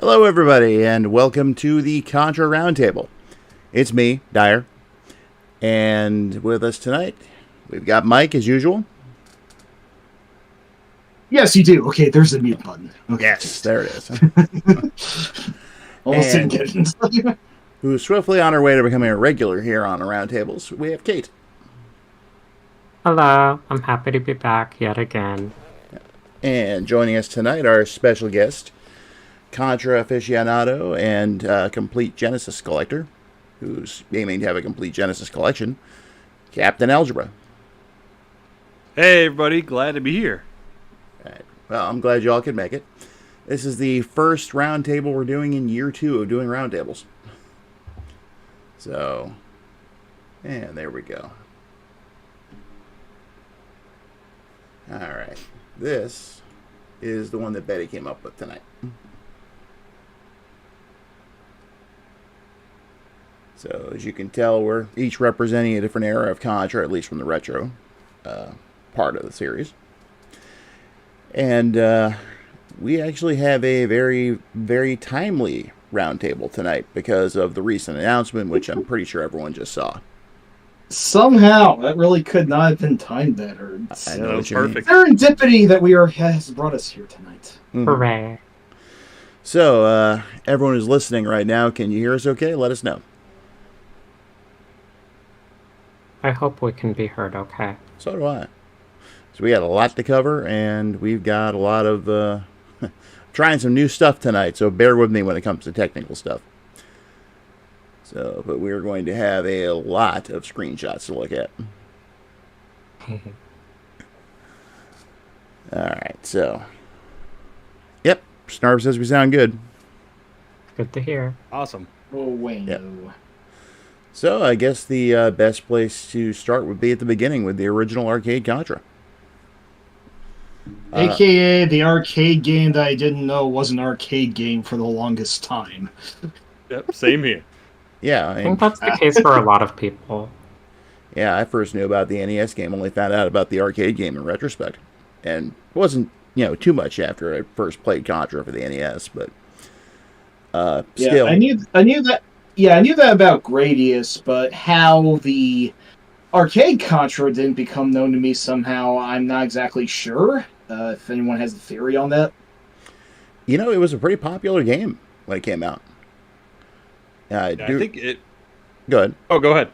Hello, everybody, and welcome to the Contra Roundtable. It's me, Dyer, and with us tonight, we've got Mike, as usual. Yes, you do. Okay, there's the mute button. Okay. Yes, there it is. Almost didn't get it. Who's swiftly on her way to becoming a regular here on the Roundtables, we have Kate. Hello, I'm happy to be back yet again. And joining us tonight, our special guest, Contra aficionado and complete Genesis collector, who's aiming to have a complete Genesis collection, Captain Algebra. Hey everybody, glad to be here. Right. Well, I'm glad y'all could make it. This is the first roundtable we're doing in year 2 of doing roundtables. So, and there we go. Alright, this is the one that Bette came up with tonight. So, as you can tell, we're each representing a different era of Contra, at least from the retro part of the series. And we actually have a very, very timely roundtable tonight because of the recent announcement, which I'm pretty sure everyone just saw. Somehow, that really could not have been timed better. I know it's perfect. Serendipity that has brought us here tonight. Mm-hmm. Hooray. So, everyone who's listening right now, can you hear us okay? Let us know. I hope we can be heard okay. So do I. So we got a lot to cover, and we've got a lot of trying some new stuff tonight, so bear with me when it comes to technical stuff. So, but we're going to have a lot of screenshots to look at. Alright, so. Yep, Snarb says we sound good. Good to hear. Awesome. Oh, wait, Yep. no. So, I guess the best place to start would be at the beginning with the original arcade Contra. AKA the arcade game that I didn't know was an arcade game for the longest time. Yep, same here. Yeah, I think that's the case for a lot of people. Yeah, I first knew about the NES game, only found out about the arcade game in retrospect. And it wasn't, too much after I first played Contra for the NES, but still. I knew that. Yeah, I knew that about Gradius, but how the arcade Contra didn't become known to me somehow, I'm not exactly sure. If anyone has a theory on that. It was a pretty popular game when it came out. I think it... Go ahead. Oh, go ahead.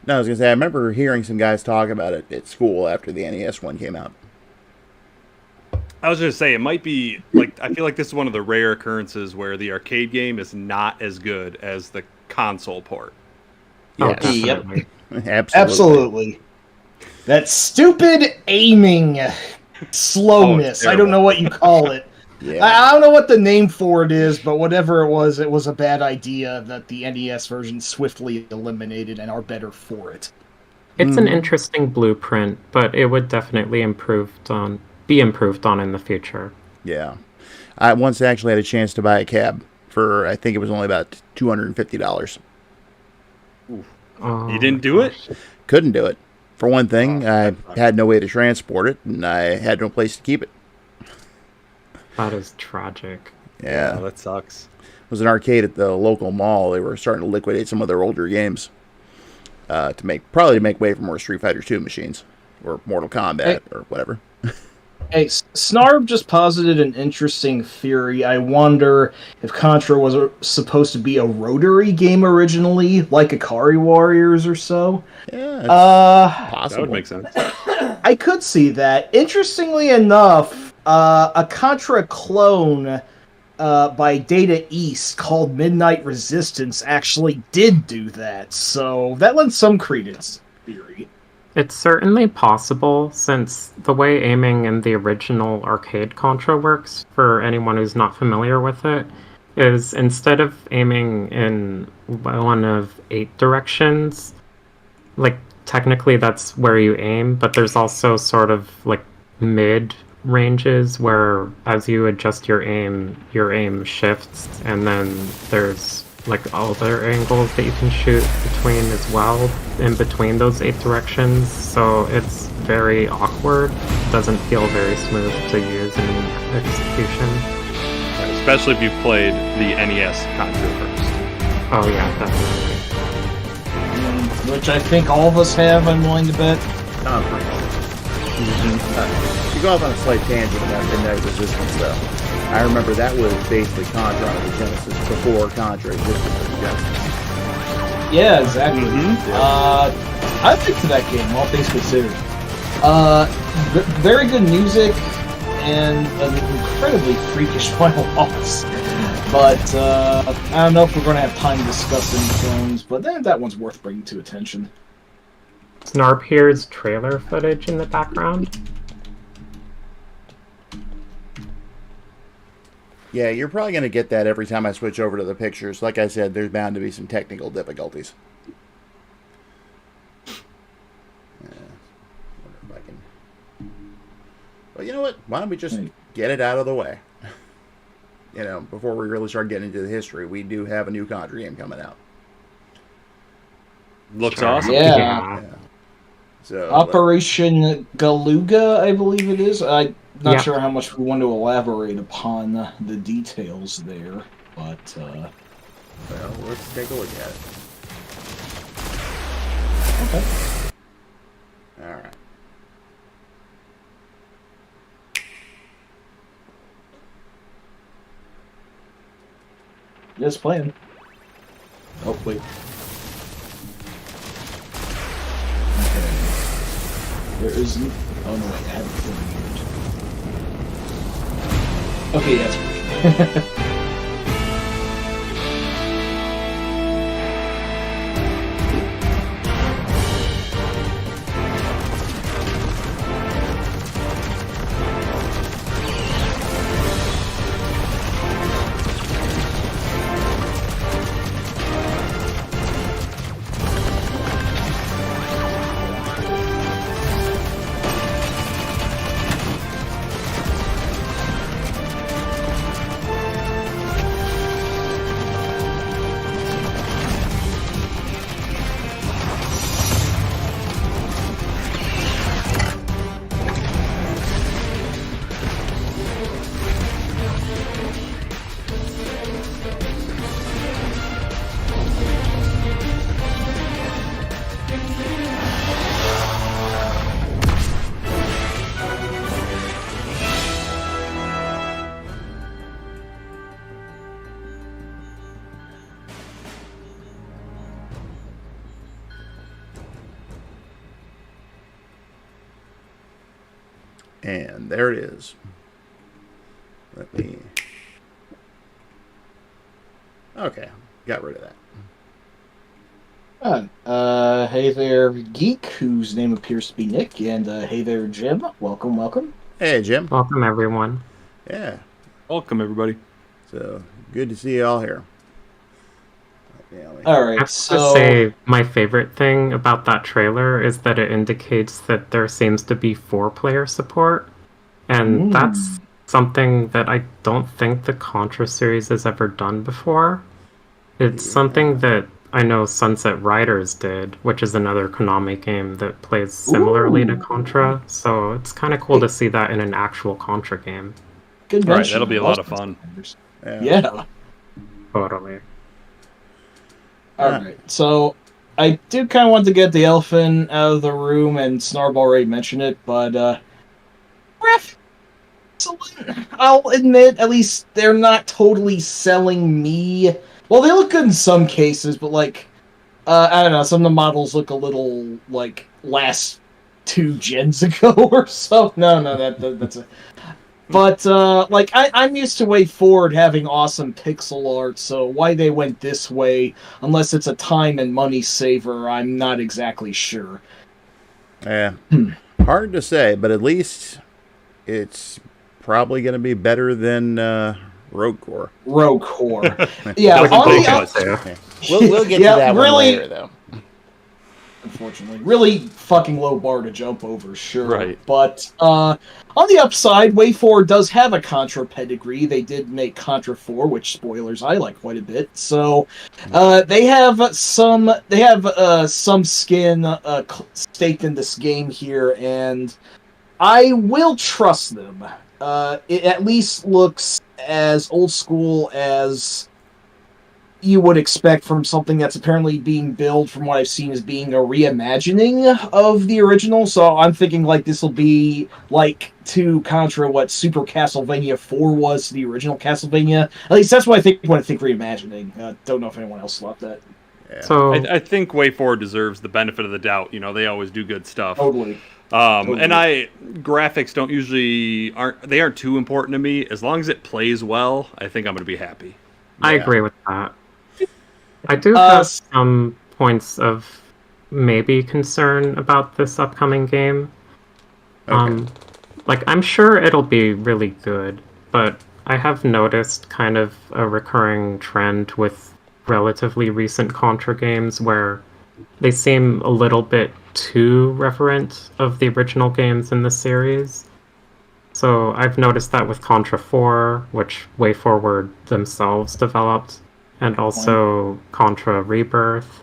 No, I was going to say, I remember hearing some guys talk about it at school after the NES one came out. I was going to say, it might be, I feel like this is one of the rare occurrences where the arcade game is not as good as the console port. Yes. Oh, Yep. Absolutely. That stupid aiming slowness. I don't know what you call it. Yeah. I don't know what the name for it is, but whatever it was a bad idea that the NES version swiftly eliminated and are better for it. It's an interesting blueprint, but it would definitely be improved on in the future. Yeah. I once actually had a chance to buy a cab for, I think it was only about $250. Oh, You didn't do it? Couldn't do it. For one thing, I had no way to transport it, and I had no place to keep it. That is tragic. Yeah. Oh, that sucks. It was an arcade at the local mall. They were starting to liquidate some of their older games to make way for more Street Fighter 2 machines or Mortal Kombat or whatever. Hey, Snarb just posited an interesting theory. I wonder if Contra was supposed to be a rotary game originally, like Ikari Warriors or so. Yeah, it's possible. That would make sense. I could see that. Interestingly enough, a Contra clone by Data East called Midnight Resistance actually did do that, so that lends some credence to the theory. It's certainly possible, since the way aiming in the original arcade Contra works, for anyone who's not familiar with it, is instead of aiming in one of 8 directions, technically that's where you aim, but there's also sort of mid ranges where as you adjust your aim shifts, and then there's other angles that you can shoot between as well, in between those 8 directions, so it's very awkward. It doesn't feel very smooth to use in execution. That is especially if you've played the NES Contra first. Oh yeah, definitely. Which I think all of us have, I'm willing to bet. I'm pretty sure. You go off on a slight tangent about Midnight Resistance, though. I remember that was basically Contra on the Genesis before Contra existed for the Genesis. Yeah, exactly. Mm-hmm. I picked that game, all things considered. Very good music and an incredibly freakish final boss. But I don't know if we're going to have time discussing Thrones, but then that one's worth bringing to attention. Snarp hears trailer footage in the background. Yeah, you're probably going to get that every time I switch over to the pictures. Like I said, there's bound to be some technical difficulties. Wonder if I can... Well, you know what? Why don't we just get it out of the way? You know, before we really start getting into the history, we do have a new Contra game coming out. Looks awesome. Yeah. So Operation Galuga, I believe it is. I'm not sure how much we want to elaborate upon the details there, but... Well, let's take a look at it. Okay. Alright. Just playing. Oh, wait. Okay. There isn't... Oh, no, wait, I haven't played it. Okay, that's working. And there it is. Let me... Okay, got rid of that. Hey there, Geek, whose name appears to be Nick, and hey there, Jim. Welcome, welcome. Hey, Jim. Welcome, everyone. Yeah. Welcome, everybody. So, good to see you all here. All I right, have so... to say, my favorite thing about that trailer is that it indicates that there seems to be 4-player support. And that's something that I don't think the Contra series has ever done before. It's something that I know Sunset Riders did, which is another Konami game that plays similarly to Contra. So it's kind of cool to see that in an actual Contra game. Good Right, that'll be a lot of fun. Yeah. Totally. Alright, so I do kind of want to get the elephant out of the room, and Snarb already mentioned it, but ref, I'll admit, at least they're not totally selling me. Well, they look good in some cases, but like, I don't know, some of the models look a little like last 2 gens ago or so. No, that's a... But, like, I'm used to Way Forward having awesome pixel art, so why they went this way, unless it's a time and money saver, I'm not exactly sure. Yeah. Hard to say, but at least it's probably going to be better than Rogue Core. Rogue Core. Yeah, on the We'll get to that one later, though. Unfortunately. Really fucking low bar to jump over, sure. Right. But, on the upside, Way Forward does have a Contra pedigree. They did make Contra 4, which, spoilers, I like quite a bit. So, they have some skin staked in this game here, and I will trust them. it at least looks as old school as you would expect from something that's apparently being billed, from what I've seen, as being a reimagining of the original. So I'm thinking like this will be like to Contra what Super Castlevania 4 was to the original Castlevania. At least that's what I think when I think reimagining. Don't know if anyone else thought that. Yeah. So I think Way Forward deserves the benefit of the doubt. You know, they always do good stuff. Totally. And graphics aren't too important to me. As long as it plays well, I think I'm going to be happy. I Yeah. agree with that. I do have some points of maybe concern about this upcoming game. Okay. Like, I'm sure it'll be really good, but I have noticed kind of a recurring trend with relatively recent Contra games where they seem a little bit too referent of the original games in the series. So I've noticed that with Contra 4, which Way Forward themselves developed, and also Contra Rebirth,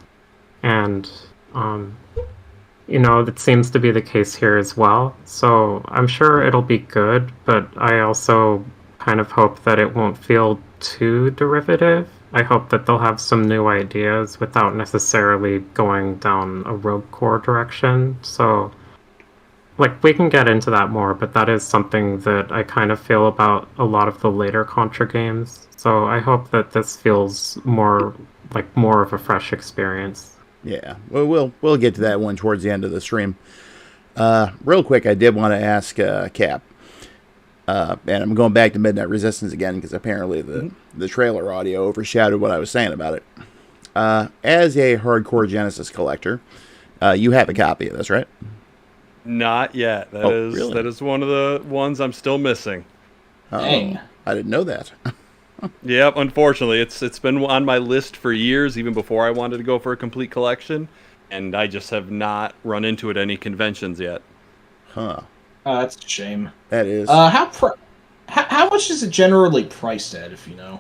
and that seems to be the case here as well. So I'm sure it'll be good, but I also kind of hope that it won't feel too derivative. I hope that they'll have some new ideas without necessarily going down a rogue core direction. So, like, we can get into that more, but that is something that I kind of feel about a lot of the later Contra games. So I hope that this feels more of a fresh experience. Yeah, well, we'll get to that one towards the end of the stream. Real quick, I did want to ask Cap, and I'm going back to Midnight Resistance again because apparently the trailer audio overshadowed what I was saying about it. As a hardcore Genesis collector, you have a copy of this, right? Not yet. Really? That is one of the ones I'm still missing. Dang. I didn't know that. Yep, unfortunately, it's been on my list for years, even before I wanted to go for a complete collection, and I just have not run into it at any conventions yet. Huh. That's a shame. That is. How much is it generally priced at, if you know?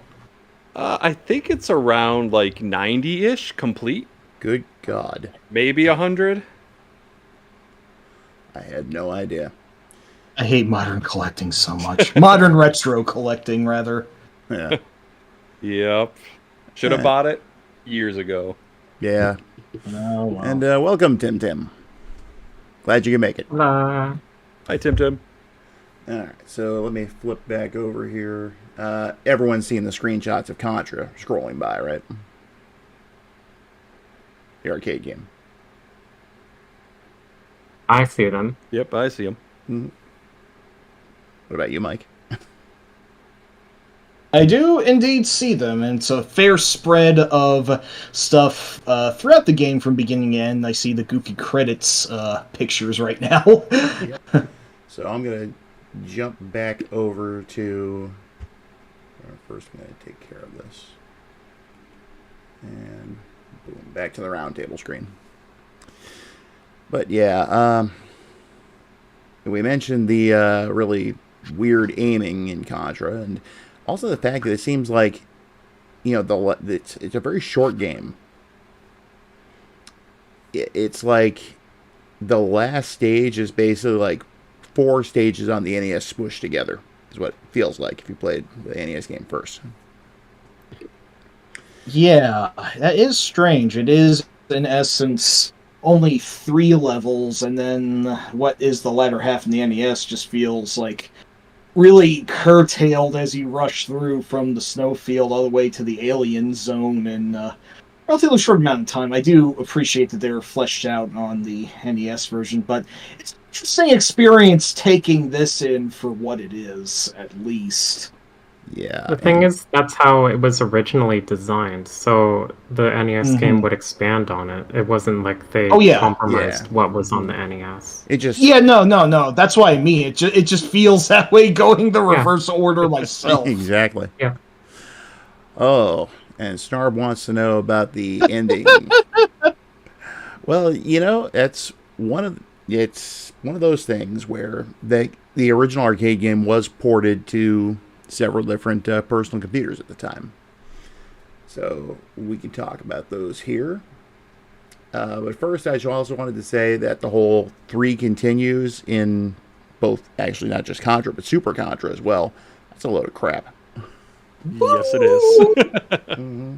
I think it's around like 90-ish complete, Good God. maybe 100. I had no idea. I hate modern collecting so much. Modern retro collecting, rather. Yeah. Yep, should have bought it years ago. Yeah. Oh, well. And welcome, Tim. Glad you can make it. Hello. Hi, Tim. All right, so let me flip back over here. Everyone's seen the screenshots of Contra scrolling by, right? The arcade game. I see them. Yep, I see him. What about you, Mike? I do indeed see them, and it's a fair spread of stuff throughout the game from beginning to end. I see the goofy credits pictures right now. So I'm going to jump back over to... First, I'm going to take care of this. And boom, back to the Roundtable screen. But yeah, we mentioned the really weird aiming in Contra, and also the fact that it seems like, it's a very short game. It's like the last stage is basically like 4 stages on the NES smushed together, is what it feels like if you played the NES game first. Yeah, that is strange. It is, in essence, only 3 levels, and then what is the latter half in the NES just feels like really curtailed as you rush through from the snowfield all the way to the alien zone in a relatively short amount of time. I do appreciate that they're fleshed out on the NES version, but it's an interesting experience taking this in for what it is, at least. Yeah. The thing is, that's how it was originally designed, so the NES game would expand on it. It wasn't like they compromised what was on the NES. It just... Yeah, no. That's what I mean. It just feels that way going the reverse order myself. Exactly. Yeah. Oh, and Snarb wants to know about the ending. Well, it's one of those things where the original arcade game was ported to several different personal computers at the time. So we can talk about those here. But first, I also wanted to say that the whole 3 continues in both actually not just Contra, but Super Contra as well. That's a load of crap. Yes, it is. Mm-hmm.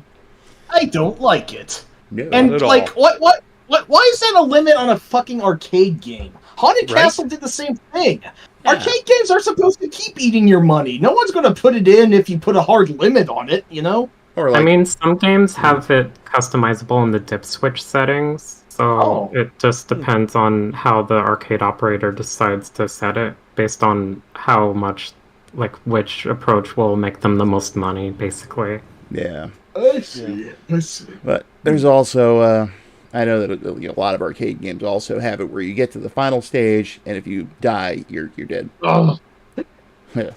I don't like it. No, And Not at like, all. why is that a limit on a fucking arcade game? Haunted Right? Castle did the same thing. Yeah. Arcade games are supposed to keep eating your money. No one's going to put it in if you put a hard limit on it, you know? Or I like, mean, some games have it customizable in the dip switch settings, so it just depends on how the arcade operator decides to set it based on how much, like, which approach will make them the most money, basically. yeah. I see. But there's also, I know that a lot of arcade games also have it where you get to the final stage, and if you die, you're dead. Ugh. Yeah.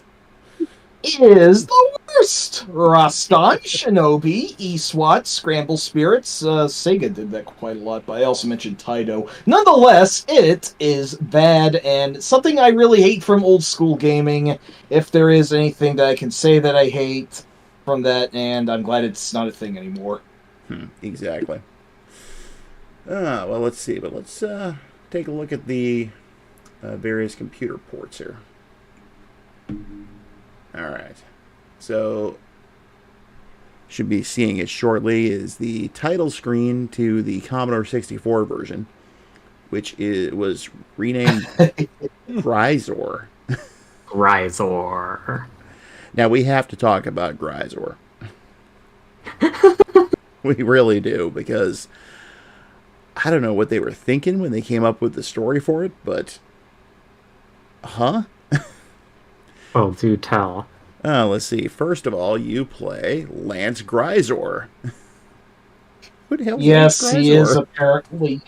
Is the worst. Rastan, Shinobi, eSWAT, Scramble Spirits. Sega did that quite a lot, but I also mentioned Taito. Nonetheless, it is bad and something I really hate from old school gaming. If there is anything that I can say that I hate from that, and I'm glad it's not a thing anymore. Exactly. Well, let's see. But let's take a look at the various computer ports here. All right. So, should be seeing it shortly is the title screen to the Commodore 64 version, which was renamed Grisor. Grisor. Now, we have to talk about Grisor. We really do, because I don't know what they were thinking when they came up with the story for it, but... Huh? Well, do tell. Let's see. First of all, you play Lance Grisor. Who the hell is Yes, Lance he Grisor? is apparently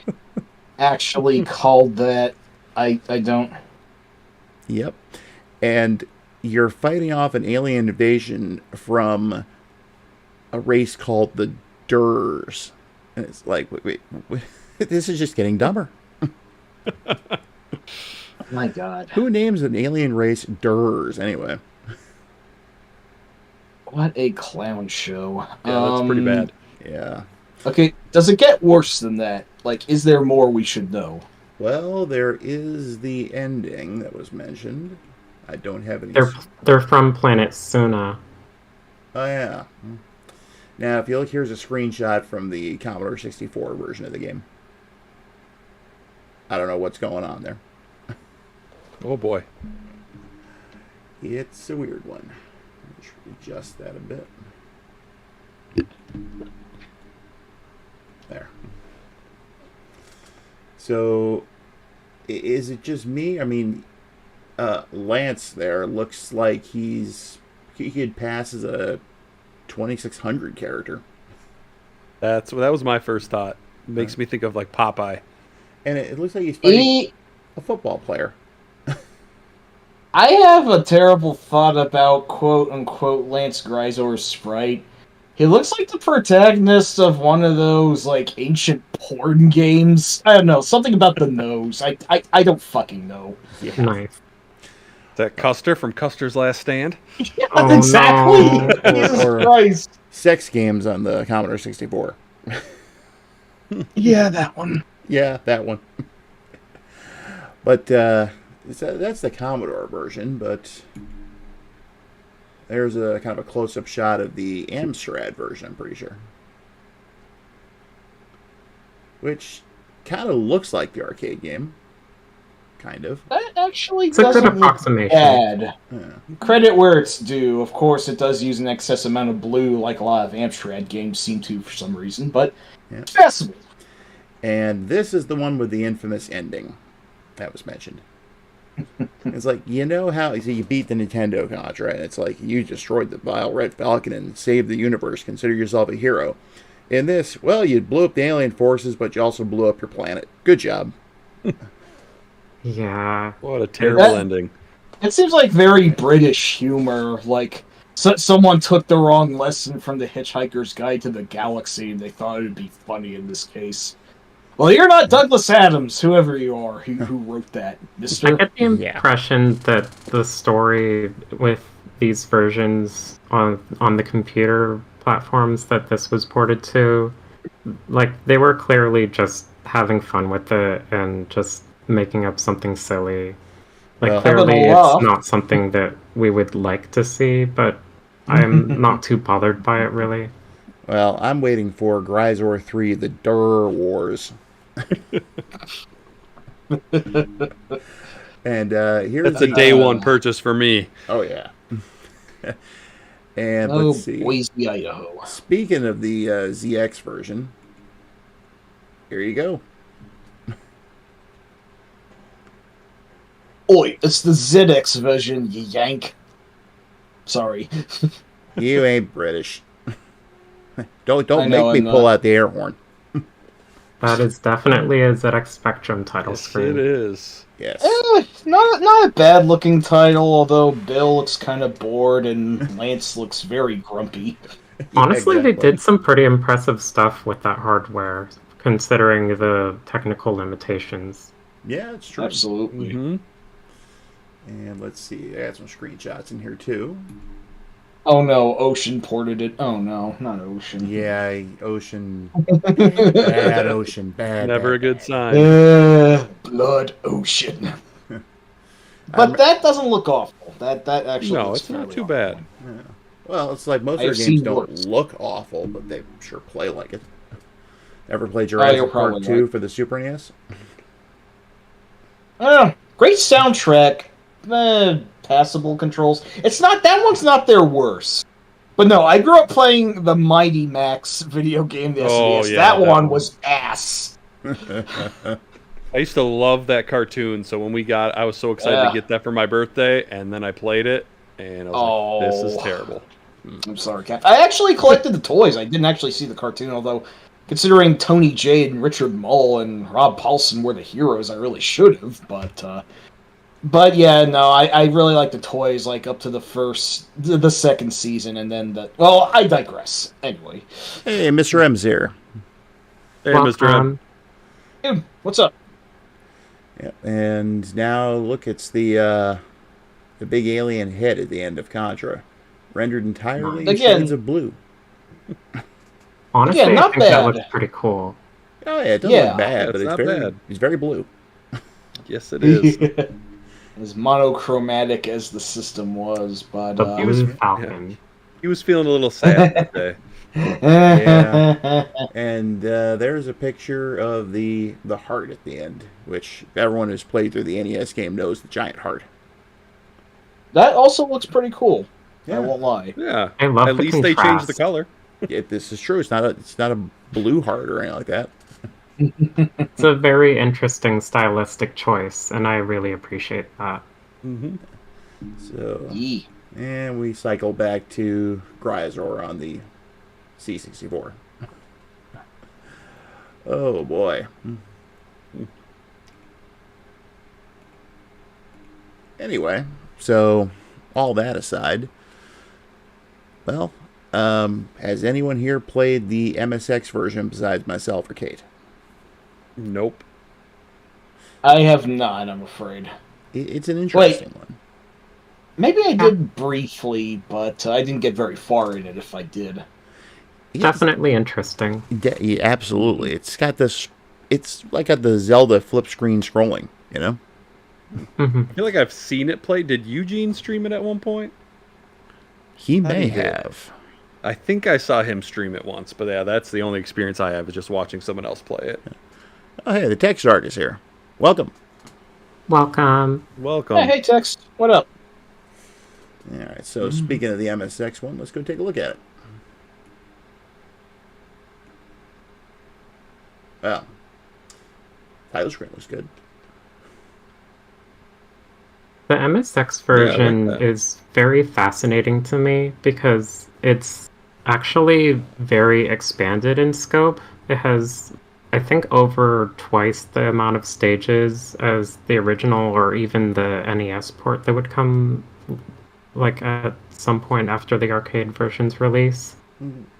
actually called that. I don't... Yep. And you're fighting off an alien invasion from a race called the Durs. And it's like, wait, this is just getting dumber. My God. Who names an alien race Durs, anyway? What a clown show. Yeah, that's pretty bad. Yeah. Okay, does it get worse than that? Like, is there more we should know? Well, there is the ending that was mentioned. I don't have any... They're from planet Suna. Oh, yeah. Now, if you look, here's a screenshot from the Commodore 64 version of the game. I don't know what's going on there. Oh boy. It's a weird one. Let's adjust that a bit. There. So, is it just me? I mean, Lance there looks like he could pass as a 2600 character. That was my first thought. Makes me think of like Popeye. And it looks like he's fighting a football player. I have a terrible thought about quote-unquote Lance Grisor's sprite. He looks like the protagonist of one of those, like, ancient porn games. I don't know, something about the nose. I don't fucking know. Yeah. Nice. Is that Custer from Custer's Last Stand? Yeah, Oh, exactly! no. Jesus Or- Christ! Sex games on the Commodore 64. Yeah, that one. Yeah, that one. But that's the Commodore version, but there's a kind of a close-up shot of the Amstrad version, I'm pretty sure. Which kind of looks like the arcade game. Kind of. That actually It's a good doesn't look approximation. bad. Yeah. Credit where it's due. Of course, it does use an excess amount of blue, like a lot of Amstrad games seem to for some reason, but Yeah. it's passable. And this is the one with the infamous ending that was mentioned. It's like, you know how you beat the Nintendo Contra, and it's like, you destroyed the vile Red Falcon and saved the universe. Consider yourself a hero. In this, well, you blew up the alien forces, but you also blew up your planet. Good job. Yeah. What a terrible That- ending. It seems like very British humor. Like, someone took the wrong lesson from the Hitchhiker's Guide to the Galaxy, and they thought it would be funny in this case. Well, you're not Douglas Adams, whoever you are, who wrote that, I mister. get the impression that the story with these versions on the computer platforms that this was ported to, like, they were clearly just having fun with it and just making up something silly. Like, Well, clearly Capital it's Law. not something that we would like to see, but I'm not too bothered by it, really. well, I'm waiting for Grisor 3, The Durr Wars. And here's That's a day one purchase for me. Oh, yeah. And Oh, let's see. Boise, Idaho. Speaking of the ZX version, here you go. Oi, it's the ZX version, you yank. Sorry. You ain't British. Don't I know, make me I'm pull not. out the air horn. That is definitely a ZX Spectrum title Yes, screen. it is. Yes. Not a bad looking title, although Bill looks kind of bored and Lance looks very grumpy. Honestly, they exactly. did some pretty impressive stuff with that hardware, considering the technical limitations. Yeah, it's true. Absolutely. Mm-hmm. And let's see. I got some screenshots in here too. Oh no, Ocean ported it. Oh no, not Ocean. Yeah, Ocean. Bad Ocean. Bad. Never a bad, good bad. sign. Blood Ocean. I'm- But that doesn't look awful. That actually No, looks it's not fairly too awful. bad. Yeah. Well, it's like most of I've their games seen don't worse. look awful, but they sure play like it. Ever played you're Jurassic probably Park 2 right. for the Super NES? Great soundtrack. Passable controls. It's not that one's not their worst. But no, I grew up playing the Mighty Max video game, the Oh, SNES. yeah, that that one one. was ass. I used to love that cartoon, so when I was so excited Yeah. to get that for my birthday, and then I played it, and I was like, this is terrible. I'm sorry, Cap. I actually collected the toys. I didn't actually see the cartoon, although considering Tony Jade and Richard Mull and Rob Paulson were the heroes, I really should have. But yeah, no, I really like the toys, like up to the second season, and then well, I digress. Anyway, Hey, Mr. M's here. Hey, Mr. M. dude, what's up? Yep. And now look, it's the big alien head at the end of Contra, rendered entirely in Again. shades of blue. Honestly, Yeah, I not think that bad. looks pretty cool. Oh yeah, it doesn't Yeah. look bad, Yeah, but it's it's not very bad. it's very blue. Yes, it is. As monochromatic as the system was, but The Blue Falcon. He was feeling a little sad that day. Yeah. And there's a picture of the heart at the end, which everyone who's played through the NES game knows the giant heart. That also looks pretty cool. Yeah. I won't lie. Yeah. I love At the least they changed the contrast. color. Yeah, this is true. It's not a blue heart or anything like that. It's a very interesting stylistic choice, and I really appreciate that. Mm-hmm. So, Yee. and we cycle back to Grisor on the C64. Oh boy. Anyway, so all that aside, well, has anyone here played the MSX version besides myself or Kate? Nope. I have not, I'm afraid. It's an interesting one. Maybe I did briefly, but I didn't get very far in it if I did. Yeah, Definitely interesting. yeah, absolutely. It's got this. It's like got the Zelda flip screen scrolling. You know. Mhm. I feel like I've seen it play. Did Eugene stream it at one point? He How may did he do it? have. I think I saw him stream it once, but yeah, that's the only experience I have is just watching someone else play it. Oh, hey, the text art is here. Welcome. Welcome. Welcome. Hey, Text, what up? All right. So speaking of the MSX one, let's go take a look at it. Well, title screen looks good. The MSX Yeah, I like version that. is very fascinating to me because it's actually very expanded in scope. It has, I think, over twice the amount of stages as the original or even the NES port that would come like at some point after the arcade version's release.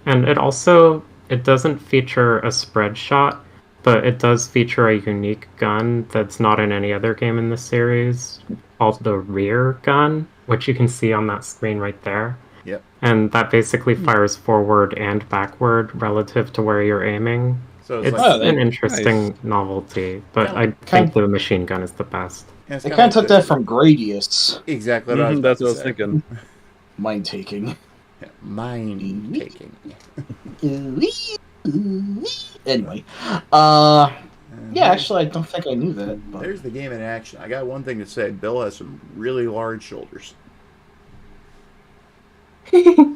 And it doesn't feature a spread shot, but it does feature a unique gun that's not in any other game in the series, called the rear gun, which you can see on that screen right there. Yep. And that basically fires forward and backward relative to where you're aiming. So It's like, an interesting novelty, but I think the machine gun is the best. yeah, They kind of took that from Gradius. Exactly what I was about That's to what I was say. thinking. Mind taking. Yeah, mind taking. Anyway, yeah, actually, I don't think I knew that. But There's the game in action. I got one thing to say. Bill has some really large shoulders. I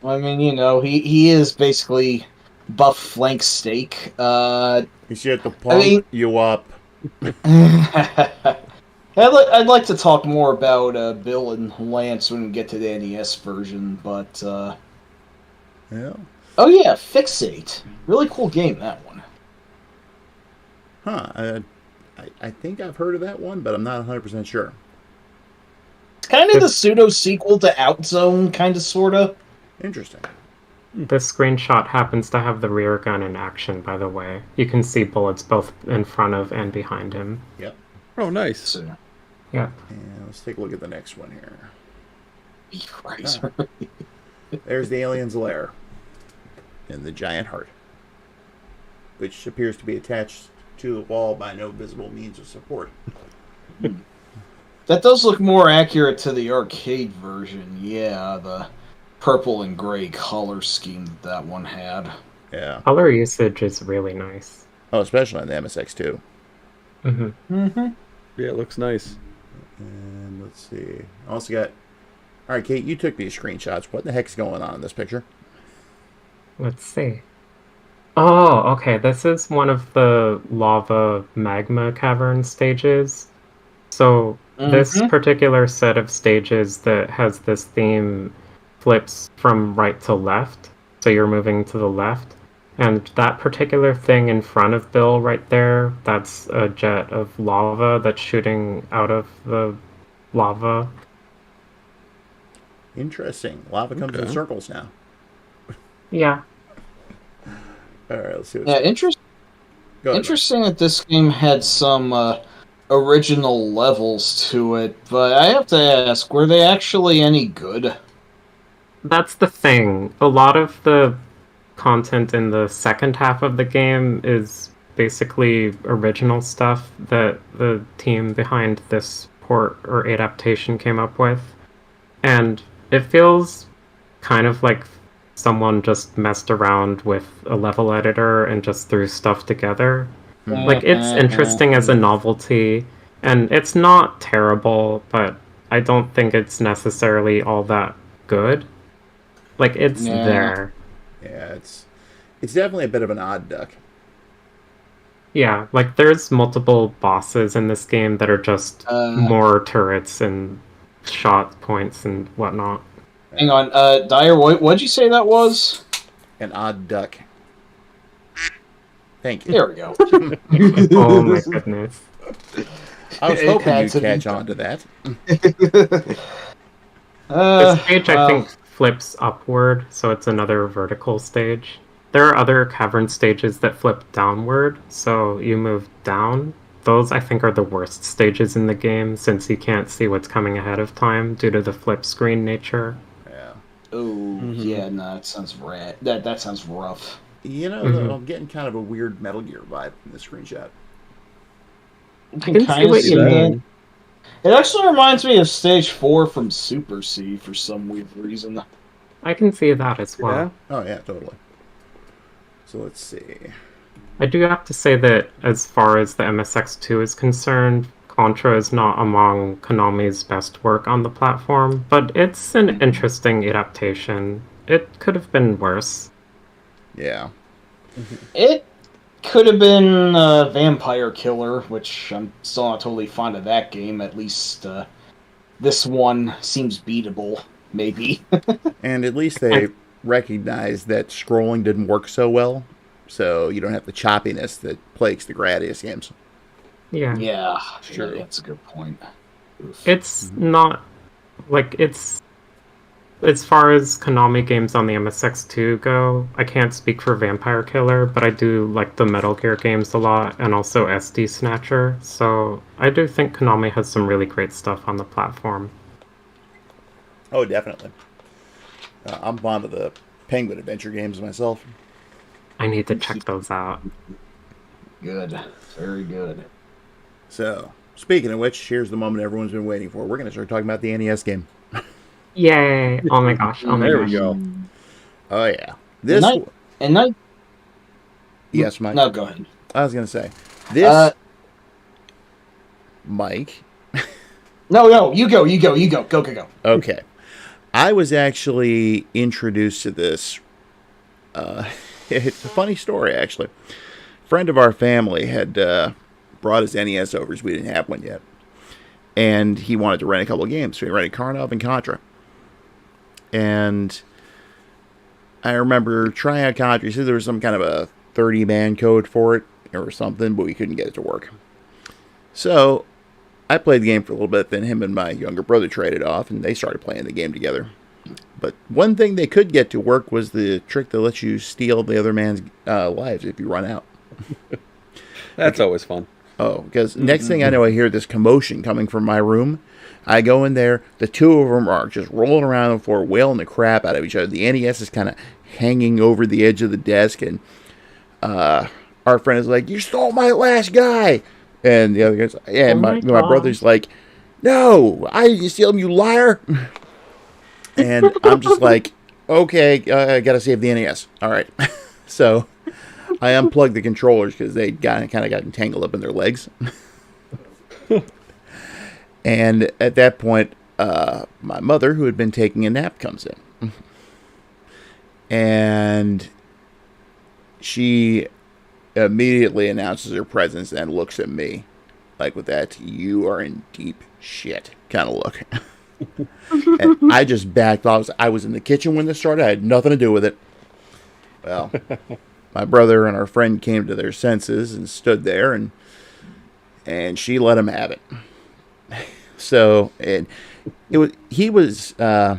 mean, you know, he is basically buff flank steak. He's here to pump you up. I'd like to talk more about Bill and Lance when we get to the NES version, but Yeah. oh yeah, Fixate, really cool game, that one. Huh. I think I've heard of that one, but I'm not 100% sure. It's kind of the pseudo sequel to Outzone, kind of sorta. Interesting. The screenshot happens to have the rear gun in action, by the way. You can see bullets both in front of and behind him. Yep. Oh, nice. So, Yeah. And let's take a look at the next one here. Christ. There's the alien's lair. And the giant heart. Which appears to be attached to the wall by no visible means of support. That does look more accurate to the arcade version. Yeah, the purple and gray color scheme that one had. Yeah. Color usage is really nice. Oh, especially on the MSX2. Mm-hmm. Yeah, it looks nice. And let's see. I also got... Alright, Kate, you took these screenshots. What the heck's going on in this picture? Let's see. Oh, okay. This is one of the lava magma cavern stages. So this particular set of stages that has this theme flips from right to left. So you're moving to the left. And that particular thing in front of Bill right there, that's a jet of lava that's shooting out of the lava. Interesting. Lava comes in circles now. Yeah. Alright, let's see what's... Yeah, Go ahead, interesting that this game had some original levels to it, but I have to ask, were they actually any good? That's the thing. A lot of the content in the second half of the game is basically original stuff that the team behind this port or adaptation came up with. And it feels kind of like someone just messed around with a level editor and just threw stuff together. Like, it's interesting as a novelty, and it's not terrible, but I don't think it's necessarily all that good. Like, it's there. Yeah, it's definitely a bit of an odd duck. Yeah, like, there's multiple bosses in this game that are just more turrets and shot points and whatnot. Hang on, Dyer, what'd you say that was? An odd duck. Thank you. There we go. Oh my goodness. I was hoping you'd catch on to that. The stage, I think, flips upward, so it's another vertical stage. There are other cavern stages that flip downward, so you move down. Those, I think, are the worst stages in the game, since you can't see what's coming ahead of time due to the flip screen nature. Yeah. Oh, yeah, no, that sounds rad. That sounds rough. You know, though, I'm getting kind of a weird Metal Gear vibe in this screenshot. I can see what you mean. It actually reminds me of Stage 4 from Super C for some weird reason. I can see that as well. Yeah. Oh, yeah, totally. So let's see. I do have to say that as far as the MSX2 is concerned, Contra is not among Konami's best work on the platform, but it's an interesting adaptation. It could have been worse. Yeah. It could have been Vampire Killer, which I'm still not totally fond of that game. At least this one seems beatable, maybe. And at least they recognized that scrolling didn't work so well, so you don't have the choppiness that plagues the Gradius games. Yeah. Yeah, Sure. That's a good point. Oof. It's not... Like, it's... As far as Konami games on the MSX2 go, I can't speak for Vampire Killer, but I do like the Metal Gear games a lot, and also SD Snatcher, so I do think Konami has some really great stuff on the platform. Oh, definitely. I'm fond of the Penguin Adventure games myself. I need to check those out. Good. Very good. So, speaking of which, here's the moment everyone's been waiting for. We're going to start talking about the NES game. Yay! Oh my gosh! Oh my There gosh! we go. Oh, yeah. Yes, Mike? No, go ahead. I was going to say, this... Mike? No, you go. Go. Okay. I was actually introduced to this. It's a funny story, actually. A friend of our family had brought his NES over because we didn't have one yet. And he wanted to rent a couple of games. So he rented Carnov and Contra. And I remember trying out Contra. He said there was some kind of a 30-man code for it or something, but we couldn't get it to work. So I played the game for a little bit, then him and my younger brother traded off, and they started playing the game together. But one thing they could get to work was the trick that lets you steal the other man's lives if you run out. That's always fun. Oh, because next thing I know, I hear this commotion coming from my room. I go in there, the two of them are just rolling around on the floor, wailing the crap out of each other. The NES is kind of hanging over the edge of the desk, and our friend is like, "You stole my last guy!" And the other guy's like, yeah, Oh my my brother's like, "No, I didn't steal him, you liar!" And I'm just like, "Okay, I gotta save the NES." All right, so I unplugged the controllers because they kind of got entangled up in their legs. And at that point, my mother, who had been taking a nap, comes in, and she immediately announces her presence and looks at me like with that "you are in deep shit" kind of look. And I just backed off. I was in the kitchen when this started. I had nothing to do with it. Well, my brother and our friend came to their senses and stood there, and she let him have it. So, and he was my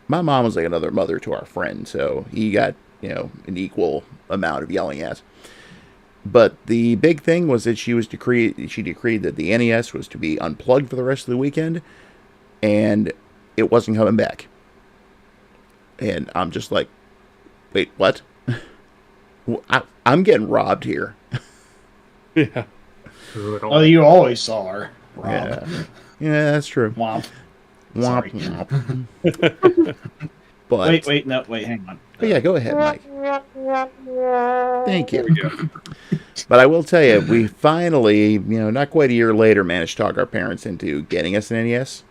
mom was like another mother to our friend, so he got, an equal amount of yelling at. But the big thing was that she decreed that the NES was to be unplugged for the rest of the weekend, and it wasn't coming back. And I'm just like, wait, what? I'm getting robbed here. Yeah. Oh, you always are, Rob. Yeah, that's true. Womp. Womp, Sorry. womp. But Wait, hang on. But yeah, go ahead, Mike. Thank you. There we go. But I will tell you, we finally, not quite a year later, managed to talk our parents into getting us an NES.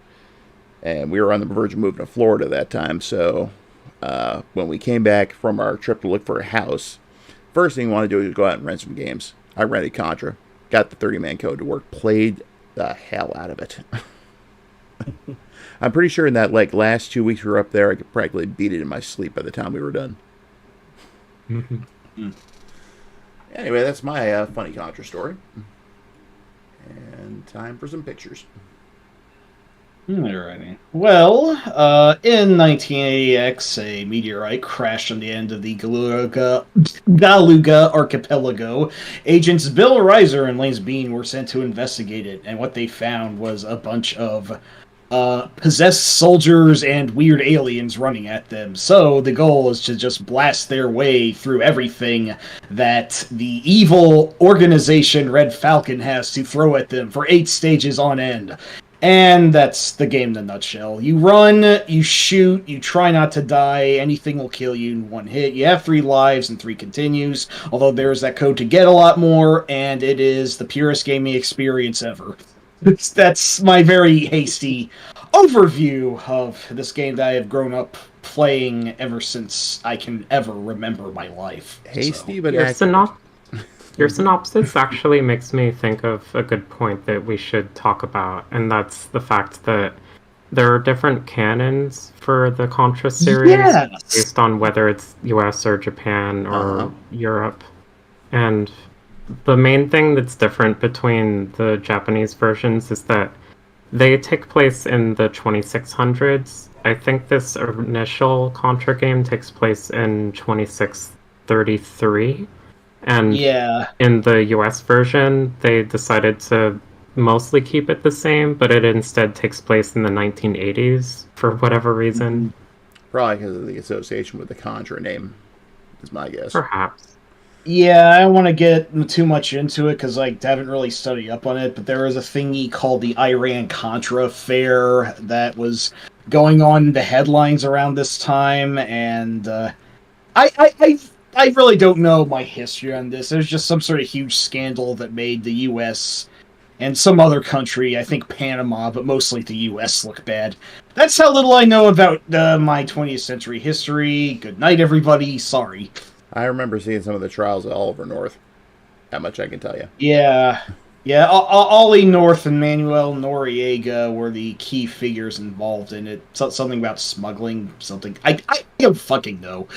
And we were on the verge of moving to Florida that time. So when we came back from our trip to look for a house, first thing we wanted to do was go out and rent some games. I rented Contra, got the 30-man code to work, played the hell out of it. I'm pretty sure in that last 2 weeks we were up there, I could practically beat it in my sleep by the time we were done. Anyway, that's my funny Contra story. And time for some pictures. Alrighty. Well, in 1980X, a meteorite crashed on the end of the Galuga Archipelago. Agents Bill Reiser and Lance Bean were sent to investigate it, and what they found was a bunch of possessed soldiers and weird aliens running at them. So the goal is to just blast their way through everything that the evil organization Red Falcon has to throw at them for 8 stages on end. And that's the game in a nutshell. You run, you shoot, you try not to die, anything will kill you in one hit. You have 3 lives and 3 continues, although there's that code to get a lot more, and it is the purest gaming experience ever. That's my very hasty overview of this game that I have grown up playing ever since I can ever remember my life. Hasty, but Your synopsis actually makes me think of a good point that we should talk about, and that's the fact that there are different canons for the Contra series based on whether it's US or Japan or Europe. And the main thing that's different between the Japanese versions is that they take place in the 2600s. I think this initial Contra game takes place in 2633. And in the US version, they decided to mostly keep it the same, but it instead takes place in the 1980s for whatever reason. Probably because of the association with the Contra name. is my guess. Perhaps. Yeah, I don't want to get too much into it because I haven't really studied up on it, but there was a thingy called the Iran-Contra affair that was going on in the headlines around this time, and I really don't know my history on this. It was just some sort of huge scandal that made the U.S. and some other country, I think Panama, but mostly the U.S., look bad. That's how little I know about my 20th century history. Good night, everybody. Sorry. I remember seeing some of the trials of Oliver North. That much I can tell you. Yeah. Yeah, Ollie North and Manuel Noriega were the key figures involved in it. Something about smuggling, something. I don't fucking know.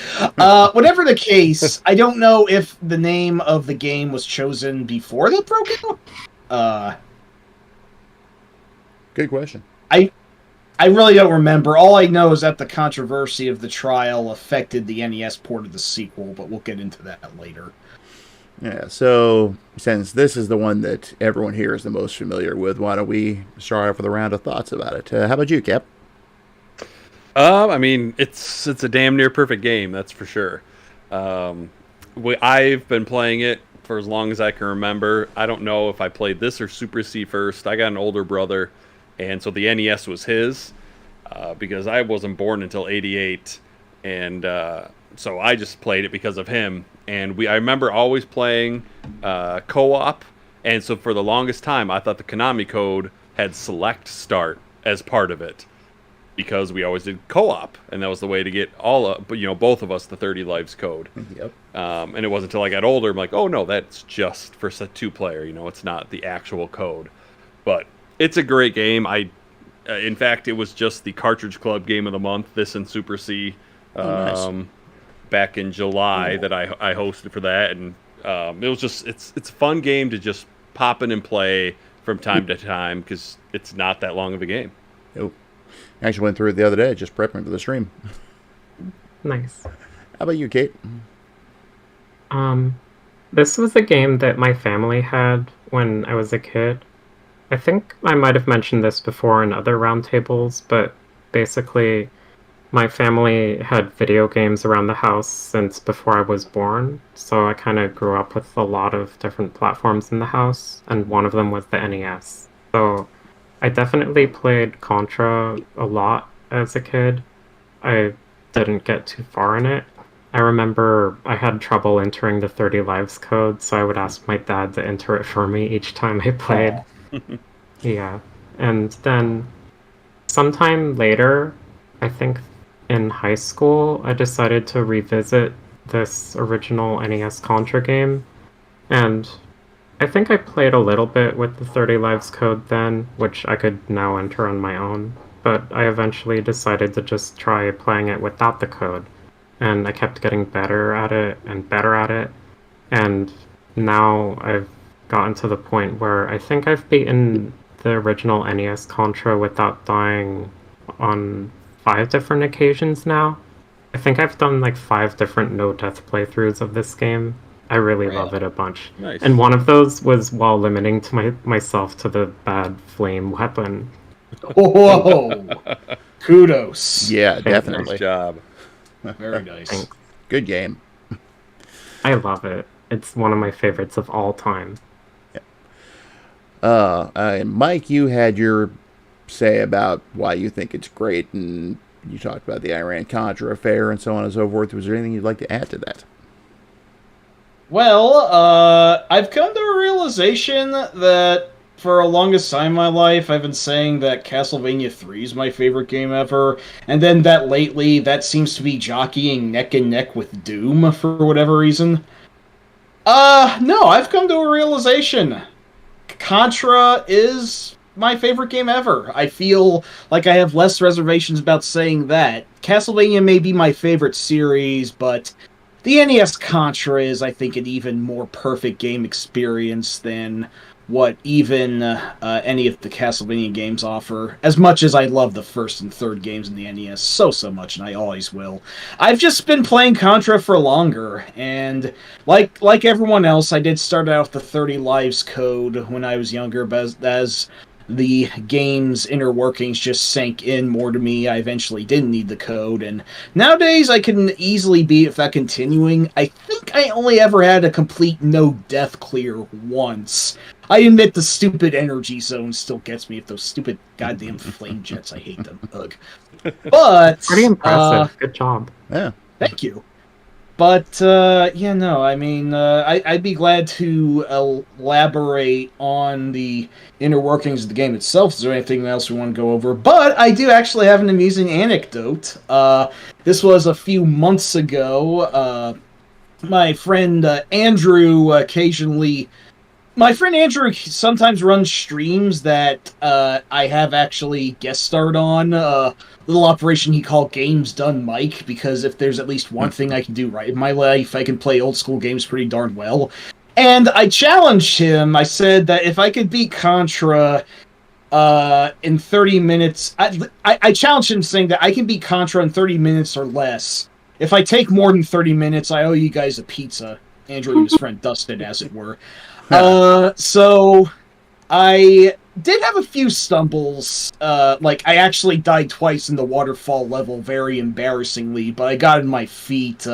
Whatever the case, I don't know if the name of the game was chosen before they broke out. Good question. I really don't remember. All I know is that the controversy of the trial affected the NES port of the sequel, but we'll get into that later. Yeah, so since this is the one that everyone here is the most familiar with, why don't we start off with a round of thoughts about it? How about you, Cap? I mean, it's a damn near perfect game, that's for sure. I've been playing it for as long as I can remember. I don't know if I played this or Super C first. I got an older brother, and so the NES was his, because I wasn't born until '88, and so I just played it because of him. And I remember always playing co-op, and so for the longest time, I thought the Konami code had select start as part of it, because we always did co-op, and that was the way to get both of us the 30 lives code. Yep. And it wasn't until I got older, I'm like, oh no, that's just for 2-player. It's not the actual code. But it's a great game. In fact, it was just the Cartridge Club Game of the Month. This and Super C. Nice. Back in July that I hosted for that, and it was just it's a fun game to just pop in and play from time to time because it's not that long of a game. Nope. I actually went through it the other day, just prepping for the stream. Nice. How about you, Kate? This was a game that my family had when I was a kid. I think I might have mentioned this before in other roundtables, but basically my family had video games around the house since before I was born, so I kind of grew up with a lot of different platforms in the house, and one of them was the NES. So I definitely played Contra a lot as a kid. I didn't get too far in it. I remember I had trouble entering the 30 lives code, so I would ask my dad to enter it for me each time I played. Yeah. And then sometime later, I think in high school, I decided to revisit this original NES Contra game, and I think I played a little bit with the 30 lives code then, which I could now enter on my own, but I eventually decided to just try playing it without the code, and I kept getting better at it, and now I've gotten to the point where I think I've beaten the original NES Contra without dying on 5 different occasions now. I think I've done like 5 different no-death playthroughs of this game. I really love it a bunch. Nice. And one of those was while limiting to myself to the bad flame weapon. Whoa! Kudos. Yeah, definitely. Nice job. Very nice. Thanks. Good game. I love it. It's one of my favorites of all time. Mike, you had your say about why you think it's great, and you talked about the Iran-Contra affair and so on and so forth. Was there anything you'd like to add to that? Well, I've come to a realization that for the longest time in my life, I've been saying that Castlevania 3 is my favorite game ever, and then that lately, that seems to be jockeying neck and neck with Doom for whatever reason. No, I've come to a realization. Contra is my favorite game ever. I feel like I have less reservations about saying that. Castlevania may be my favorite series, but the NES Contra is, I think, an even more perfect game experience than what even any of the Castlevania games offer. As much as I love the first and third games in the NES so much, and I always will. I've just been playing Contra for longer, and like everyone else, I did start out with the 30 lives code when I was younger, but as the game's inner workings just sank in more to me. I eventually didn't need the code, and nowadays I can easily beat it without continuing. I think I only ever had a complete no-death clear once. I admit the stupid energy zone still gets me with those stupid goddamn flame jets. I hate them. Ugh. But Pretty impressive. Good job. Yeah. thank you. But, I'd be glad to elaborate on the inner workings of the game itself. Is there anything else we want to go over? But I do actually have an amusing anecdote. This was a few months ago. My friend Andrew My friend Andrew sometimes runs streams that I have actually guest starred on. Little operation he called Games Done Mike, because if there's at least one thing I can do right in my life, I can play old school games pretty darn well. And I challenged him. I said that if I could beat Contra in 30 minutes... I challenged him saying that I can beat Contra in 30 minutes or less. If I take more than 30 minutes, I owe you guys a pizza. Andrew and his friend Dustin, as it were. So I did have a few stumbles. I actually died twice in the waterfall level, very embarrassingly, but I got on my feet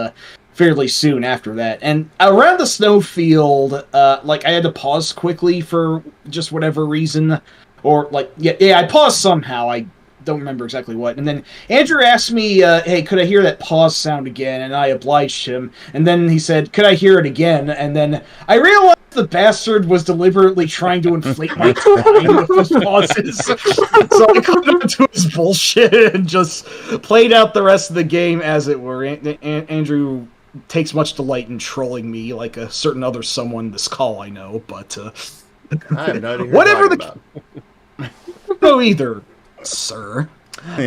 fairly soon after that. And around the snowfield, I had to pause quickly for just whatever reason. Or, I paused somehow. I don't remember exactly what. And then Andrew asked me, hey, could I hear that pause sound again? And I obliged him. And then he said, could I hear it again? And then I realized the bastard was deliberately trying to inflate my time with those pauses. So I caught him into his bullshit and just played out the rest of the game, as it were. Andrew takes much delight in trolling me like a certain other someone this call I know, but I have no idea whatever the about. No either, sir.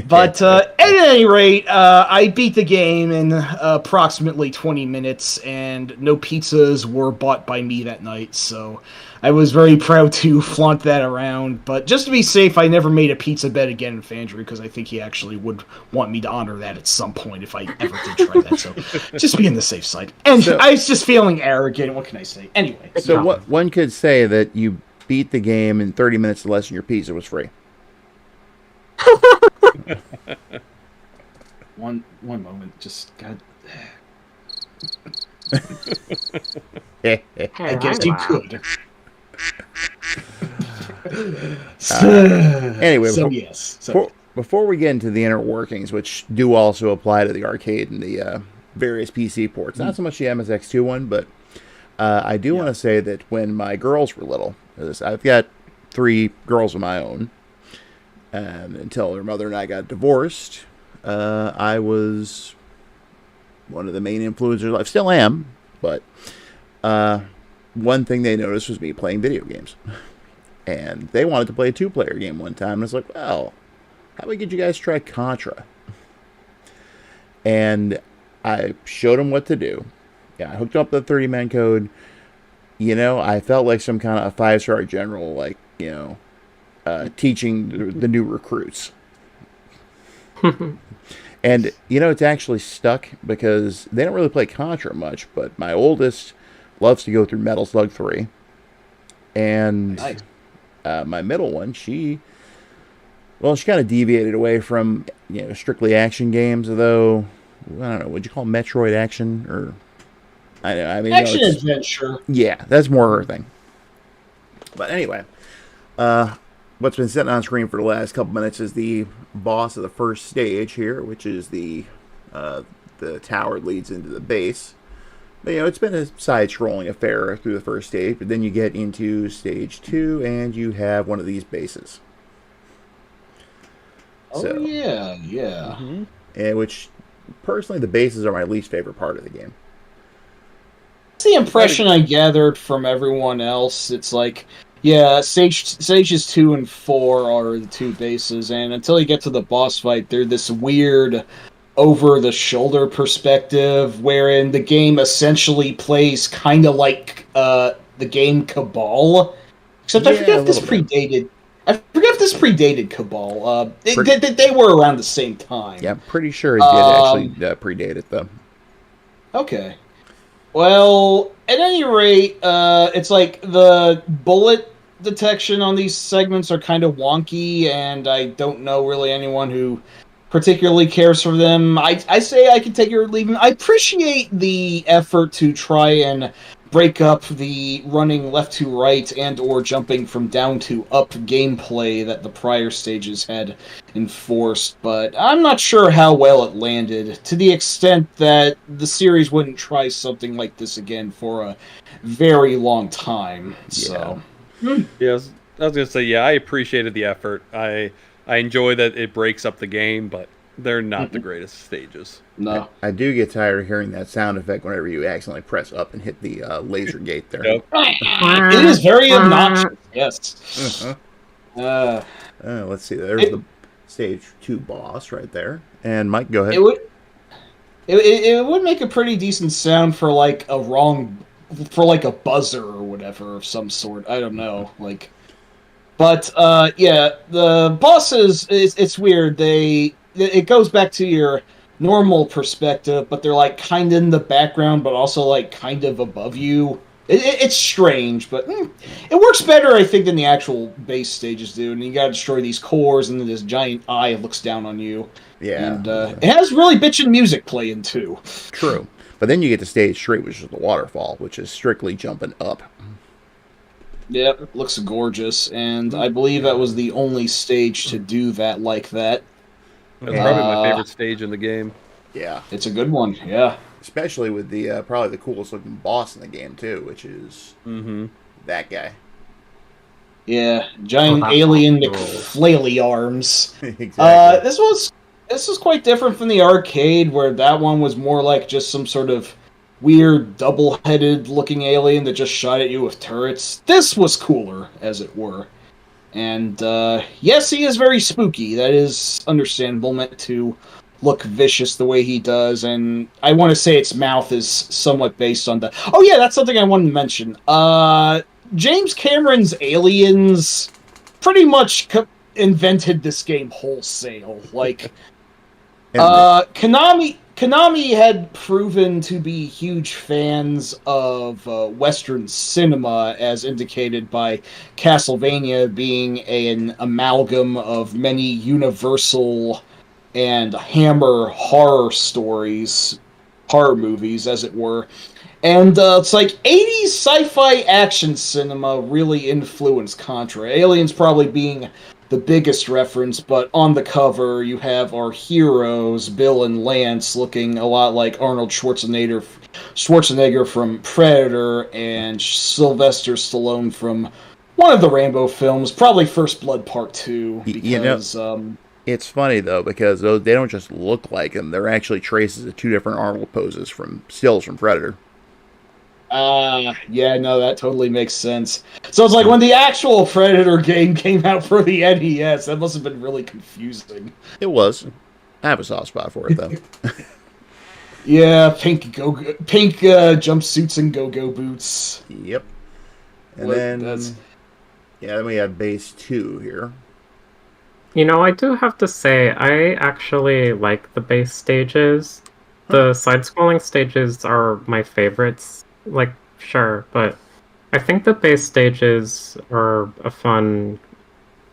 But at any rate, I beat the game in approximately 20 minutes, and no pizzas were bought by me that night, so I was very proud to flaunt that around. But just to be safe, I never made a pizza bet again with Andrew, because I think he actually would want me to honor that at some point if I ever did try that, so just be on the safe side. And so, I was just feeling arrogant, what can I say? Anyway. So one could say that you beat the game in 30 minutes or less and your pizza was free. One moment, just God. I guess you could. Anyway, yes. Before we get into the inner workings, which do also apply to the arcade and the various PC ports, not so much the MSX2 one, but I do want to say that when my girls were little, I've got 3 girls of my own. Until their mother and I got divorced, I was one of the main influencers. I still am, but one thing they noticed was me playing video games. And they wanted to play a 2-player game one time. And I was like, well, how about we get you guys to try Contra? And I showed them what to do. Yeah, I hooked up the 30-man code. I felt like some kind of a 5-star general, teaching the new recruits. And, it's actually stuck because they don't really play Contra much, but my oldest loves to go through Metal Slug 3. And nice. My middle one, she kind of deviated away from, strictly action games, though, I don't know, would you call it Metroid action? Or, action adventure. Yeah, that's more her thing. But anyway, what's been sitting on screen for the last couple minutes is the boss of the first stage here, which is the tower that leads into the base. But, it's been a side-scrolling affair through the first stage, but then you get into stage 2, and you have one of these bases. Oh, yeah. Mm-hmm. And which, personally, the bases are my least favorite part of the game. That's the impression I gathered from everyone else. It's like, yeah, stages 2 and 4 are the 2 bases, and until you get to the boss fight, they're this weird over-the-shoulder perspective, wherein the game essentially plays kind of like the game Cabal. Except I forget if this predated. I forget if this predated Cabal. They were around the same time. Yeah, I'm pretty sure it did actually predate it, though. Okay. Well, at any rate, it's like the bullet detection on these segments are kind of wonky, and I don't know really anyone who particularly cares for them. I say I can take it or leave it. I appreciate the effort to try and break up the running left to right and or jumping from down to up gameplay that the prior stages had enforced, but I'm not sure how well it landed, to the extent that the series wouldn't try something like this again for a very long time. So Yeah, I was gonna say, yeah, I appreciated the effort. I enjoy that it breaks up the game, but they're not the greatest stages. no. I do get tired of hearing that sound effect whenever you accidentally press up and hit the laser gate there. Yep. It is very obnoxious, yes. Let's see. There's the stage 2 boss right there. And Mike, go ahead. It would make a pretty decent sound for like a buzzer or whatever of some sort. I don't know, like. But yeah, the bosses, it's weird. It goes back to your normal perspective, but they're like kind of in the background, but also like kind of above you. It's strange, but it works better, I think, than the actual base stages do. And you gotta destroy these cores, and then this giant eye looks down on you. Yeah. And it has really bitchin' music playing too. True. But then you get to stage 3, which is the waterfall, which is strictly jumping up. Yep, it looks gorgeous, and I believe that was the only stage to do that like that. That's probably my favorite stage in the game. Yeah. It's a good one, yeah. Especially with the probably the coolest looking boss in the game, too, which is that guy. Yeah, giant alien McFlaily arms. Exactly. This was quite different from the arcade, where that one was more like just some sort of weird double-headed looking alien that just shot at you with turrets. This was cooler, as it were. And yes, he is very spooky. That is understandable, meant to look vicious the way he does, and I want to say its mouth is somewhat based on the... Oh yeah, that's something I wanted to mention. James Cameron's Aliens pretty much invented this game wholesale. Like, Konami had proven to be huge fans of Western cinema, as indicated by Castlevania being an amalgam of many Universal and Hammer horror movies, as it were. And it's like 80s sci-fi action cinema really influenced Contra. Aliens probably being the biggest reference, but on the cover you have our heroes, Bill and Lance, looking a lot like Arnold Schwarzenegger from Predator and Sylvester Stallone from one of the Rambo films, probably First Blood Part 2, because... it's funny, though, because they don't just look like them. They're actually traces of 2 different Arnold poses from stills from Predator. Yeah, no, that totally makes sense. So it's like when the actual Predator game came out for the NES, that must have been really confusing. It was. I have a soft spot for it, though. Yeah, pink jumpsuits and go-go boots. Yep. And then we have base 2 here. You know, I do have to say, I actually like the base stages. The side-scrolling stages are my favorites. Like, sure, but I think the base stages are a fun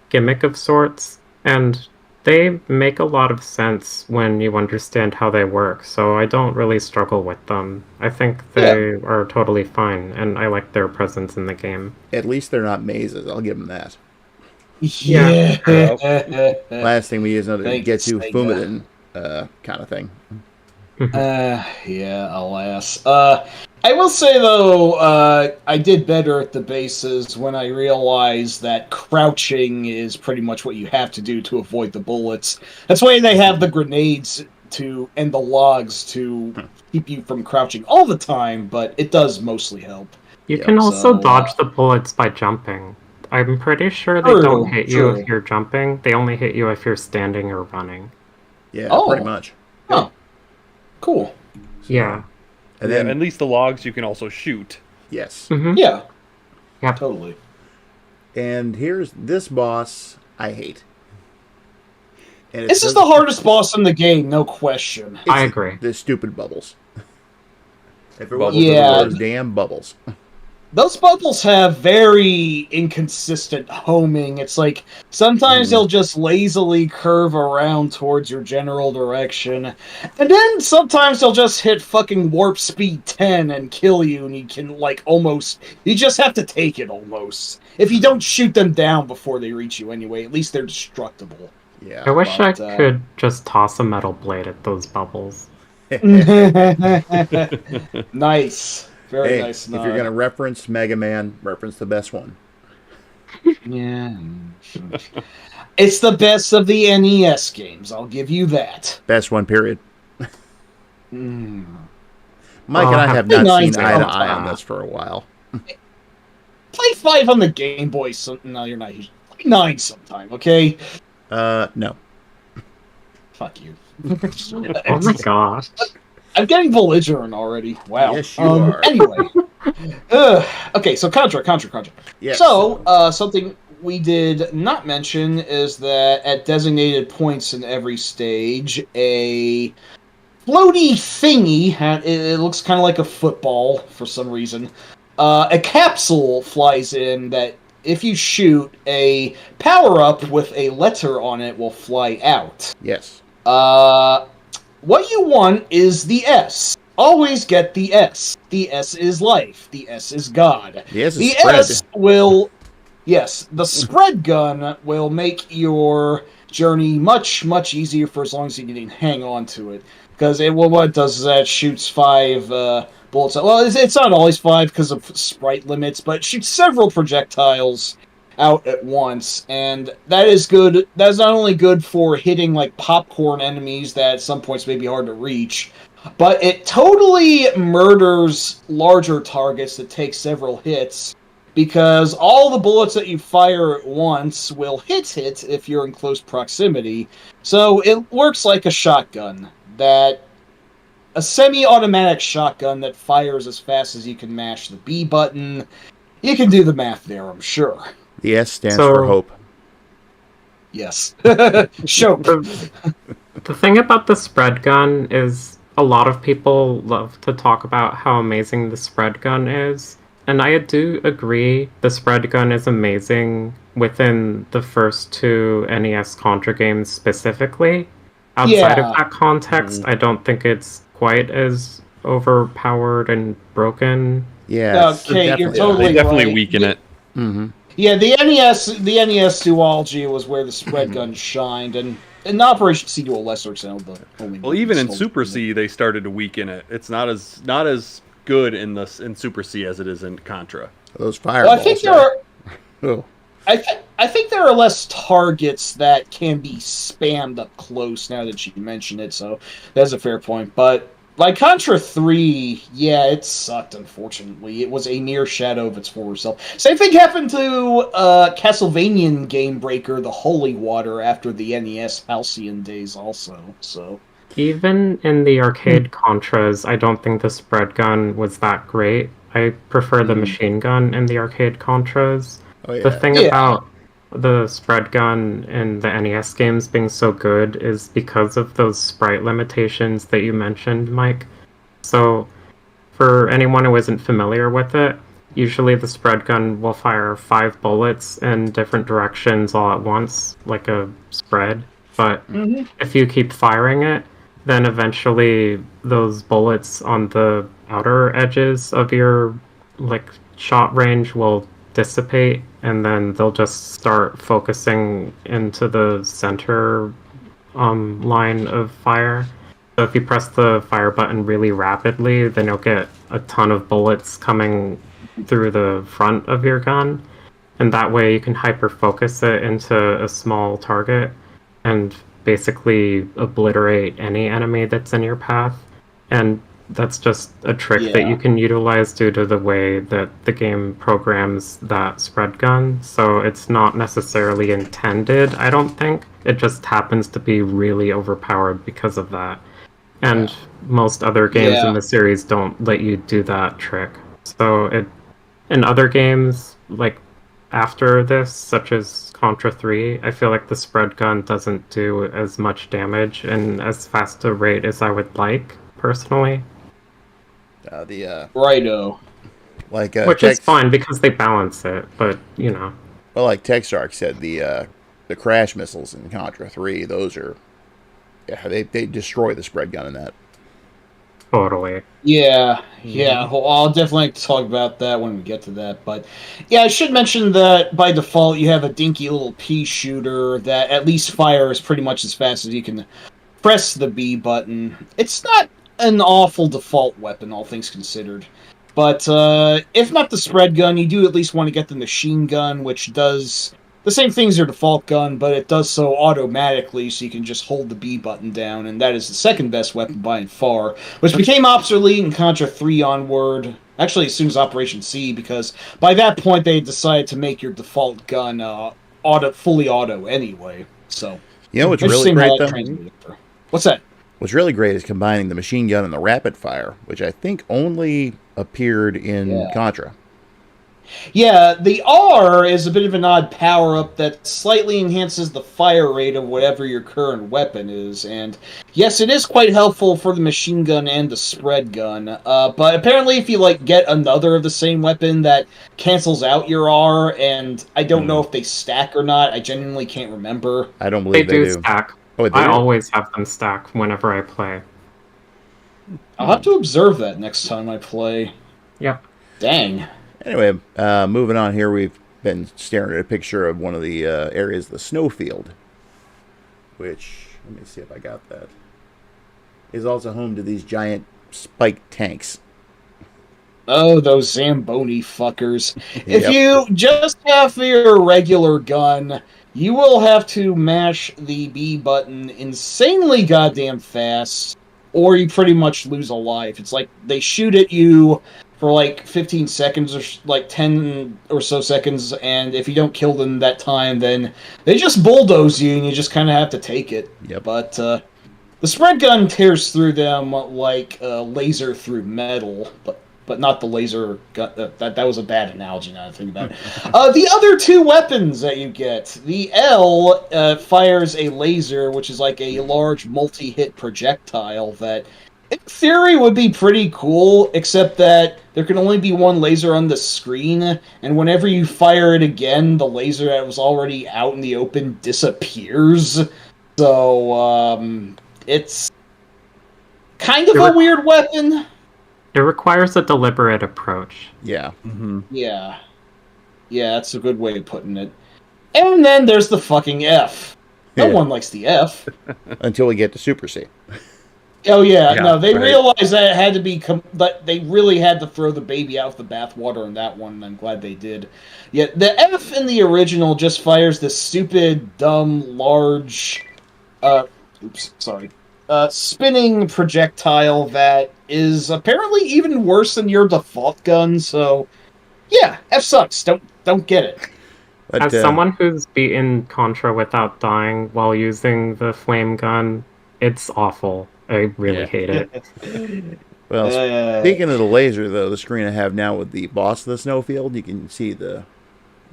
gimmick of sorts, and they make a lot of sense when you understand how they work, so I don't really struggle with them. I think they are totally fine, and I like their presence in the game. At least they're not mazes, I'll give them that. Yeah. Last thing we use is to get to Fumiden kind of thing. Yeah, alas. I will say, though, I did better at the bases when I realized that crouching is pretty much what you have to do to avoid the bullets. That's why they have the grenades and the logs to keep you from crouching all the time, but it does mostly help. You can also dodge the bullets by jumping. I'm pretty sure they don't hit you if you're jumping. They only hit you if you're standing or running. Yeah, pretty much. Oh, cool. Yeah. And then, at least the logs you can also shoot. Yes. Mm-hmm. Yeah. Yeah. Totally. And here's this boss I hate. And this is the hardest boss in the game, no question. I agree. The stupid bubbles. If it Bubbles. wasn't for those damn bubbles. Those bubbles have very inconsistent homing. It's like sometimes they'll just lazily curve around towards your general direction, and then sometimes they'll just hit fucking warp speed 10 and kill you, and you can you just have to take it almost. If you don't shoot them down before they reach you anyway, at least they're destructible. Yeah. I wish I could just toss a metal blade at those bubbles. Nice. Very nice. If you're going to reference Mega Man, reference the best one. Yeah. It's the best of the NES games, I'll give you that. Best one, period. Mike and I have not seen eye to eye on this for a while. Play 5 on the Game Boy. No, you're not. Play 9 sometime, okay? No. Fuck you. Oh my gosh. I'm getting belligerent already. Wow. Yes, you are. Anyway. Okay, so Contra. Yes. So, something we did not mention is that at designated points in every stage, a floaty thingy, it looks kind of like a football for some reason, a capsule flies in that if you shoot, a power-up with a letter on it will fly out. Yes. What you want is the S. Always get the S. The S is life. The S is God. The S is the spread. S will... Yes, the spread gun will make your journey much, much easier for as long as you can hang on to it. Because what it does is that it shoots 5 bullets. Well, it's not always 5 because of sprite limits, but it shoots several projectiles out at once, and that is good. That's not only good for hitting like popcorn enemies that at some points may be hard to reach, but it totally murders larger targets that take several hits, because all the bullets that you fire at once will hit if you're in close proximity. So it works like a shotgun, a semi-automatic shotgun that fires as fast as you can mash the B button. You can do the math there, I'm sure. The S stands for hope. Yes. Show. The thing about the spread gun is a lot of people love to talk about how amazing the spread gun is. And I do agree the spread gun is amazing within the first 2 NES Contra games specifically. Outside of that context, I don't think it's quite as overpowered and broken. Yeah. Okay, you're totally they definitely right. weaken it. Mm-hmm. Yeah, the NES duology was where the spread gun shined, and in Operation C to a lesser extent. Well, even in Super C, they started to weaken it. It's not as good in Super C as it is in Contra. Those fireballs. Well, I think there are. Oh. I think there are less targets that can be spammed up close now that you mention it, so that's a fair point. But like Contra 3, yeah, it sucked, unfortunately. It was a mere shadow of its former self. Same thing happened to Castlevanian Game Breaker, the Holy Water, after the NES Halcyon days also, so... Even in the arcade Contras, I don't think the spread gun was that great. I prefer the machine gun in the arcade Contras. Oh, yeah. The thing about the spread gun in the NES games being so good is because of those sprite limitations that you mentioned, Mike. So, for anyone who isn't familiar with it, usually the spread gun will fire 5 bullets in different directions all at once, like a spread. But if you keep firing it, then eventually those bullets on the outer edges of your shot range will dissipate, and then they'll just start focusing into the center line of fire. So if you press the fire button really rapidly, then you'll get a ton of bullets coming through the front of your gun, and that way you can hyper-focus it into a small target and basically obliterate any enemy that's in your path. And that's just a trick that you can utilize due to the way that the game programs that spread gun. So it's not necessarily intended, I don't think. It just happens to be really overpowered because of that. And most other games in the series don't let you do that trick. So in other games, like after this, such as Contra 3, I feel like the spread gun doesn't do as much damage and as fast a rate as I would like, personally. Righto. Like Which is fine because they balance it, but Well, like Techstark said, the crash missiles in Contra 3, those are they destroy the spread gun in that. Totally. Yeah. Well, I'll definitely talk about that when we get to that. But yeah, I should mention that by default you have a dinky little pea shooter that at least fires pretty much as fast as you can press the B button. It's not an awful default weapon, all things considered. But if not the spread gun, you do at least want to get the machine gun, which does the same thing as your default gun, but it does so automatically, so you can just hold the B button down, and that is the second best weapon by far, which became obsolete in Contra 3 onward, actually as soon as Operation C, because by that point they decided to make your default gun fully auto anyway. So, what's really great, though? What's that? What's really great is combining the machine gun and the rapid fire, which I think only appeared in Contra. Yeah, the R is a bit of an odd power-up that slightly enhances the fire rate of whatever your current weapon is, and yes, it is quite helpful for the machine gun and the spread gun, but apparently if you, get another of the same weapon that cancels out your R, and I don't know if they stack or not, I genuinely can't remember. I don't believe they do. Stack. Oh, I always have them stack whenever I play. I'll have to observe that next time I play. Yep. Dang. Anyway, moving on here, we've been staring at a picture of one of the areas of the snowfield, which, let me see if I got that, is also home to these giant spiked tanks. Oh, those Zamboni fuckers. If you just have your regular gun, you will have to mash the B button insanely goddamn fast, or you pretty much lose a life. It's like they shoot at you for 15 seconds or 10 or so seconds, and if you don't kill them that time, then they just bulldoze you and you just kind of have to take it. Yep. But the spread gun tears through them like a laser through metal, but not the laser gun. That was a bad analogy now I think about it. The other two weapons that you get, the L fires a laser, which is like a large multi-hit projectile that in theory would be pretty cool, except that there can only be one laser on the screen, and whenever you fire it again, the laser that was already out in the open disappears. So, it's kind of a weird weapon. It requires a deliberate approach. Yeah. Mm-hmm. Yeah, that's a good way of putting it. And then there's the fucking F. No one likes the F. Until we get to Super C. Oh yeah, no, they realized that it had to be, but they really had to throw the baby out with the bathwater on that one, and I'm glad they did. Yeah, the F in the original just fires this stupid, dumb, large, spinning projectile that is apparently even worse than your default gun, so yeah, F sucks. Don't get it. But, as someone who's beaten Contra without dying while using the flame gun, it's awful. I really hate it. Well, speaking of the laser, though, the screen I have now with the boss of the snowfield, you can see the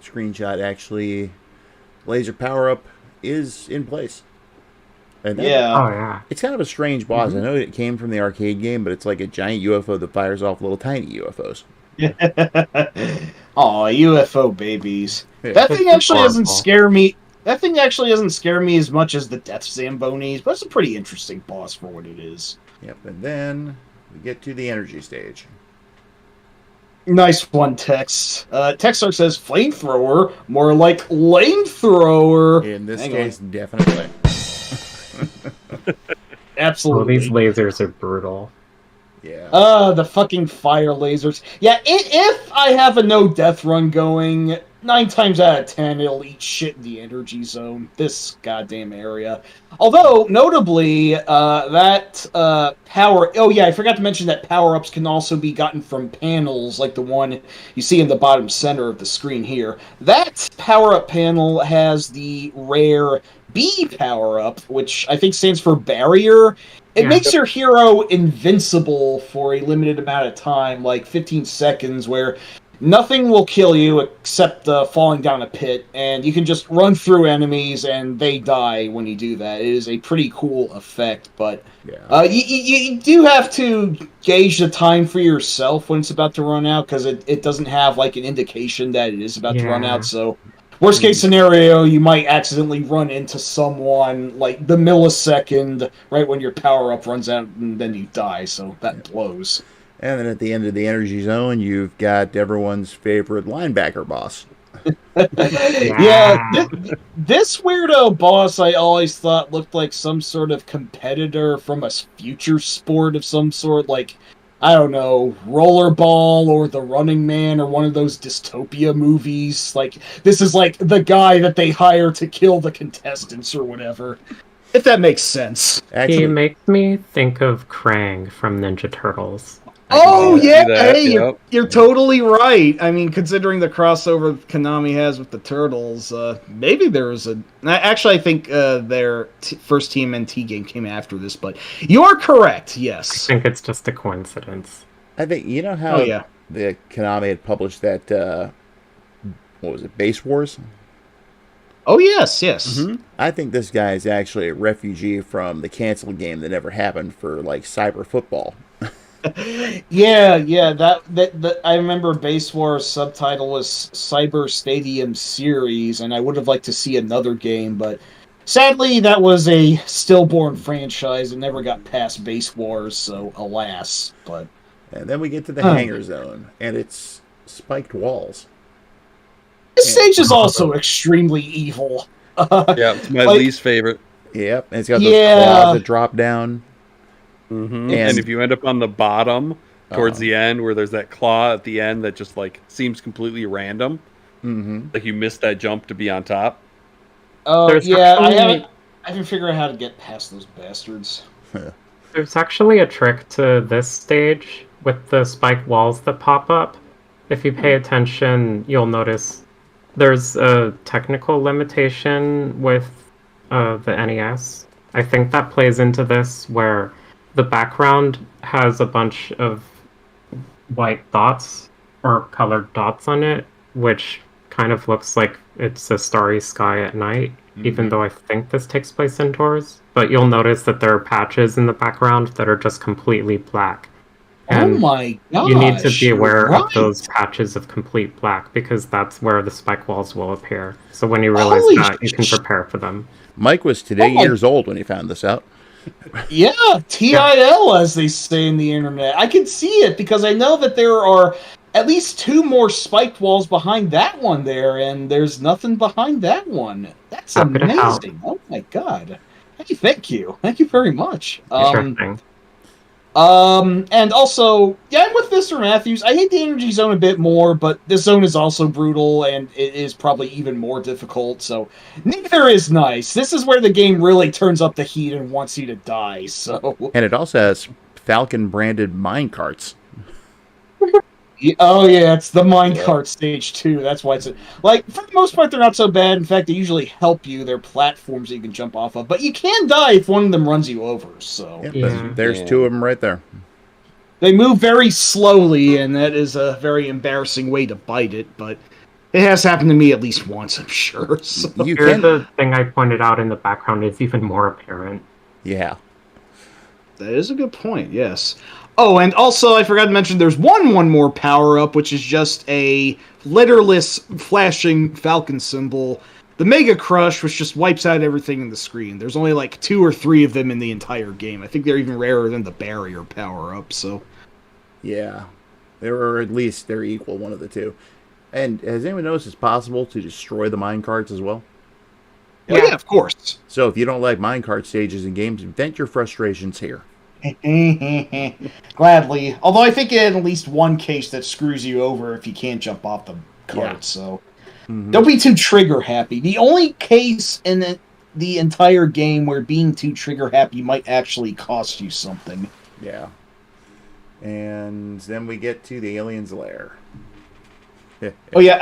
screenshot actually, laser power-up is in place. And it's kind of a strange boss. I know it came from the arcade game, but it's like a giant UFO that fires off little tiny UFOs. Aw, UFO babies. That thing actually doesn't scare me. That thing actually doesn't scare me as much as the Death Zambonis, but it's a pretty interesting boss for what it is. Yep, and then we get to the energy stage. Nice one, Tex. Texark says flamethrower, more like lamethrower. In this case, definitely. Absolutely. Well, these lasers are brutal. Yeah. The fucking fire lasers. Yeah, if I have a no death run going, 9 times out of 10, it'll eat shit in the energy zone. This goddamn area. Although, notably, that power... Oh, yeah, I forgot to mention that power-ups can also be gotten from panels, like the one you see in the bottom center of the screen here. That power-up panel has the rare B power-up, which I think stands for Barrier. It makes your hero invincible for a limited amount of time, like 15 seconds, where Nothing will kill you except falling down a pit, and you can just run through enemies and they die when you do that. It is a pretty cool effect, but you do have to gauge the time for yourself when it's about to run out, because it doesn't have like an indication that it is about to run out, so worst case scenario, you might accidentally run into someone like the millisecond right when your power-up runs out, and then you die, so that blows. And then at the end of the energy zone, you've got everyone's favorite linebacker boss. This weirdo boss I always thought looked like some sort of competitor from a future sport of some sort, like, I don't know, Rollerball or The Running Man or one of those dystopia movies. Like, this is like the guy that they hire to kill the contestants or whatever. If that makes sense. He makes me think of Krang from Ninja Turtles. Oh, yeah! Hey, you're totally right. I mean, considering the crossover Konami has with the Turtles, maybe there was a... Actually, I think their first TMNT game came after this, but you're correct, yes. I think it's just a coincidence. I think, you know how the Konami had published that, what was it, Base Wars? Oh, yes. Mm-hmm. I think this guy is actually a refugee from the canceled game that never happened for, like, cyber football. That I remember Base Wars subtitle was Cyber Stadium Series, and I would have liked to see another game, but sadly that was a stillborn franchise and never got past Base Wars, so alas. But and then we get to the hangar zone, and it's spiked walls. This stage is also extremely evil. It's my least favorite. Yep, and it's got those claws that drop down. Mm-hmm. And if you end up on the bottom towards the end, where there's that claw at the end that just like seems completely random, like you missed that jump to be on top. I haven't figured out how to get past those bastards. There's actually a trick to this stage with the spike walls that pop up. If you pay attention, you'll notice there's a technical limitation with the NES. I think that plays into this, where the background has a bunch of white dots or colored dots on it, which kind of looks like it's a starry sky at night, even though I think this takes place indoors. But you'll notice that there are patches in the background that are just completely black. And oh my gosh! You need to be aware of those patches of complete black, because that's where the spike walls will appear. So when you realize that, you can prepare for them. Mike was today years old when he found this out. Yeah, TIL, as they say in the internet. I can see it because I know that there are at least 2 more spiked walls behind that one there, and there's nothing behind that one. That's amazing. Oh my god. Hey, thank you. Thank you very much. And also, I'm with Mr. Matthews. I hate the energy zone a bit more, but this zone is also brutal, and it is probably even more difficult, so neither is nice. This is where the game really turns up the heat and wants you to die, so... And it also has Falcon-branded minecarts. It's the minecart stage too. That's why it's like, for the most part, they're not so bad. In fact, they usually help you. They're platforms that you can jump off of, but you can die if one of them runs you over. So there's 2 of them right there. They move very slowly, and that is a very embarrassing way to bite it. But it has happened to me at least once, I'm sure. So. The thing I pointed out in the background is even more apparent. Yeah, that is a good point. Yes. Oh, and also, I forgot to mention, there's one more power-up, which is just a letterless flashing Falcon symbol. The Mega Crush, which just wipes out everything in the screen. There's only like 2 or 3 of them in the entire game. I think they're even rarer than the Barrier power-up, so... Yeah. Or at least they're equal, one of the 2. And has anyone noticed it's possible to destroy the minecarts as well? Yeah, of course. So if you don't like minecart stages in games, vent your frustrations here. Gladly. Although I think in at least one case that screws you over if you can't jump off the cart, so... Don't be too trigger-happy. The only case in the entire game where being too trigger-happy might actually cost you something. Yeah. And then we get to the alien's lair. Oh yeah,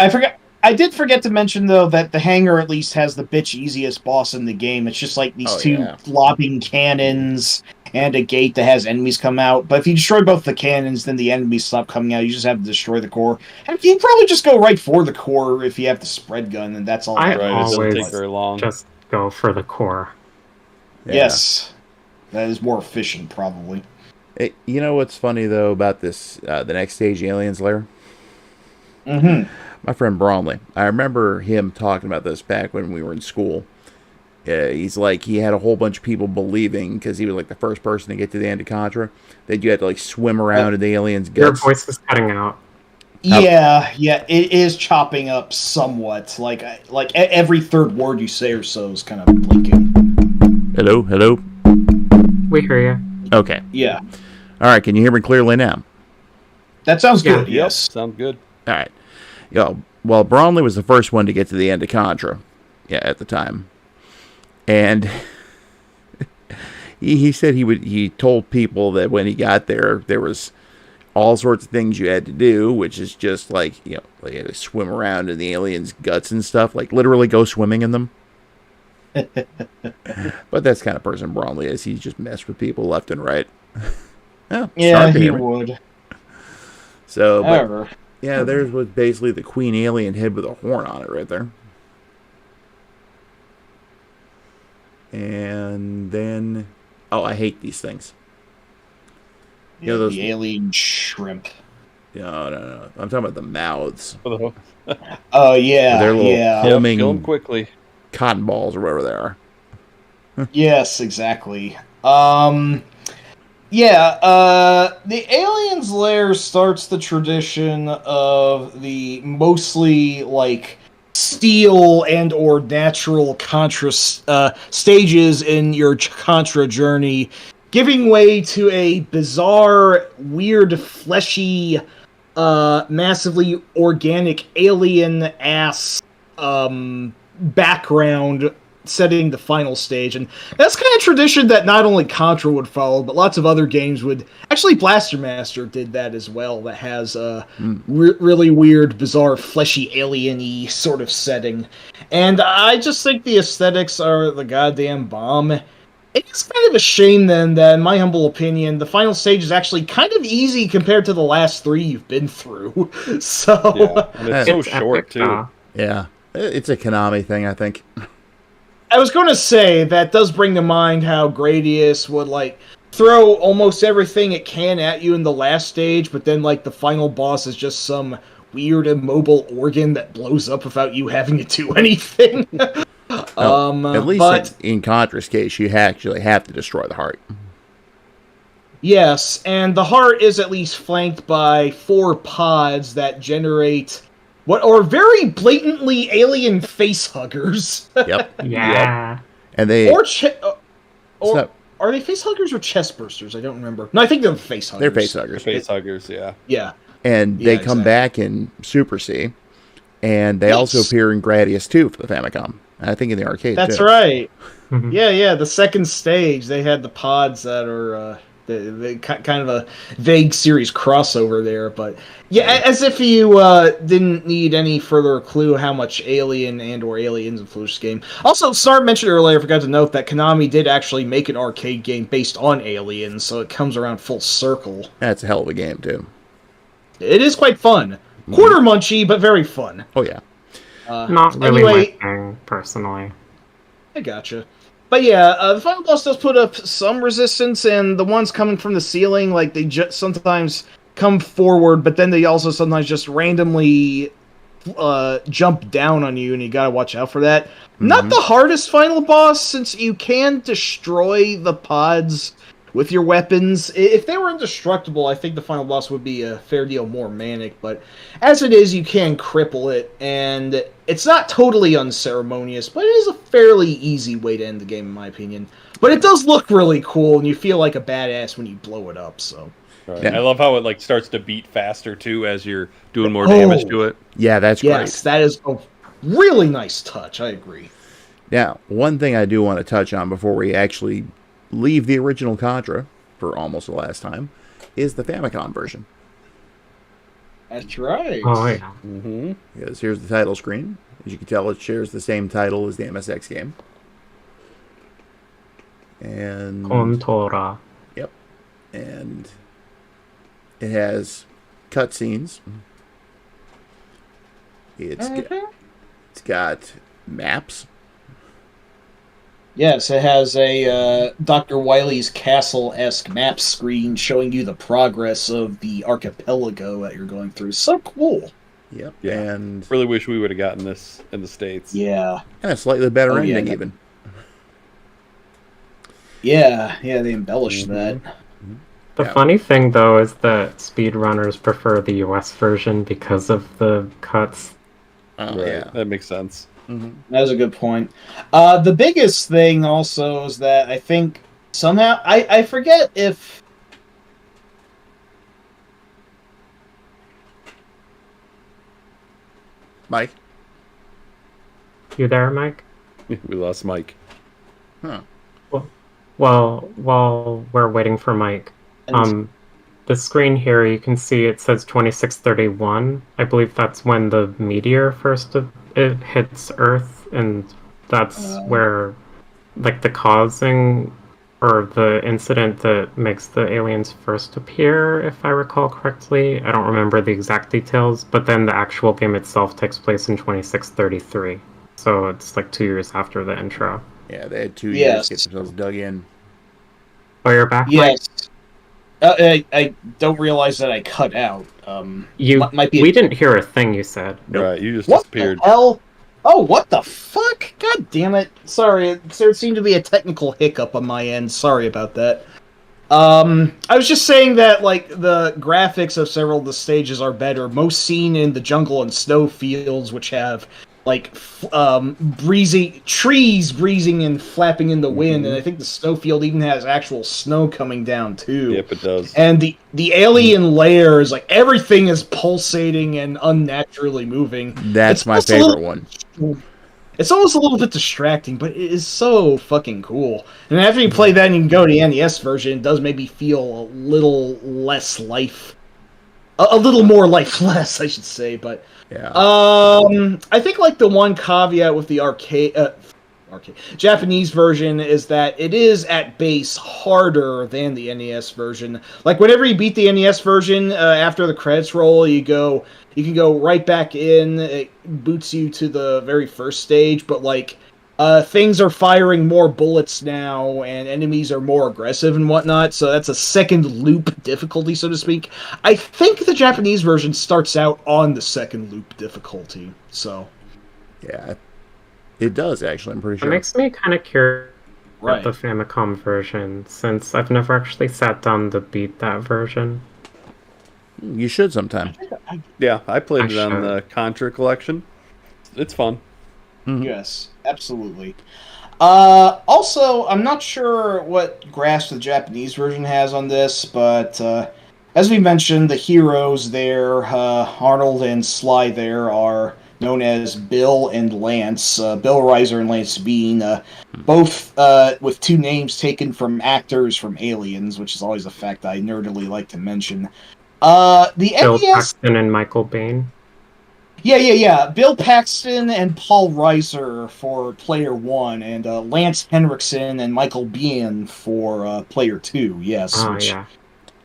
I did forget to mention, though, that the hangar at least has the bitch easiest boss in the game. It's just like these 2 lobbing cannons, and a gate that has enemies come out. But if you destroy both the cannons, then the enemies stop coming out. You just have to destroy the core. And you probably just go right for the core if you have the spread gun, and that's all. I Right, it doesn't always take very long. just go for the core. Yeah. Yes, that is more efficient, probably. Hey, you know what's funny though about this? The next stage, Aliens Lair. Mm-hmm. My friend Bromley. I remember him talking about this back when we were in school. He's like, he had a whole bunch of people believing, because he was like the first person to get to the end of Contra, that you had to like swim around in the aliens' Your guts. voice is cutting out. Yeah, it is chopping up somewhat. Like every third word you say or so is kind of blinking. Hello, hello. We hear you. Okay. Yeah, All right. Can you hear me clearly now? that sounds Yeah. good. Yes. Sounds good. All right. Yeah. Well, Bromley was the first one to get to the end of Contra. Yeah, at the time. And he said he told people that when he got there was all sorts of things you had to do, which is just like, you had to swim around in the aliens' guts and stuff, like literally go swimming in them. But that's the kind of person Bromley is. He just messed with people left and right. Oh, Yeah, sorry to he hear it. would. So, but, However, yeah, there's was basically the queen alien head with a horn on it right there. And then, I hate these things. You know those? the alien shrimp. No. I'm talking about the mouths. Oh With yeah, their little yeah. Yep, homing kill him quickly. cotton balls or whatever they are. Yes, exactly. The Aliens Lair starts the tradition of the mostly like steel and or natural Contra stages in your Contra journey, giving way to a bizarre, weird, fleshy, massively organic alien-ass background setting the final stage. And that's kind of tradition that not only Contra would follow, but lots of other games would. Actually, Blaster Master did that as well. That has a really weird, bizarre, fleshy, alien-y sort of setting. And I just think the aesthetics are the goddamn bomb. It's kind of a shame then that, in my humble opinion, the final stage is actually kind of easy compared to the last three you've been through. So, Yeah, and it's so It's short epic, too. though. Yeah. It's a Konami thing, I think. I was going to say, that does bring to mind how Gradius would, like, throw almost everything it can at you in the last stage, but then, like, the final boss is just some weird immobile organ that blows up without you having to do anything. At least but in Contra's case, you actually have to destroy the heart. yes, and the heart is at least flanked by 4 pods that generate what are very blatantly alien face huggers. Yep. Yeah. And they... or not- are they face huggers or chest bursters? I don't remember. No, I think they're face huggers. They're face huggers. Face huggers, yeah. Yeah. And Yeah, they come exactly. back in Super C. And they Yes. also appear in Gradius 2 for the Famicom. And I think in the arcade, That's too. right. Mhm. Yeah. The second stage, they had the pods that are the kind of a vague series crossover there. But yeah, as if you didn't need any further clue how much Alien and or Aliens influenced this game. Also, Snart mentioned earlier, I forgot to note that Konami did actually make an arcade game based on Aliens, so it comes around full circle. That's a hell of a game, too. It is quite fun. Quarter munchy, but very fun. Oh, yeah. Not really Anyway, my thing, personally. I gotcha. But yeah, the final boss does put up some resistance, and the ones coming from the ceiling, like, they sometimes come forward, but then they also sometimes just randomly jump down on you, and you gotta watch out for that. Not the hardest final boss, since you can destroy the pods with your weapons. If they were indestructible, I think the final boss would be a fair deal more manic, but as it is, you can cripple it, and it's not totally unceremonious, but it is a fairly easy way to end the game, in my opinion. But it does look really cool, and you feel like a badass when you blow it up, so... Right. Yeah. I love how it like starts to beat faster too as you're doing more damage to it. Yeah, that's Yes, great. that is a really nice touch, I agree. Now, one thing I do want to touch on before we actually leave the original Contra for almost the last time is the Famicom version. That's right. Oh, yeah. Mm-hmm. Because here's the title screen. As you can tell, it shares the same title as the MSX game. And Contra. and it has cutscenes. It's got maps. Yes, it has a Dr. Wily's Castle-esque map screen showing you the progress of the archipelago that you're going through. So cool. Yep. Yeah. And Really wish we would have gotten this in the States. Yeah. a slightly better yeah, ending, that- even. Yeah, they embellished that. The Yeah. funny thing, though, is that speedrunners prefer the US version because of the cuts. Oh, Right. yeah. That makes sense. That was a good point. The biggest thing also is that I think somehow I forget if Mike? You there, Mike? We lost Mike. Huh. Well, while we're waiting for Mike, the screen here, you can see it says 2631. I believe that's when the meteor first it hits Earth, and that's where, like, the causing or the incident that makes the aliens first appear, if I recall correctly. I don't remember the exact details, but then the actual game itself takes place in 2633. So it's like 2 years after the intro. Yeah, they had 2 years Yes. to get themselves dug in. Oh, you're back, Mike? yes. I don't realize that I cut out. Might be We didn't hear a thing you said. Nope. Right, you just what disappeared. the hell? Oh, what the fuck? God damn it! Sorry, there seemed to be a technical hiccup on my end. Sorry about that. I was just saying that, like, the graphics of several of the stages are better, most seen in the jungle and snow fields, which have, like, trees breezing and flapping in the wind, and I think the snowfield even has actual snow coming down, too. Yep, it does. And the alien layers, like, everything is pulsating and unnaturally moving. That's It's my also a favorite little- one. It's almost a little bit distracting, but it is so fucking cool. And after you play that and you can go to the NES version, it does maybe feel a little less life. A little more lifeless, I should say, but... Yeah. I think, like, the one caveat with the Japanese version is that it is at base harder than the NES version. Like, whenever you beat the NES version, after the credits roll, you can go right back in. It boots you to the very first stage, but, like, things are firing more bullets now, and enemies are more aggressive and whatnot, so that's a second loop difficulty, so to speak. I think the Japanese version starts out on the second loop difficulty, so... Yeah. It does, actually, I'm pretty It sure. makes me kind of curious Right. about the Famicom version, since I've never actually sat down to beat that version. You should sometime. Yeah, I played I it on should. the Contra collection. It's fun. Yes, absolutely. Also, I'm not sure what grasp the Japanese version has on this, but as we mentioned, the heroes there, Arnold and Sly there, are known as Bill and Lance. Bill Reiser and Lance Bean, both with two names taken from actors from Aliens, which is always a fact I nerdily like to mention. The Bill NES... Paxton and Michael Bain. Yeah. Bill Paxton and Paul Reiser for Player 1, and Lance Henriksen and Michael Biehn for Player 2, yes. Oh, which, yeah.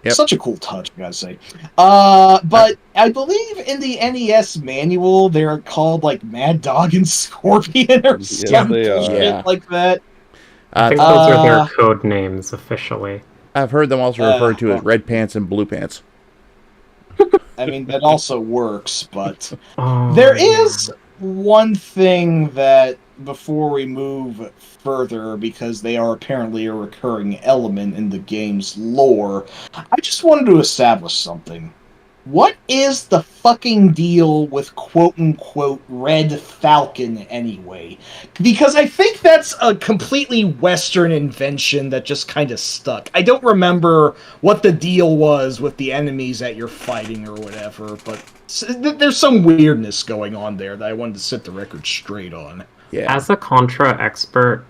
Yep. Such a cool touch, I gotta say. But I believe in the NES manual, they're called, like, Mad Dog and Scorpion or something they are. Yeah. like that. I think those are their code names officially. I've heard them also referred to as Red Pants and Blue Pants. I mean, that also works, but... Oh, There yeah. is one thing that, before we move further, because they are apparently a recurring element in the game's lore, I just wanted to establish something. What is the fucking deal with quote-unquote Red Falcon anyway? Because I think that's a completely Western invention that just kind of stuck. I don't remember what the deal was with the enemies that you're fighting or whatever, but there's some weirdness going on there that I wanted to set the record straight on. Yeah. As a Contra expert,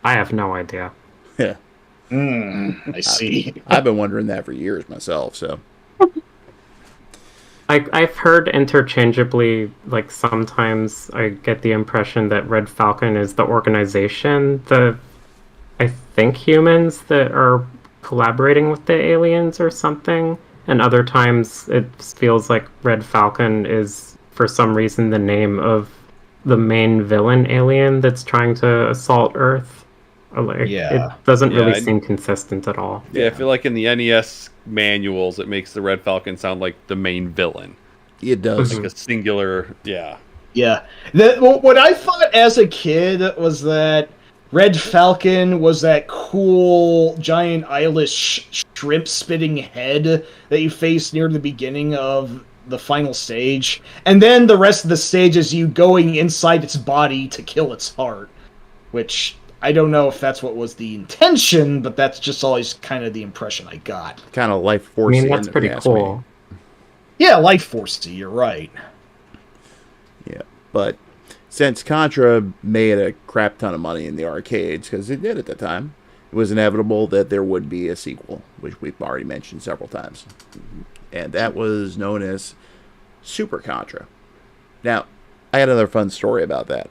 I have no idea. Yeah. I see. I've been wondering that for years myself, so. I've heard interchangeably, like, sometimes I get the impression that Red Falcon is the organization, I think humans that are collaborating with the aliens or something, and other times it feels like Red Falcon is, for some reason, the name of the main villain alien that's trying to assault Earth. Like, Yeah. it doesn't Yeah, really I- seem consistent at all. Yeah, I feel like in the NES manuals, it makes the Red Falcon sound like the main villain, It does. Mhm. like a singular. Yeah, Yeah. What I thought as a kid was that Red Falcon was that cool giant eyeless shrimp spitting head that you face near the beginning of the final stage. And then the rest of the stage is you going inside its body to kill its heart. Which, I don't know if that's what was the intention, but that's just always kind of the impression I got. Kind of life I force. mean, that's pretty cool. Yeah, Life Force, you're right. Yeah, but since Contra made a crap ton of money in the arcades, because it did at the time, it was inevitable that there would be a sequel, which we've already mentioned several times. And that was known as Super Contra. Now, I had another fun story about that.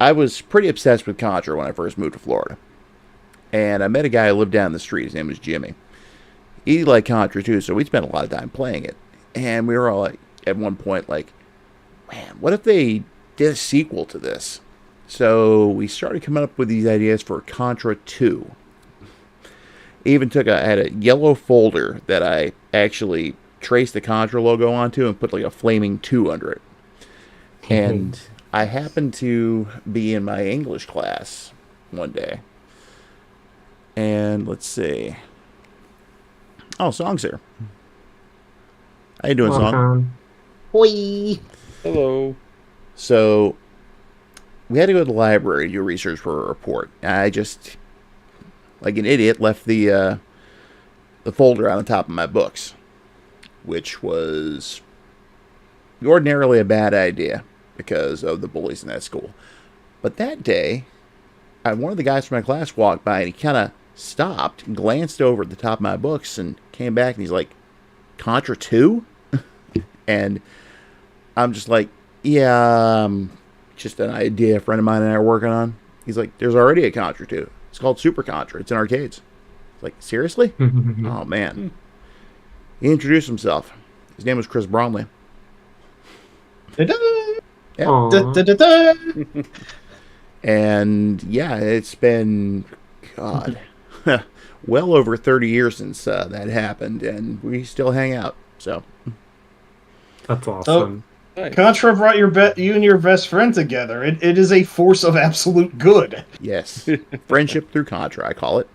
I was pretty obsessed with Contra when I first moved to Florida. And I met a guy who lived down the street. His name was Jimmy. He liked Contra too, so we spent a lot of time playing it. And we were all like, at one point, like, man, what if they did a sequel to this? So we started coming up with these ideas for Contra 2. I had a yellow folder that I actually traced the Contra logo onto and put like a flaming 2 under it. And I happened to be in my English class one day. And let's see. Oh, Song's here. How you doing, Song? Welcome. Hoi! hello. So, we had to go to the library to do research for a report. I just, like an idiot, left the folder on the top of my books, which was ordinarily a bad idea because of the bullies in that school. But that day, one of the guys from my class walked by and he kind of stopped, glanced over at the top of my books, and came back and he's like, Contra 2? And I'm just like, yeah, just an idea a friend of mine and I are working on. He's like, there's already a Contra 2. It's called Super Contra. It's in arcades. It's like, seriously? Oh, man. He introduced himself. His name was Chris Bromley. Da-da! Yeah. Aw. Da-da-da-da! And, yeah, it's been, God, well over 30 years since that happened, and we still hang out. So, That's awesome. Nice. Contra brought you and your best friend together. It is a force of absolute good. yes, friendship through Contra, I call it,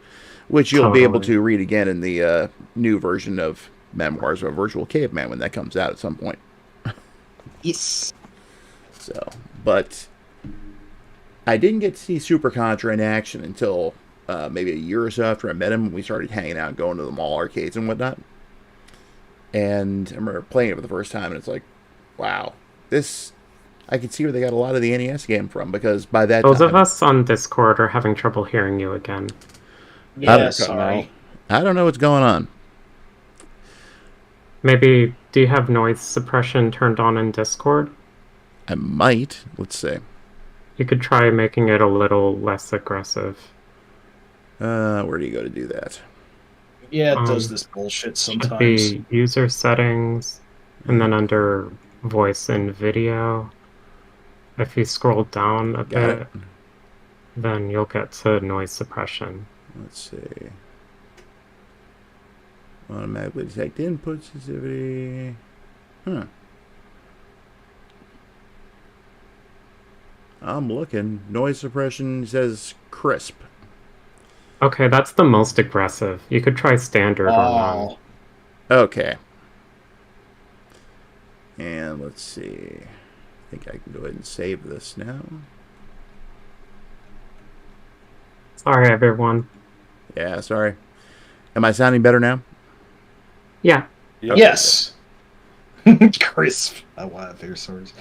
which you'll be able Totally. to read again in the new version of Memoirs of a Virtual Caveman when that comes out at some point. Yes. So, but I didn't get to see Super Contra in action until maybe a year or so after I met him. We started hanging out, going to the mall arcades and whatnot. And I remember playing it for the first time, and it's like, wow, this, I could see where they got a lot of the NES game from, because by that Those time, of us on Discord are having trouble hearing you again. Yeah, don't sorry. I don't know what's going on. Maybe, do you have noise suppression turned on in Discord? I might. Let's see. You could try making it a little less aggressive. Where do you go to do that? Yeah, it does Um, this bullshit Should sometimes. be user settings, and then under voice and video. If you scroll down a Got bit, it. then you'll get to noise suppression. Let's see. Automatically detect input sensitivity. Huh. I'm looking. Noise suppression says crisp. Okay, that's the most aggressive. You could try standard or none. Oh, Okay. And let's see. I think I can go ahead and save this now. Sorry, everyone. Yeah, sorry. Am I sounding better now? Yeah. Yep. yes. Crisp. I want to figure swords.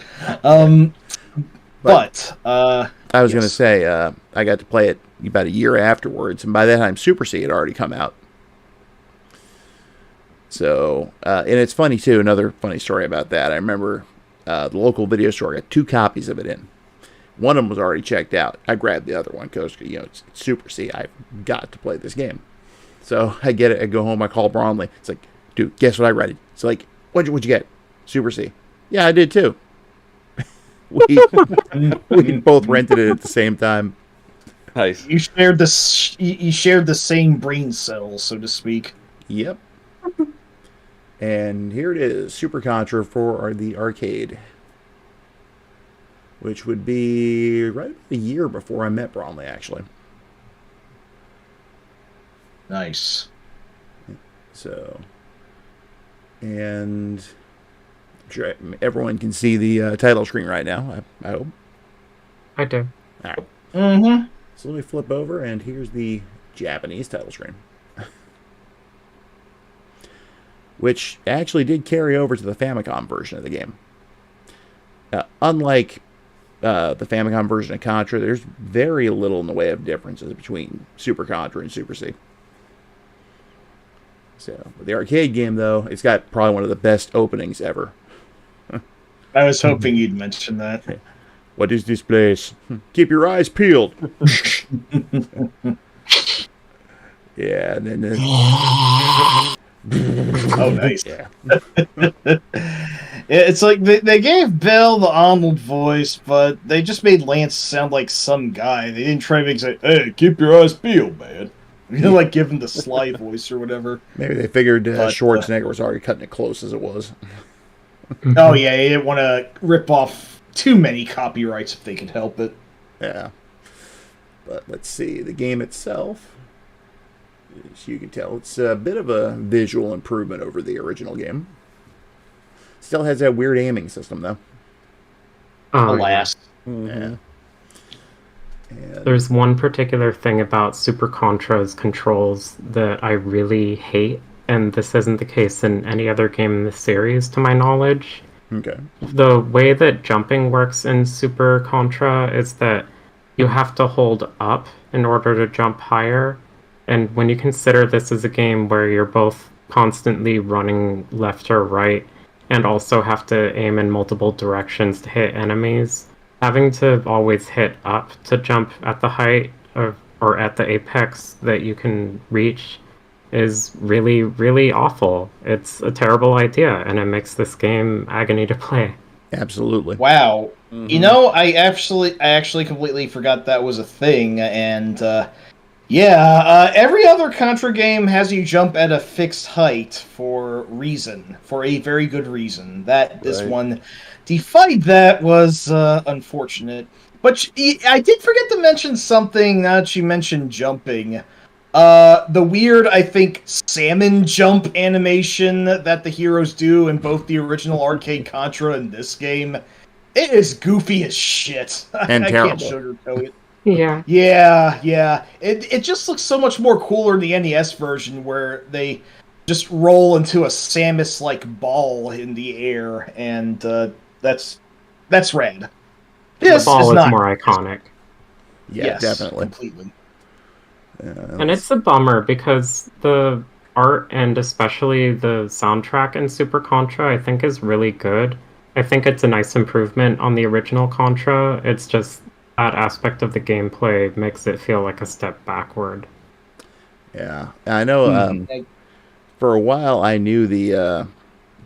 But I was going to Yes. say, I got to play it about a year afterwards, and by that time, Super C had already come out. So, and it's funny, too, another funny story about that. I remember the local video store got 2 copies of it in. One of them was already checked out. I grabbed the other one because, it's Super C. I've got to play this game. So I get it. I go home. I call Bromley. It's like, dude, guess what I rented? It's like, what'd you get? Super C. Yeah, I did too. we both rented it at the same time. Nice. You shared the same brain cells, so to speak. Yep. And here it is, Super Contra for the arcade, which would be right a year before I met Bromley, actually. Nice. So, and I'm sure everyone can see the title screen right now, I hope. I do. All right. Mm-hmm. So let me flip over, and here's the Japanese title screen, which actually did carry over to the Famicom version of the game. Unlike the Famicom version of Contra, there's very little in the way of differences between Super Contra and Super C. So, with the arcade game, though, it's got probably one of the best openings ever. I was hoping you'd mention that. What is this place? Keep your eyes peeled. Yeah, and then... Oh, nice. Yeah. It's like they gave Bill the Arnold voice, but they just made Lance sound like some guy. They didn't try to make say, "Hey, keep your eyes peeled, man." You know, like give him the Sly voice or whatever. Maybe they figured Schwarzenegger was already cutting it close as it was. Oh yeah, they didn't want to rip off too many copyrights if they could help it. Yeah. But let's see. The game itself, as you can tell, it's a bit of a visual improvement over the original game. Still has that weird aiming system, though. Oh, Alas. Yeah. And There's one particular thing about Super Contra's controls that I really hate, and this isn't the case in any other game in the series, to my knowledge. okay. The way that jumping works in Super Contra is that you have to hold up in order to jump higher, and when you consider this as a game where you're both constantly running left or right, and also have to aim in multiple directions to hit enemies, having to always hit up to jump at the height or at the apex that you can reach is really, really awful. It's a terrible idea, and it makes this game agony to play. Absolutely. Wow. You know, I actually completely forgot that was a thing, and every other Contra game has you jump at a fixed height for a very good reason. This one defied that was unfortunate. But I did forget to mention something now that you mentioned jumping. The weird, I think, salmon jump animation that the heroes do in both the original arcade Contra and this game, it is goofy as shit. And I terrible. can't sugarcoat it. Yeah. Yeah. It just looks so much more cooler in the NES version where they just roll into a Samus-like ball in the air, and that's rad. The ball is more iconic. Yeah, Yes, definitely. completely. And it's a bummer because the art and especially the soundtrack in Super Contra I think is really good. I think it's a nice improvement on the original Contra. It's just that aspect of the gameplay makes it feel like a step backward. Yeah. I know for a while I knew the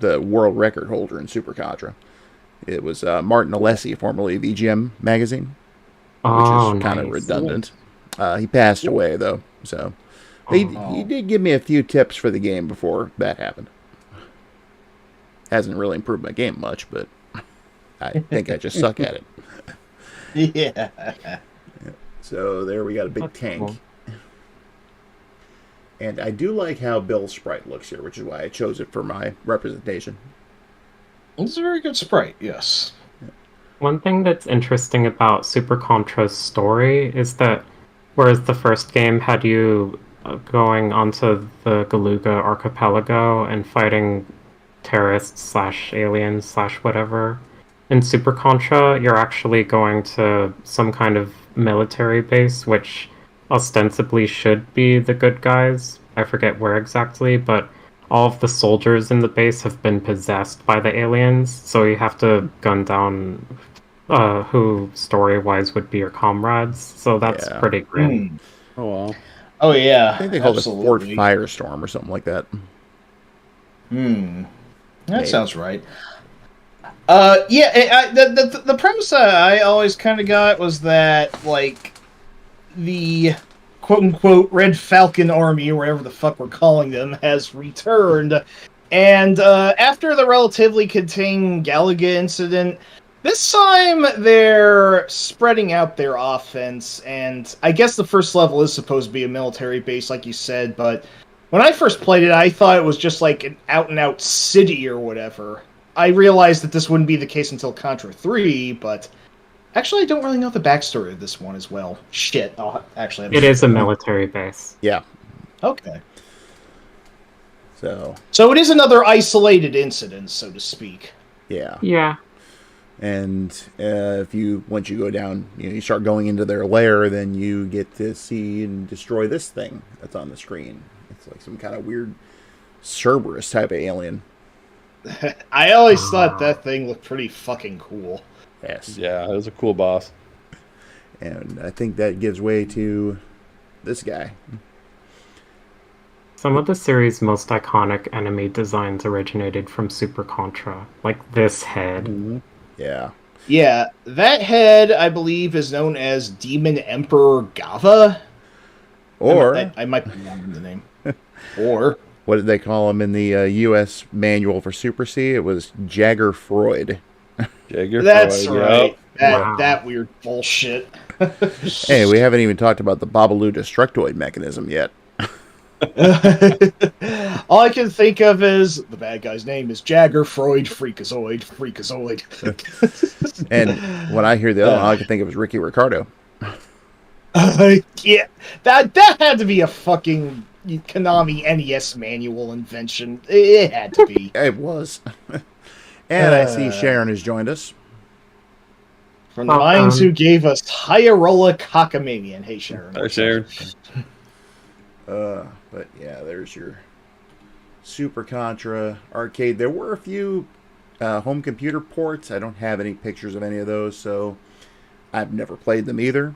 world record holder in Super Contra. It was Martin Alessi, formerly of EGM magazine, which is kind of redundant. He passed away, though, so he did give me a few tips for the game before that happened. Hasn't really improved my game much, but I think I just suck at it. Yeah. So there we got a big That's tank. cool. And I do like how Bill's sprite looks here, which is why I chose it for my representation. It's a very good sprite, yes. One thing that's interesting about Super Contra's story is that whereas the first game had you going onto the Galuga archipelago and fighting terrorists / aliens / whatever, in Super Contra you're actually going to some kind of military base, which ostensibly should be the good guys. I forget where exactly, but all of the soldiers in the base have been possessed by the aliens, so you have to gun down who story-wise would be your comrades. So that's Yeah. pretty grim. Oh, wow. Oh yeah, I think they called it Fort absolutely. Firestorm or something like that. That Maybe. sounds right. The premise that I always kind of got was that like the quote unquote Red Falcon Army, or whatever the fuck we're calling them, has returned, and after the relatively contained Galaga incident, this time they're spreading out their offense, and I guess the first level is supposed to be a military base, like you said, but when I first played it, I thought it was just like an out-and-out city or whatever. I realized that this wouldn't be the case until Contra 3, but actually I don't really know the backstory of this one as well. Shit. I'll actually have It is a military base. Yeah. Okay. So it is another isolated incident, so to speak. yeah. Yeah. And once you go down, you start going into their lair, then you get to see and destroy this thing that's on the screen. It's like some kind of weird Cerberus type of alien. I always thought that thing looked pretty fucking cool. Yes. Yeah, it was a cool boss. And I think that gives way to this guy. Some of the series' most iconic enemy designs originated from Super Contra, like this head. Yeah. Yeah, that head, I believe, is known as Demon Emperor Gava. Or I might be wrong in the name. Or what did they call him in the U.S. manual for Super C? It was Jagger Freud. Jagger that's Freud, right. yep. That weird bullshit. Hey, we haven't even talked about the Babalu Destructoid mechanism yet. All I can think of is the bad guy's name is Jagger Freud Freakazoid. And when I hear the other one, all I can think of is Ricky Ricardo. Yeah, that had to be a fucking Konami NES manual invention. It had to be. It was. And I see Sharon has joined us. From the minds who gave us Hyarola Cockamania. Hey, Sharon. Hi, Sharon. But yeah, there's your Super Contra arcade. There were a few home computer ports. I don't have any pictures of any of those, so I've never played them either.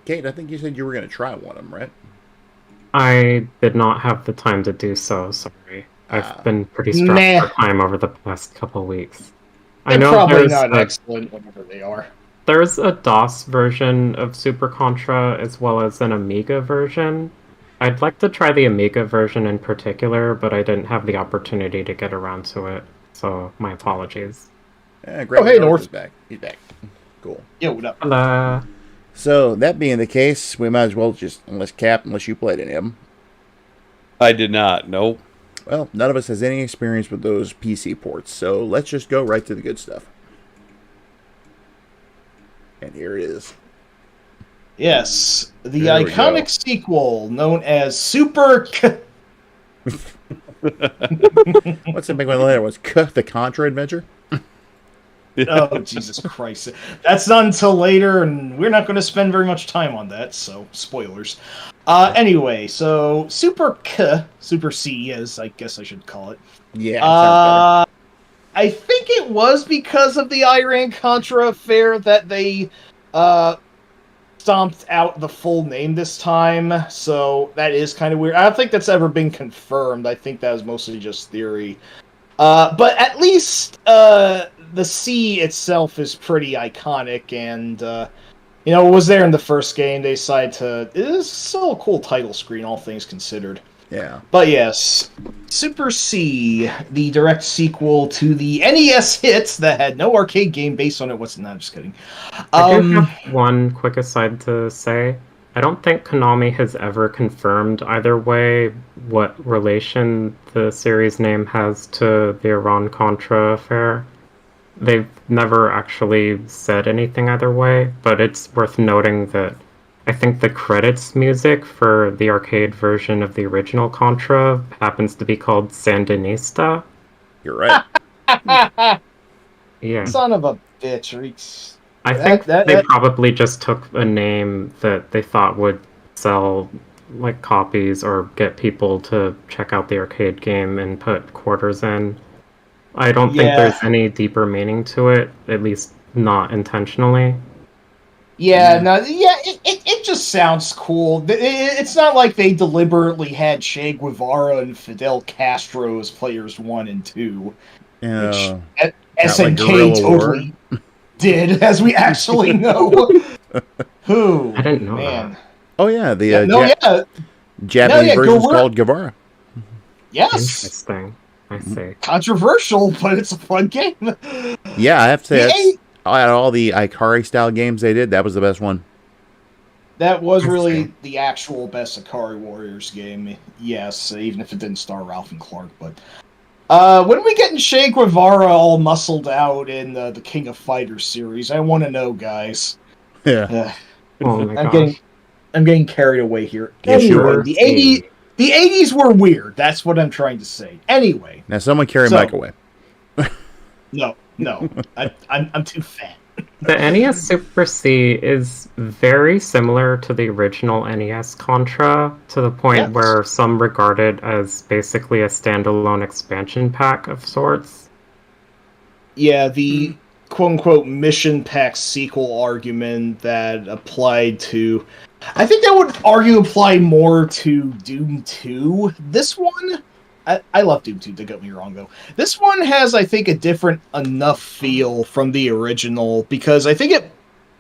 Kate, I think you said you were going to try one of them, right? I did not have the time to do so, sorry. I've been pretty strapped for time over the past couple of weeks. They're probably not excellent, whatever they are. There's a DOS version of Super Contra as well as an Amiga version. I'd like to try the Amiga version in particular, but I didn't have the opportunity to get around to it, so my apologies. Hey, North is back. He's back. Cool. Yo, what up? Hello. So, that being the case, we might as well just, unless you played any of them. I did not, nope. Well, none of us has any experience with those PC ports, so let's just go right to the good stuff. And here it is. Yes, the There we iconic go. sequel known as Super... What's the big one later? Was the Contra Adventure? Oh, Jesus Christ. That's not until later, and we're not going to spend very much time on that, so spoilers. Anyway, so Super C, as I guess I should call it. Yeah, sounds I think it was because of the Iran-Contra affair that they stomped out the full name this time, so that is kind of weird. I don't think that's ever been confirmed. I think that was mostly just theory. But at least the C itself is pretty iconic, and it was there in the first game. They decided to... It is still a cool title screen, all things considered. Yeah. But yes, Super C, the direct sequel to the NES hits that had no arcade game based on it. I'm just kidding. I do have one quick aside to say. I don't think Konami has ever confirmed either way what relation the series name has to the Iran-Contra affair. They've never actually said anything either way, but it's worth noting that I think the credits music for the arcade version of the original Contra happens to be called Sandinista. You're right. Yeah. Son of a bitch. I think they probably just took a name that they thought would sell like copies or get people to check out the arcade game and put quarters in. I don't think there's any deeper meaning to it, at least not intentionally. It just sounds cool. It's not like they deliberately had Che Guevara and Fidel Castro as players 1 and 2, which SNK Guerrilla totally did, as we actually know. Who? I didn't know Man. Oh yeah, the Japanese version is called Guevara. Yes. Interesting. I see. Controversial, but it's a fun game. Yeah, I have to say, out of all the Ikari style games they did, that was the best one. That was really the actual best Ikari Warriors game. Yes, even if it didn't star Ralph and Clark. But when are we getting Che Guevara all muscled out in the King of Fighters series? I want to know, guys. Yeah. Oh my gosh. I'm getting carried away here. Yeah, Anyway, sure. the 80s were weird. That's what I'm trying to say. Anyway. Now someone carry Mike away. No. I'm too fat. The NES Super C is very similar to the original NES Contra, to the point where some regard it as basically a standalone expansion pack of sorts. Yeah, the quote-unquote mission pack sequel argument that applied to... I think that would apply more to Doom 2. This one... I love Doom 2, don't get me wrong, though. This one has, I think, a different enough feel from the original, because I think it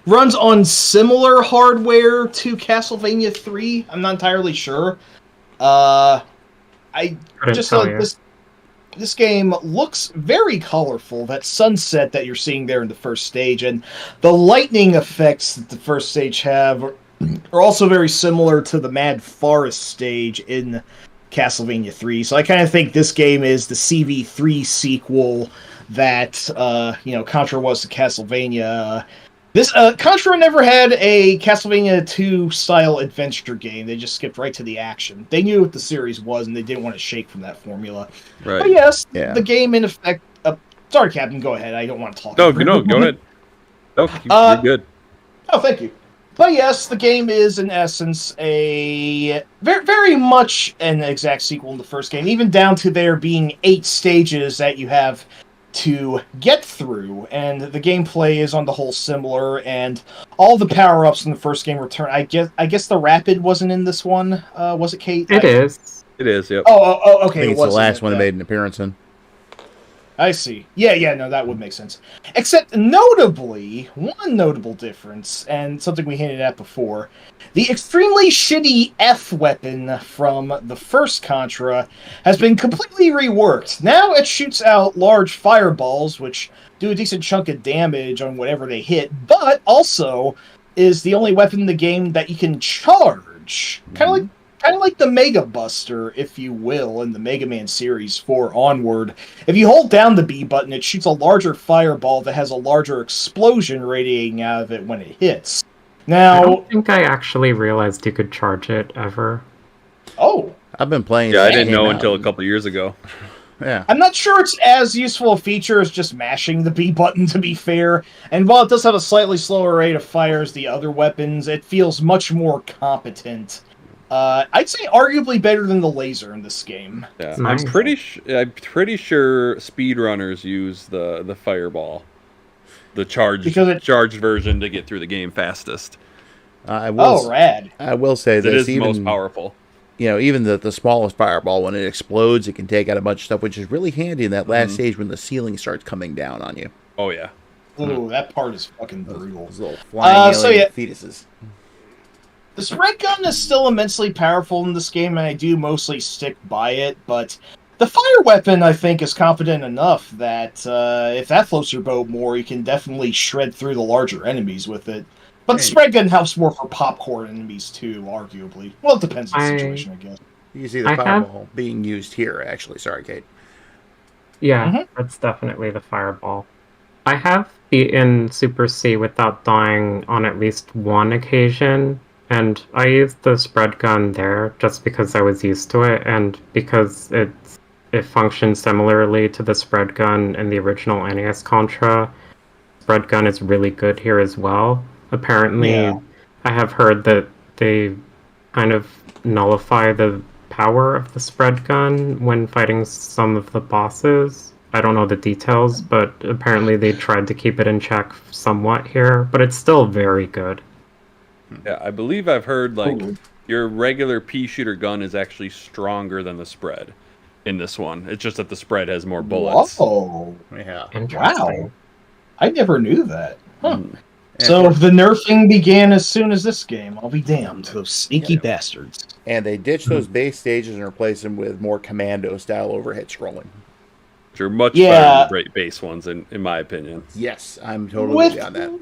runs on similar hardware to Castlevania 3. I'm not entirely sure. I just thought this game looks very colorful. That sunset that you're seeing there in the first stage, and the lightning effects that the first stage have are also very similar to the Mad Forest stage in Castlevania 3. So I kind of think this game is the CV3 sequel that Contra was to Castlevania. This Contra never had a Castlevania 2 style adventure game. They just skipped right to the action. They knew what the series was, and they didn't want to shake from that formula. Right. But yes, the game in effect. Sorry, Captain. Go ahead. I don't want to talk. No, go ahead. No, you're good. Oh, thank you. But yes, the game is, in essence, a very, very much an exact sequel in the first game, even down to there being 8 stages that you have to get through, and the gameplay is on the whole similar, and all the power-ups in the first game return. I guess the Rapid wasn't in this one, was it, Kate? It is. It is, yep. Oh, okay. I think it's the last one that made an appearance in. I see. Yeah, no, that would make sense. Except, notably, one notable difference, and something we hinted at before, the extremely shitty F weapon from the first Contra has been completely reworked. Now it shoots out large fireballs, which do a decent chunk of damage on whatever they hit, but also is the only weapon in the game that you can charge. Kind of like the Mega Buster, if you will, in the Mega Man series 4 onward. If you hold down the B button, it shoots a larger fireball that has a larger explosion radiating out of it when it hits. Now, I don't think I actually realized you could charge it ever. Oh. I've been playing. Yeah, I didn't know until a couple years ago. Yeah. I'm not sure it's as useful a feature as just mashing the B button, to be fair. And while it does have a slightly slower rate of fire as the other weapons, it feels much more competent. I'd say arguably better than the laser in this game. Yeah, Nice. I'm pretty sure speedrunners use the fireball, the charged version to get through the game fastest. Rad! I will say this: it is even most powerful. Even the smallest fireball, when it explodes, it can take out a bunch of stuff, which is really handy in that last stage when the ceiling starts coming down on you. Oh yeah. Ooh, that part is fucking brutal. Those little flying alien fetuses. The spread gun is still immensely powerful in this game, and I do mostly stick by it, but the fire weapon, I think, is confident enough that if that floats your boat more, you can definitely shred through the larger enemies with it. But the spread gun helps more for popcorn enemies, too, arguably. Well, it depends on the situation, I guess. You see the fireball being used here, actually. Sorry, Kate. Yeah, that's definitely the fireball. I have beaten Super C without dying on at least one occasion, and I used the spread gun there just because I was used to it, and because it functions similarly to the spread gun in the original NES Contra. Spread gun is really good here as well. Apparently, I have heard that they kind of nullify the power of the spread gun when fighting some of the bosses. I don't know the details, but apparently they tried to keep it in check somewhat here, but it's still very good. Yeah, I believe I've heard like Ooh. your regular pea shooter gun is actually stronger than the spread in this one. It's just that the spread has more bullets. Whoa. Yeah. Interesting. Wow. I never knew that. Huh. Mm. So the nerfing began as soon as this game. I'll be damned, those sneaky bastards. And they ditched those base stages and replaced them with more commando-style overhead scrolling. Which are much Yeah. better than the base ones, in my opinion. Yes, I'm totally with you on that.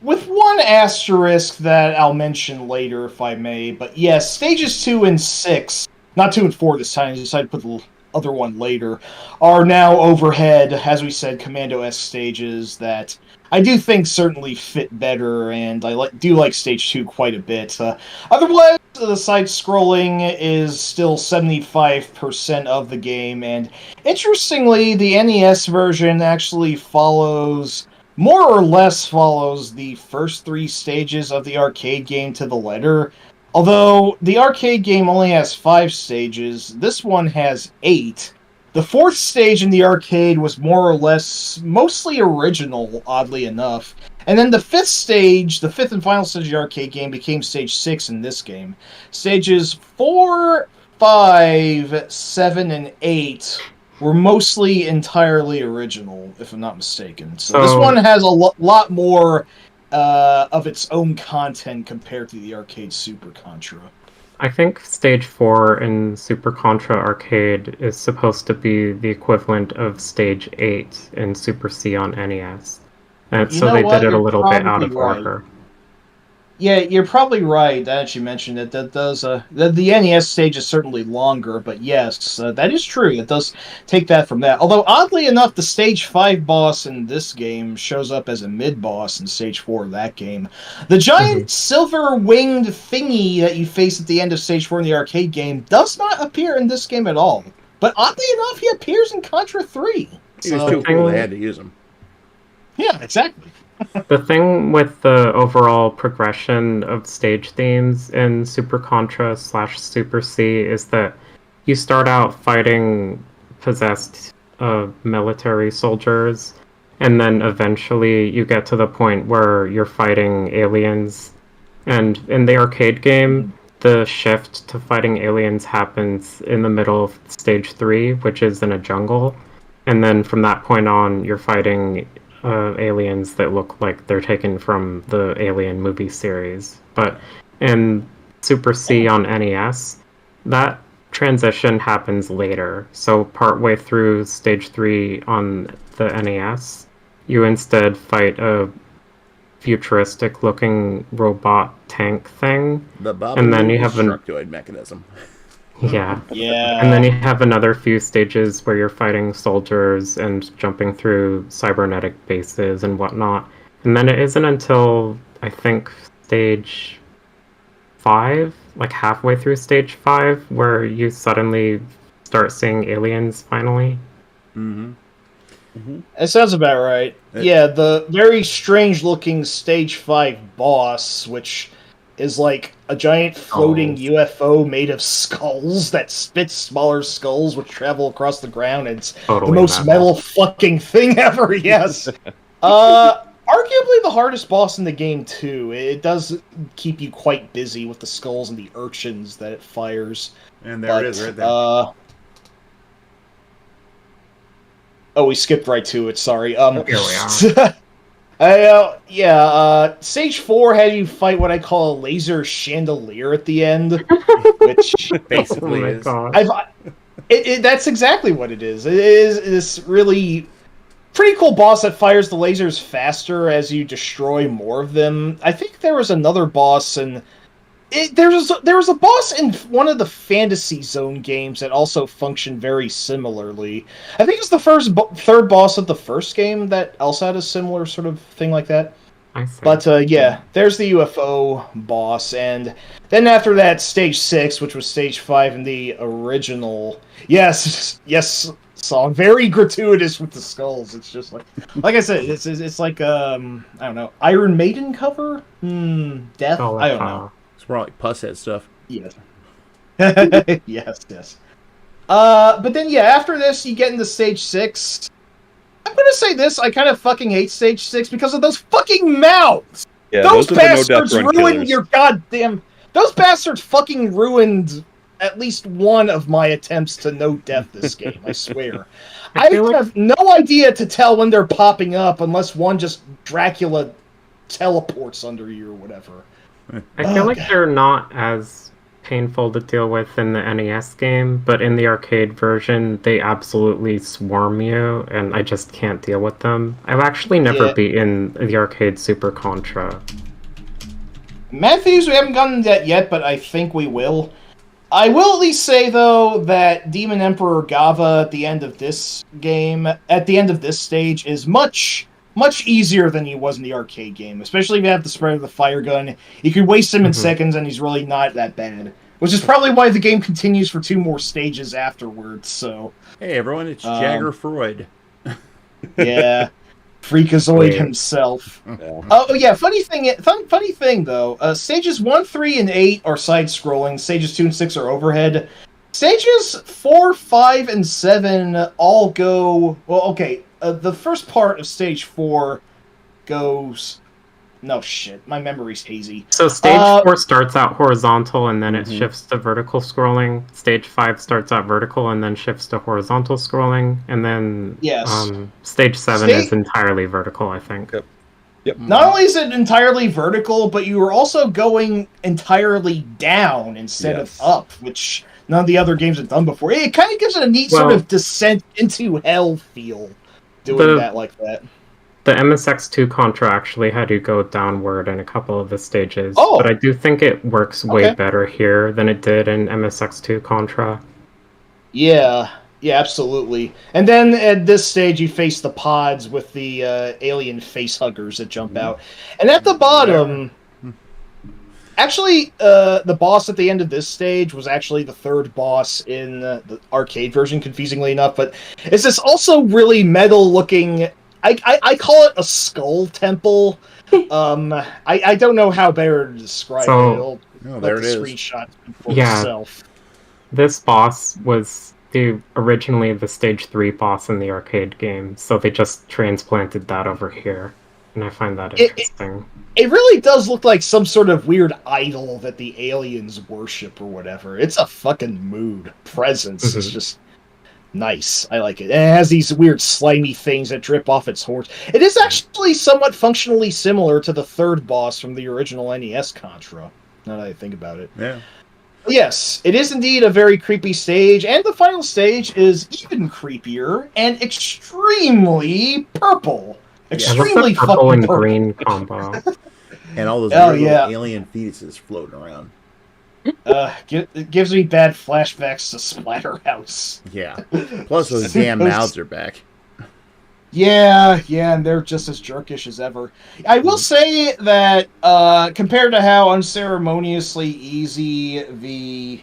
With one asterisk that I'll mention later, if I may. But yes, stages 2 and 6, not 2 and 4 this time, I decided to put the other one later, are now overhead, as we said, commando-esque stages that I do think certainly fit better, and I do like stage 2 quite a bit. Otherwise, the side-scrolling is still 75% of the game, and interestingly, the NES version actually more or less follows the first 3 stages of the arcade game to the letter. Although the arcade game only has 5 stages, this one has 8. The 4th stage in the arcade was more or less mostly original, oddly enough. And then the 5th stage, the 5th and final stage of the arcade game, became stage 6 in this game. Stages 4, 5, 7, and 8 were mostly entirely original, if I'm not mistaken. So this one has a lot more of its own content compared to the arcade Super Contra. I think Stage 4 in Super Contra Arcade is supposed to be the equivalent of Stage 8 in Super C on NES. And You so know they what? did it a You're little bit out probably of right. order. Yeah, you're probably right that you mentioned it. That does the NES stage is certainly longer, but yes, that is true. It does take that from that. Although oddly enough, the stage 5 boss in this game shows up as a mid boss in stage 4 of that game. The giant silver winged thingy that you face at the end of stage 4 in the arcade game does not appear in this game at all. But oddly enough, he appears in Contra 3. It was too cool they had to use them. Yeah, exactly. The thing with the overall progression of stage themes in Super Contra / Super C is that you start out fighting possessed military soldiers, and then eventually you get to the point where you're fighting aliens. And in the arcade game, the shift to fighting aliens happens in the middle of stage 3, which is in a jungle. And then from that point on, you're fighting aliens that look like they're taken from the Alien movie series. But in Super C on NES, that transition happens later. So partway through stage 3 on the NES, you instead fight a futuristic looking robot tank thing. The And then you have Structoid mechanism. Yeah. Yeah. And then you have another few stages where you're fighting soldiers and jumping through cybernetic bases and whatnot. And then it isn't until, I think, stage 5, like halfway through stage 5, where you suddenly start seeing aliens finally. It sounds about right. Yeah, the very strange-looking Stage 5 boss, which is like a giant floating UFO made of skulls that spits smaller skulls which travel across the ground. It's Totally the most metal fucking thing ever, yes. Arguably the hardest boss in the game, too. It does keep you quite busy with the skulls and the urchins that it fires. And there it is right there. Oh, we skipped right to it, sorry. Here we are. Stage 4 had you fight what I call a laser chandelier at the end, which Basically Oh my is. god. that's exactly what it is. It is this really pretty cool boss that fires the lasers faster as you destroy more of them. I think there was another boss there was a boss in one of the Fantasy Zone games that also functioned very similarly. I think it's the third boss of the first game that also had a similar sort of thing like that. I see. But there's the UFO boss, and then after that, stage 6, which was stage 5 in the original. Yes, song, very gratuitous with the skulls. It's just like I said, it's like I don't know, Iron Maiden cover, Death. Oh, I don't know. It's more like Pusshead stuff. Yes. yes. But then, after this, you get into stage 6. I'm gonna say this, I kind of fucking hate stage 6 because of those fucking mouths! Yeah, those are the no death bastards run ruined killers. your goddamn. Those bastards fucking ruined at least one of my attempts to no death this game. I swear. I feel like- have no idea to tell when they're popping up unless one just Dracula teleports under you or whatever. I feel like God. they're not as painful to deal with in the NES game, but in the arcade version, they absolutely swarm you, and I just can't deal with them. I've actually never Yeah. beaten the arcade Super Contra. Mad Thieves, we haven't gotten that yet, but I think we will. I will at least say, though, that Demon Emperor Gava at the end of this game, at the end of this stage, is much easier than he was in the arcade game. Especially if you have the spread of the fire gun. You can waste him in seconds, and he's really not that bad. Which is probably why the game continues for 2 more stages afterwards, so... Hey, everyone, it's Jagger Freud. Yeah. Freakazoid Weird. himself. Yeah. Oh yeah, funny thing though. Stages 1, 3, and 8 are side-scrolling. Stages 2 and 6 are overhead. Stages 4, 5, and 7 all go. Well, okay. The first part of stage 4 goes. No shit, my memory's hazy. So stage 4 starts out horizontal and then it shifts to vertical scrolling. Stage 5 starts out vertical and then shifts to horizontal scrolling. And then Yes. stage 7 Sta- is entirely vertical, I think. Yep. Not only is it entirely vertical, but you are also going entirely down instead Yes. of up, which none of the other games have done before. It kind of gives it a neat sort Well- of descent into hell feel, doing that like that. The MSX2 Contra actually had you go downward in a couple of the stages. Oh. But I do think it works way Okay. better here than it did in MSX2 Contra. Yeah, absolutely. And then at this stage, you face the pods with the alien face huggers that jump out. And at the bottom, actually, the boss at the end of this stage was actually the third boss in the arcade version, confusingly enough. But it's this also really metal-looking... I call it a skull temple. I don't know how better to describe So- it. It'll Oh, there let it the is. screenshot speak for Yeah. itself. This boss was originally the stage 3 boss in the arcade game, so they just transplanted that over here. And I find that interesting. It really does look like some sort of weird idol that the aliens worship or whatever. It's a fucking mood. Presence is just nice. I like it. And it has these weird slimy things that drip off its horns. It is actually somewhat functionally similar to the third boss from the original NES Contra, now that I think about it. Yeah. Yes, it is indeed a very creepy stage, and the final stage is even creepier and extremely purple. I love Extremely the purple fucking and purple. green combo. And all those Oh, weird yeah. little alien fetuses floating around. It gives me bad flashbacks to Splatterhouse. Yeah. Plus those damn mouths are back. Yeah, and they're just as jerkish as ever. I will say that compared to how unceremoniously easy the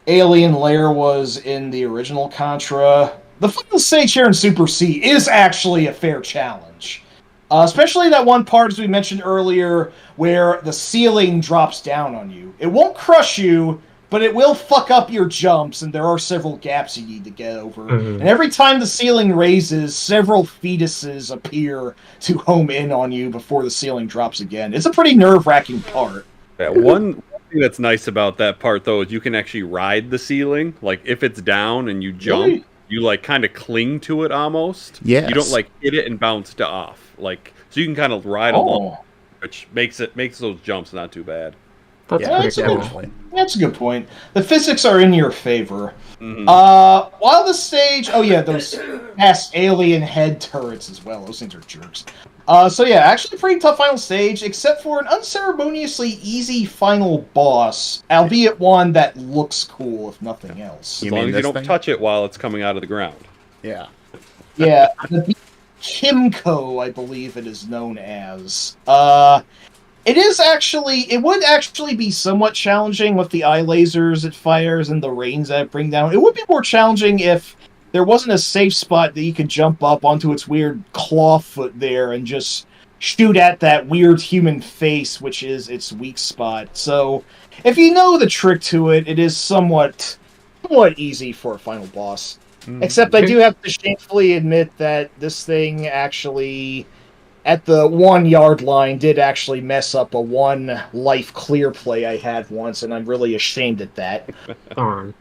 alien lair was in the original Contra, the final stage here in Super C is actually a fair challenge. Especially that one part, as we mentioned earlier, where the ceiling drops down on you. It won't crush you, but it will fuck up your jumps, and there are several gaps you need to get over. And every time the ceiling raises, several fetuses appear to home in on you before the ceiling drops again. It's a pretty nerve-wracking part. Yeah, one thing that's nice about that part, though, is you can actually ride the ceiling. Like, if it's down and you jump, Really? you, like, kind of cling to it almost. Yes. You don't, like, hit it and bounce to off. Like, so you can kind of ride along, which makes those jumps not too bad. That's Yeah, pretty cool. definitely. That's a good point. The physics are in your favor. Mhm. While the stage... Oh, yeah, those past alien head turrets as well. Those things are jerks. So, yeah, actually pretty tough final stage, except for an unceremoniously easy final boss, albeit one that looks cool, if nothing else. As You long mean as you this don't thing? touch it while it's coming out of the ground. Yeah. Yeah, the Kimco, I believe it is known as. It would actually be somewhat challenging with the eye lasers it fires and the rains that it bring down. It would be more challenging if there wasn't a safe spot that you could jump up onto its weird claw foot there and just shoot at that weird human face, which is its weak spot. So, if you know the trick to it, it is somewhat easy for a final boss. Except I do have to shamefully admit that this thing actually at the 1 yard line did actually mess up a 1 life clear play I had once, and I'm really ashamed at that. Darn.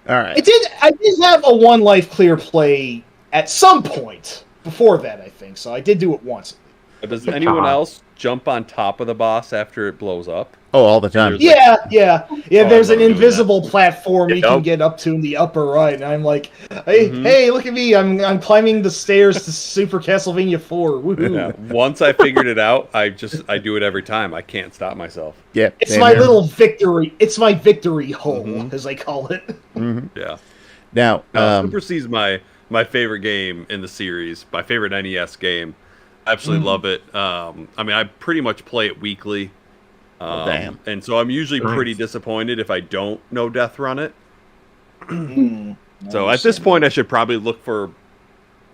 All right. I did have a 1 life clear play at some point before that, I think. So I did do it once. Does anyone else jump on top of the boss after it blows up? Oh, all the time. Yeah. There's I an love doing invisible platform you can get up to in the upper right, and I'm like, hey, look at me! I'm climbing the stairs to Super Castlevania 4. Woohoo! Yeah. Once I figured it out, I do it every time. I can't stop myself. Yeah. It's my little victory. It's my victory hole, as I call it. Yeah. Now, Super C is my favorite game in the series. My favorite NES game. I absolutely love it. I mean, I pretty much play it weekly. Damn. And so I'm usually pretty disappointed if I don't know Death Run it. So at this point, I should probably look for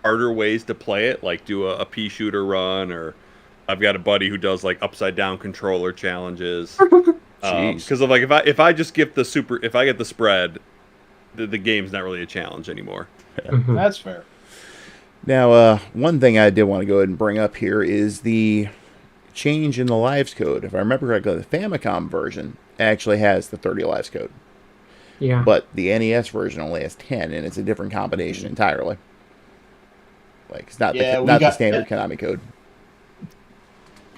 harder ways to play it, like do a pea shooter run, or I've got a buddy who does like upside down controller challenges. Because of like if I just get if I get the spread, the game's not really a challenge anymore. That's fair. Now, one thing I did want to go ahead and bring up here is the change in the lives code. If I remember correctly, the Famicom version actually has the 30 lives code. Yeah. But the NES version only has 10, and it's a different combination entirely. Like, it's not the standard Konami code.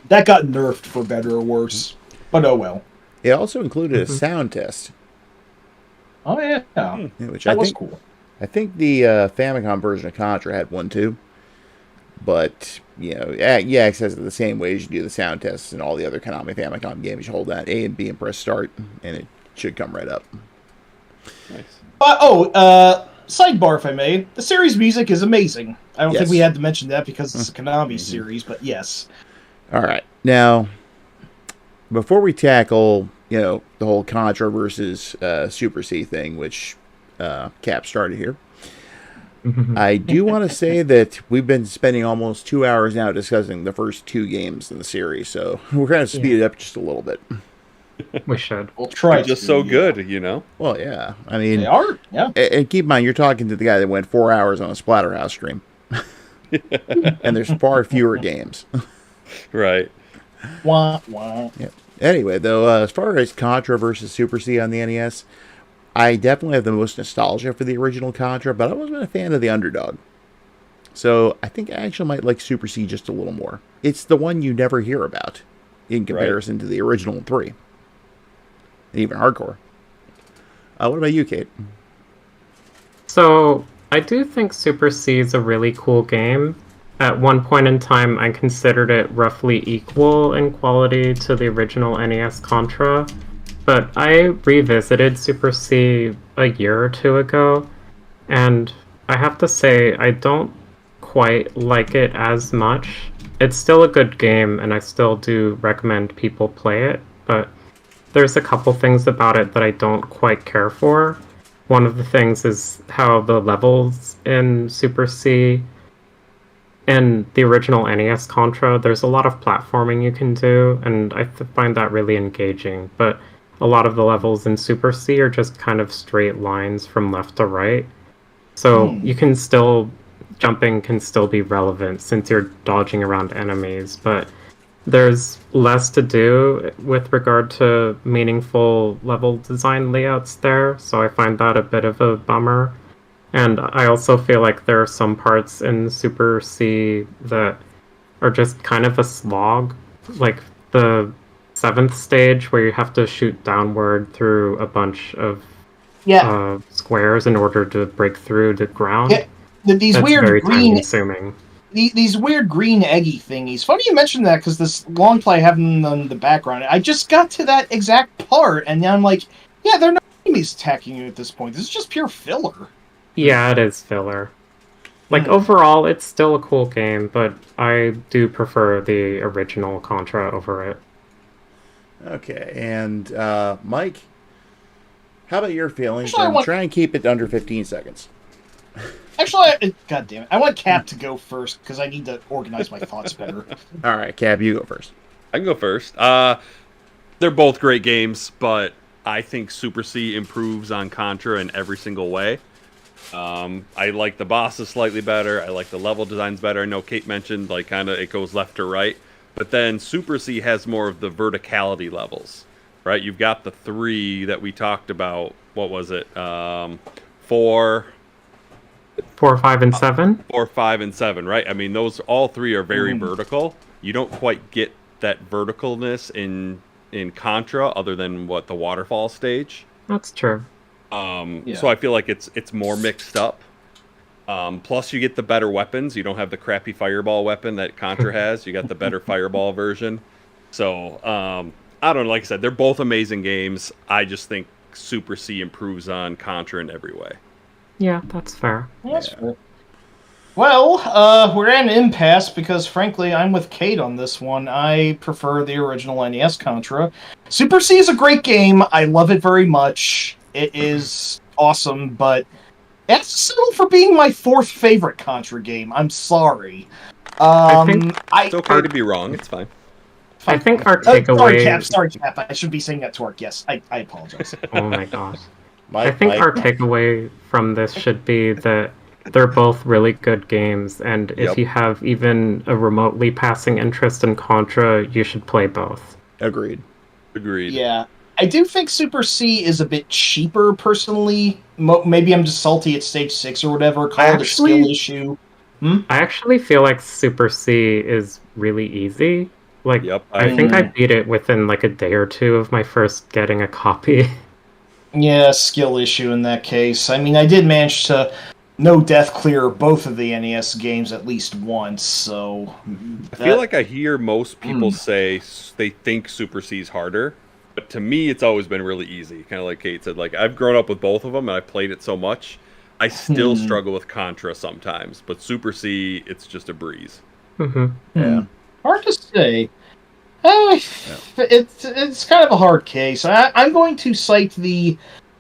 That got nerfed for better or worse, but oh well. It also included a sound test. Oh yeah, Which that was cool. I think the Famicom version of Contra had one too. But, you access it the same way as you do the sound tests and all the other Konami Famicom games. You hold down A and B and press start, and it should come right up. Nice. Sidebar, if I may. The series music is amazing. I don't think we had to mention that because it's a Konami series, but yes. All right. Now, before we tackle, the whole Contra versus Super C thing, which Cap started here, I do want to say that we've been spending almost 2 hours now discussing the first 2 games in the series, so we're going to speed it up just a little bit. We should. We'll try. They're just so good, Well, yeah. I mean, they are. Yeah. And keep in mind, you're talking to the guy that went 4 hours on a Splatterhouse stream, and there's far fewer games. Right. Wah, wah. Yeah. Anyway, though, as far as Contra versus Super C on the NES, I definitely have the most nostalgia for the original Contra, but I wasn't a fan of the Underdog. So I think I actually might like Super C just a little more. It's the one you never hear about in comparison to the original 3. And even Hardcore. What about you, Kate? So, I do think Super C is a really cool game. At one point in time, I considered it roughly equal in quality to the original NES Contra. But I revisited Super C a year or 2 ago, and I have to say I don't quite like it as much. It's still a good game, and I still do recommend people play it, but there's a couple things about it that I don't quite care for. One of the things is how the levels in Super C and the original NES Contra, there's a lot of platforming you can do, and I find that really engaging, but a lot of the levels in Super C are just kind of straight lines from left to right. So you can jumping can still be relevant since you're dodging around enemies, but there's less to do with regard to meaningful level design layouts there, so I find that a bit of a bummer. And I also feel like there are some parts in Super C that are just kind of a slog, like the 7th stage where you have to shoot downward through a bunch of squares in order to break through the ground. Yeah, these That's weird very green, time-consuming. these weird green eggy thingies. Funny you mentioned that because this long play I have in the background. I just got to that exact part, and now I'm like, yeah, there are no enemies attacking you at this point. This is just pure filler. Yeah, it is filler. Like, overall, it's still a cool game, but I do prefer the original Contra over it. Okay, and Mike, how about your feelings? Actually, Try and keep it under 15 seconds. Actually, God damn it. I want Cap to go first because I need to organize my thoughts better. All right, Cap, you go first. I can go first. They're both great games, but I think Super C improves on Contra in every single way. I like the bosses slightly better. I like the level designs better. I know Kate mentioned like kind of it goes left to right, but then Super C has more of the verticality levels, right? You've got the 3 that we talked about. What was it? 4, 4, 5, and 7. 4, 5, and 7, right? I mean, those all 3 are very vertical. You don't quite get that verticalness in Contra, other than what the waterfall stage. That's true. So I feel like it's more mixed up. Plus, you get the better weapons. You don't have the crappy fireball weapon that Contra has. You got the better fireball version. So I don't know. Like I said, they're both amazing games. I just think Super C improves on Contra in every way. Yeah, that's fair. That's fair. Well, we're at an impasse because, frankly, I'm with Kate on this one. I prefer the original NES Contra. Super C is a great game. I love it very much. It is awesome, but it's settled for being my 4th favorite Contra game. I'm sorry. It's okay to be wrong. It's fine. I think our takeaway... Sorry, Cap. I should be saying that to Ark. Yes, I apologize. Oh my gosh. I think our takeaway from this should be that they're both really good games, and if you have even a remotely passing interest in Contra, you should play both. Agreed. Yeah. I do think Super C is a bit cheaper, personally. Maybe I'm just salty at Stage 6 or whatever. Call it a skill issue. I actually feel like Super C is really easy. Like, I think I beat it within like a day or 2 of my first getting a copy. Yeah, skill issue in that case. I mean, I did manage to no death clear both of the NES games at least once, so... I feel like I hear most people say they think Super C's harder, but to me it's always been really easy. Kind of like Kate said, like I've grown up with both of them and I played it so much. I still struggle with Contra sometimes, but Super C, it's just a breeze. Yeah. Hard to say. It's kind of a hard case. I'm going to cite the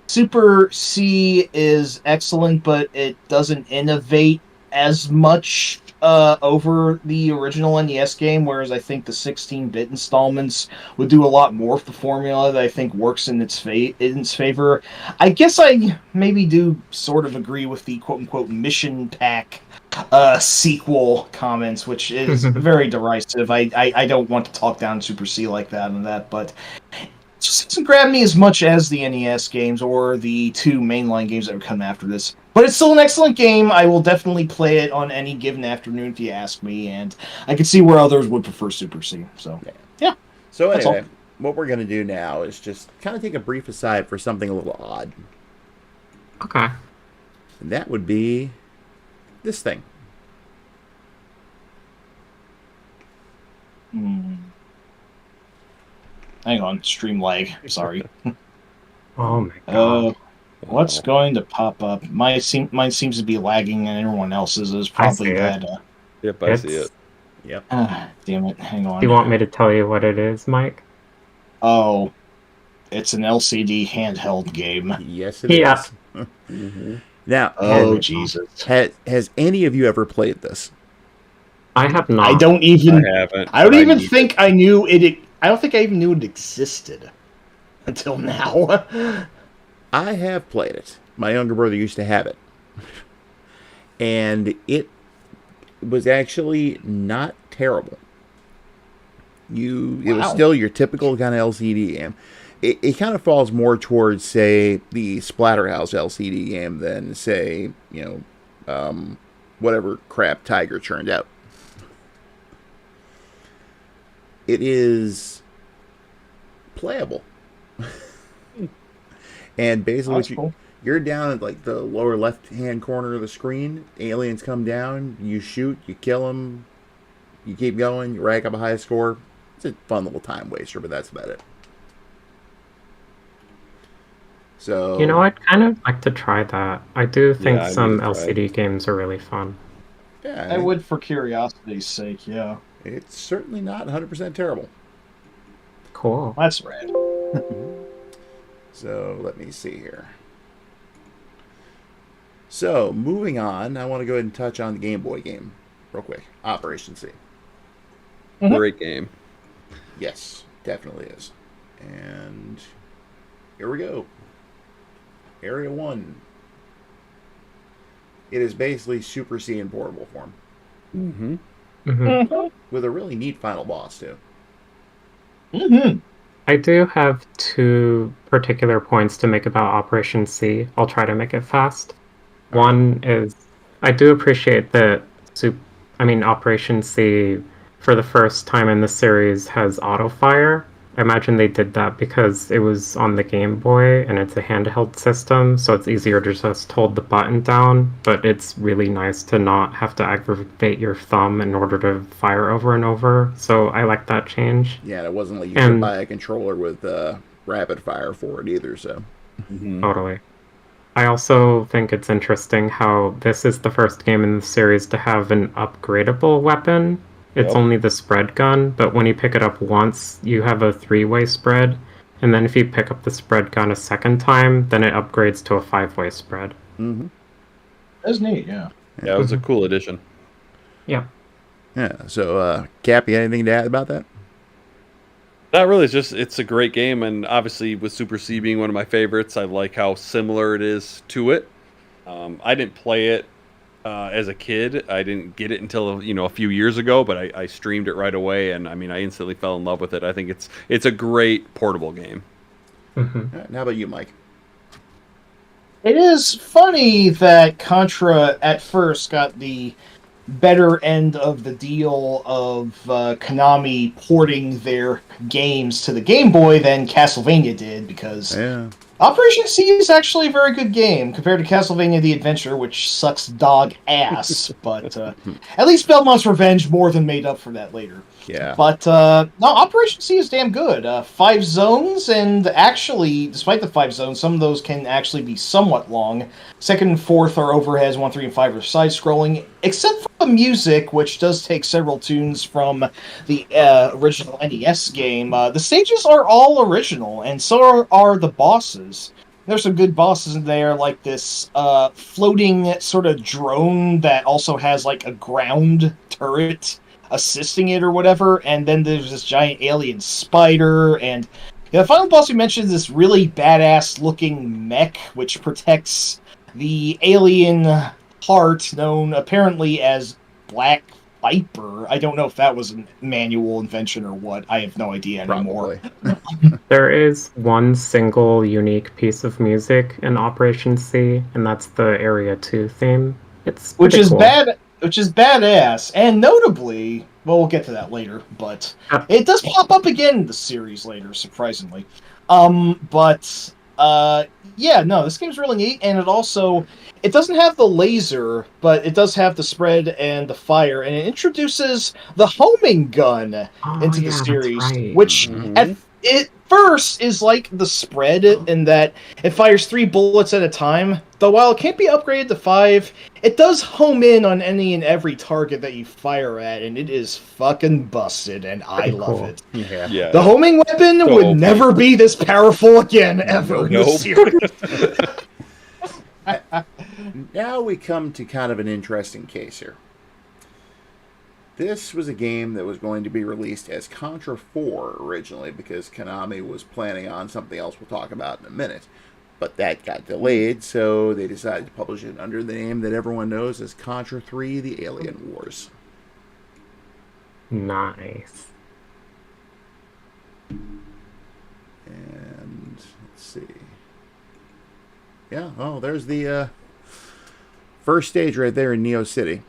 Super C is excellent, but it doesn't innovate as much over the original NES game, whereas I think the 16-bit installments would do a lot more of the formula that I think works in its favor. I guess I maybe do sort of agree with the quote-unquote mission pack sequel comments, which is very derisive. I don't want to talk down Super C like that and that, but it just doesn't grab me as much as the NES games or the 2 mainline games that would come after this. But it's still an excellent game. I will definitely play it on any given afternoon if you ask me, and I can see where others would prefer Super C. So, yeah. So anyway, what we're going to do now is just kind of take a brief aside for something a little odd. Okay. And that would be this thing. Hang on, stream lag. Sorry. Oh my god. What's going to pop up? Mine seems to be lagging, and everyone else's is probably bad. Yep, I see it. Yep. Damn it! Hang on. Do you want me to tell you what it is, Mike? Oh, it's an LCD handheld game. Yes, it is. Now, Jesus! Has any of you ever played this? I have not. I haven't. I don't even think I knew it. I don't think I even knew it existed until now. I have played it. My younger brother used to have it. And it was actually not terrible. It was still your typical kind of LCD game. It kind of falls more towards, say, the Splatterhouse LCD game than, say, whatever crap Tiger churned out. It is playable. And basically, you're down at like the lower left-hand corner of the screen. Aliens come down, you shoot, you kill them, you keep going, you rack up a high score. It's a fun little time waster, but that's about it. So, I'd kind of like to try that. I do think some LCD games are really fun. Yeah, I would for curiosity's sake, yeah. It's certainly not 100% terrible. Cool. That's rad. So, let me see here. So, moving on, I want to go ahead and touch on the Game Boy game real quick. Operation C. Great game. Yes, definitely is. And here we go. Area 1. It is basically Super C in portable form. Mm-hmm. Mhm. With a really neat final boss, too. I do have two particular points to make about Operation C. I'll try to make it fast. One is I do appreciate that Operation C for the first time in the series has auto fire. I imagine they did that because it was on the Game Boy and it's a handheld system, so it's easier to just hold the button down, but it's really nice to not have to aggravate your thumb in order to fire over and over. So I like that change. Yeah, it wasn't like you could buy a controller with rapid fire for it either, so. Totally. I also think it's interesting how this is the first game in the series to have an upgradable weapon. It's only the spread gun, but when you pick it up once, you have a 3-way spread. And then if you pick up the spread gun a second time, then it upgrades to a 5-way spread. Mm-hmm. That's neat, yeah. Yeah, it was a cool addition. Yeah. Yeah, so, Cap, you got anything to add about that? Not really. It's a great game, and obviously with Super C being one of my favorites, I like how similar it is to it. I didn't play it as a kid. I didn't get it until a few years ago, but I streamed it right away, and I instantly fell in love with it. I think it's a great portable game. Mm-hmm. How about you, Mike? It is funny that Contra at first got the better end of the deal of Konami porting their games to the Game Boy than Castlevania did, because Operation C is actually a very good game compared to Castlevania The Adventure, which sucks dog ass, but at least Belmont's Revenge more than made up for that later. Yeah. But no, Operation C is damn good. 5 zones, and actually, despite the 5 zones, some of those can actually be somewhat long. 2nd and 4th are overheads, 1, 3, and 5 are side-scrolling, except for the music, which does take several tunes from the original NES game. The stages are all original, and so are the bosses. There's some good bosses in there, like this floating sort of drone that also has like a ground turret assisting it or whatever, and then there's this giant alien spider, and the final boss we mentioned is this really badass looking mech which protects the alien heart known apparently as Black Viper. I don't know if that was a manual invention or what. I have no idea anymore. There is one single unique piece of music in Operation C, and that's the Area 2 theme. Which is badass, and notably, well, we'll get to that later, but it does pop up again in the series later, surprisingly. Yeah, no, this game's really neat, and it doesn't have the laser, but it does have the spread and the fire, and it introduces the homing gun into the series, which at first is like the spread in that it fires 3 bullets at a time, though while it can't be upgraded to 5, it does home in on any and every target that you fire at, and it is fucking busted, and I love it. Yeah. The homing weapon would never be this powerful again, ever in the series. Now we come to kind of an interesting case here. This was a game that was going to be released as Contra 4 originally, because Konami was planning on something else we'll talk about in a minute. But that got delayed, so they decided to publish it under the name that everyone knows as Contra 3: The Alien Wars. Nice. And let's see. Yeah, there's the first stage right there in Neo City.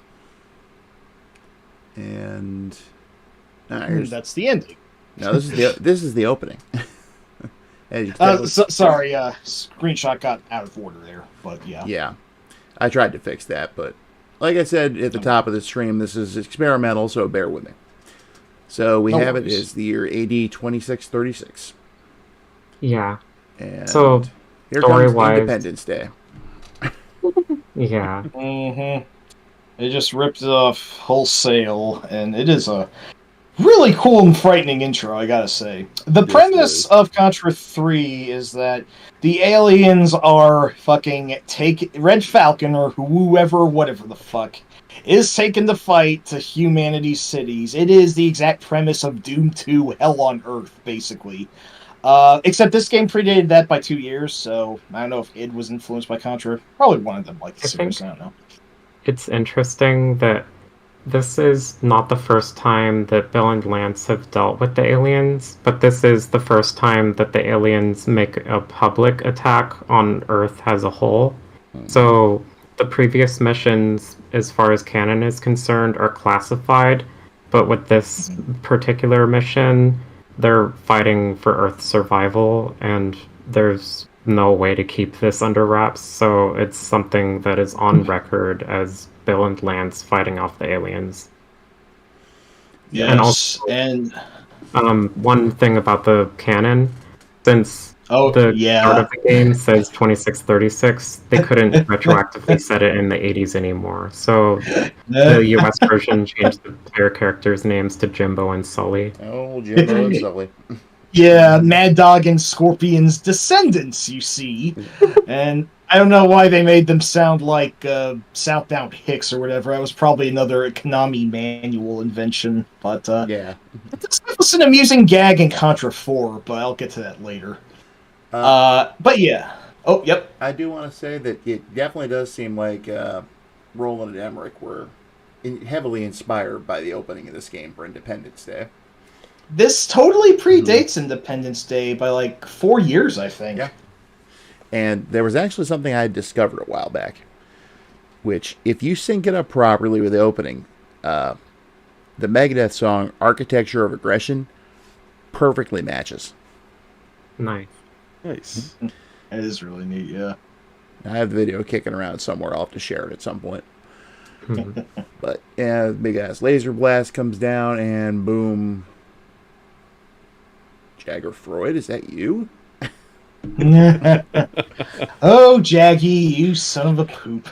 And that's the ending. No, this is the opening. Sorry, screenshot got out of order there, but yeah. Yeah, I tried to fix that, but like I said at the top of the stream, this is experimental, so bear with me. So we have it as the year AD 2636. Yeah. And so here comes Independence Day. Yeah. Mm-hmm. They just ripped it off wholesale, and it is a really cool and frightening intro, I gotta say. The premise of Contra 3 is that the aliens are Red Falcon, or whatever the fuck, is taken to fight to humanity's cities. It is the exact premise of Doom 2 Hell on Earth, basically. Except this game predated that by 2 years, so I don't know if id was influenced by Contra. Probably one of them, like the series, I don't know. it's interesting that this is not the first time that Bill and Lance have dealt with the aliens, but this is the first time that the aliens make a public attack on Earth as a whole. So the previous missions, as far as canon is concerned, are classified, but with this particular mission, they're fighting for Earth's survival, and there's no way to keep this under wraps, so it's something that is on record as Bill and Lance fighting off the aliens. Yes, And also, one thing about the canon, since the start of the game says 2636, they couldn't retroactively set it in the 80s anymore. So the US version changed the player characters' names to Jimbo and Sully. Oh, Jimbo and Sully. Yeah, Mad Dog and Scorpion's descendants, you see. And I don't know why they made them sound like Southbound Hicks or whatever. That was probably another Konami manual invention. But yeah, this was an amusing gag in Contra 4, but I'll get to that later. But yeah. Oh, yep. I do want to say that it definitely does seem like Roland and Emmerich were heavily inspired by the opening of this game for Independence Day. This totally predates Independence Day by like 4 years, I think. Yeah. And there was actually something I had discovered a while back, which, if you sync it up properly with the opening, the Megadeth song Architecture of Aggression perfectly matches. Nice. Nice. It is really neat, yeah. I have the video kicking around somewhere. I'll have to share it at some point. But, yeah, the big-ass laser blast comes down, and boom. Jagger Freud, is that you? Oh, Jaggy, you son of a poop.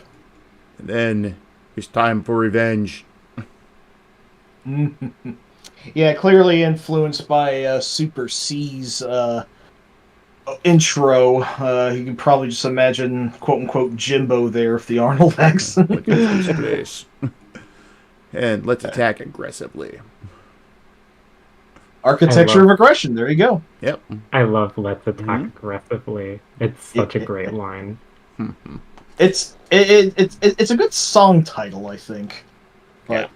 And then it's time for revenge. Yeah, clearly influenced by Super C's intro. You can probably just imagine quote-unquote Jimbo there with the Arnold accent. Look at this place. And let's attack aggressively. Architecture of Aggression, there you go. Yep. I love Let's Attack Aggressively. It's such a great line. It's a good song title, I think. But,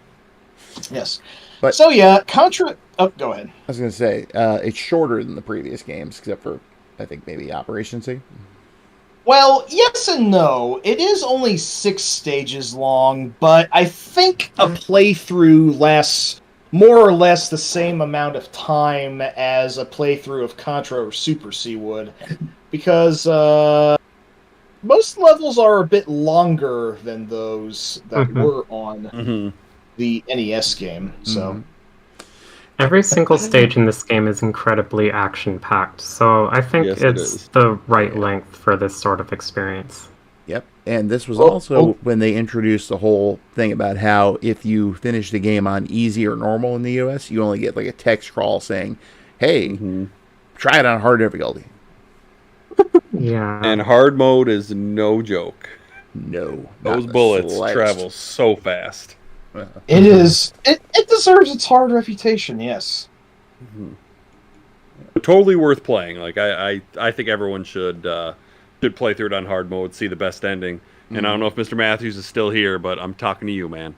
yes. But, so yeah, Contra... Oh, go ahead. I was going to say, it's shorter than the previous games, except for, I think, maybe Operation C. Well, yes and no. It is only 6 stages long, but I think a playthrough lasts more or less the same amount of time as a playthrough of Contra or Super C would, because most levels are a bit longer than those that were on the NES game. So every single stage in this game is incredibly action-packed, so I think it's the right length for this sort of experience. Yep, and this was also when they introduced the whole thing about how if you finish the game on easy or normal in the US, you only get like a text crawl saying, hey, try it on hard difficulty. Yeah. And hard mode is no joke. No. Those bullets travel so fast. It is. It deserves its hard reputation, yes. Totally worth playing. Like I think everyone should play through it on hard mode, see the best ending. And I don't know if Mr. Matthews is still here, but I'm talking to you, man.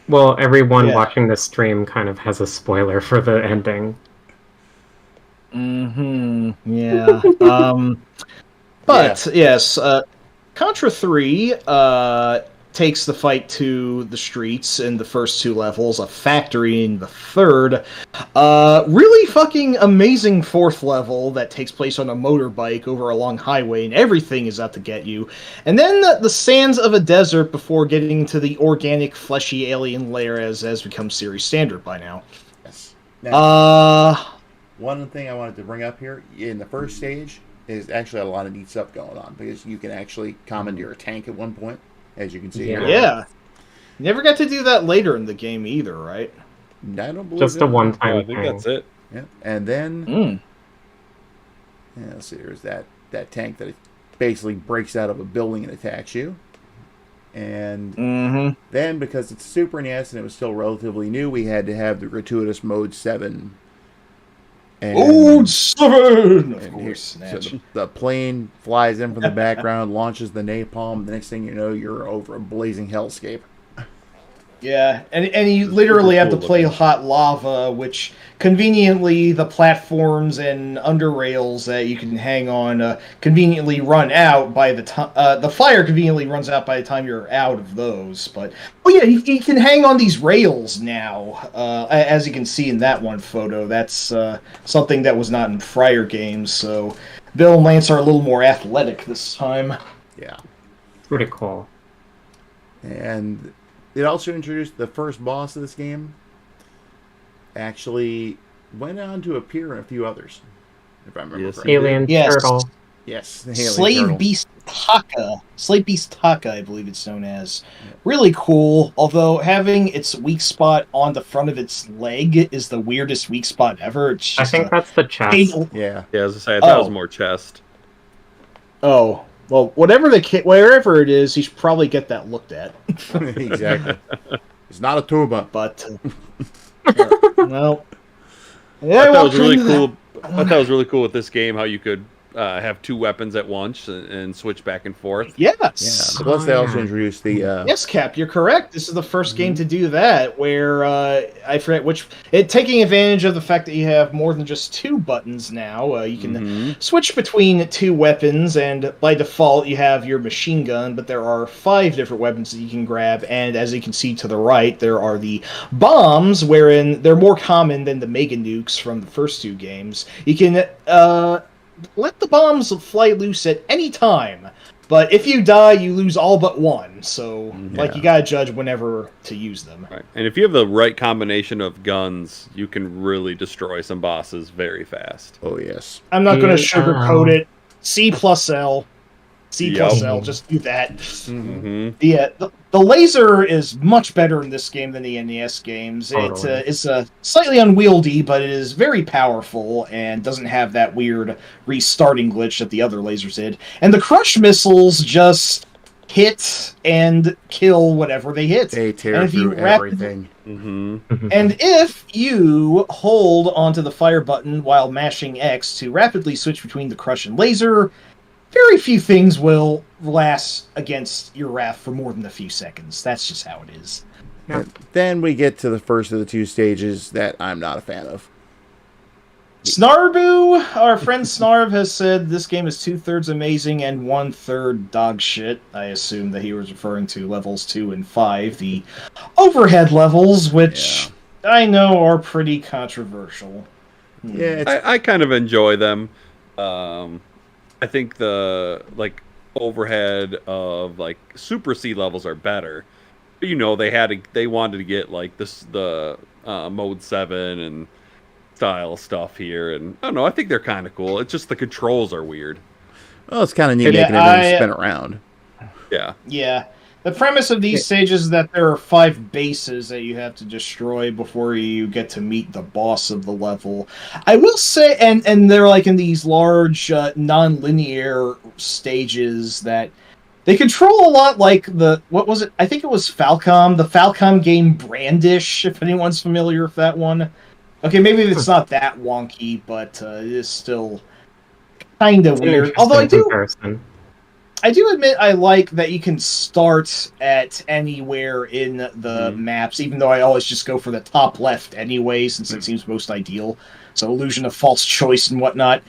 Well, everyone watching this stream kind of has a spoiler for the ending. Yeah. But yes, Contra 3 takes the fight to the streets in the first 2 levels, a factory in the third. Really fucking amazing 4th level that takes place on a motorbike over a long highway, and everything is out to get you. And then the sands of a desert before getting to the organic, fleshy alien lair as has become series standard by now. Yes. Now, one thing I wanted to bring up here, in the first stage, is actually a lot of neat stuff going on, because you can actually commandeer a tank at one point, as you can see here. Yeah. Never got to do that later in the game either, right? I don't believe Just a one-time I think that's it. Yeah. And then, let's see, there's that tank that basically breaks out of a building and attacks you. And then, because it's Super NES and it was still relatively new, we had to have the gratuitous Mode 7 And, Old 7! Of and course, so Snatch. the plane flies in from the background, launches the napalm. The next thing you know, you're over a blazing hellscape. Yeah, and you literally have to cool play looking. hot lava, which conveniently the platforms and under rails that you can hang on conveniently run out by the time the fire conveniently runs out by the time you're out of those. But yeah, you can hang on these rails now, as you can see in that one photo. That's something that was not in prior games. So Bill and Lance are a little more athletic this time. Yeah. Pretty cool. And it also introduced the first boss of this game. Actually went on to appear in a few others, if I remember Yes, correctly. Alien Yes. Turtle. Yes, the alien Slave turtle. Beast Taka. Slave Beast Taka, I believe it's known as. Really cool, although having its weak spot on the front of its leg is the weirdest weak spot ever. It's I just think that's the chest. Yeah. Yeah, as I say, I thought it was Oh. more chest. Oh, well, wherever it is, you should probably get that looked at. Exactly. It's not a tuba. But, well... Yeah, I thought it well, was really cool. I thought it was really cool with this game how you could have two weapons at once and switch back and forth. Yeah. Yes. Plus, they also yeah. introduced the. Yes, Cap, you're correct. This is the first game to do that, where I forget which. Taking advantage of the fact that you have more than just two buttons now, you can switch between two weapons, and by default you have your machine gun, but there are 5 different weapons that you can grab, and as you can see to the right, there are the bombs, wherein they're more common than the mega nukes from the first 2 games. You can let the bombs fly loose at any time, but if you die, you lose all but one. So, you gotta judge whenever to use them. Right. And if you have the right combination of guns, you can really destroy some bosses very fast. Oh, yes. I'm not gonna Yeah. sugarcoat it. C plus L. C plus Yup. L, just do that. Mm-hmm. Yeah, the laser is much better in this game than the NES games. Totally. It's slightly unwieldy, but it is very powerful and doesn't have that weird restarting glitch that the other lasers did. And the crush missiles just hit and kill whatever they hit. They tear And if you through rapidly- everything. Mm-hmm. And if you hold onto the fire button while mashing X to rapidly switch between the crush and laser, very few things will last against your wrath for more than a few seconds. That's just how it is. Yeah. Then we get to the first of the 2 stages that I'm not a fan of. Snarbu, our friend Snarb, has said this game is 2/3 amazing and 1/3 dog shit. I assume that he was referring to levels 2 and 5, the overhead levels, which I know are pretty controversial. Yeah, it's, I kind of enjoy them. I think the overhead of Super C levels are better. But, they wanted to get the mode 7 and style stuff here, and I don't know. I think they're kind of cool. It's just the controls are weird. well, it's kind of neat Yeah, making everything spin around. Yeah. Yeah. The premise of these stages is that there are 5 bases that you have to destroy before you get to meet the boss of the level. I will say, and they're in these large, non-linear stages that they control a lot what was it? I think it was Falcom, the Falcom game Brandish, if anyone's familiar with that one. Okay, maybe it's not that wonky, but it is still kind of weird. Although I do admit I like that you can start at anywhere in the maps, even though I always just go for the top left anyway, since it seems most ideal. So illusion of false choice and whatnot.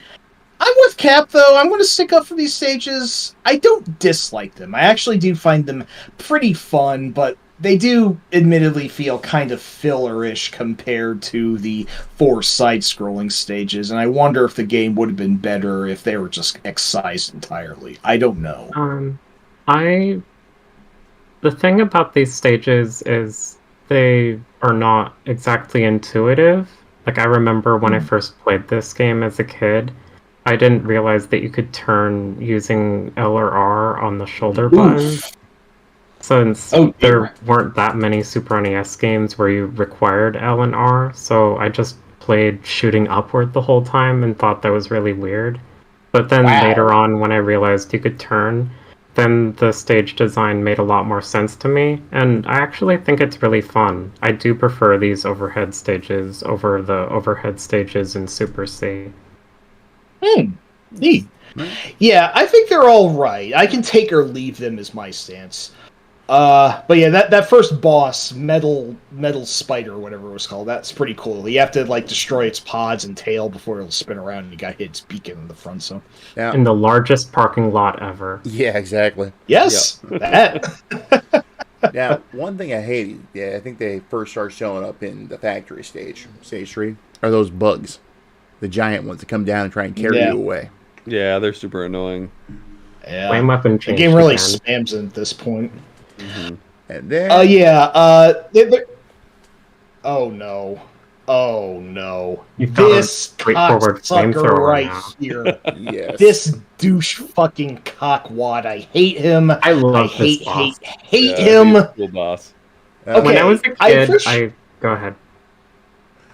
I'm with Cap, though. I'm going to stick up for these stages. I don't dislike them. I actually do find them pretty fun, but they do admittedly feel kind of fillerish compared to the 4 side-scrolling stages, and I wonder if the game would have been better if they were just excised entirely. I don't know. The thing about these stages is they are not exactly intuitive. I remember when I first played this game as a kid, I didn't realize that you could turn using L or R on the shoulder button. Since there weren't that many Super NES games where you required L and R, so I just played shooting upward the whole time and thought that was really weird. But then later on, when I realized you could turn, then the stage design made a lot more sense to me, and I actually think it's really fun. I do prefer these overhead stages over the overhead stages in Super C. Neat. Yeah, I think they're all right. I can take or leave them is my stance. But yeah, that first boss, metal spider, or whatever it was called, that's pretty cool. You have to like destroy its pods and tail before it'll spin around, and you got hit its beacon in the front. So in the largest parking lot ever. Yeah, exactly. yes, that. Now, one thing I hate, I think they first start showing up in the factory stage 3, are those bugs, the giant ones that come down and try and carry you away. Yeah, they're super annoying. Yeah, Flame weapon the changed game really again. spams it at this point. Mm-hmm. And then, oh no. Oh no. You've got a This straightforward cocksucker flamethrower right now. here. yes, This douche fucking cockwad. I hate him. I love this hate boss. hate Yeah, him. he's a cool boss. Okay, When I was a I kid, go ahead.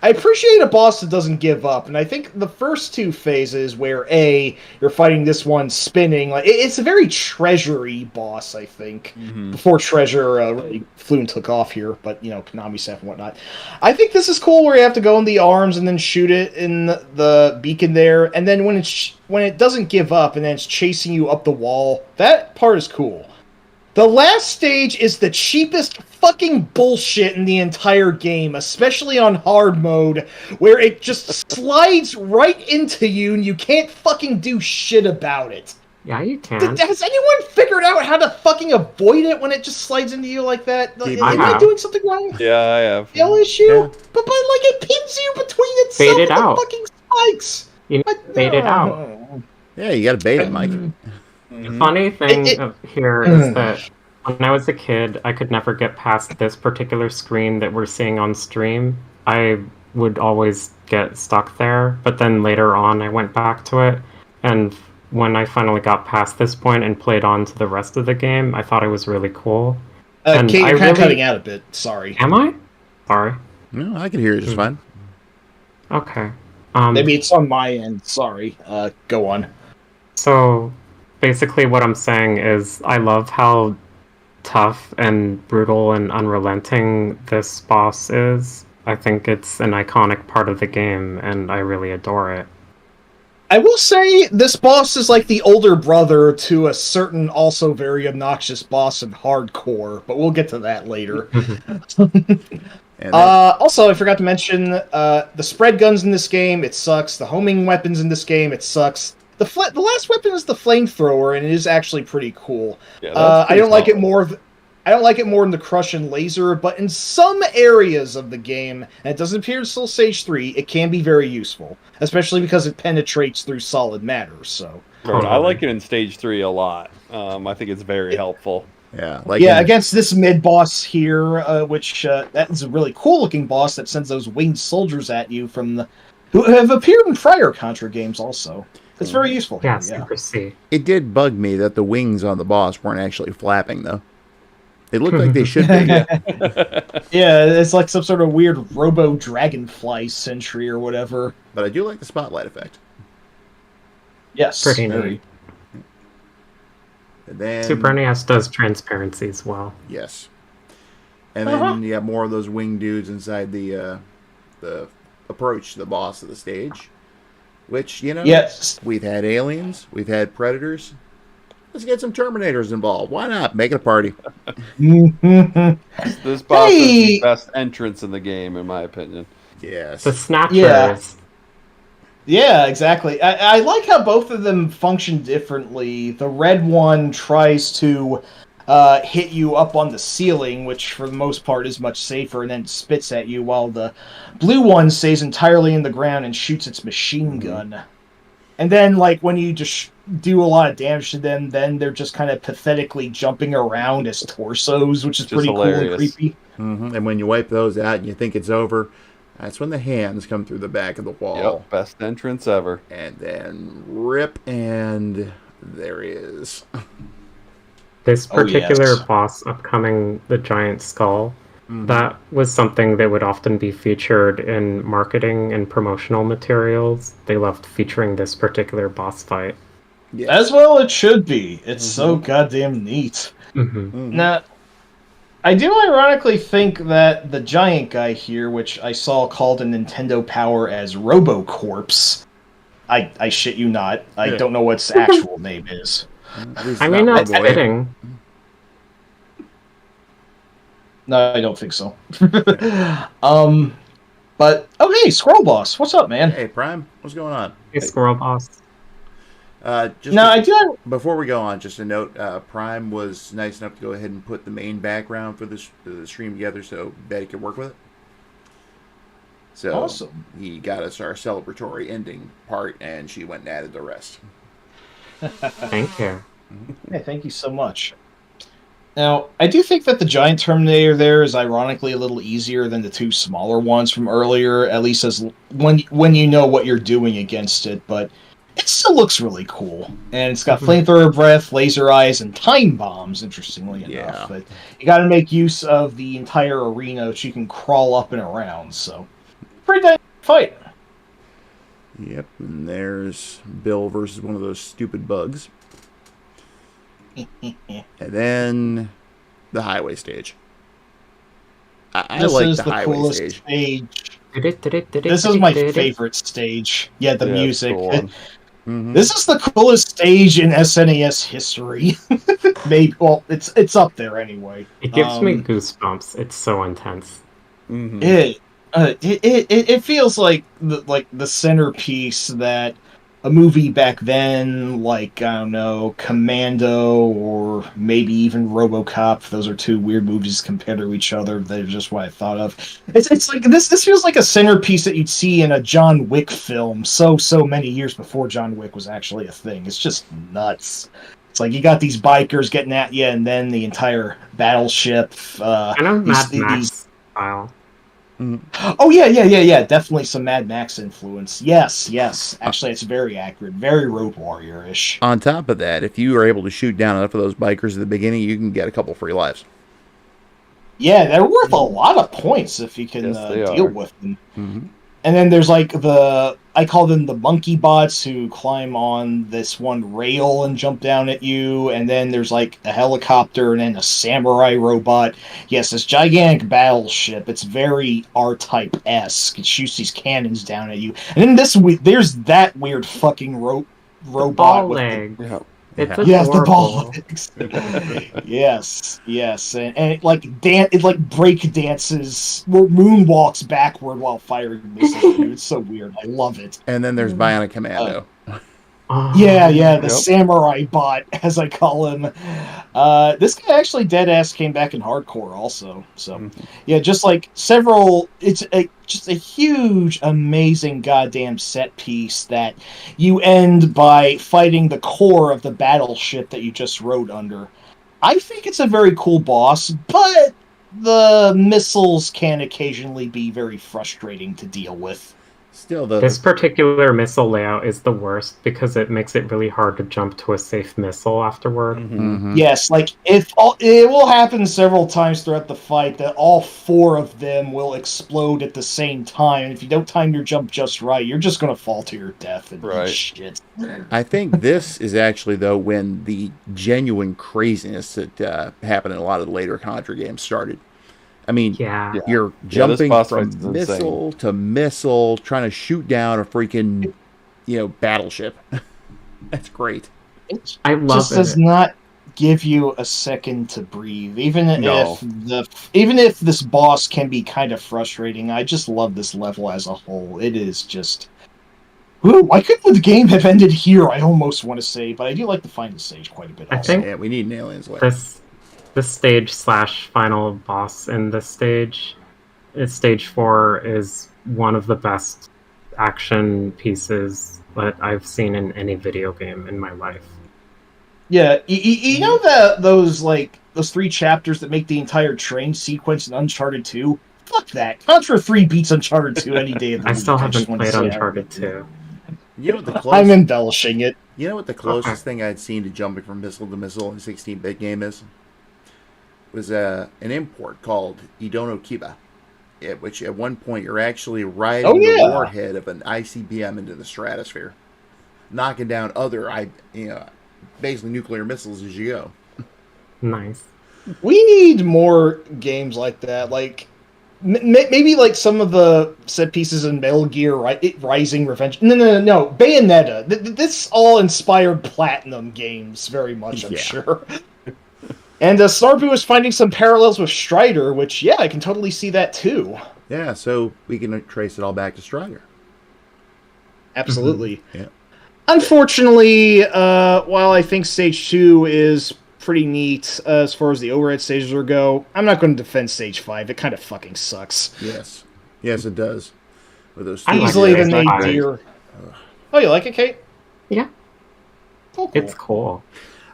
I appreciate a boss that doesn't give up, and I think the first two phases where you're fighting this one spinning, like it's a very treasury boss, I think. Before Treasure really flew and took off here, but Konami stuff and whatnot. I think this is cool where you have to go in the arms and then shoot it in the beacon there, and then when it doesn't give up and then it's chasing you up the wall, that part is cool. The last stage is the cheapest fucking bullshit in the entire game, especially on hard mode, where it just slides right into you and you can't fucking do shit about it. Yeah, you can. Has anyone figured out how to fucking avoid it when it just slides into you like that? Am I doing something wrong? Yeah, I have. The issue? Yeah. But like it pins you between itself Bait it and out. the fucking spikes. You bait it out. yeah, you got to bait it, Mike. The funny thing here is that when I was a kid, I could never get past this particular screen that we're seeing on stream. I would always get stuck there, but then later on I went back to it, and when I finally got past this point and played on to the rest of the game, I thought it was really cool. And Kate, you're kind of cutting out a bit. Sorry. Am I? Sorry. No, I can hear you just fine. Okay. Maybe it's on my end. Sorry. Go on. So, basically what I'm saying is I love how tough and brutal and unrelenting this boss is. I think it's an iconic part of the game, and I really adore it. I will say this boss is like the older brother to a certain also very obnoxious boss in hardcore, but we'll get to that later. And then, Also, I forgot to mention the spread guns in this game, it sucks. The homing weapons in this game, it sucks. The last weapon is the flamethrower, and it is actually pretty cool. Yeah, I don't like it more. I don't like it more in the crush and laser, but in some areas of the game, and it doesn't appear until Stage 3, it can be very useful, especially because it penetrates through solid matter. So I like it in Stage 3 a lot. I think it's very helpful. yeah, against this mid boss here, which that is a really cool looking boss that sends those winged soldiers at you who have appeared in prior Contra games also. It's very useful. Yeah, Super C. it did bug me that the wings on the boss weren't actually flapping, though. They look like they should be. Yeah, it's like some sort of weird robo dragonfly sentry or whatever. But I do like the spotlight effect. Yes. Pretty neat. And then, Super NES does transparency as well. yes. And then you have more of those wing dudes inside the approach to the boss of the stage. Which, Yes. we've had aliens, we've had predators. Let's get some Terminators involved. Why not? Make it a party. This boss is Hey! the best entrance in the game, in my opinion. Yes. The Snatchers. Yeah. Yeah, exactly. I like how both of them function differently. The red one tries to hit you up on the ceiling, which for the most part is much safer, and then spits at you, while the blue one stays entirely in the ground and shoots its machine gun. And then, like, when you just do a lot of damage to them, then they're just kind of pathetically jumping around as torsos, which is Just pretty cool hilarious. and creepy. And when you wipe those out and you think it's over, that's when the hands come through the back of the wall. Yep, best entrance ever. And then rip, and there he is. This particular yes. boss upcoming, the giant skull, that was something that would often be featured in marketing and promotional materials. They loved featuring this particular boss fight. Yeah. As well it should be. It's so goddamn neat. Mm-hmm. Now, I do ironically think that the giant guy here, which I saw called in Nintendo Power as RoboCorpse, I shit you not, I Yeah. don't know what its actual name is. At least I it's mean, not that's Roboid. fitting. No, I don't think so. But okay, Squirrel Boss, what's up, man? Hey, Prime, what's going on? Hey, Squirrel Boss. Just No, I do. before we go on, just a note: Prime was nice enough to go ahead and put the main background for the stream together, so Betty could work with it. So Awesome. he got us our celebratory ending part, and she went and added the rest. Thank you. Hey, thank you so much. Now, I do think that the giant Terminator there is ironically a little easier than the two smaller ones from earlier, at least as when you know what you're doing against it, but it still looks really cool. And it's got flamethrower breath, laser eyes, and time bombs, interestingly enough. But you gotta make use of the entire arena so you can crawl up and around, so pretty dynamic fight. Yep, and there's Bill versus one of those stupid bugs. And then the highway stage. I This like is the the highway coolest stage. stage. This is my favorite stage. Yeah, the music. This is the coolest stage in SNES history. Maybe. Well, it's up there anyway. It gives me goosebumps. It's so intense. It feels like the centerpiece that a movie back then, like, I don't know, Commando or maybe even RoboCop. Those are two weird movies compared to each other. They're just what I thought of. It's like this feels like a centerpiece that you'd see in a John Wick film so many years before John Wick was actually a thing. It's just nuts. It's like you got these bikers getting at you, and then the entire battleship. I know Mad Max style. Oh yeah. Definitely some Mad Max influence. Yes. Actually, it's very accurate, very Road Warrior-ish. On top of that, if you are able to shoot down enough of those bikers at the beginning, you can get a couple free lives. Yeah, they're worth a lot of points if you can deal with them. And then there's like I call them the monkey bots who climb on this one rail and jump down at you. And then there's like a helicopter and then a samurai robot. Yes, this gigantic battleship. It's very R-Type-esque. It shoots these cannons down at you. And then there's that weird fucking robot ball with leg. It's adorable. yes, the ball legs. yes, and it like break dances, moonwalks backward while firing missiles. It's so weird. I love it. And then there's Bionic Commando. The samurai bot, as I call him. This guy actually deadass came back in hardcore also. So yeah, just like several. It's just a huge, amazing goddamn set piece that you end by fighting the core of the battleship that you just rode under. I think it's a very cool boss, but the missiles can occasionally be very frustrating to deal with. Still, though, this particular missile layout is the worst because it makes it really hard to jump to a safe missile afterward. Yes, like it will happen several times throughout the fight that all four of them will explode at the same time. And if you don't time your jump just right, you're just going to fall to your death and eat shit. I think this is actually, though, when the genuine craziness that happened in a lot of the later Contra games started. I mean, you're jumping from missile to missile, trying to shoot down a freaking, battleship. That's great. I love just it. Does not give you a second to breathe. Even if this boss can be kind of frustrating, I just love this level as a whole. It is just. Ooh, why couldn't the game have ended here? I almost want to say, but I do like the final stage quite a bit. I think we need an aliens layer. This stage / final boss in this stage, stage 4, is one of the best action pieces that I've seen in any video game in my life. Yeah, you know that those 3 chapters that make the entire train sequence in Uncharted 2? Fuck that. Contra 3 beats Uncharted 2 any day of the week. I still haven't played Uncharted 2. You know what the closest, I'm embellishing it. You know what the closest thing I'd seen to jumping from missile to missile in a 16-bit game is? Was an import called Idono Kiba, which at one point you're actually riding the warhead of an ICBM into the stratosphere. knocking down other, basically nuclear missiles as you go. Nice. We need more games like that. Like, maybe like some of the set pieces in Metal Gear Rising Revenge. No. Bayonetta. This all inspired Platinum games very much, I'm sure. And Snarbu is finding some parallels with Strider, which, I can totally see that too. Yeah, so we can trace it all back to Strider. Absolutely. Yeah. Unfortunately, while I think Stage 2 is pretty neat as far as the overhead stages go, I'm not going to defend Stage 5. It kind of fucking sucks. Yes, it does. With those Easily the Stage 5. nadir. Oh, you like it, Kate? Yeah. Oh, cool. It's cool.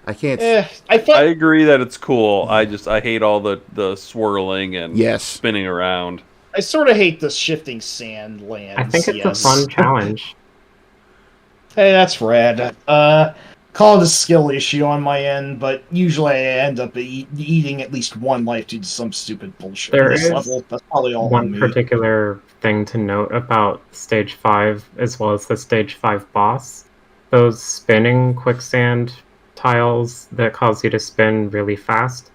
I can't. I agree that it's cool. I hate all the swirling and spinning around. I sort of hate the shifting sand lands. I think it's a fun challenge. Hey, that's rad. Call it a skill issue on my end, but usually I end up eating at least one life due to some stupid bullshit. There this is level. That's probably all one particular thing to note about Stage 5, as well as the Stage 5 boss. Those spinning quicksand tiles that cause you to spin really fast.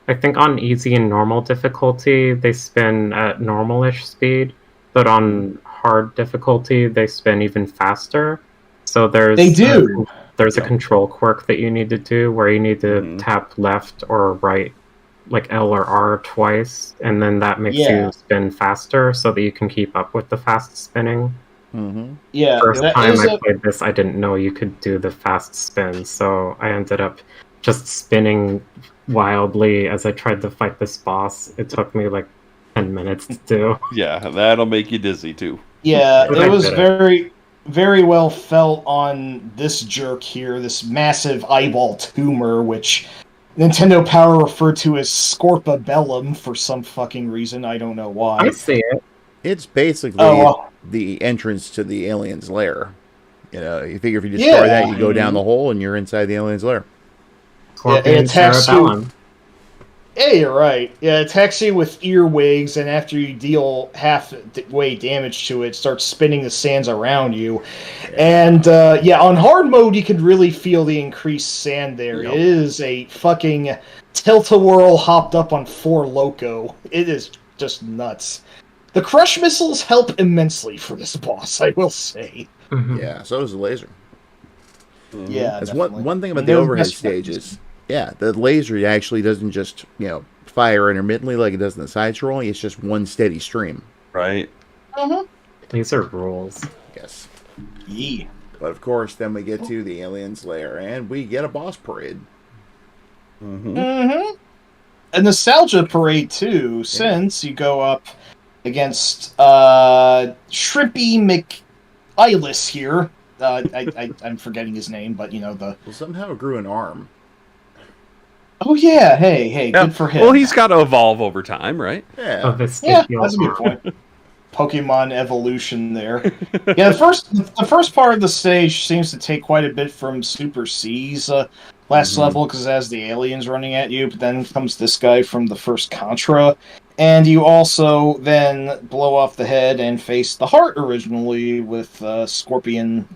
I think on easy and normal difficulty, they spin at normal-ish speed, but on hard difficulty, they spin even faster. So there's a control quirk that you need to do where you need to tap left or right, like L or R twice, and then that makes you spin faster so that you can keep up with the fast spinning. Mm-hmm. Yeah. First time I played this, I didn't know you could do the fast spin, so I ended up just spinning wildly as I tried to fight this boss. It took me like 10 minutes to do. Yeah, that'll make you dizzy too. Yeah, it was very, very well felt on this jerk here, this massive eyeball tumor, which Nintendo Power referred to as Scorpa Bellum for some fucking reason. I don't know why. I see it. It's basically the entrance to the alien's lair. You figure if you destroy that, you go down the hole and you're inside the alien's lair. Scorpion cerebellum. Yeah, you're right. Yeah, it attacks you with earwigs, and after you deal halfway damage to it, it starts spinning the sands around you. And, on hard mode, you can really feel the increased sand there. Yep. It is a fucking tilt-a-whirl hopped up on 4 Loco. It is just nuts. The crush missiles help immensely for this boss, I will say. Mm-hmm. Yeah, so does the laser. Mm-hmm. Yeah, that's one thing about the overhead stages. Yeah, the laser actually doesn't just, fire intermittently like it does in the side scrolling. It's just one steady stream. Right. Mm-hmm. Laser rules. Yes. Yeah. But of course, then we get to the alien's lair, and we get a boss parade. Mm-hmm. Mm-hmm. A nostalgia parade, too, since you go up against Shrimpy McIlis here. I'm forgetting his name, but Well, somehow it grew an arm. Oh yeah, hey, good for him. Well, he's got to evolve over time, right? Yeah, that's a good point. Pokemon evolution there. Yeah, the first part of the stage seems to take quite a bit from Super C's last level because it has the aliens running at you, but then comes this guy from the first Contra, and you also then blow off the head and face the heart originally with Scorpion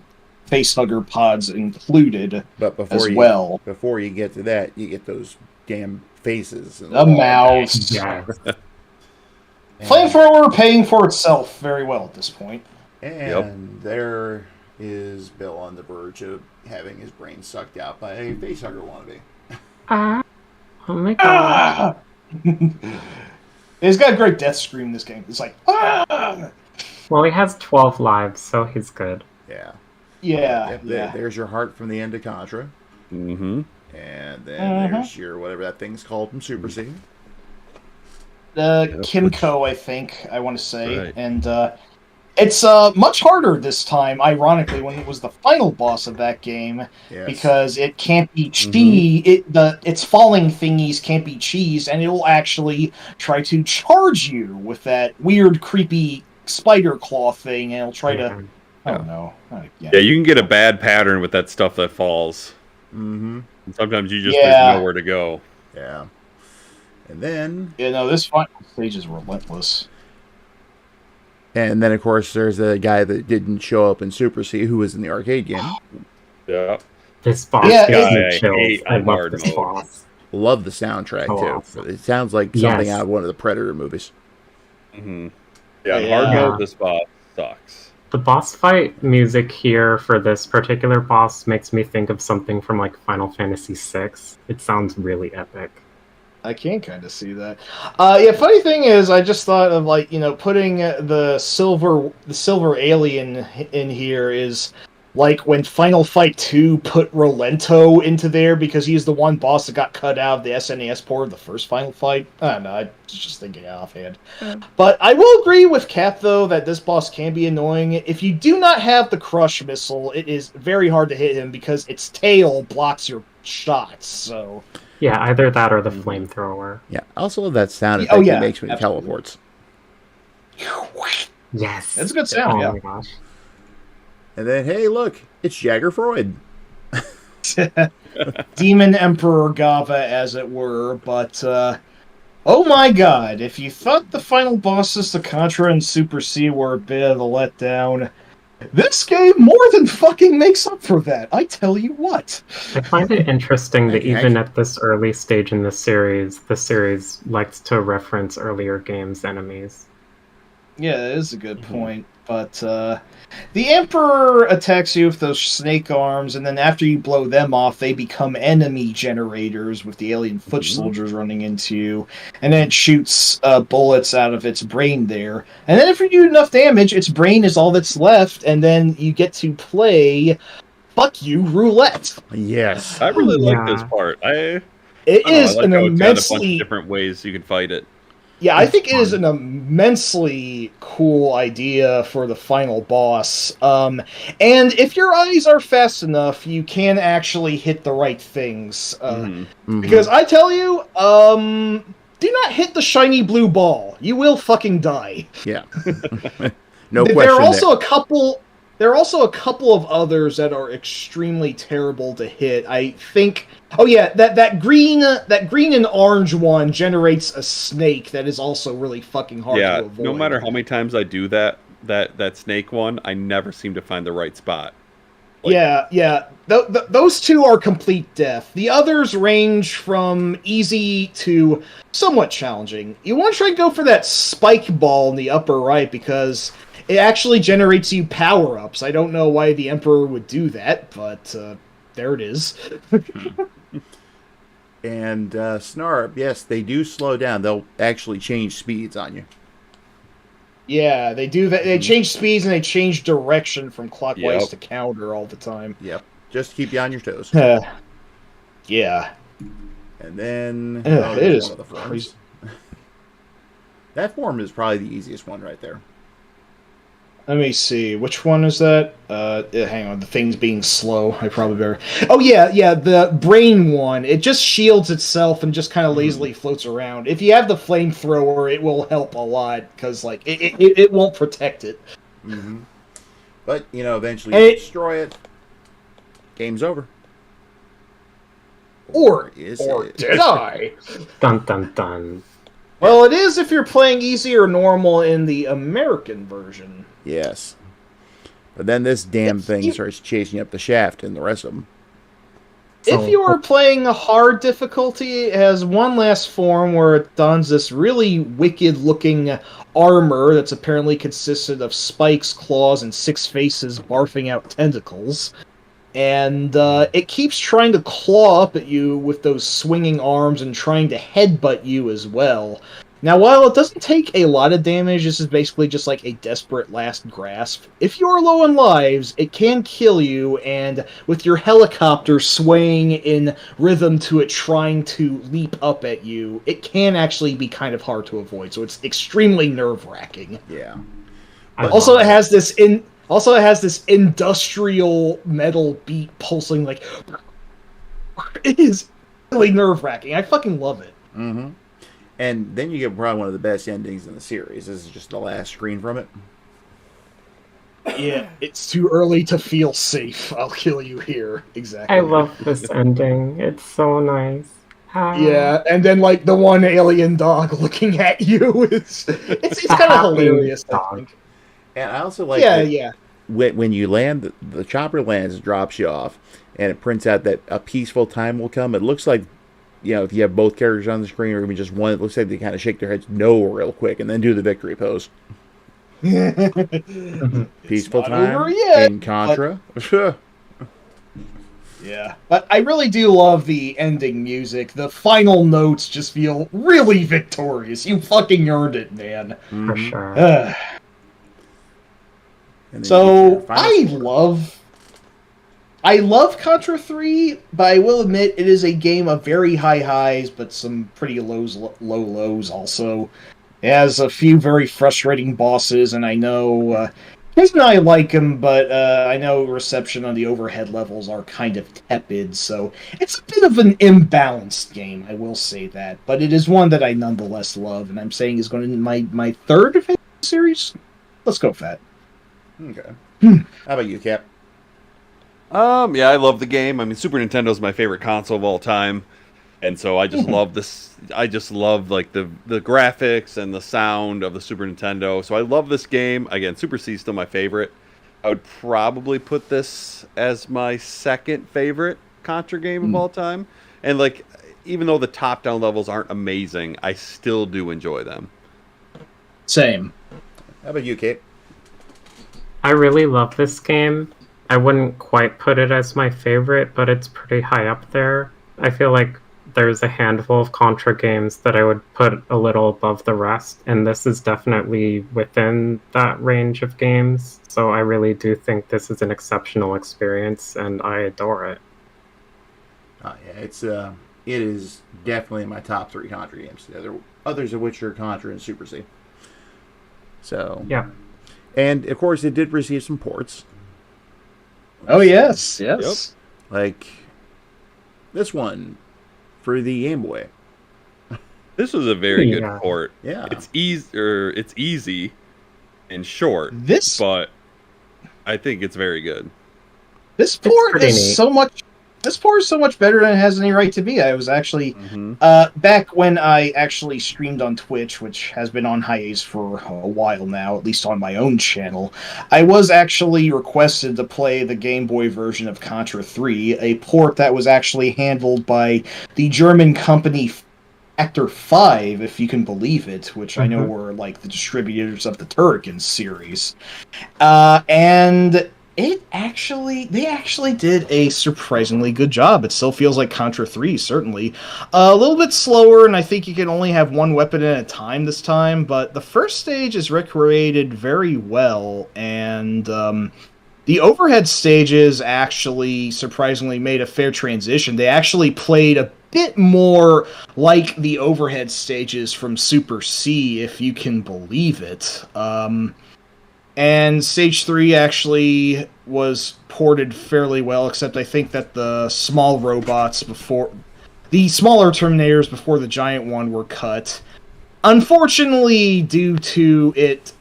facehugger pods included, but before you get to that, you get those damn faces and the mouths. Yeah. Flamethrower paying for itself very well at this point. And there is Bill on the verge of having his brain sucked out by a facehugger wannabe. Oh my god. He's got a great death scream in this game. It's like, Well, he has 12 lives, so he's good. Yeah. Yeah. There's your heart from the end of Contra. Mm-hmm. And then there's your whatever that thing's called from Super C. Kimco, I think, I want to say. Right. And it's much harder this time, ironically, when it was the final boss of that game, because it can't be cheese. Its falling thingies can't be cheese, and it'll actually try to charge you with that weird, creepy spider claw thing, and it'll try to... I don't know. Yeah, you can get a bad pattern with that stuff that falls. Mm-hmm. And sometimes you just there's nowhere to go. Yeah. And then... this final stage is relentless. And then, of course, there's the guy that didn't show up in Super C who was in the arcade game. Yeah. This boss Yeah, gives I me chills. hate I on love hard this mode. boss. Love the soundtrack Oh, too. awesome. It sounds like something Yes. out of one of the Predator movies. Mm-hmm. Yeah, on Yeah. hard Yeah. mode, this boss sucks. The boss fight music here for this particular boss makes me think of something from like Final Fantasy VI. It sounds really epic. I can kind of see that. Yeah, funny thing is, I just thought of like putting the silver alien in here is like when Final Fight 2 put Rolento into there because he's the one boss that got cut out of the SNES port of the first Final Fight. I don't know, I was just thinking offhand. But I will agree with Cap though that this boss can be annoying. If you do not have the crush missile, it is very hard to hit him because its tail blocks your shots. So. Yeah, either that or the flamethrower. Yeah. I also love that sound effect Oh, yeah, it makes when it absolutely. teleports. Yes. That's a good sound, Oh yeah. my gosh. And then, hey, look, it's Jagger Freud. Demon Emperor Gava, as it were, but, oh my god, if you thought the final bosses to Contra and Super C were a bit of a letdown, this game more than fucking makes up for that, I tell you what. I find it interesting that Thank you, even Hank. at this early stage in the series likes to reference earlier games' enemies. Yeah, that is a good point, but, the Emperor attacks you with those snake arms, and then after you blow them off, they become enemy generators with the alien foot soldiers running into you, and then it shoots bullets out of its brain there. And then if you do enough damage, its brain is all that's left, and then you get to play Fuck You Roulette. Yes. I really like this Yeah. part. It I is like an how it's got a bunch of immensely... different ways you can fight it. Yeah, I think it is an immensely cool idea for the final boss. And if your eyes are fast enough, you can actually hit the right things. Because I tell you, do not hit the shiny blue ball. You will fucking die. Yeah. No question. There are also a couple. There are also a couple of others that are extremely terrible to hit. I think. Oh yeah, that green and orange one generates a snake that is also really fucking hard Yeah, to avoid. no matter how many times I do that snake one, I never seem to find the right spot. Yeah. Those two are complete death. The others range from easy to somewhat challenging. You want to try and go for that spike ball in the upper right because it actually generates you power-ups. I don't know why the Emperor would do that, but there it is. And Snarp, yes, they do slow down. They'll actually change speeds on you. Yeah, they do that. They change speeds and they change direction from clockwise Yep. to counter all the time. Yep. Just to keep you on your toes. Yeah. And then It there's is one of the forms. crazy. That form is probably the easiest one right there. Let me see. Which one is that? Hang on. The thing's being slow. I probably better... Oh, yeah. The brain one. It just shields itself and just kind of lazily floats around. If you have the flamethrower, it will help a lot, because, like, it won't protect it. Mm-hmm. But, eventually you destroy it. Game's over. Or is it? did I? Dun dun dun. Well, it is if you're playing easy or normal in the American version. Yes. But then this damn thing starts chasing up the shaft and the rest of them. If you are playing a hard difficulty, it has one last form where it dons this really wicked-looking armor that's apparently consisted of spikes, claws, and 6 faces barfing out tentacles. And it keeps trying to claw up at you with those swinging arms and trying to headbutt you as well. Now, while it doesn't take a lot of damage, this is basically just like a desperate last grasp. If you're low on lives, it can kill you, and with your helicopter swaying in rhythm to it trying to leap up at you, it can actually be kind of hard to avoid, so it's extremely nerve-wracking. Yeah. Also, it has this industrial metal beat pulsing, like... It is really nerve-wracking. I fucking love it. Mm-hmm. And then you get probably one of the best endings in the series. This is just the last screen from it. Yeah, it's too early to feel safe. I'll kill you here. Exactly. I love this ending. It's so nice. Yeah, and then like the one alien dog looking at you it's kind of hilarious. I think. And I also like Yeah. when you land, the chopper lands, drops you off, and it prints out that a peaceful time will come. It looks like, if you have both characters on the screen or even just one, it looks like they kind of shake their heads no real quick and then do the victory pose. Peaceful time in Contra. But, yeah, but I really do love the ending music. The final notes just feel really victorious. You fucking earned it, man. For sure. So I love Contra 3, but I will admit it is a game of very high highs, but some pretty low lows also. It has a few very frustrating bosses, and I know Chris and I like them, but I know reception on the overhead levels are kind of tepid, so it's a bit of an imbalanced game, I will say that. But it is one that I nonetheless love, and I'm saying is going to be my third favorite series. Let's go, Fat. Okay. How about you, Cap? Yeah, I love the game. I mean, Super Nintendo is my favorite console of all time, and so I just love this. I just love like the graphics and the sound of the Super Nintendo. So I love this game. Again, Super C is still my favorite. I would probably put this as my second favorite Contra game of all time. And like, even though the top-down levels aren't amazing, I still do enjoy them. Same. How about you, Kate? I really love this game. I wouldn't quite put it as my favorite, but it's pretty high up there. I feel like there's a handful of Contra games that I would put a little above the rest, and this is definitely within that range of games. So I really do think this is an exceptional experience, and I adore it. Yeah, it is definitely in my top 3 Contra games. Others of which are Contra and Super C. So yeah. And, of course, it did receive some ports. Oh, yes. Yep. Like this one for the Game Boy. This was a very good port. Yeah. It's easy and short, but I think it's very good. This port is so much better than it has any right to be. I was actually back when I actually streamed on Twitch, which has been on hiatus for a while now, at least on my own channel. I was actually requested to play the Game Boy version of Contra 3, a port that was actually handled by the German company Factor 5, if you can believe it, which I know were like the distributors of the Turrican series. And they actually did a surprisingly good job. It still feels like Contra 3, certainly. A little bit slower, and I think you can only have one weapon at a time this time, but the first stage is recreated very well, and the overhead stages actually surprisingly made a fair transition. They actually played a bit more like the overhead stages from Super C, if you can believe it. And Stage 3 actually was ported fairly well, except I think that the small robots the smaller Terminators before the giant one were cut. Unfortunately, due to it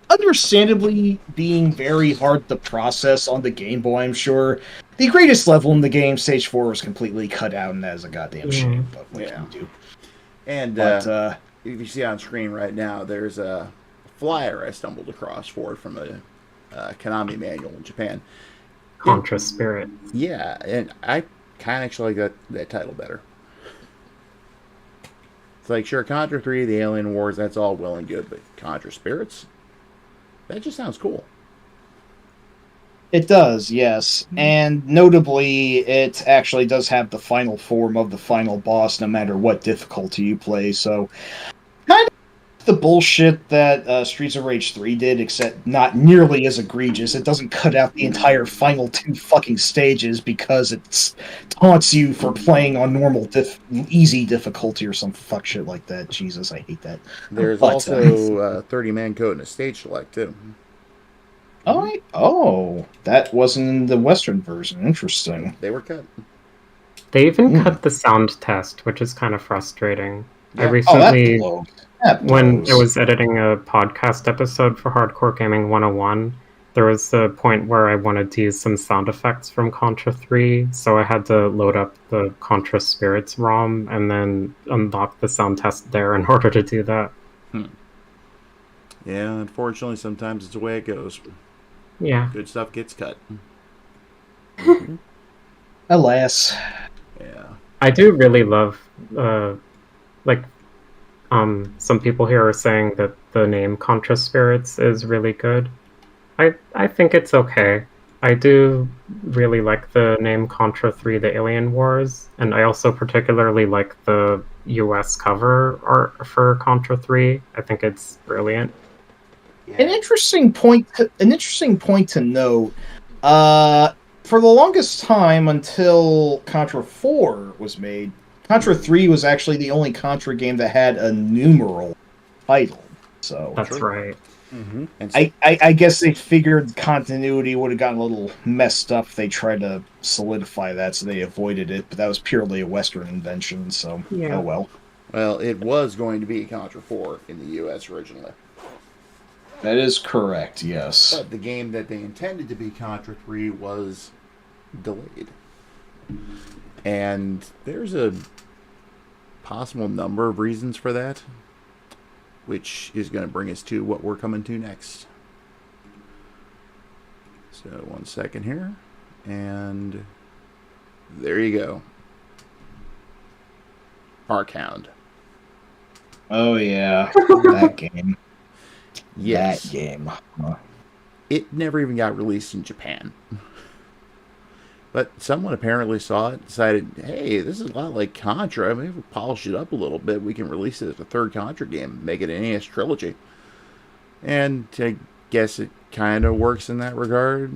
understandably being very hard to process on the Game Boy, I'm sure, the greatest level in the game, Stage 4, was completely cut out, and that is a goddamn shame, but what can you do? And if you see on screen right now, there's a flyer I stumbled across for it from a Konami manual in Japan. Contra Spirit. Yeah, and I kind of actually like that title better. It's like, sure, Contra 3, the Alien Wars, that's all well and good, but Contra Spirits? That just sounds cool. It does, yes. And notably, it actually does have the final form of the final boss, no matter what difficulty you play, so kind of the bullshit that Streets of Rage 3 did, except not nearly as egregious. It doesn't cut out the entire final 2 fucking stages because it taunts you for playing on normal easy difficulty or some fuck shit like that. Jesus, I hate that. There's also 30-man code and a stage select, too. Oh, that wasn't in the Western version. Interesting. They were cut. They even cut the sound test, which is kind of frustrating. Yeah. I recently, that when I was editing a podcast episode for Hardcore Gaming 101, there was a point where I wanted to use some sound effects from Contra 3, so I had to load up the Contra Spirits ROM and then unlock the sound test there in order to do that. Yeah, unfortunately, sometimes it's the way it goes. Yeah. Good stuff gets cut. Alas. Yeah. I do really love, like, some people here are saying that the name Contra Spirits is really good. I think it's okay. I do really like the name Contra 3 The Alien Wars, and I also particularly like the US cover art for Contra 3. I think it's brilliant. An interesting point. An interesting point to note. For the longest time, until Contra 4 was made, Contra 3 was actually the only Contra game that had a numeral title. So That's right. Mm-hmm. And I guess they figured continuity would have gotten a little messed up if they tried to solidify that, so they avoided it. But that was purely a Western invention, so Yeah. oh well. well, it was going to be Contra 4 in the U.S. originally. That is correct, yes. But the game that they intended to be Contra 3 was delayed. And there's a possible number of reasons for that, which is going to bring us to what we're coming to next. So, 1 second here. And there you go. Arkhound. Oh yeah, that game. Yes. That game. It never even got released in Japan. But someone apparently saw it, decided, hey, this is a lot like Contra. Maybe if we polish it up a little bit, we can release it as a third Contra game, make it an NES trilogy. And I guess it kind of works in that regard.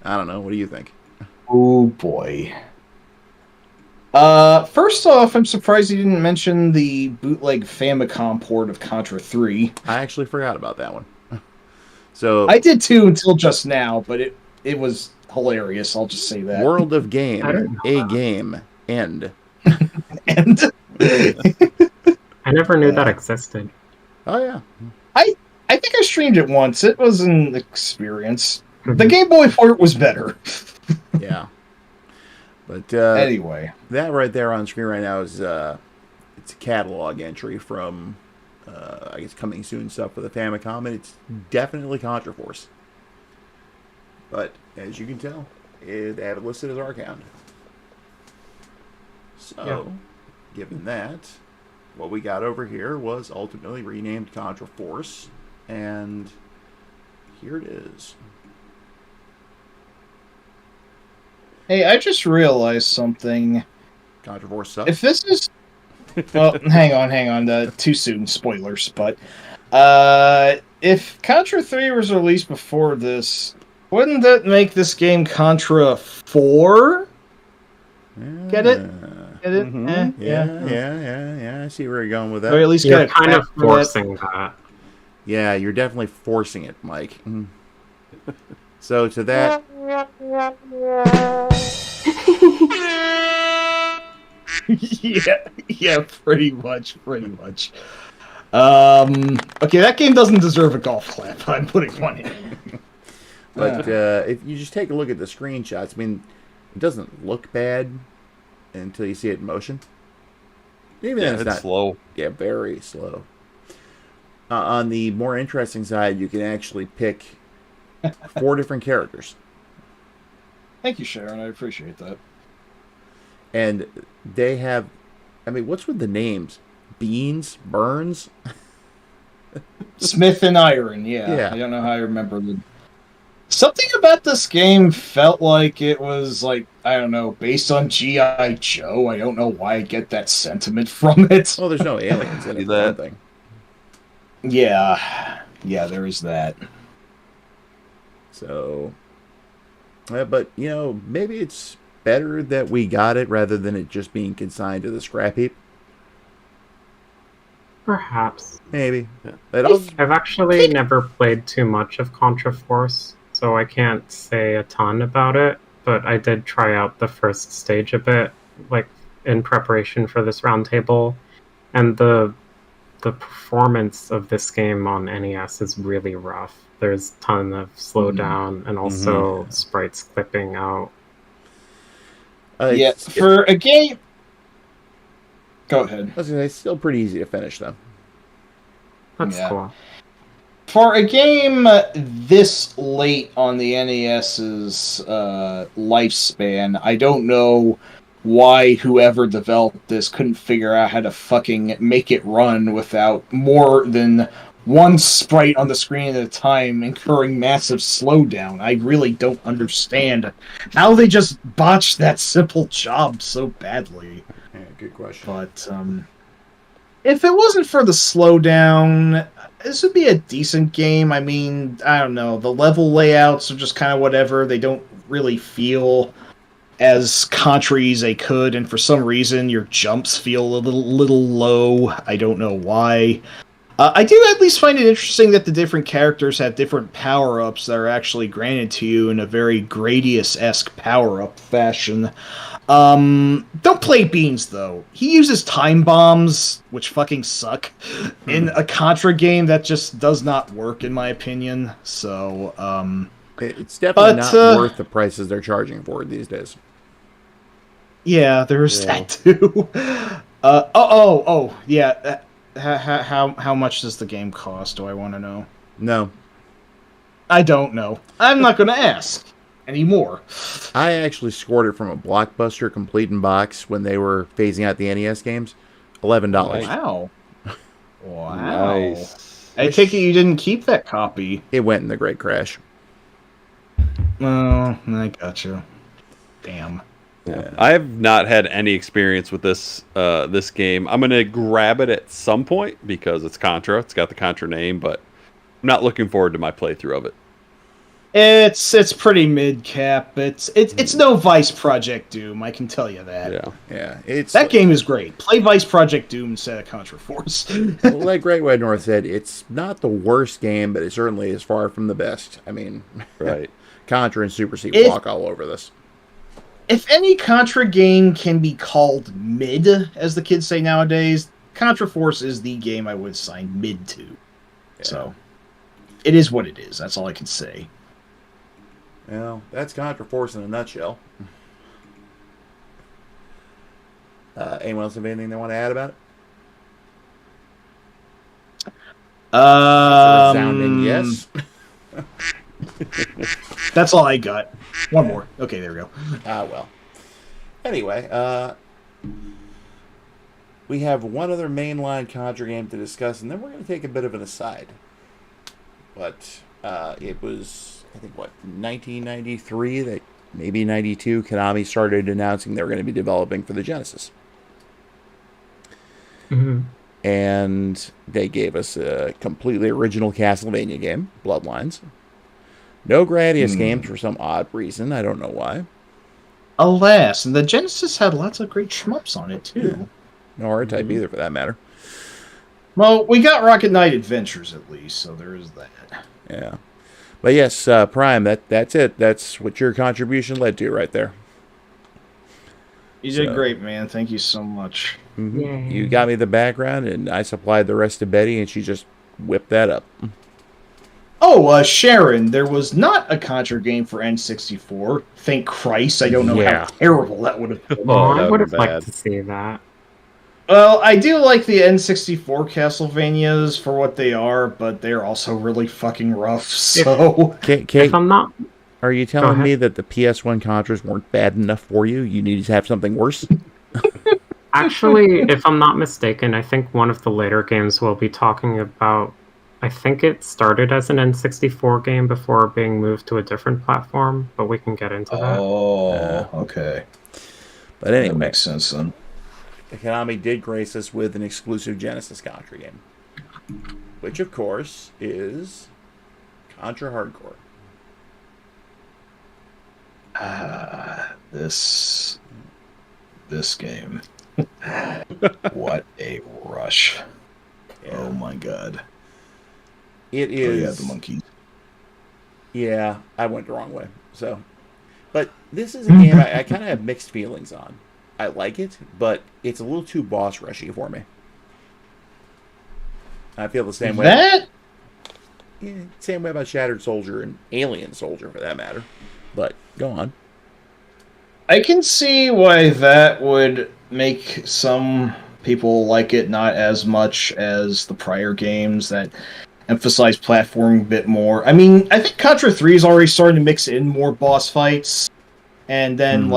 I don't know. What do you think? Oh boy. First off, I'm surprised you didn't mention the bootleg Famicom port of Contra 3. I actually forgot about that one. So I did too until just now, but it was hilarious, I'll just say that. World of I Game, didn't know a that. game, end. And I never knew that existed. Oh, yeah. I think I streamed it once. It was an experience. The Mhm. Game Boy port was better. Yeah. But Anyway. that right there on screen right now is it's a catalog entry from I guess coming soon stuff for the Famicom, and it's definitely Contra Force. But as you can tell, they have it listed as Arkhound. So, given that, what we got over here was ultimately renamed Contra Force, and here it is. Hey, I just realized something. Contra Force sucks. If this is... Well, hang on. Too soon, spoilers. But if Contra 3 was released before this, wouldn't that make this game Contra 4? Get it? Get it? Mhm. Yeah. I see where you're going with that. Or at least You're get a kind of crack for that. forcing that. Yeah, you're definitely forcing it, Mike. So to that, yeah, pretty much. Okay, that game doesn't deserve a golf clap. I'm putting one in. but if you just take a look at the screenshots, I mean, it doesn't look bad until you see it in motion. Even Yeah, then, it's not slow. Yeah, very slow. On the more interesting side, you can actually pick 4 different characters. Thank you, Sharon. I appreciate that. And they have, I mean, what's with the names? Beans? Burns? Smith and Iron, yeah. Yeah. I don't know how I remember the... Something about this game felt like it was, like, I don't know, based on G.I. Joe. I don't know why I get that sentiment from it. Well, there's no aliens in it, See for one that? thing. Yeah, there is that. So, but, you know, maybe it's better that we got it rather than it just being consigned to the scrap heap. Perhaps. Maybe. Yeah. But also, I've actually never played too much of Contra Force, so I can't say a ton about it, but I did try out the first stage a bit, like, in preparation for this roundtable, and the performance of this game on NES is really rough. There's a ton of slowdown and also sprites clipping out. Yeah, it's, for a game... Go ahead. I was gonna say, it's still pretty easy to finish, though. That's Yeah. cool. For a game this late on the NES's lifespan, I don't know why whoever developed this couldn't figure out how to fucking make it run without more than one sprite on the screen at a time, incurring massive slowdown. I really don't understand how they just botched that simple job so badly. Yeah, good question. But if it wasn't for the slowdown, this would be a decent game. I mean, I don't know. The level layouts are just kind of whatever. They don't really feel as Contra as they could, and for some reason, your jumps feel a little low. I don't know why. I do at least find it interesting that the different characters have different power-ups that are actually granted to you in a very Gradius-esque power-up fashion. Don't play Beans, though. He uses time bombs, which fucking suck, in a Contra game that just does not work, in my opinion. So, it's definitely not worth the prices they're charging for it these days. Yeah, there's that too. Yeah. How much does the game cost? Do I want to know? No. I don't know. I'm not going to ask anymore. I actually scored it from a Blockbuster complete in box when they were phasing out the NES games. $11. Wow. Wow. Nice. I take it you didn't keep that copy. It went in the Great Crash. Oh, I gotcha. Damn. Yeah. I have not had any experience with this this game. I'm gonna grab it at some point because it's Contra. It's got the Contra name, but I'm not looking forward to my playthrough of it. It's pretty mid cap. It's no Vice Project Doom. I can tell you that. Yeah. That game is great. Play Vice Project Doom instead of Contra Force. Well, like Great White North said, it's not the worst game, but it certainly is far from the best. I mean, right. Contra and Super C walk all over this. If any Contra game can be called mid, as the kids say nowadays, Contra Force is the game I would assign mid to. Yeah. So, it is what it is. That's all I can say. Well, that's Contra Force in a nutshell. Anyone else have anything they want to add about it? Resounding yes. That's all I got. One more. Okay, there we go. Well. Anyway, we have one other mainline Contra game to discuss, and then we're going to take a bit of an aside. But it was, I think, 1993, that maybe 92, Konami started announcing they were going to be developing for the Genesis. Mm-hmm. And they gave us a completely original Castlevania game, Bloodlines. No Gradius games for some odd reason. I don't know why. Alas, and the Genesis had lots of great shmups on it, too. Yeah. No R-Type either, for that matter. Well, we got Rocket Knight Adventures, at least, so there is that. Yeah. But yes, Prime, that's it. That's what your contribution led to right there. You did great, man. Thank you so much. Mm-hmm. You got me the background, and I supplied the rest to Betty, and she just whipped that up. Oh, Sharon, there was not a Contra game for N64. Thank Christ. I don't know how terrible that would have been. I would have liked to see that. Well, I do like the N64 Castlevanias for what they are, but they're also really fucking rough, so... Kate, if I'm not... Are you telling me that the PS1 Contras weren't bad enough for you? You need to have something worse? Actually, if I'm not mistaken, I think one of the later games we'll be talking about, I think it started as an N64 game before being moved to a different platform, but we can get into that. Oh, okay. But anyway, that makes sense then. Konami did grace us with an exclusive Genesis Contra game, which of course is Contra Hardcore. This game. What a rush. Yeah. Oh my god. It is. Yeah, the monkeys. Yeah, I went the wrong way. So, but this is a game I kind of have mixed feelings on. I like it, but it's a little too boss rushy for me. I feel the same way. Yeah, same way about Shattered Soldier and Alien Soldier, for that matter. But go on. I can see why that would make some people like it not as much as the prior games. That emphasize platforming a bit more. I mean, I think Contra 3 is already starting to mix in more boss fights, and then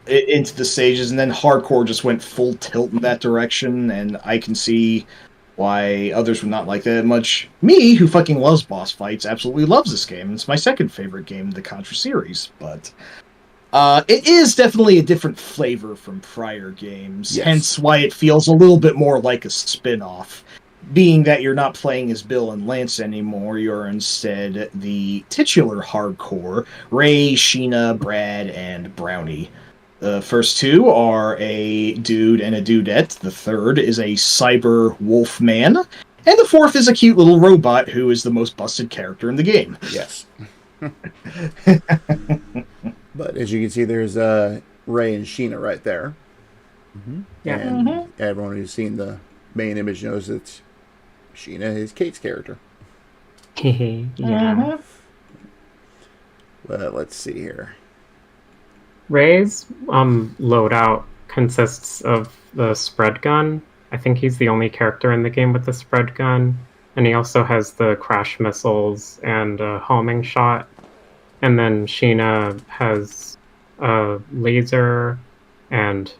into the stages, and then hardcore just went full tilt in that direction, and I can see why others would not like that much. Me, who fucking loves boss fights, absolutely loves this game. It's my second favorite game in the Contra series, but it is definitely a different flavor from prior games, hence why it feels a little bit more like a spin-off. Being that you're not playing as Bill and Lance anymore, you're instead the titular hardcore, Ray, Sheena, Brad, and Brownie. The first two are a dude and a dudette. The third is a cyber wolf man. And the fourth is a cute little robot who is the most busted character in the game. Yes. But as you can see, there's Ray and Sheena right there. Mm-hmm. Yeah. And everyone who's seen the main image knows that Sheena is Kate's character. Yeah. Well, let's see here. Ray's loadout consists of the spread gun. I think he's the only character in the game with the spread gun. And he also has the crash missiles and a homing shot. And then Sheena has a laser and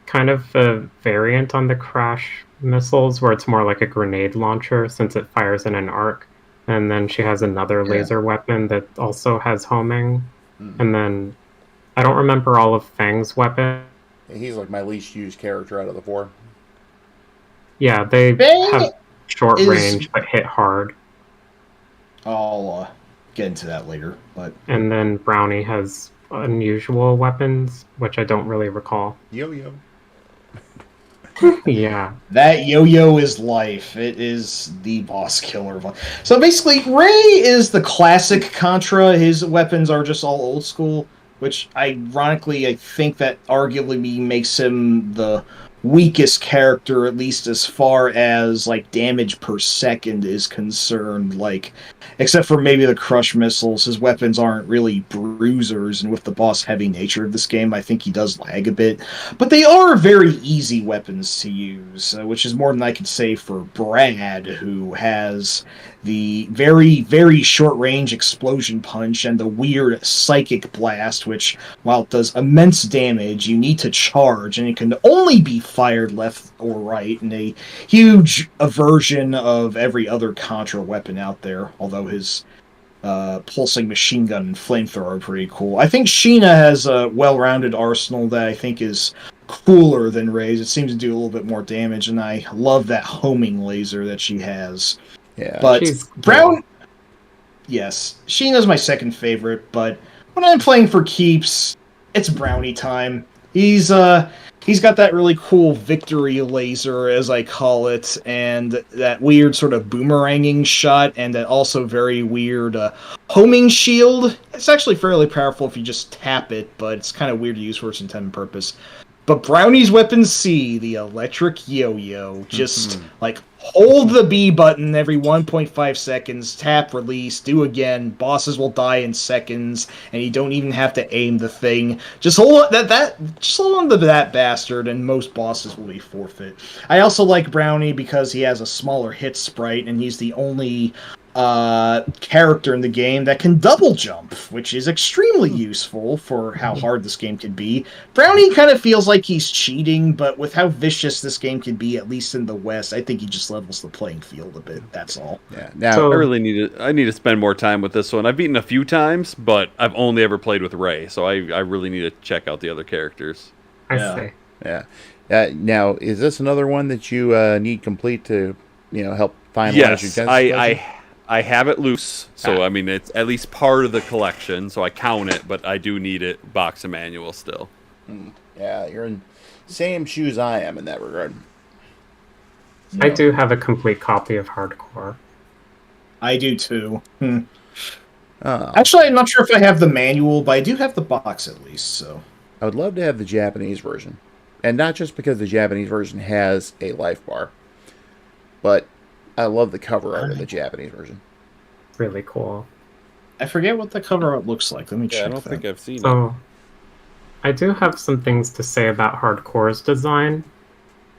kind of a variant on the crash missiles where it's more like a grenade launcher since it fires in an arc. And then she has another laser weapon that also has homing. And then I don't remember all of Fang's weapon. He's like my least used character out of the four. Yeah, they Fang have short range but hit hard. I'll get into that later, but And then Brownie has unusual weapons, which I don't really recall. Yo-yo. Yeah. that yo-yo is life. It is the boss killer. So basically, Ray is the classic Contra. His weapons are just all old school, which ironically I think that arguably makes him the weakest character, at least as far as like damage per second is concerned. Like, except for maybe the crush missiles, his weapons aren't really bruisers, and with the boss heavy nature of this game, I think he does lag a bit. But they are very easy weapons to use, which is more than I could say for Brad, who has the very, very short-range explosion punch and the weird psychic blast, which, while it does immense damage, you need to charge, and it can only be fired left or right, in a huge aversion of every other Contra weapon out there, although his pulsing machine gun and flamethrower are pretty cool. I think Sheena has a well-rounded arsenal that I think is cooler than Ray's. It seems to do a little bit more damage, and I love that homing laser that she has. Yeah, but she's Brown, yes, Sheena's my second favorite. But when I'm playing for keeps, it's Brownie time. He's got that really cool victory laser, as I call it, and that weird sort of boomeranging shot, and that also very weird homing shield. It's actually fairly powerful if you just tap it, but it's kind of weird to use for its intended purpose. But Brownie's weapon C, the electric yo-yo, just like hold the B button every 1.5 seconds, tap, release, do again. Bosses will die in seconds, and you don't even have to aim the thing. Just hold on, just hold on to that bastard, and most bosses will be forfeit. I also like Brownie because he has a smaller hit sprite, and he's the only character in the game that can double jump, which is extremely useful for how hard this game can be. Brownie kind of feels like he's cheating, but with how vicious this game can be, at least in the West, I think he just levels the playing field a bit. That's all. Yeah. Now, So- I need to spend more time with this one. I've beaten a few times, but I've only ever played with Ray, so I really need to check out the other characters. I see. yeah. Now, is this another one that you need complete to, help finalize Yes, your test? I have it loose, so I mean it's at least part of the collection, so I count it, but I do need it box and manual still. Yeah, you're in same shoes I am in that regard. I do have a complete copy of Hardcore. I do too. Oh, Actually, I'm not sure if I have the manual, but I do have the box at least, so. I would love to have the Japanese version. And not just because the Japanese version has a life bar, but I love the cover art of the Japanese version. Really cool. I forget what the cover art looks like. Let me check I don't that. think I've seen it. So, I do have some things to say about Hardcore's design.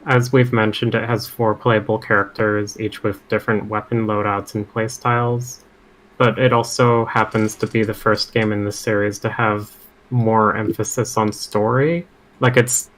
as we've mentioned, it has 4 playable characters, each with different weapon loadouts and playstyles. But it also happens to be the first game in the series to have more emphasis on story. Like, it's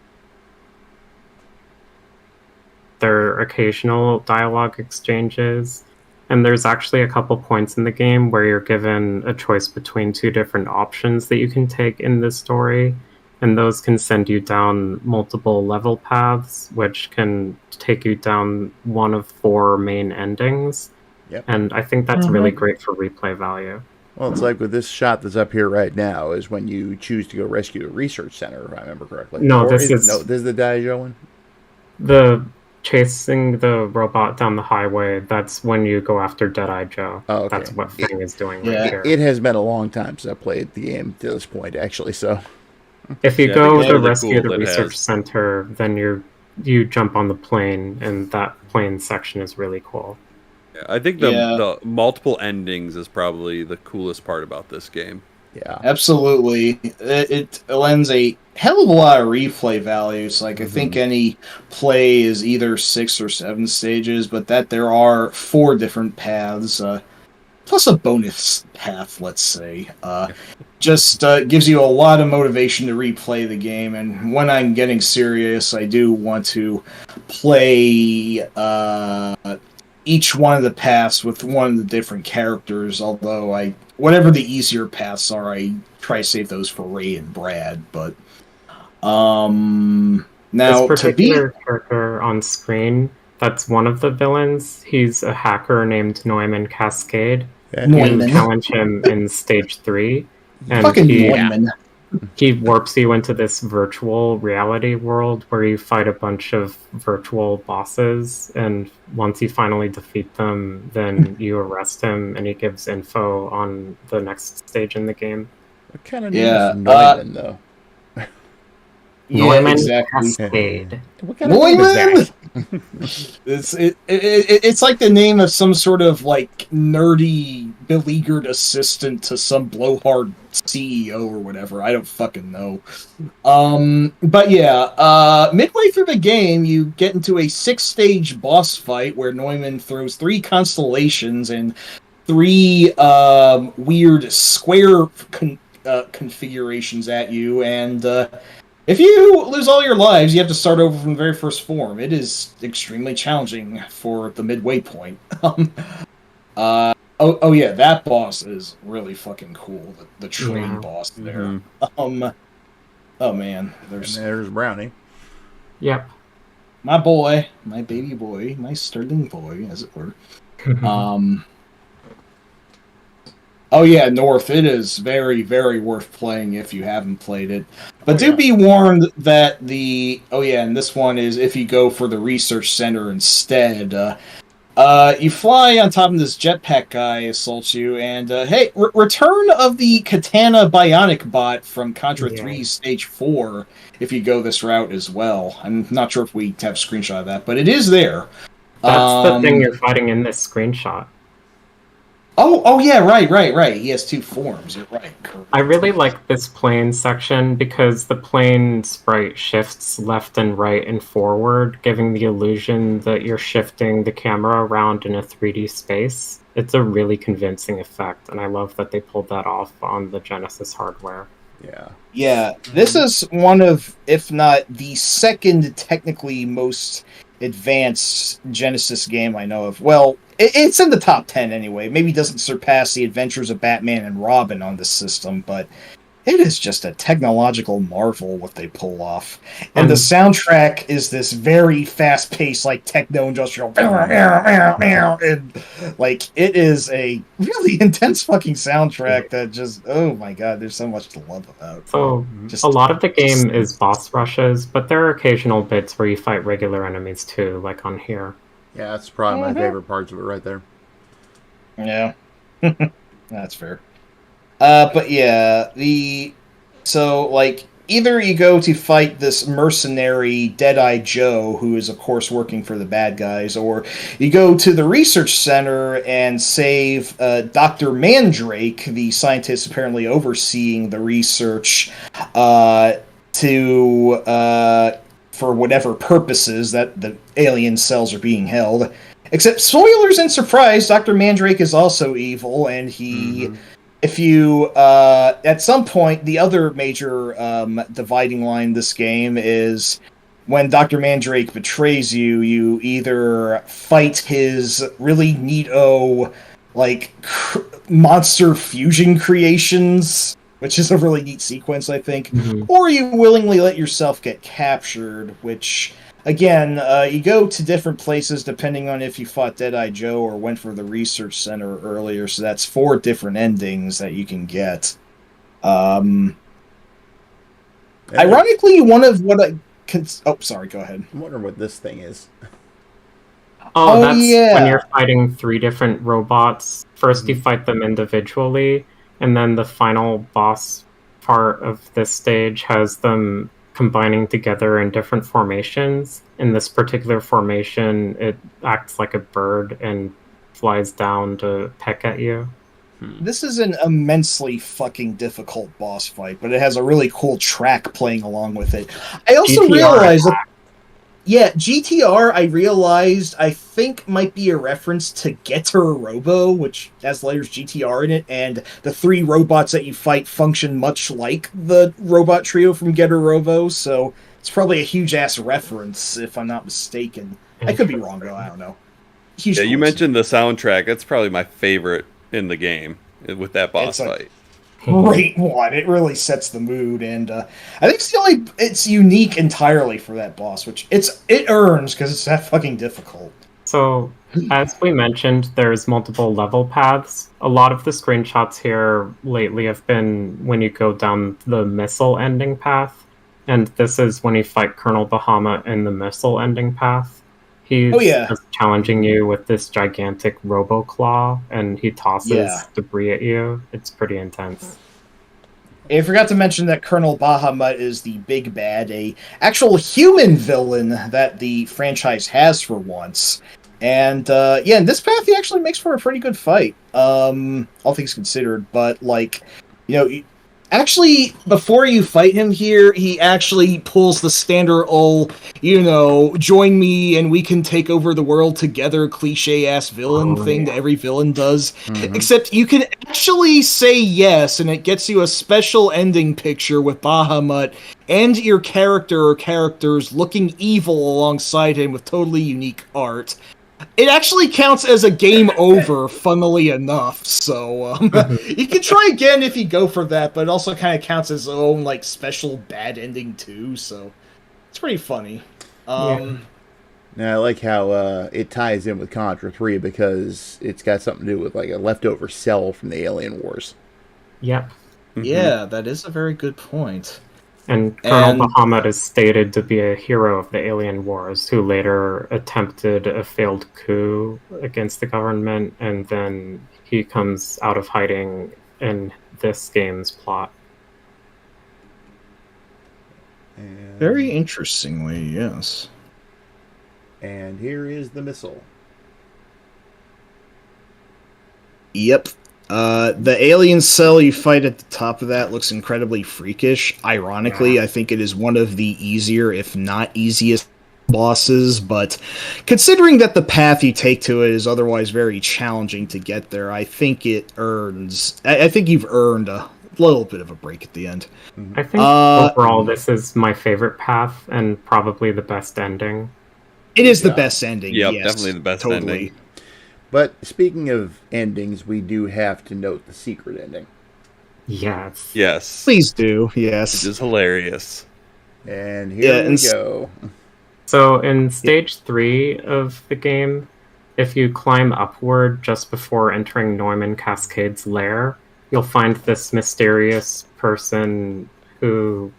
their occasional dialogue exchanges. And there's actually a couple points in the game where you're given a choice between 2 different options that you can take in the story. And those can send you down multiple level paths, which can take you down one of 4 main endings. Yep. And I think that's really great for replay value. Well, it's like with this shot that's up here right now is when you choose to go rescue a research center, if I remember correctly. No, Or this is this is the Daijou one? the chasing the robot down the highway. That's when you go after Deadeye Joe. Oh, okay. That's what Fang is doing Yeah. right here. It has been a long time since I played the game to this point, actually, so... If you Yeah, I go think it's to really rescue cool the that it research has- center, then you jump on the plane, and that plane section is really cool. I think the multiple endings is probably the coolest part about this game. Yeah. Absolutely. It lends a hell of a lot of replay values. Like, I think any play is either 6 or 7 stages, but that there are 4 different paths, plus a bonus path, let's say. Just gives you a lot of motivation to replay the game, and when I'm getting serious, I do want to play each one of the paths with one of the different characters, although whatever the easier paths are, I try to save those for Ray and Brad, but now This to particular character on screen, that's one of the villains. He's a hacker named Neumann Cascade. Yeah. You Neumann. challenge him in stage 3, and fucking he Neumann. warps you into this virtual reality world where you fight a bunch of virtual bosses, and once you finally defeat them, then you arrest him, and he gives info on the next stage in the game. What kind of Yeah, name is Neumann, though? Yeah, Neumann exactly. Cascade. What kind of name Neumann! is that? It's like the name of some sort of like nerdy beleaguered assistant to some blowhard CEO or whatever. I don't fucking know. But yeah, midway through the game, you get into a 6-stage boss fight where Neumann throws 3 constellations and 3 weird square configurations at you, and if you lose all your lives, you have to start over from the very first form. It is extremely challenging for the midway point. Oh yeah, that boss is really fucking cool. The train boss there. Oh man, There's Brownie. Yep. my boy, my baby boy, my sterling boy, as it were. Oh yeah, North. It is very, very worth playing if you haven't played it. But do be warned that and this one is if you go for the research center instead. You fly on top of this jetpack guy, assaults you, and hey, return of the Katana Bionic bot from Contra 3 Stage 4 if you go this route as well. I'm not sure if we have a screenshot of that, but it is there. That's the thing you're fighting in this screenshot. Oh yeah, right. He has 2 forms. You're right. Correct. I really like this plane section because the plane sprite shifts left and right and forward, giving the illusion that you're shifting the camera around in a 3D space. It's a really convincing effect, and I love that they pulled that off on the Genesis hardware. Yeah, this is one of, if not the second technically most advanced Genesis game I know of. Well, it's in the top 10 anyway. Maybe doesn't surpass the Adventures of Batman and Robin on this system, but it is just a technological marvel what they pull off. And the soundtrack is this very fast-paced, like, techno-industrial... And, like, it is a really intense fucking soundtrack that just... Oh my god, there's so much to love about. So, a lot of the game is boss rushes, but there are occasional bits where you fight regular enemies too, like on here. Yeah, that's probably my favorite parts of it right there. Yeah. That's fair. But yeah, so like either you go to fight this mercenary Deadeye Joe, who is of course working for the bad guys, or you go to the research center and save Dr. Mandrake, the scientist apparently overseeing the research, to for whatever purposes that the alien cells are being held. Except, spoilers and surprise, Dr. Mandrake is also evil, and he... If you, at some point, the other major dividing line in this game is when Dr. Mandrake betrays you, you either fight his really neato, like, monster fusion creations, which is a really neat sequence, I think, or you willingly let yourself get captured, which... Again, you go to different places depending on if you fought Deadeye Joe or went for the research center earlier, so that's 4 different endings that you can get. Ironically, one of what I... Oh, sorry, go ahead. I wonder what this thing is. Oh, that's when you're fighting 3 different robots. First you fight them individually, and then the final boss part of this stage has them combining together in different formations. In this particular formation, it acts like a bird and flies down to peck at you. This is an immensely fucking difficult boss fight, but it has a really cool track playing along with it. I also realized that... Yeah, GTR, I realized, I think might be a reference to Getter Robo, which has letters GTR in it, and the 3 robots that you fight function much like the robot trio from Getter Robo, so it's probably a huge-ass reference, if I'm not mistaken. I could be wrong, though, I don't know. You mentioned the soundtrack. That's probably my favorite in the game, with that boss fight. Great one. It really sets the mood, and I think it's unique entirely for that boss, which it earns because it's that fucking difficult. So, as we mentioned, there's multiple level paths. A lot of the screenshots here lately have been when you go down the missile ending path, and this is when you fight Colonel Bahamut in the missile ending path. He's just challenging you with this gigantic robo-claw, and he tosses debris at you. It's pretty intense. I forgot to mention that Colonel Bahamut is the big bad, a actual human villain that the franchise has for once. And, in this path, he actually makes for a pretty good fight, all things considered. But, like, actually, before you fight him here, he actually pulls the standard old, join me and we can take over the world together cliche-ass villain thing that every villain does. Except you can actually say yes, and it gets you a special ending picture with Bahamut and your character or characters looking evil alongside him with totally unique art. It actually counts as a game over, funnily enough, so you can try again if you go for that, but it also kind of counts as its own, like, special bad ending, too, so it's pretty funny. Now, I like how it ties in with Contra 3 because it's got something to do with, like, a leftover cell from the Alien Wars. Yep. Yeah, that is a very good point. And Colonel Bahamut is stated to be a hero of the Alien Wars, who later attempted a failed coup against the government, and then he comes out of hiding in this game's plot. And, very interestingly, yes. And here is the missile. Yep. The alien cell you fight at the top of that looks incredibly freakish. Ironically, I think it is one of the easier, if not easiest, bosses, but considering that the path you take to it is otherwise very challenging to get there, I think it earns... I think you've earned a little bit of a break at the end. I think overall this is my favorite path and probably the best ending. It is the best ending, Yep, yes. definitely the best ending. But speaking of endings, we do have to note the secret ending. Yes. Yes. Please do, yes. Which is hilarious. And here we go. So in stage 3 of the game, if you climb upward just before entering Norman Cascade's lair, you'll find this mysterious person who...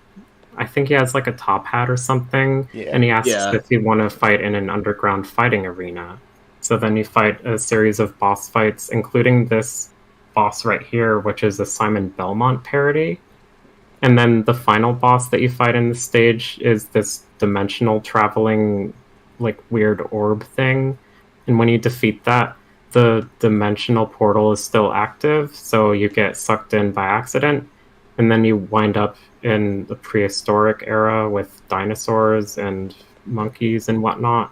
I think he has like a top hat or something, and he asks if you want to fight in an underground fighting arena. So then you fight a series of boss fights, including this boss right here, which is a Simon Belmont parody. And then the final boss that you fight in the stage is this dimensional traveling, like, weird orb thing. And when you defeat that, the dimensional portal is still active, so you get sucked in by accident. and then you wind up in the prehistoric era with dinosaurs and monkeys and whatnot,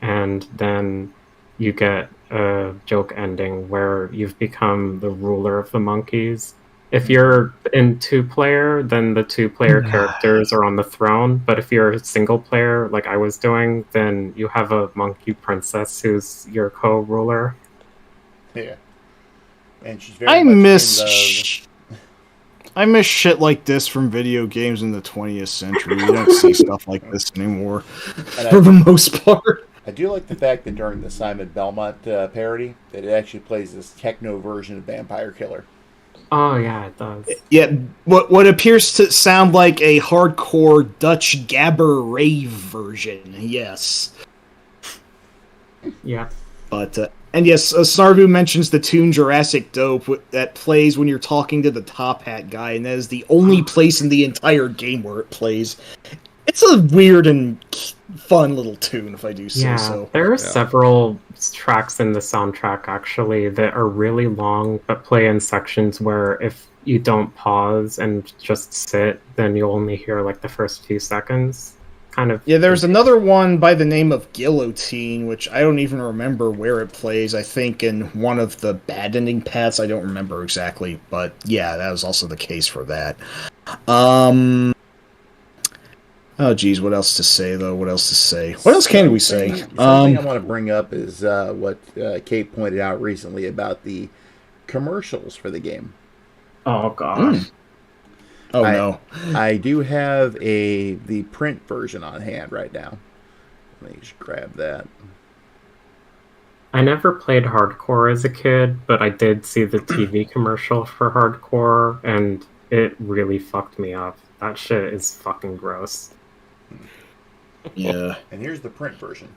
and then you get a joke ending where you've become the ruler of the monkeys. If you're in 2-player, then the 2-player characters are on the throne. But if you're a single player, like I was doing, then you have a monkey princess who's your co-ruler. Yeah. And she's very much I miss shit like this from video games in the 20th century. You don't see stuff like this anymore, for the most part. I do like the fact that during the Simon Belmont parody, that it actually plays this techno version of Vampire Killer. Oh yeah, it does. Yeah, what appears to sound like a hardcore Dutch gabber rave version. Yes. Yeah. But and yes, Snarvu mentions the tune Jurassic Dope that plays when you're talking to the Top Hat guy, and that is the only place in the entire game where it plays. It's a weird and fun little tune, if I do say so. There are several tracks in the soundtrack, actually, that are really long, but play in sections where if you don't pause and just sit, then you'll only hear, like, the first few seconds. Kind of. Yeah, there's another one by the name of Guillotine, which I don't even remember where it plays. I think in one of the bad ending paths. I don't remember exactly, but yeah, that was also the case for that. Oh, geez, what else to say, though? What else can we say? Something I want to bring up is what Kate pointed out recently about the commercials for the game. Oh, gosh. Oh, no. I do have the print version on hand right now. Let me just grab that. I never played Hardcore as a kid, but I did see the TV commercial for Hardcore, and it really fucked me up. That shit is fucking gross. Yeah. And here's the print version.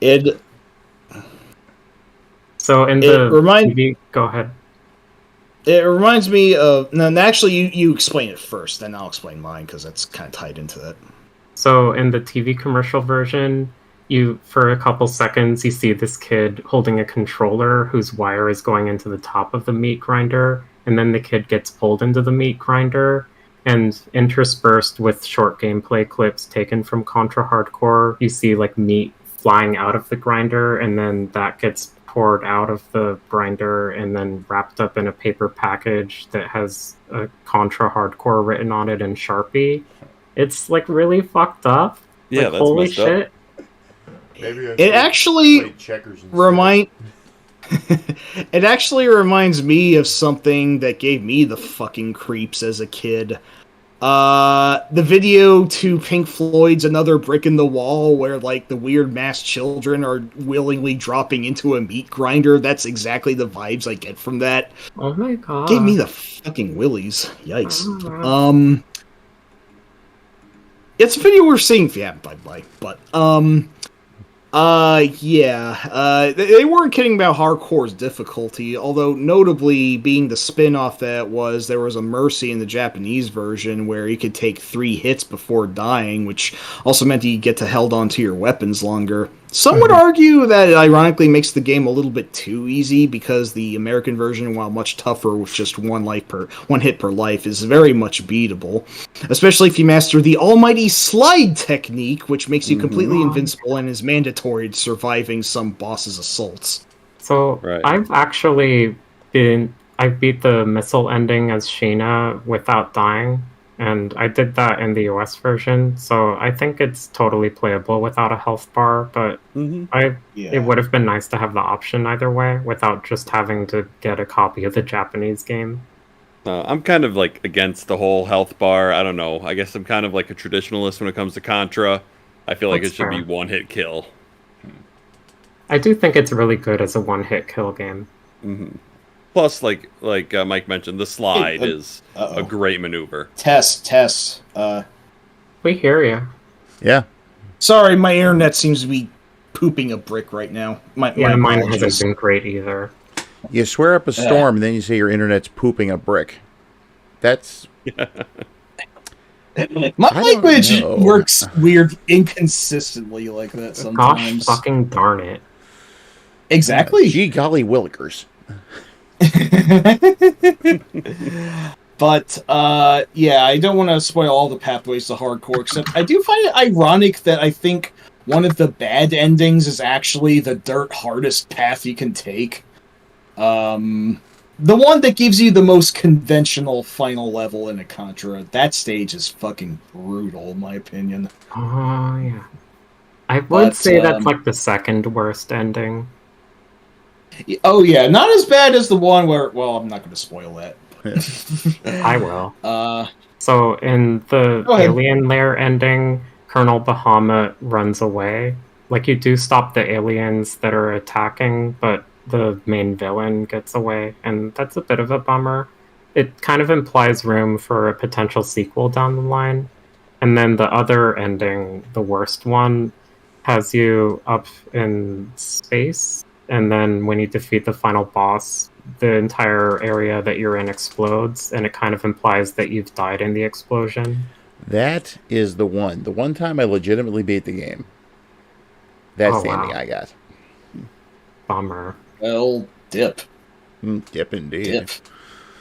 So in the TV, go ahead. It reminds me of... No, actually, you explain it first, then I'll explain mine, because that's kind of tied into that. So in the TV commercial version, for a couple seconds, you see this kid holding a controller whose wire is going into the top of the meat grinder, and then the kid gets pulled into the meat grinder, and interspersed with short gameplay clips taken from Contra Hardcore, you see like meat flying out of the grinder, and then that gets poured out of the grinder and then wrapped up in a paper package that has a Contra Hardcore written on it in Sharpie. It's like really fucked up. Yeah, like, that's holy messed shit. up. It actually it actually reminds me of something that gave me the fucking creeps as a kid. The video to Pink Floyd's Another Brick in the Wall, where like the weird masked children are willingly dropping into a meat grinder. That's exactly the vibes I get from that. Oh my god. Gave me the fucking willies. Yikes. It's a video we're seeing if you haven't, by the way. But they weren't kidding about Hardcore's difficulty, although notably being the spin-off there was a Mercy in the Japanese version where you could take 3 hits before dying, which also meant you get to held onto your weapons longer. Some would argue that it ironically makes the game a little bit too easy because the American version, while much tougher with just one hit per life, is very much beatable. Especially if you master the almighty slide technique, which makes you completely invincible and is mandatory to surviving some boss's assaults. So I've actually I beat the missile ending as Sheena without dying, and I did that in the US version, so I think it's totally playable without a health bar, but it would have been nice to have the option either way without just having to get a copy of the Japanese game. I'm kind of like against the whole health bar. I don't know. I guess I'm kind of like a traditionalist when it comes to Contra. I feel like it should be one-hit kill. I do think it's really good as a one-hit kill game. Mm-hmm. Plus, like Mike mentioned, the slide is a great maneuver. Test. We hear you. Yeah. Sorry, my internet seems to be pooping a brick right now. Mine hasn't been great either. You swear up a storm, and then you say your internet's pooping a brick. That's... My language works weird inconsistently like that sometimes. Gosh fucking darn it. Exactly. Gee golly willikers. But, yeah, I don't want to spoil all the pathways to hardcore, except I do find it ironic that I think one of the bad endings is actually the dirt hardest path you can take. The one that gives you the most conventional final level in a Contra. That stage is fucking brutal, in my opinion. Oh, yeah. I would say that's like the second worst ending. Oh, yeah, not as bad as the one where... Well, I'm not going to spoil that. I will. So in the alien lair ending, Colonel Bahamut runs away. Like, you do stop the aliens that are attacking, but the main villain gets away, and that's a bit of a bummer. It kind of implies room for a potential sequel down the line. And then the other ending, the worst one, has you up in space, and then when you defeat the final boss, the entire area that you're in explodes, and it kind of implies that you've died in the explosion. That is the one. The one time I legitimately beat the game. That's the ending I got. Bummer. Well, dip. Dip indeed.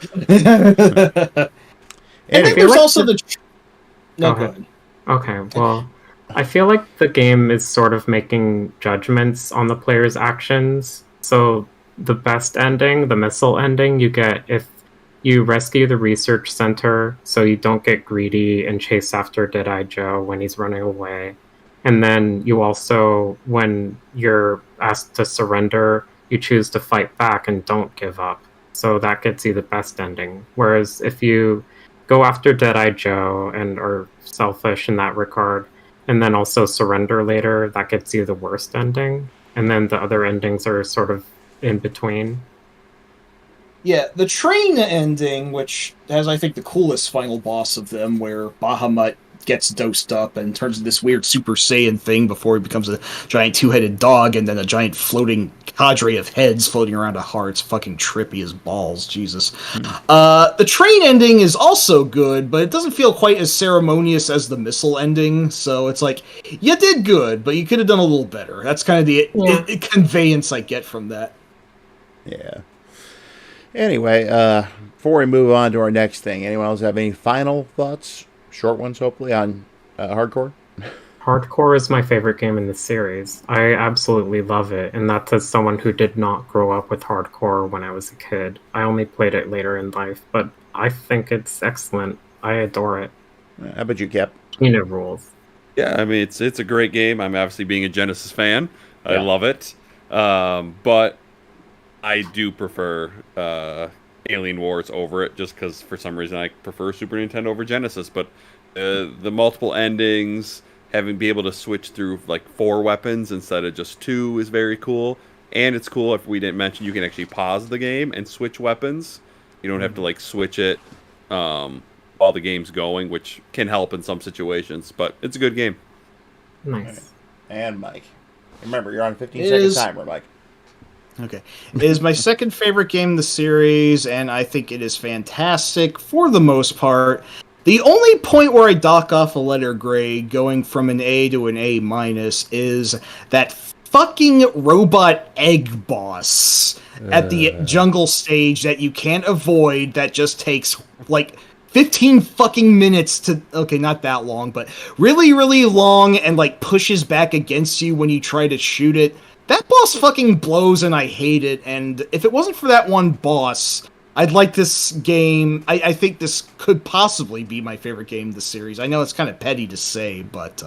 Dip. And then there's like also the... No, go ahead. Okay, well, I feel like the game is sort of making judgments on the player's actions. So the best ending, the missile ending, you get if you rescue the research center, so you don't get greedy and chase after Deadeye Joe when he's running away. And then you also, when you're asked to surrender, you choose to fight back and don't give up. So that gets you the best ending. Whereas if you go after Deadeye Joe and are selfish in that regard, and then also surrender later, that gets you the worst ending. And then the other endings are sort of in between. Yeah, the train ending, which has, I think, the coolest final boss of them, where Bahamut gets dosed up and turns into this weird Super Saiyan thing before he becomes a giant two-headed dog and then a giant floating cadre of heads floating around a heart. It's fucking trippy as balls, Jesus. The train ending is also good, but it doesn't feel quite as ceremonious as the missile ending, so it's like, you did good, but you could have done a little better. That's kind of the conveyance I get from that. Yeah. Anyway, before we move on to our next thing, anyone else have any final thoughts? Short ones, hopefully, on Hardcore? Hardcore is my favorite game in the series. I absolutely love it, and that's as someone who did not grow up with Hardcore when I was a kid. I only played it later in life, but I think it's excellent. I adore it. How about you, Cap? Rules. Yeah, I mean, it's a great game. I'm obviously being a Genesis fan. I love it. But I do prefer Alien Wars over it, just because for some reason I prefer Super Nintendo over Genesis. But the multiple endings, be able to switch through like 4 weapons instead of just 2 is very cool. And it's cool, if we didn't mention, you can actually pause the game and switch weapons. You don't have to like switch it while the game's going, which can help in some situations. But it's a good game. Nice. And Mike. Remember, you're on a 15-second timer, Mike. Okay. It is my second favorite game in the series, and I think it is fantastic for the most part. The only point where I dock off a letter grade, going from an A to an A minus, is that fucking robot egg boss at the jungle stage that you can't avoid, that just takes, like, 15 fucking minutes to... Okay, not that long, but really, really long, and, like, pushes back against you when you try to shoot it. That boss fucking blows, and I hate it, and if it wasn't for that one boss, I'd like this game... I think this could possibly be my favorite game in the series. I know it's kind of petty to say, but,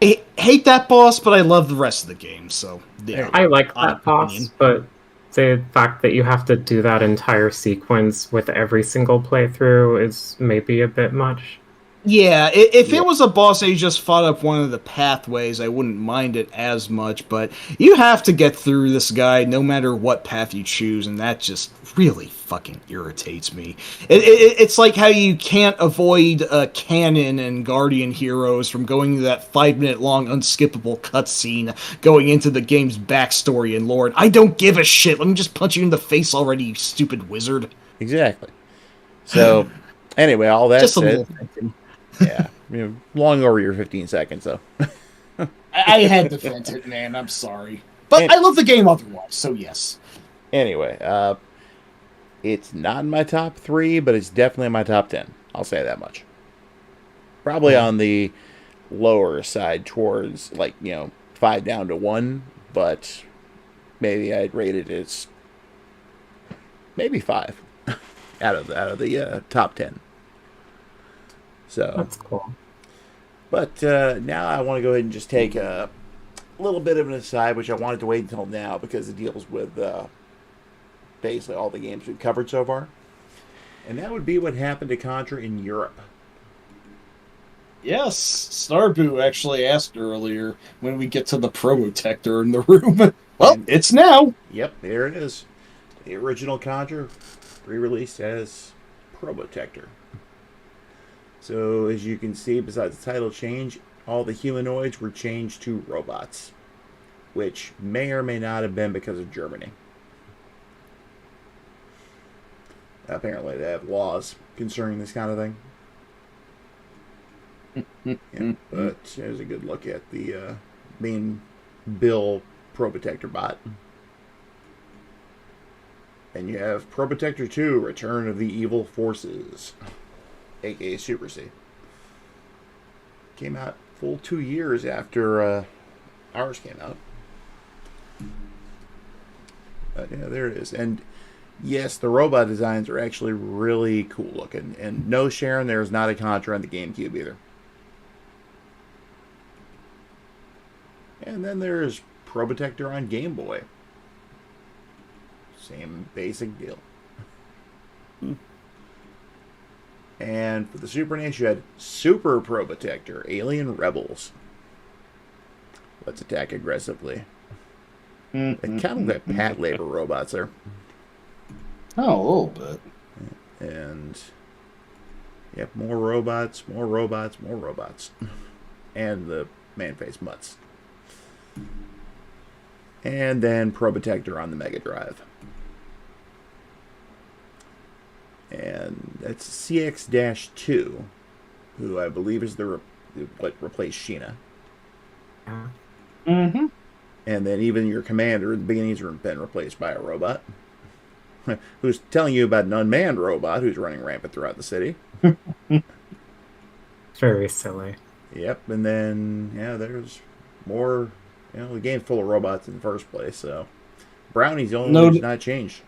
I hate that boss, but I love the rest of the game, so... Yeah, I like that boss, but the fact that you have to do that entire sequence with every single playthrough is maybe a bit much. Yeah, if it was a boss that you just fought up one of the pathways, I wouldn't mind it as much, but you have to get through this guy no matter what path you choose, and that just really fucking irritates me. It's like how you can't avoid Canon and Guardian Heroes from going to that 5-minute long unskippable cutscene going into the game's backstory and lore. I don't give a shit. Let me just punch you in the face already, you stupid wizard. Exactly. So, anyway, all that just said... a little thinking. Yeah, long over your 15 seconds, though. I had to vent it, man. I'm sorry. But I love the game otherwise, so yes. Anyway, It's not in my top 3, but it's definitely in my top 10. I'll say that much. Probably on the lower side towards, 5 down to 1, but maybe I'd rate it as maybe 5 out of the top 10. So That's cool. But now I want to go ahead and just take a little bit of an aside, which I wanted to wait until now because it deals with basically all the games we've covered so far. And that would be what happened to Contra in Europe. Yes, Starbu actually asked earlier when we get to the Probotector in the room. Well, it's now. Yep, there it is. The original Contra re-released as Probotector. So, as you can see, besides the title change, all the humanoids were changed to robots, which may or may not have been because of Germany. Apparently, they have laws concerning this kind of thing. Yeah, but there's a good look at the main Bill Probotector bot. And you have Probotector 2, Return of the Evil Forces, aka Super C. Came out full 2 years after ours came out. But yeah, there it is. And yes, the robot designs are actually really cool looking. And no, Sharon, there is not a Contra on the GameCube either. And then there's Probotector on Game Boy. Same basic deal. And for the Super NES, you had Super Probotector, Alien Rebels. Let's attack aggressively. They kind of like Pat Labor robots there. Oh, a little bit. And yep, more robots, more robots, more robots. And the man-face mutts. And then Probotector on the Mega Drive. And that's CX-2, who I believe is what replaced Sheena. Mm-hmm. And then even your commander at the beginning has been replaced by a robot. Who's telling you about an unmanned robot who's running rampant throughout the city. Very silly. Yep, and then, yeah, there's more. The game's full of robots in the first place, so. Brownie's the only one who's not changed.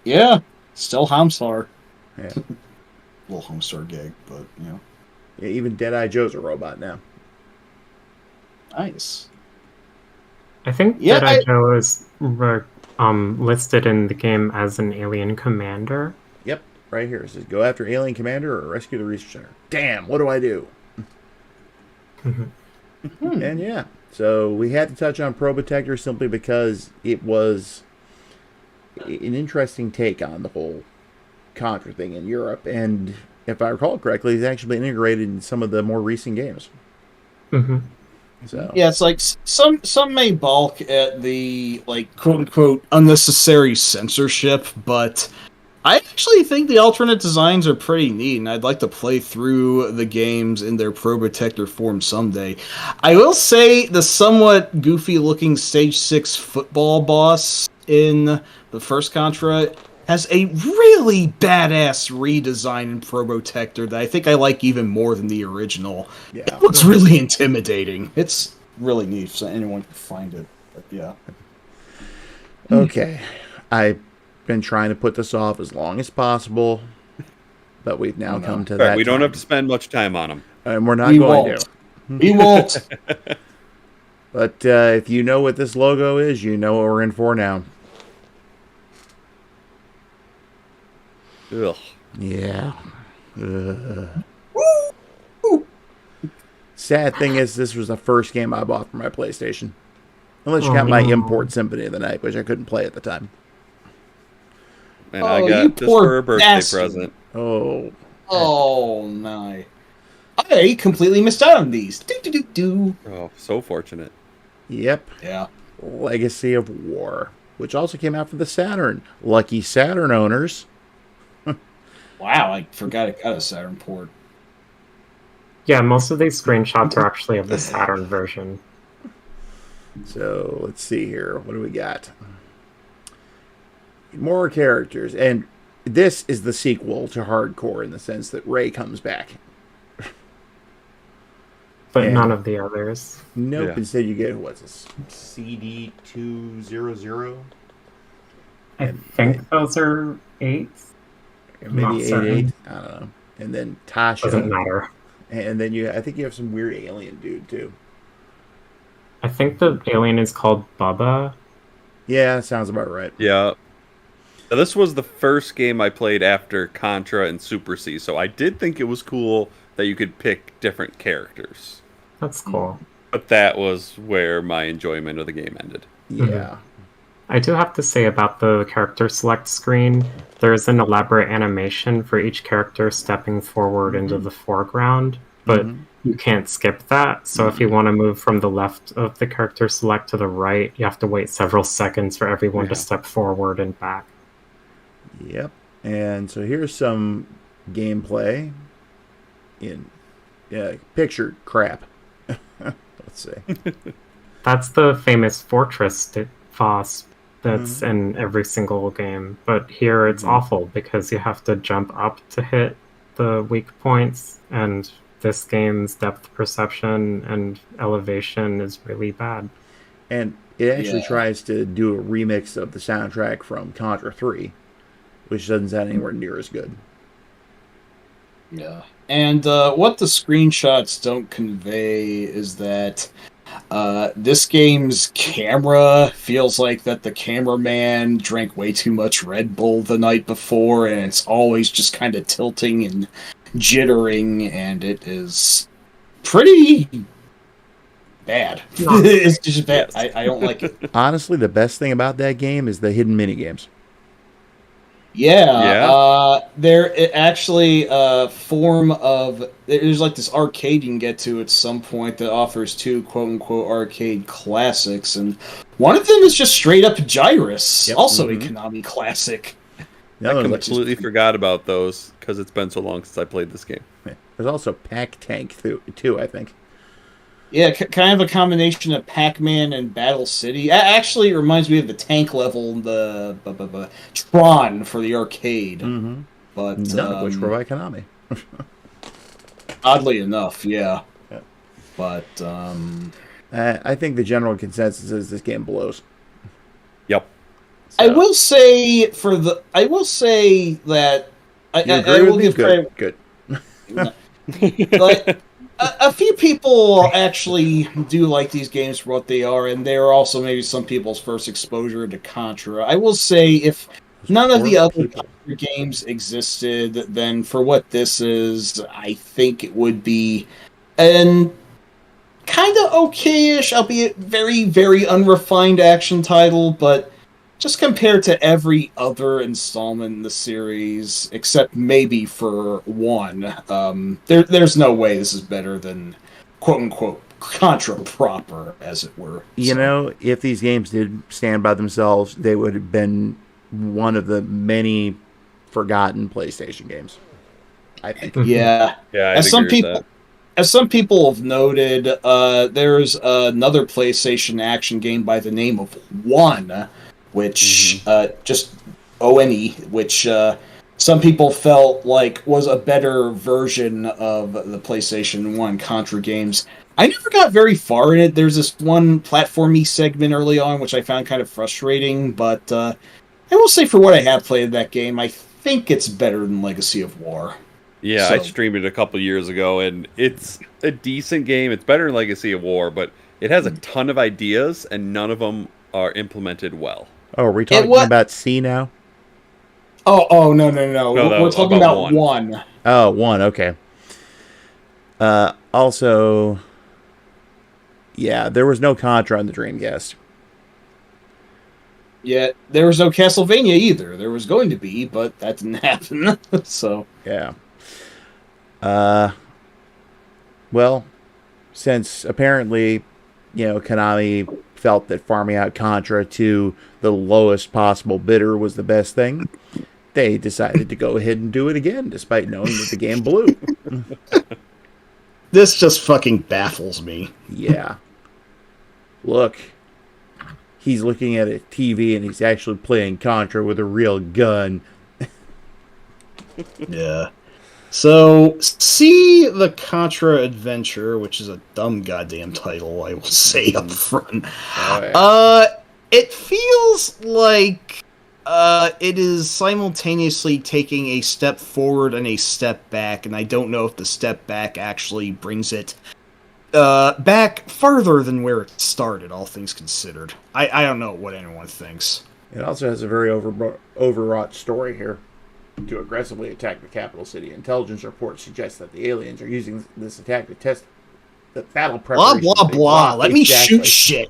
Yeah, still Hamstar. Yeah. Little Hamstar gig, but, Yeah, even Deadeye Joe's a robot now. Nice. I think Deadeye Joe is listed in the game as an alien commander. Yep, right here. It says, go after alien commander or rescue the research center. Damn, what do I do? And yeah, so we had to touch on Probotector simply because it was an interesting take on the whole Contra thing in Europe. And if I recall correctly, it's actually been integrated in some of the more recent games. Mm-hmm. So yeah, it's like some may balk at the quote unquote unnecessary censorship, but I actually think the alternate designs are pretty neat, and I'd like to play through the games in their Probotector form someday. I will say the somewhat goofy-looking Stage 6 football boss in the first Contra has a really badass redesign in Probotector that I think I like even more than the original. yeah. It looks really intimidating. It's really neat, so anyone can find it. But yeah. Okay. I've been trying to put this off as long as possible, but we've now come to that. We don't time. have to spend much time on them. And we're not going to. We won't. But if you know what this logo is, you know what we're in for now. Ugh. Yeah. Sad thing is, this was the first game I bought for my PlayStation. Unless you count my import Symphony of the Night, which I couldn't play at the time. And I got this for a birthday present. Oh. Oh, no. I completely missed out on these. Oh, so fortunate. Yep. Yeah. Legacy of War, which also came out for the Saturn. Lucky Saturn owners. Wow, I forgot it got a Saturn port. Yeah, most of these screenshots are actually of the Saturn version. So, let's see here. What do we got? More characters. And this is the sequel to Hardcore in the sense that Ray comes back. But And- none of the others. Nope. Yeah. Instead, you get what's this? CD200, I think those are 8s. maybe Not 88. certain. I don't know. And then Doesn't Tasha, matter. and then I think you have some weird alien dude too. I think the alien is called Bubba. Yeah, sounds about right. Yeah. Now, this was the first game I played after Contra and Super C, so I did think it was cool that you could pick different characters. That's cool. But that was where my enjoyment of the game ended. Yeah. I do have to say about the character select screen, there's an elaborate animation for each character stepping forward into the foreground, but you can't skip that. So if you want to move from the left of the character select to the right, you have to wait several seconds for everyone to step forward and back. Yep. And so here's some gameplay in picture crap. Let's see. That's the famous fortress boss that's in every single game. But here it's awful because you have to jump up to hit the weak points, and this game's depth perception and elevation is really bad. And it actually tries to do a remix of the soundtrack from Contra 3, which doesn't sound anywhere near as good. Yeah. And what the screenshots don't convey is that this game's camera feels like that the cameraman drank way too much Red Bull the night before, and it's always just kind of tilting and jittering, and it is pretty bad. It's just bad. I don't like it. Honestly, the best thing about that game is the hidden minigames. Yeah. There it actually form of there's like this arcade you can get to at some point that offers 2 quote unquote arcade classics, and one of them is just straight up Gyrus, also a Konami classic. The other I one, completely forgot about those because it's been so long since I played this game. there's also Pac Tank too, I think. Yeah, kind of a combination of Pac-Man and Battle City. Actually, it reminds me of the tank level in the Tron for the arcade. But None of which were by Konami. oddly enough, yeah. Yeah. But I think the general consensus is this game blows. Yep. I will say that I will give credit. Good. But a few people actually do like these games for what they are, and they're also maybe some people's first exposure to Contra. I will say, if none of the other Contra games existed, then for what this is, I think it would be an kind of okay-ish, albeit very, very unrefined action title, but just compared to every other installment in the series, except maybe for one, there's no way this is better than quote-unquote Contra proper, as it were. You know, if these games did stand by themselves, they would have been one of the many forgotten PlayStation games, I think. Yeah. Yeah, As some people have noted, there's another PlayStation action game by the name of One, which just ONE, which some people felt like was a better version of the PlayStation 1 Contra games. I never got very far in it. There's this one platformy segment early on, which I found kind of frustrating, but I will say for what I have played that game, I think it's better than Legacy of War. Yeah, So- I streamed it a couple years ago, and it's a decent game. It's better than Legacy of War, but it has a ton of ideas, and none of them are implemented well. Oh, are we talking about C now? Oh, no. We're talking about about One. Oh, One, okay. Also, yeah, there was no Contra on the Dreamcast. Yeah, there was no Castlevania either. There was going to be, but that didn't happen. So Yeah. Well, since apparently, Konami felt that farming out Contra to the lowest possible bidder was the best thing, they decided to go ahead and do it again, despite knowing that the game blew. this just fucking baffles me. Yeah. Look, he's looking at a TV and he's actually playing Contra with a real gun. Yeah. So, see the Contra Adventure, which is a dumb goddamn title, I will say up front. Oh, yeah. It feels like it is simultaneously taking a step forward and a step back, and I don't know if the step back actually brings it back farther than where it started, all things considered. I don't know what anyone thinks. It also has a very overwrought story here. To aggressively attack the capital city. Intelligence reports suggest that the aliens are using this attack to test the battle Blah, preparation. blah, blah. Let me shoot shit.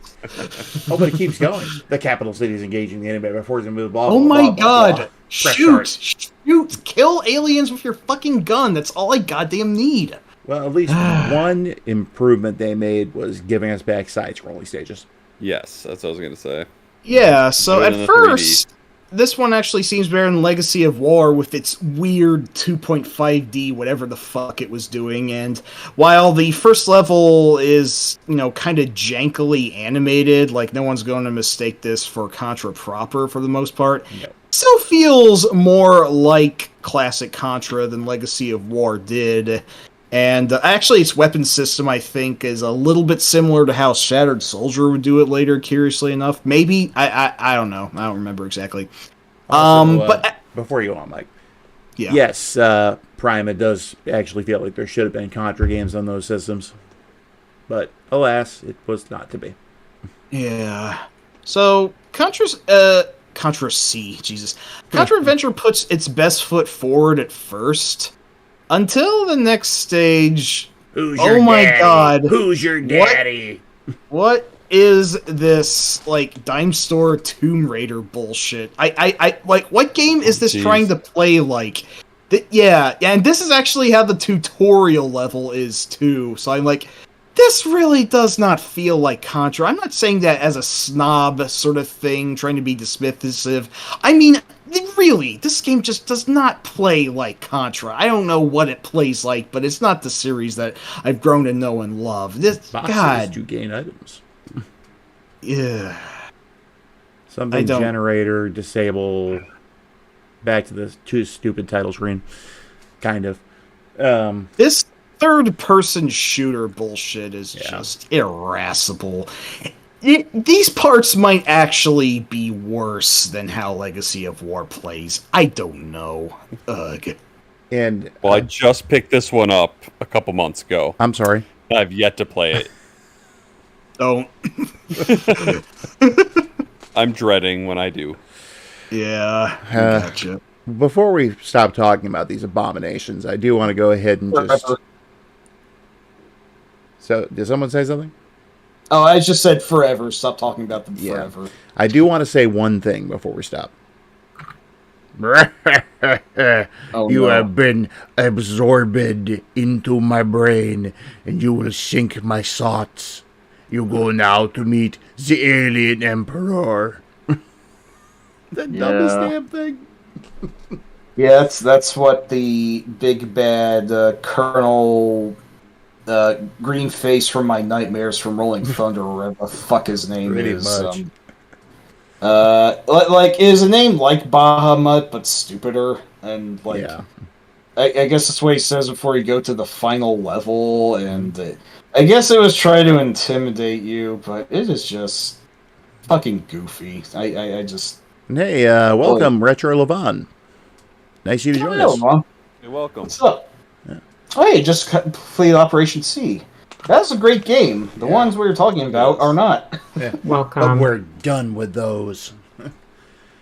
Oh, but it keeps going. The capital city is engaging the enemy by forcing them to blah, Oh blah, my blah, blah, god. blah. Press Shoot. start. Shoot. Kill aliens with your fucking gun. That's all I goddamn need. Well, at least one improvement they made was giving us back sides rolling stages. Yes, that's what I was gonna say. Yeah, so Better at than the first, this one actually seems better than Legacy of War with its weird 2.5D, whatever the fuck it was doing. And while the first level is, kind of jankily animated, like no one's going to mistake this for Contra proper for the most part, No. still feels more like classic Contra than Legacy of War did. And actually, its weapon system, I think, is a little bit similar to how Shattered Soldier would do it later, curiously enough. Maybe. I don't know. I don't remember exactly. Also, But before you go on, Mike. yeah. Yes, Prime, it does actually feel like there should have been Contra games on those systems. But, alas, it was not to be. Yeah. So, Contra C, Jesus. Contra Adventure puts its best foot forward at first. Until the next stage. Who's Oh your my daddy? god. Who's your daddy? What is this, dime store Tomb Raider bullshit? I what game is this trying to play like? Yeah, and this is actually how the tutorial level is too. So I'm like, this really does not feel like Contra. I'm not saying that as a snob sort of thing, trying to be dismissive. I mean, really, this game just does not play like Contra. I don't know what it plays like, but it's not the series that I've grown to know and love. This, Boxes God. to gain items. Yeah. Something generator, disable, back to the two stupid title screen. Kind of. This third-person shooter bullshit is just irascible. These parts might actually be worse than how Legacy of War plays. I don't know. Ugh. And Well, I just picked this one up a couple months ago. I'm sorry. I've yet to play it. Don't. I'm dreading when I do. Yeah, I gotcha. Before we stop talking about these abominations, I do want to go ahead and just... So, did someone say something? Oh, I just said forever. Stop talking about them forever. I do want to say one thing before we stop. You have been absorbed into my brain, and you will sink my thoughts. You go now to meet the alien emperor. The dumbest damn thing. Yeah, that's what the big bad Colonel green face from my nightmares from Rolling Thunder, or whatever the fuck his name Pretty is. much. Is a name like Bahamut but stupider, and I guess that's what he says before you go to the final level, and I guess it was trying to intimidate you, but it is just fucking goofy. I just... Hey, welcome, Retro Levon. Nice of you to join us. You're welcome. What's up? Yeah. Oh, hey, just completed Operation C. That's a great game. The ones we were talking about are not. Yeah. Welcome. But we're done with those.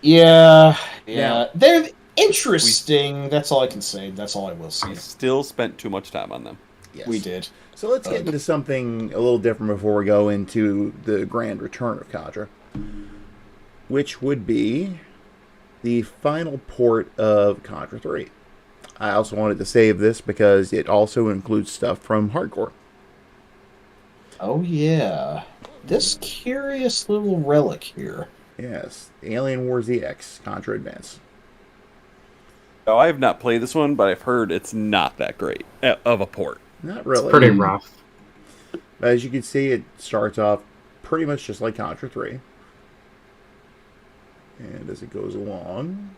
Yeah. Yeah. They're interesting. That's all I can say. That's all I will We say. still spent too much time on them. Yes. We did. So let's get into something a little different before we go into the grand return of Contra, which would be the final port of Contra 3. I also wanted to save this because it also includes stuff from Hardcore. Oh, yeah. This curious little relic here. Yes, Alien Wars EX Contra Advance. No, I have not played this one, but I've heard it's not that great of a port. Not really. It's pretty rough. As you can see, it starts off pretty much just like Contra 3. And as it goes along,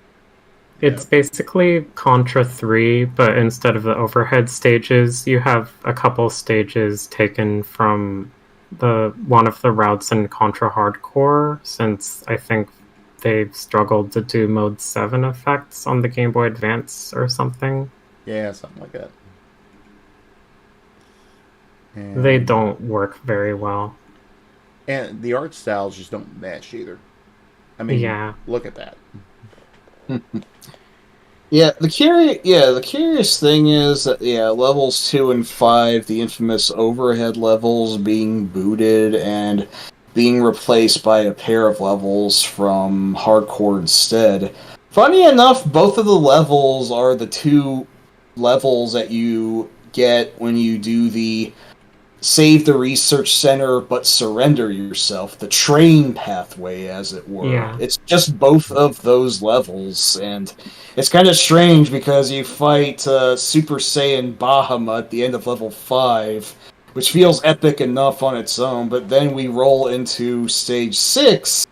It's basically Contra 3, but instead of the overhead stages, you have a couple stages taken from one of the routes in Contra Hardcore, since I think they've struggled to do Mode 7 effects on the Game Boy Advance or something. Yeah, something like that. They don't work very well. And the art styles just don't match either. I mean, look at that. The curious thing is that levels 2 and 5, the infamous overhead levels being booted and being replaced by a pair of levels from hardcore instead. Funny enough, both of the levels are the 2 levels that you get when you do the save the research center but surrender yourself, the train pathway, as it were. Yeah. It's just both of those levels, and it's kind of strange because you fight Super Saiyan Bahama at the end of level 5, which feels epic enough on its own, but then we roll into stage 6,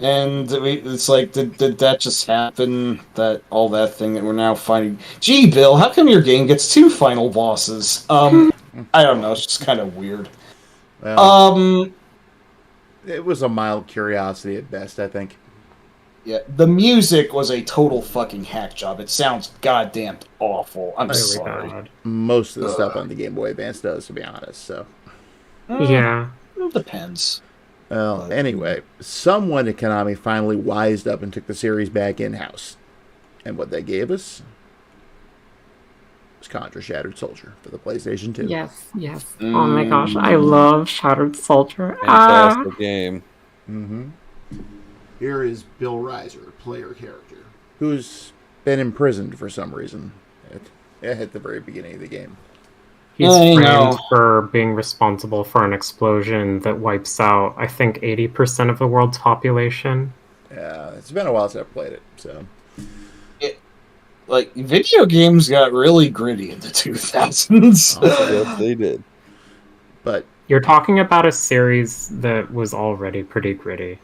and it's like, did that just happen? That all that thing that we're now fighting? Gee, Bill, how come your game gets 2 final bosses? I don't know, it's just kind of weird. Well, it was a mild curiosity at best, I think. Yeah, the music was a total fucking hack job. It sounds goddamn awful. I'm sorry. God. Most of the stuff on the Game Boy Advance does, to be honest, so. Yeah. It depends. Well, anyway, someone at Konami finally wised up and took the series back in-house. And what they gave us was Contra Shattered Soldier for the PlayStation 2. Yes. Oh my gosh, I love Shattered Soldier. Fantastic game. Mm-hmm. Here is Bill Reiser, player character, who's been imprisoned for some reason at the very beginning of the game. He's framed for being responsible for an explosion that wipes out, I think, 80% of the world's population. Yeah, it's been a while since I've played it, so. Video games got really gritty in the 2000s. Yes, they did. But you're talking about a series that was already pretty gritty.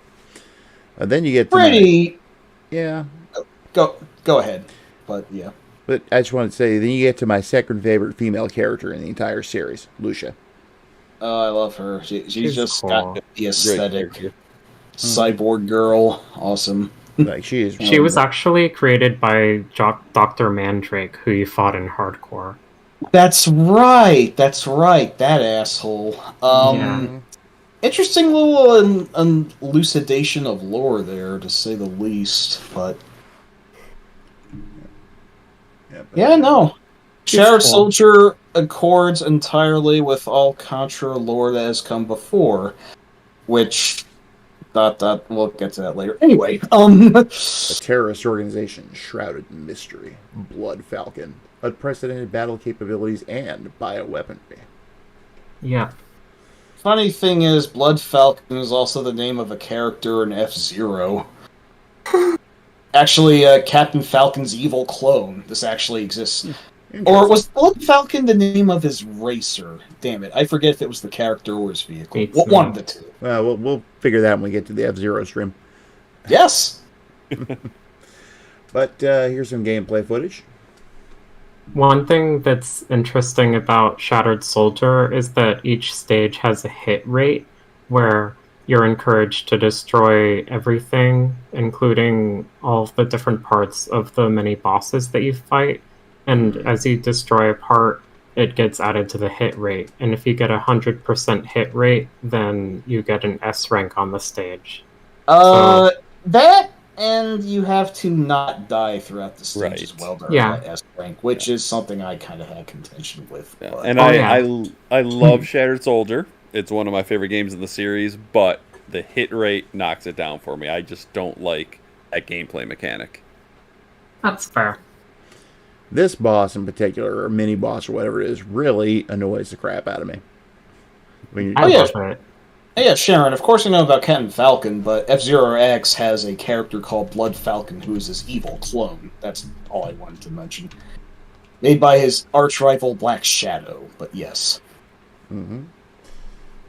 Then you get to pretty. Yeah. Go ahead. But yeah. But I just want to say, then you get to my second favorite female character in the entire series, Lucia. Oh, I love her. She's just cool. got the aesthetic. Cyborg girl. Awesome. Like she is. She was actually created by Dr. Mandrake, who you fought in hardcore. That's right. That asshole. Interesting little elucidation of lore there, to say the least. But no. Shattered Soldier accords entirely with all Contra lore that has come before, which we'll get to that later. Anyway, a terrorist organization shrouded in mystery, Blood Falcon, unprecedented battle capabilities, and bioweaponry. Yeah. Funny thing is, Blood Falcon is also the name of a character in F-Zero. Actually, Captain Falcon's evil clone. This actually exists. Or was Blood Falcon the name of his racer? Damn it, I forget if it was the character or his vehicle. One of the two. Well, we'll figure that when we get to the F-Zero stream. Yes! But here's some gameplay footage. One thing that's interesting about Shattered Soldier is that each stage has a hit rate where you're encouraged to destroy everything, including all of the different parts of the many bosses that you fight. And as you destroy a part, it gets added to the hit rate. And if you get 100% hit rate, then you get an S rank on the stage. That, and you have to not die throughout the stage as well during that S rank, which is something I kind of had contention with. Yeah. And I love Shattered Soldier. It's one of my favorite games in the series, but the hit rate knocks it down for me. I just don't like that gameplay mechanic. That's fair. This boss in particular, or mini boss or whatever it is, really annoys the crap out of me. Yeah, Sharon, of course you know about Captain Falcon, but F-Zero X has a character called Blood Falcon who is his evil clone. That's all I wanted to mention. Made by his arch-rival Black Shadow, but yes. Mm-hmm.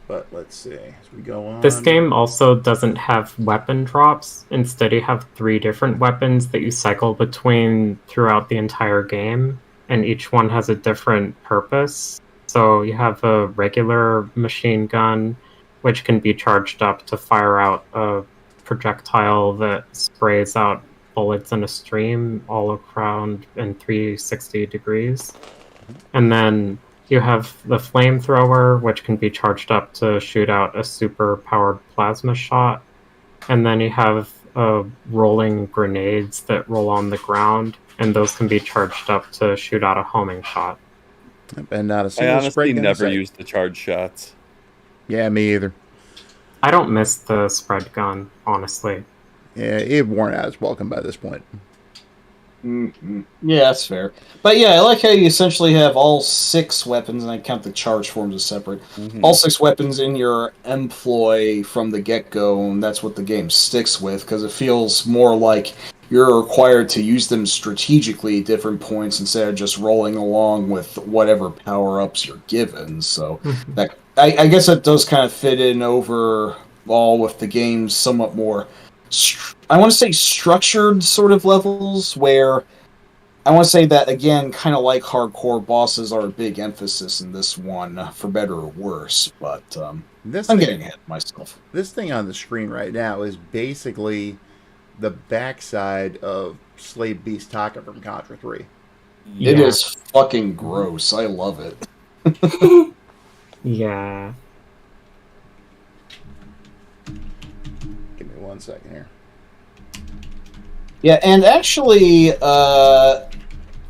But let's see as we go on. This game also doesn't have weapon drops. Instead, you have 3 different weapons that you cycle between throughout the entire game, and each one has a different purpose. So you have a regular machine gun, which can be charged up to fire out a projectile that sprays out bullets in a stream all around in 360 degrees. And then you have the flamethrower, which can be charged up to shoot out a super-powered plasma shot. And then you have rolling grenades that roll on the ground, and those can be charged up to shoot out a homing shot. And not a I single honestly spread gun never sight. used the charge shots. Yeah, me either. I don't miss the spread gun, honestly. Yeah, it worn out its welcome by this point. Mm-hmm. Yeah, that's fair. But yeah, I like how you essentially have all 6 weapons, and I count the charge forms as separate. Mhm. All 6 weapons in your employ from the get-go, and that's what the game sticks with, because it feels more like you're required to use them strategically at different points instead of just rolling along with whatever power-ups you're given. So that I guess that does kind of fit in overall with the game's somewhat more I want to say structured sort of levels, where I want to say that, again, kind of like hardcore bosses are a big emphasis in this one, for better or worse, but I'm getting ahead of myself. This thing on the screen right now is basically the backside of Slave Beast Taka from Contra 3. It is fucking gross. I love it. Yeah. Give me 1 second here. Yeah, and actually, out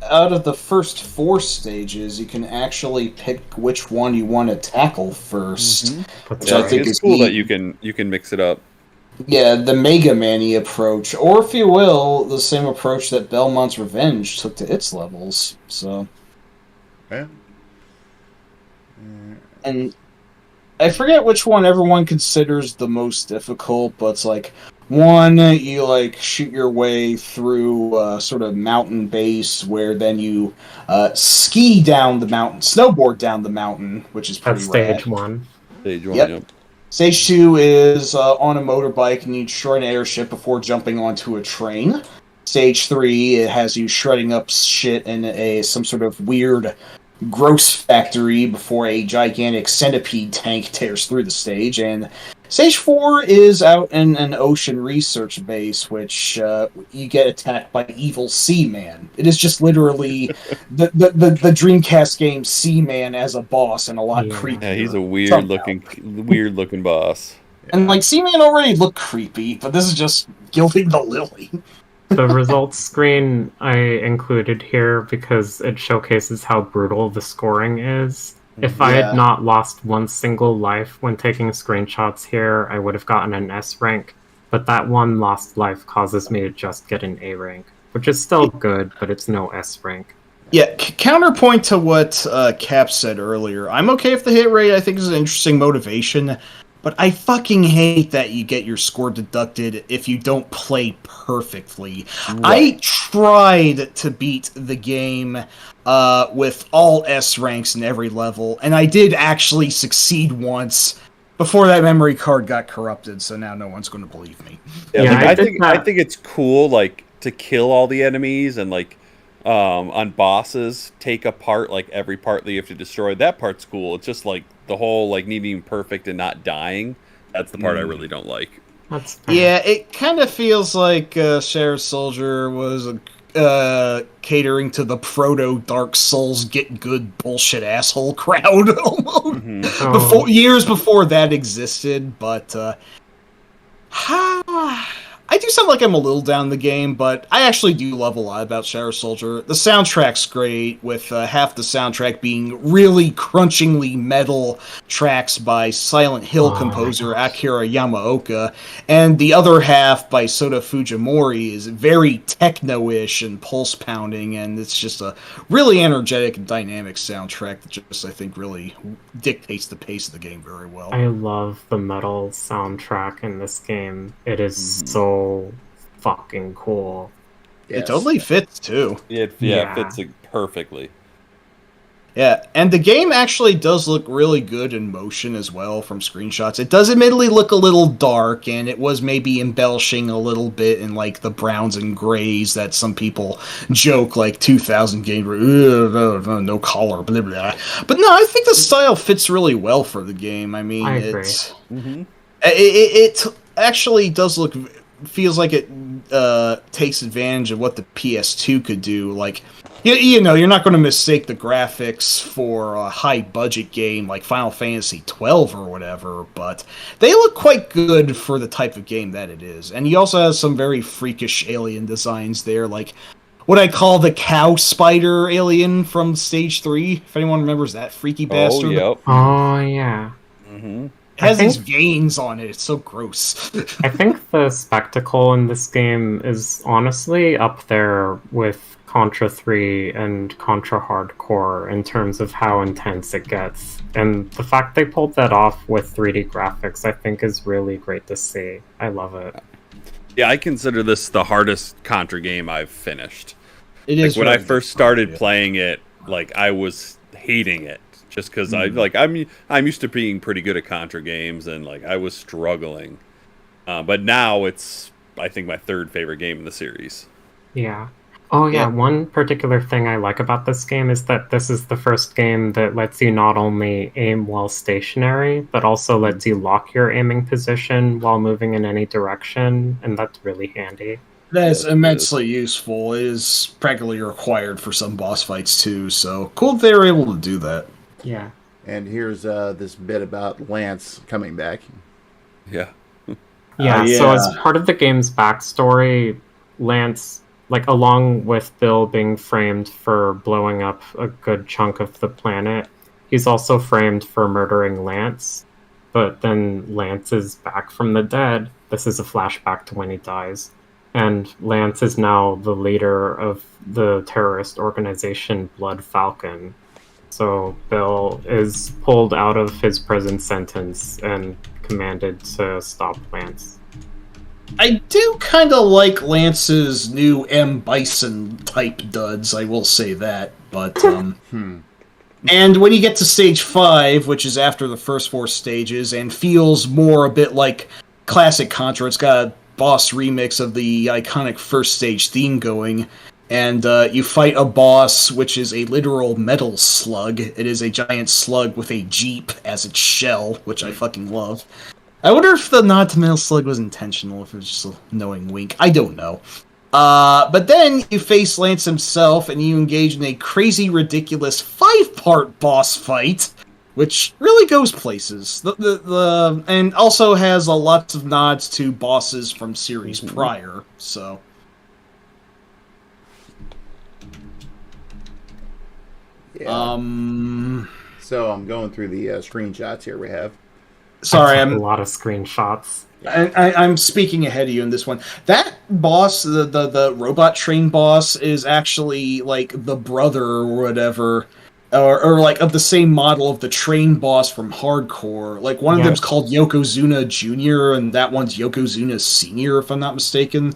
of the first 4 stages, you can actually pick which one you want to tackle first. Which I think It's is cool neat. that you can mix it up. Yeah, the Mega Man-y approach, or if you will, the same approach that Belmont's Revenge took to its levels. So, Yeah. and I forget which one everyone considers the most difficult, but it's like one, you like shoot your way through sort of mountain base, where then you ski down the mountain, snowboard down the mountain, which is pretty That's rad. stage 1. Stage 1, Yep. Stage 2 is on a motorbike, and you destroy an airship before jumping onto a train. Stage 3, it has you shredding up shit in some sort of weird gross factory before a gigantic centipede tank tears through the stage. And Stage 4 is out in an ocean research base, which you get attacked by evil Seaman. It is just literally the Dreamcast game Seaman as a boss, and a lot creepier. Yeah, he's a weird somehow. looking boss. And like Seaman already looked creepy, but this is just gilding the lily. The results screen I included here because it showcases how brutal the scoring is. If I had not lost one single life when taking screenshots here, I would have gotten an S rank, but that one lost life causes me to just get an A rank, which is still good, but it's no S rank. Yeah, counterpoint to what Cap said earlier. I'm okay if the hit rate, I think, is an interesting motivation, but I fucking hate that you get your score deducted if you don't play perfectly. Right. I tried to beat the game with all S ranks in every level, and I did actually succeed once before that memory card got corrupted, so now no one's going to believe me. Yeah, like, I think it's cool, like, to kill all the enemies and, like, on bosses, take apart, like, every part that you have to destroy. That part's cool. It's just, like, the whole, like, needing perfect and not dying. That's the part I really don't like. That's fair. Yeah, it kind of feels like Sheriff Soldier was catering to the proto Dark Souls get good bullshit asshole crowd almost. Years before that existed, but I do sound like I'm a little down the game, but I actually do love a lot about Sheriff Soldier. The soundtrack's great, with half the soundtrack being really crunchingly metal tracks by Silent Hill composer Akira Yamaoka, and the other half by Sota Fujimori is very techno-ish and pulse-pounding, and it's just a really energetic and dynamic soundtrack that just, I think, really dictates the pace of the game very well. I love the metal soundtrack in this game. It is so fucking cool. Yes. It totally fits too. It fits it perfectly. Yeah, and the game actually does look really good in motion as well from screenshots. It does admittedly look a little dark, and it was maybe embellishing a little bit in like the browns and grays that some people joke like 2000 game, no color, blah blah. But no, I think the style fits really well for the game. I mean, I agree. it actually does look, feels like it takes advantage of what the PS2 could do, like. You know, you're not going to mistake the graphics for a high-budget game like Final Fantasy XII or whatever, but they look quite good for the type of game that it is. And he also has some very freakish alien designs there, like what I call the cow spider alien from Stage 3, if anyone remembers that freaky bastard. Yep. Oh, yeah. It has these veins on it, it's so gross. I think the spectacle in this game is honestly up there with Contra 3 and Contra Hardcore in terms of how intense it gets. And the fact they pulled that off with 3D graphics, I think, is really great to see. I love it. Yeah, I consider this the hardest Contra game I've finished. It is when I really first started playing it, like I was hating it just because I'm used to being pretty good at Contra games, and like I was struggling. But now it's, I think, my third favorite game in the series. Yeah. Oh yeah, one particular thing I like about this game is that this is the first game that lets you not only aim while stationary, but also lets you lock your aiming position while moving in any direction, and that's really handy. That is immensely useful. It is practically required for some boss fights too, so cool they were able to do that. Yeah. And here's this bit about Lance coming back. Yeah. Yeah, so as part of the game's backstory, Lance, like, along with Bill being framed for blowing up a good chunk of the planet, he's also framed for murdering Lance. But then Lance is back from the dead. This is a flashback to when he dies. And Lance is now the leader of the terrorist organization Blood Falcon. So Bill is pulled out of his prison sentence and commanded to stop Lance. I do kind of like Lance's new M. Bison type duds, I will say that, but, And when you get to stage 5, which is after the first 4 stages, and feels more a bit like classic Contra, it's got a boss remix of the iconic first stage theme going, and you fight a boss which is a literal metal slug. It is a giant slug with a jeep as its shell, which I fucking love. I wonder if the nod to Metal Slug was intentional, if it was just a knowing wink. I don't know. But then you face Lance himself, and you engage in a crazy, ridiculous 5-part boss fight, which really goes places. And also has a lots of nods to bosses from series prior, so... Yeah. So I'm going through the screenshots here we have. Sorry, a lot of screenshots. I'm speaking ahead of you in this one. That boss, the robot train boss, is actually like the brother or whatever, or like of the same model of the train boss from Hardcore. Like one of them's called Yokozuna Jr. and that one's Yokozuna Senior, if I'm not mistaken.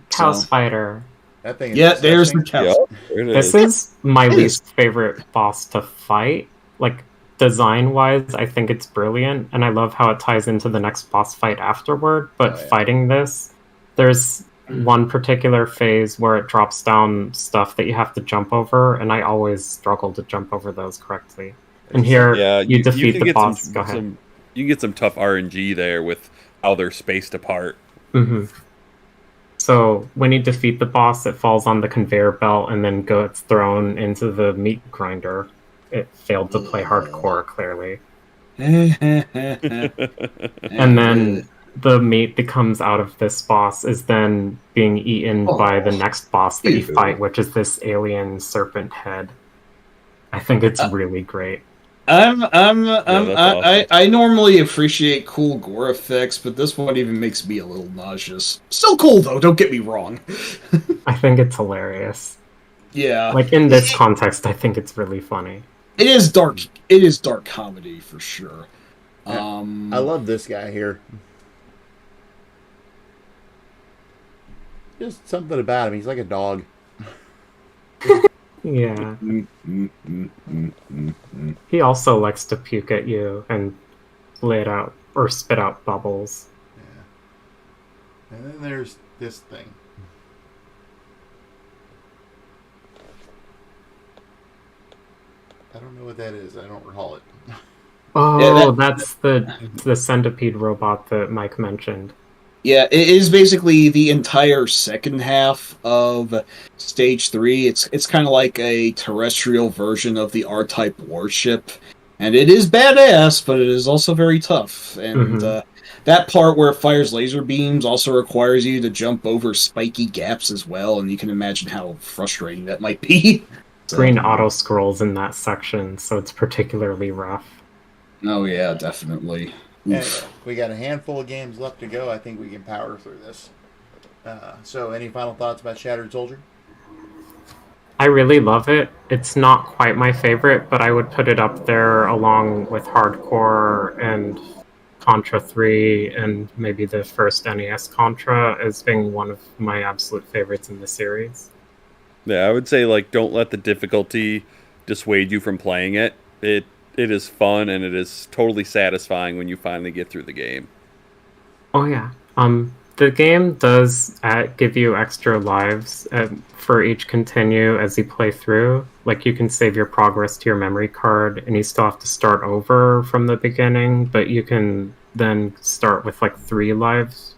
Cow Spider. That thing. Yeah, there's the cow. Yep, this is my least favorite boss to fight. Like, design-wise, I think it's brilliant, and I love how it ties into the next boss fight afterward, but fighting this, there's one particular phase where it drops down stuff that you have to jump over, and I always struggle to jump over those correctly. And here, you defeat the boss. Go ahead. You can get some tough RNG there with how they're spaced apart. Mm-hmm. So when you defeat the boss, it falls on the conveyor belt and then gets thrown into the meat grinder. It failed to play hardcore, clearly. And then the meat that comes out of this boss is then being eaten by the next boss that you fight, which is this alien serpent head. I think it's really great. I normally appreciate cool gore effects, but this one even makes me a little nauseous. Still cool though, don't get me wrong. I think it's hilarious. Yeah. Like in this context, I think it's really funny. It is dark. It is dark comedy for sure. I love this guy here. Just something about him. He's like a dog. Yeah. Mm, mm, mm, mm, mm, mm. He also likes to puke at you and lay it out or spit out bubbles. Yeah. And then there's this thing. I don't know what that is. I don't recall it. Oh, Yeah, that's the centipede robot that Mike mentioned. Yeah, it is basically the entire second half of Stage 3. It's kind of like a terrestrial version of the R-Type warship. And it is badass, but it is also very tough. And that part where it fires laser beams also requires you to jump over spiky gaps as well, and you can imagine how frustrating that might be. Green auto scrolls in that section, so it's particularly rough. Oh yeah, definitely. Anyway, we got a handful of games left to go. I think we can power through this. So, any final thoughts about Shattered Soldier? I really love it. It's not quite my favorite, but I would put it up there along with Hardcore and Contra 3 and maybe the first NES Contra as being one of my absolute favorites in the series. Yeah, I would say, like, don't let the difficulty dissuade you from playing it. It is fun, and it is totally satisfying when you finally get through the game. Oh, yeah. The game does give you extra lives for each continue as you play through. Like, you can save your progress to your memory card, and you still have to start over from the beginning, but you can then start with, like, 3 lives.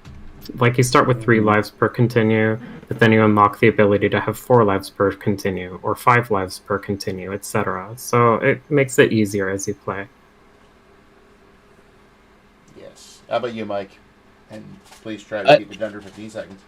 Like, you start with 3 lives per continue, but then you unlock the ability to have 4 lives per continue, or 5 lives per continue, etc. So it makes it easier as you play. Yes. How about you, Mike? And please try to keep it under 15 seconds.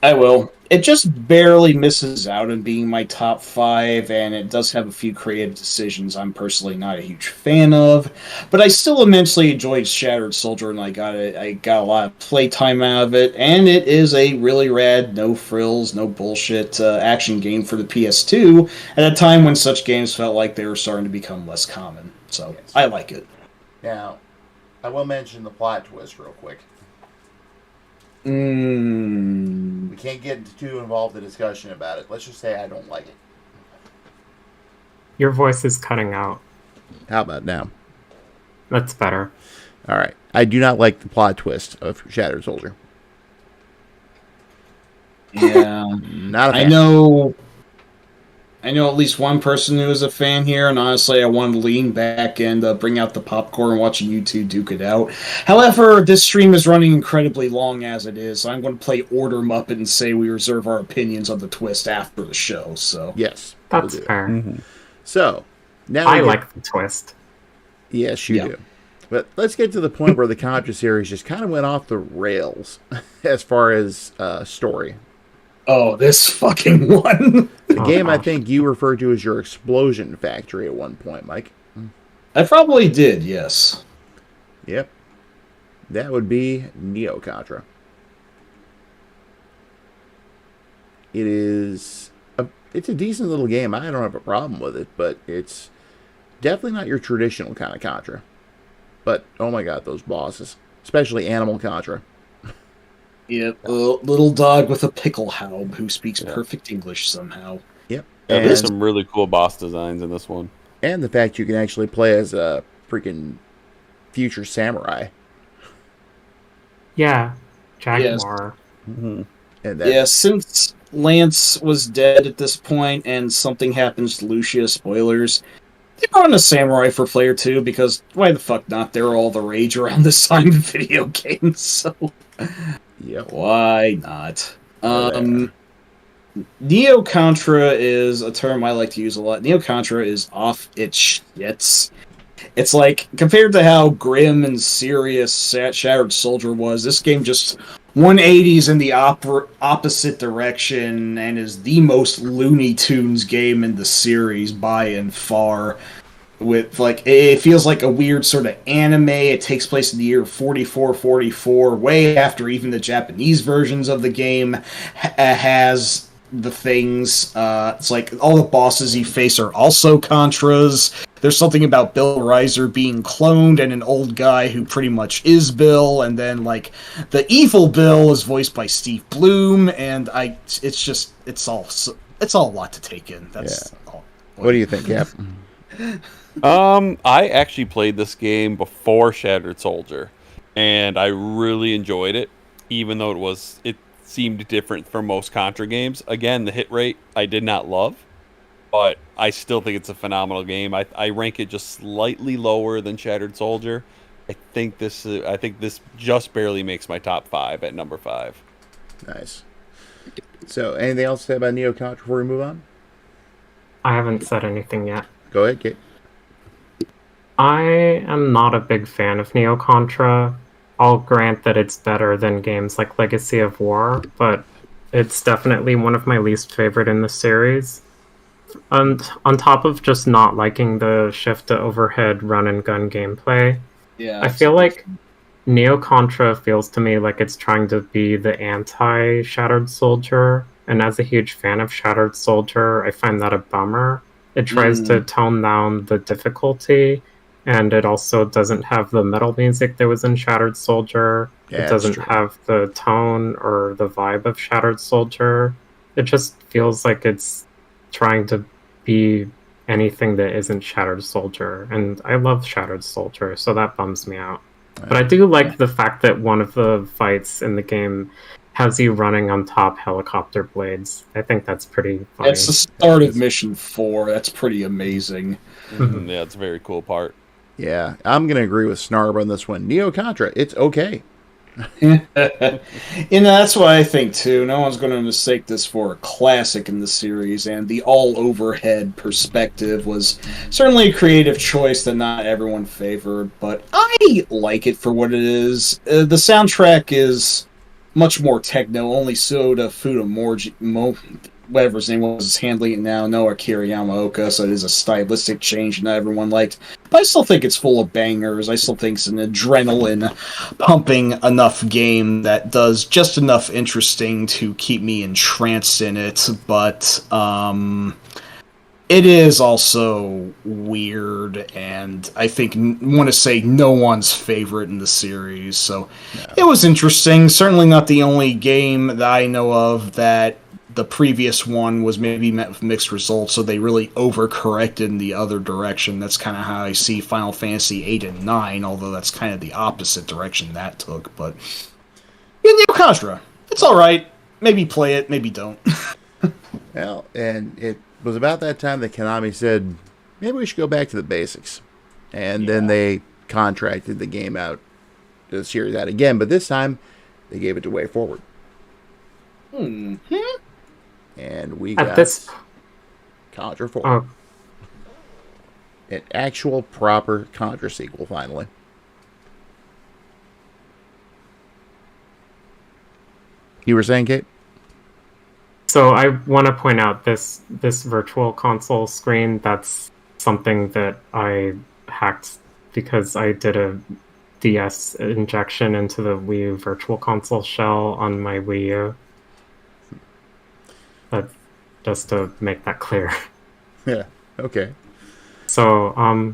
I will. It just barely misses out on being my top 5, and it does have a few creative decisions I'm personally not a huge fan of. But I still immensely enjoyed Shattered Soldier, and I got a lot of playtime out of it. And it is a really rad, no frills, no bullshit action game for the PS2 at a time when such games felt like they were starting to become less common. So Yes. I like it. Now, I will mention the plot twist real quick. We can't get too involved in discussion about it. Let's just say I don't like it. Your voice is cutting out. How about now? That's better. All right. I do not like the plot twist of Shattered Soldier. Yeah. Not a fan. I know at least one person who is a fan here, and honestly, I want to lean back and bring out the popcorn and watching you two duke it out. However, this stream is running incredibly long as it is, so I'm going to play Order Muppet and say we reserve our opinions on the twist after the show. So Yes. That's we'll do it. fair. So, now I like the twist. Yes, you do. But let's get to the point where the Contra series just kind of went off the rails as far as story. Oh, this fucking one. The game I gosh. think you referred to as your explosion factory at one point, Mike. I probably did, yes. Yep. That would be Neo Contra. It's a decent little game. I don't have a problem with it, but it's definitely not your traditional kind of Contra. But, oh my god, those bosses. Especially Animal Contra. Yep, a little dog with a pickle haub who speaks perfect English somehow. Yep. Yeah, And, there's some really cool boss designs in this one. and the fact you can actually play as a freaking future samurai. Yeah. Jaguar. And that, Yeah, since Lance was dead at this point and something happens to Lucia, spoilers, they brought in a samurai for player 2 because why the fuck not? They were all the rage around this time in video games, so Yep. why not? Oh, Neo Contra is a term I like to use a lot. Neo Contra is off its shits. It's like, compared to how grim and serious Shattered Soldier was, this game just 180s in the opposite direction and is the most Looney Tunes game in the series by and far. With, like, it feels like a weird sort of anime. It takes place in the year 4444, way after even the Japanese versions of the game has the things. It's like all the bosses you face are also Contras. There's something about Bill Reiser being cloned and an old guy who pretty much is Bill, and then like the evil Bill is voiced by Steve Bloom, and it's all a lot to take in. That's point. What do you think, Cap? I actually played this game before Shattered Soldier, and I really enjoyed it, even though it seemed different from most Contra games. Again, the hit rate I did not love, but I still think it's a phenomenal game. I rank it just slightly lower than Shattered Soldier. I think this just barely makes my top 5 at number 5. Nice. So, anything else to say about Neo Contra before we move on? I haven't said anything yet. Go ahead, Kate. I am not a big fan of Neo Contra. I'll grant that it's better than games like Legacy of War, but it's definitely one of my least favorite in the series. And on top of just not liking the shift to overhead run and gun gameplay, Yeah, I feel like Neo Contra feels to me like it's trying to be the anti-Shattered Soldier, and as a huge fan of Shattered Soldier, I find that a bummer. It tries to tone down the difficulty, and it also doesn't have the metal music that was in Shattered Soldier. Yeah, it doesn't true. have the tone or the vibe of Shattered Soldier. It just feels like it's trying to be anything that isn't Shattered Soldier, and I love Shattered Soldier, so that bums me out. But I do like the fact that one of the fights in the game has you running on top helicopter blades. I think that's pretty funny. That's the start of Mission 4. That's pretty amazing. Yeah, it's a very cool part. Yeah, I'm going to agree with Snarb on this one. Neo Contra, it's okay. That's what I think too. No one's going to mistake this for a classic in the series, and the all-overhead perspective was certainly a creative choice that not everyone favored, but I like it for what it is. The soundtrack is much more techno. Only Soda whatever his name was, is handling it now. No Akira Yamaoka, so it is a stylistic change not everyone liked. But I still think it's full of bangers. I still think it's an adrenaline-pumping enough game that does just enough interesting to keep me entranced in it. But it is also weird, and I think want to say no one's favorite in the series. So It was interesting. Certainly not the only game that I know of that the previous one was maybe met with mixed results, so they really overcorrected in the other direction. That's kind of how I see Final Fantasy 8 and 9, although that's kind of the opposite direction that took. But yeah, Neo Contra, it's alright. Maybe play it, maybe don't. Well, and it was about that time that Konami said, maybe we should go back to the basics. And then they contracted the game out, the series out again, but this time they gave it to Way Forward. And we got Contra 4. Oh. An actual proper Contra sequel, finally. You were saying, Kate? So I want to point out this virtual console screen, that's something that I hacked because I did a DS injection into the Wii U virtual console shell on my Wii U. But just to make that clear. Yeah, okay. So,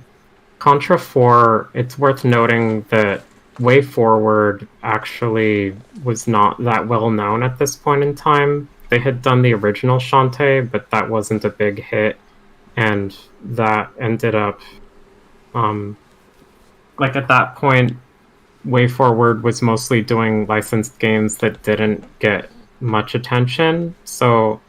Contra 4, it's worth noting that Way Forward actually was not that well known at this point in time. They had done the original Shantae, but that wasn't a big hit, and that ended up, at that point, Way Forward was mostly doing licensed games that didn't get much attention, so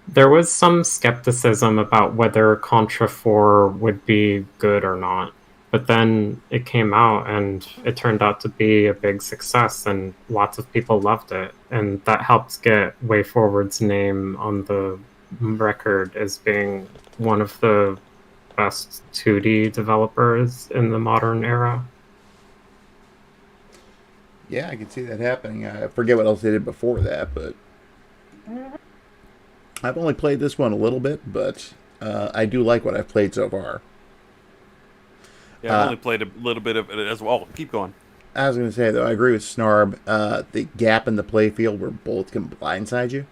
there was some skepticism about whether Contra 4 would be good or not. But then it came out, and it turned out to be a big success, and lots of people loved it. And that helped get Way Forward's name on the record as being one of the best 2D developers in the modern era. Yeah, I can see that happening. I forget what else they did before that, but I've only played this one a little bit, but I do like what I've played so far. Yeah, I've only played a little bit of it as well. Keep going. I was going to say, though, I agree with Snarb. The gap in the playfield where bullets can blindside you,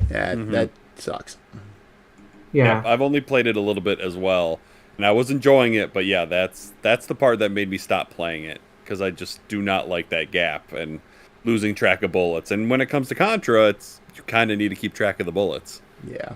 that sucks. Yeah. I've only played it a little bit as well, and I was enjoying it, but yeah, that's the part that made me stop playing it, because I just do not like that gap and losing track of bullets. And when it comes to Contra, you kind of need to keep track of the bullets. Yeah.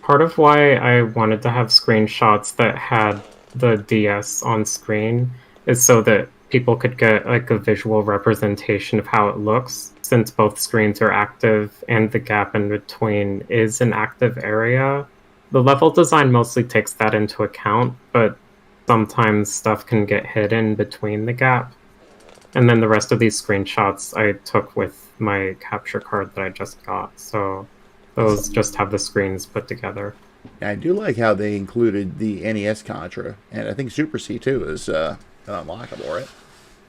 part of why I wanted to have screenshots that had the DS on screen is so that people could get like a visual representation of how it looks, since both screens are active and the gap in between is an active area. The level design mostly takes that into account, but sometimes stuff can get hidden between the gap. And then the rest of these screenshots I took with my capture card that I just got, so those just have the screens put together. I do like how they included the NES Contra, and I think Super C too is unlockable, right?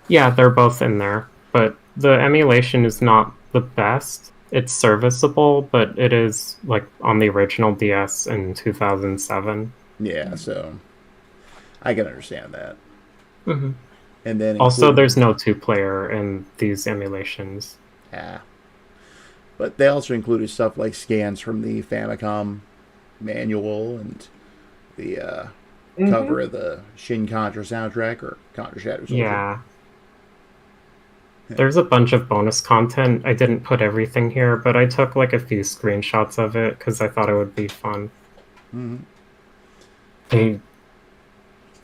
Yeah, they're both in there, but the emulation is not the best. It's serviceable, but it is like on the original DS in 2007. Yeah, so I can understand that. Mm-hmm. And then also, there's no 2-player in these emulations. Yeah. But they also included stuff like scans from the Famicom manual and the cover of the Shin Contra soundtrack, or Contra Shadow Soldier. Yeah. There's a bunch of bonus content. I didn't put everything here, but I took like a few screenshots of it because I thought it would be fun. Mm-hmm.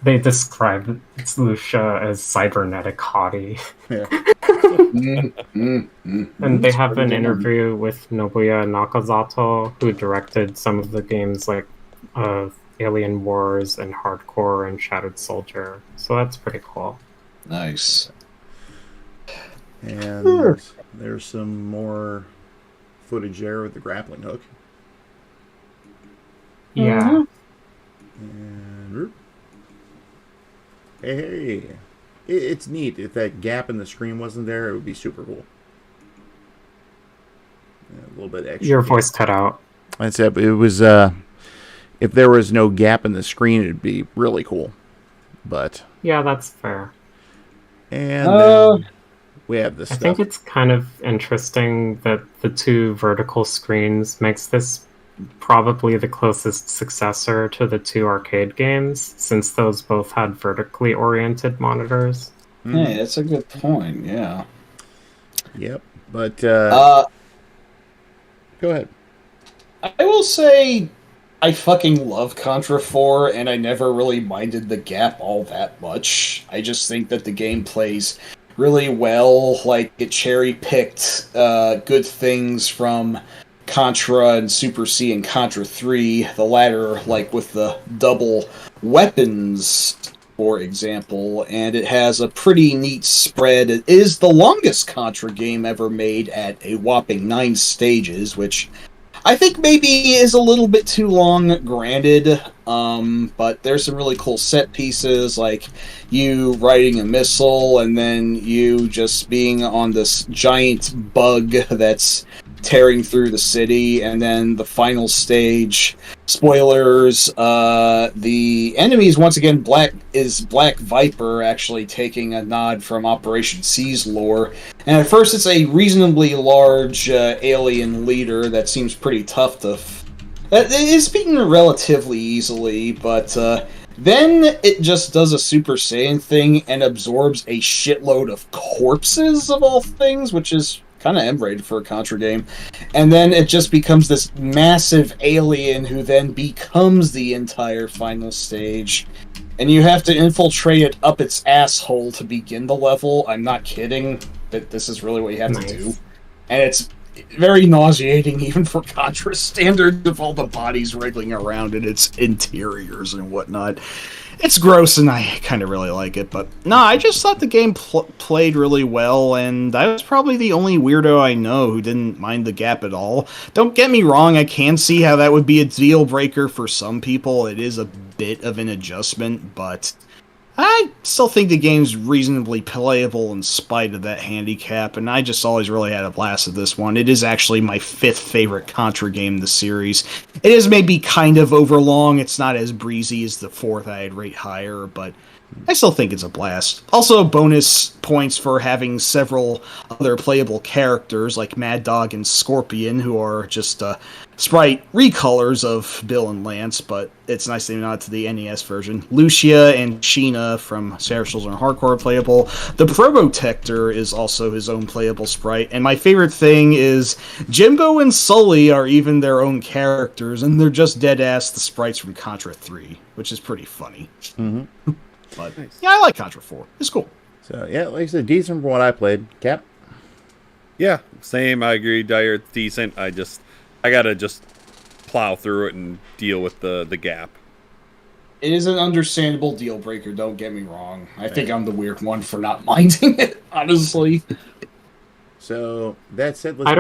They describe Lucia as cybernetic hottie. Yeah. And they have an interview with Nobuya Nakazato, who directed some of the games like Alien Wars and Hardcore and Shattered Soldier. So that's pretty cool. Nice. And there's some more footage there with the grappling hook. Yeah. And hey, it's neat. If that gap in the screen wasn't there, it would be super cool. A little bit extra. Your voice cut out. I said it was. If there was no gap in the screen, it'd be really cool. But yeah, that's fair. And then we have this. I think it's kind of interesting that the two vertical screens makes this probably the closest successor to the two arcade games, since those both had vertically oriented monitors. Hey, that's a good point, yeah. Yep, but go ahead. I will say I fucking love Contra 4, and I never really minded the gap all that much. I just think that the game plays really well, like it cherry-picked good things from Contra and Super C and Contra 3, the latter like with the double weapons, for example, and it has a pretty neat spread. It is the longest Contra game ever made at a whopping 9 stages, which I think maybe is a little bit too long, granted, but there's some really cool set pieces, like you riding a missile and then you just being on this giant bug that's tearing through the city, and then the final stage, spoilers, the enemies, once again, Black Viper, actually taking a nod from Operation C's lore. And at first it's a reasonably large alien leader that seems pretty tough to... It is beaten relatively easily, but then it just does a Super Saiyan thing and absorbs a shitload of corpses, of all things, which is kind of M-rated for a Contra game. And then it just becomes this massive alien who then becomes the entire final stage. And you have to infiltrate it up its asshole to begin the level. I'm not kidding. That this is really what you have to do. And it's very nauseating, even for Contra standards, of all the bodies wriggling around in its interiors and whatnot. It's gross, and I kind of really like it, but no, I just thought the game played really well, and I was probably the only weirdo I know who didn't mind the gap at all. Don't get me wrong, I can see how that would be a deal breaker for some people. It is a bit of an adjustment, but I still think the game's reasonably playable in spite of that handicap, and I just always really had a blast with this one. It is actually my 5th favorite Contra game in the series. It is maybe kind of overlong. It's not as breezy as the 4th I'd rate higher, but I still think it's a blast. Also, bonus points for having several other playable characters like Mad Dog and Scorpion, who are just sprite recolors of Bill and Lance, but it's nice to nod to the NES version. Lucia and Sheena from Sarah Children Hardcore playable. The Probotector is also his own playable sprite, and my favorite thing is Jimbo and Sully are even their own characters, and they're just dead-ass the sprites from Contra 3, which is pretty funny. Mm-hmm. But yeah, I like Contra 4. It's cool. So yeah, like I said, decent from what I played. Cap? Yeah, same. I agree. Dyer, it's decent. I gotta just plow through it and deal with the gap. It is an understandable deal breaker, don't get me wrong. I think I'm the weird one for not minding it, honestly. So that said, let's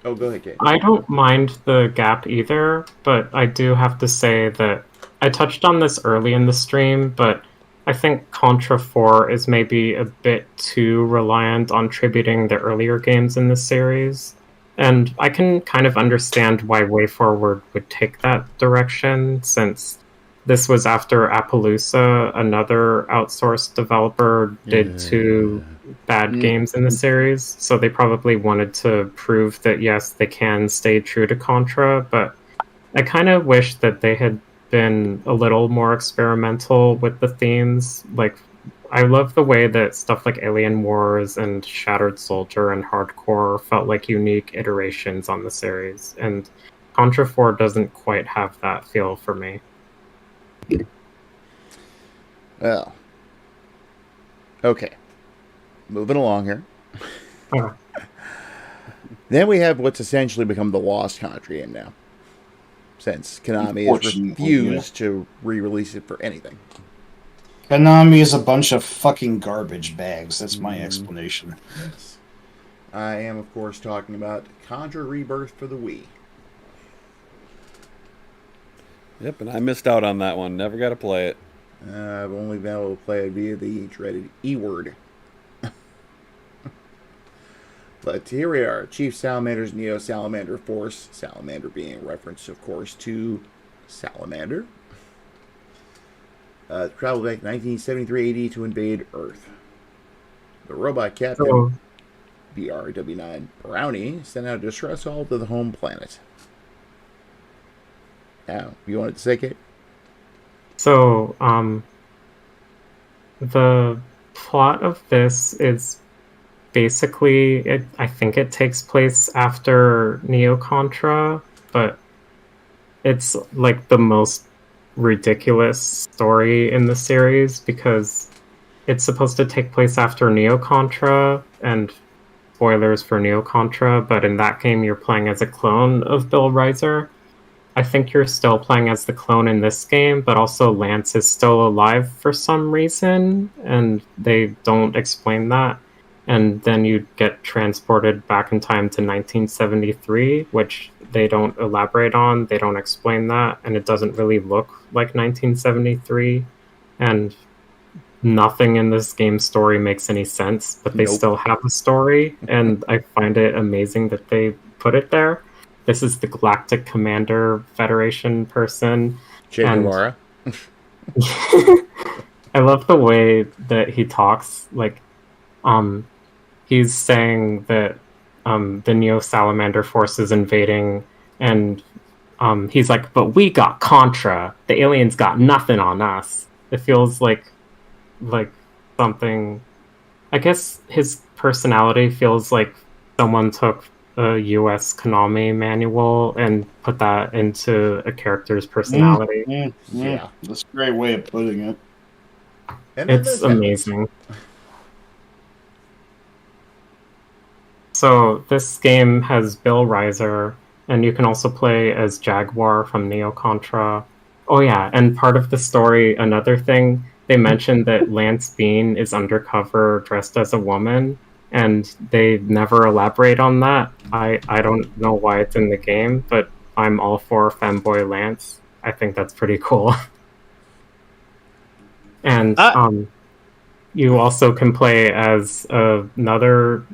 Oh, go ahead, Kate. I don't mind the gap either, but I do have to say that I touched on this early in the stream, but I think Contra 4 is maybe a bit too reliant on tributing the earlier games in the series. And I can kind of understand why WayForward would take that direction, since this was after Appaloosa, another outsourced developer did two bad games in the series. So they probably wanted to prove that, yes, they can stay true to Contra, but I kind of wish that they had been a little more experimental with the themes. Like, I love the way that stuff like Alien Wars and Shattered Soldier and Hardcore felt like unique iterations on the series, and Contra 4 doesn't quite have that feel for me. Well, okay. Moving along here. Then we have what's essentially become the lost Contra game now, since Konami has refused to re-release it for anything. Konami is a bunch of fucking garbage bags. That's my explanation. Yes. I am, of course, talking about Contra Rebirth for the Wii. Yep, and I missed out on that one. Never got to play it. I've only been able to play it via the dreaded E-word. But here we are, Chief Salamander's Neo Salamander Force. Salamander being a reference, of course, to Salamander. Traveled back to 1973 AD to invade Earth. The robot captain, BRW9 Brownie, sent out a distress call to the home planet. Now, you wanted to say, Kate? So, the plot of this is basically, I think it takes place after Neo Contra, but it's like the most ridiculous story in the series because it's supposed to take place after Neo Contra, and spoilers for Neo Contra, but in that game you're playing as a clone of Bill Riser. I think you're still playing as the clone in this game, but also Lance is still alive for some reason, and they don't explain that. And then you get transported back in time to 1973, which they don't elaborate on, they don't explain that, and it doesn't really look like 1973. And nothing in this game's story makes any sense, but they still have a story, and I find it amazing that they put it there. This is the Galactic Commander Federation person. Che Guevara. I love the way that he talks. Like, he's saying that the Neo Salamander force is invading, and he's like, but we got Contra. The aliens got nothing on us. It feels like something. I guess his personality feels like someone took a US Konami manual and put that into a character's personality. Yeah, that's a great way of putting it. It's amazing. So this game has Bill Riser, and you can also play as Jaguar from Neo Contra. Oh yeah, and part of the story, another thing, they mentioned that Lance Bean is undercover dressed as a woman, and they never elaborate on that. I don't know why it's in the game, but I'm all for Femboy Lance. I think that's pretty cool. And you also can play as another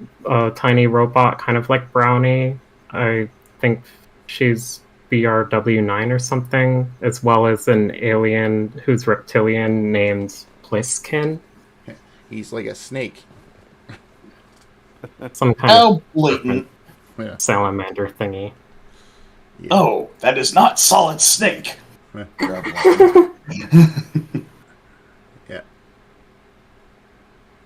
tiny robot, kind of like Brownie. I think she's BRW9 or something, as well as an alien who's reptilian named Pliskin, He's like a snake. some kind How of blatant. Yeah. salamander thingy. Yeah. Oh, that is not Solid Snake. Yeah.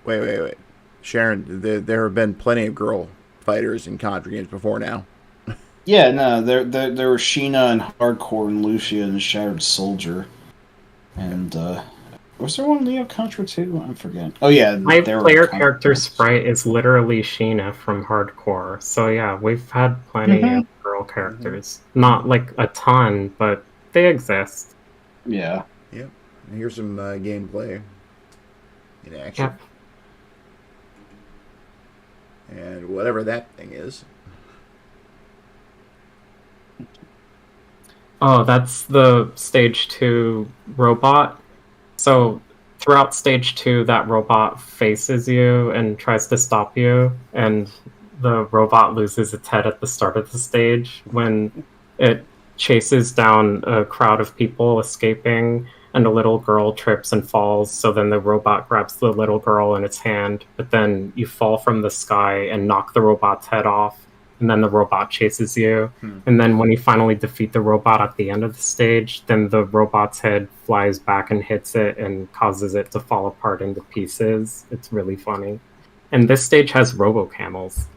Wait. Sharon, there have been plenty of girl fighters in Contra games before now. Yeah, no, there were Sheena and Hardcore and Lucia and Shattered Soldier. And, was there one Neo Contra too? I forget. Oh, yeah. My there were player Contra character characters. sprite is literally Sheena from Hardcore. So yeah, we've had plenty of girl characters. Not like a ton, but they exist. Yeah. Yep. And here's some gameplay in action. Yep. And whatever that thing is. Oh, that's the stage 2 robot. So throughout stage 2, that robot faces you and tries to stop you, and the robot loses its head at the start of the stage when it chases down a crowd of people escaping, and a little girl trips and falls. So then the robot grabs the little girl in its hand, but then you fall from the sky and knock the robot's head off. And then the robot chases you. And then when you finally defeat the robot at the end of the stage, then the robot's head flies back and hits it and causes it to fall apart into pieces. It's really funny. And this stage has robo-camels.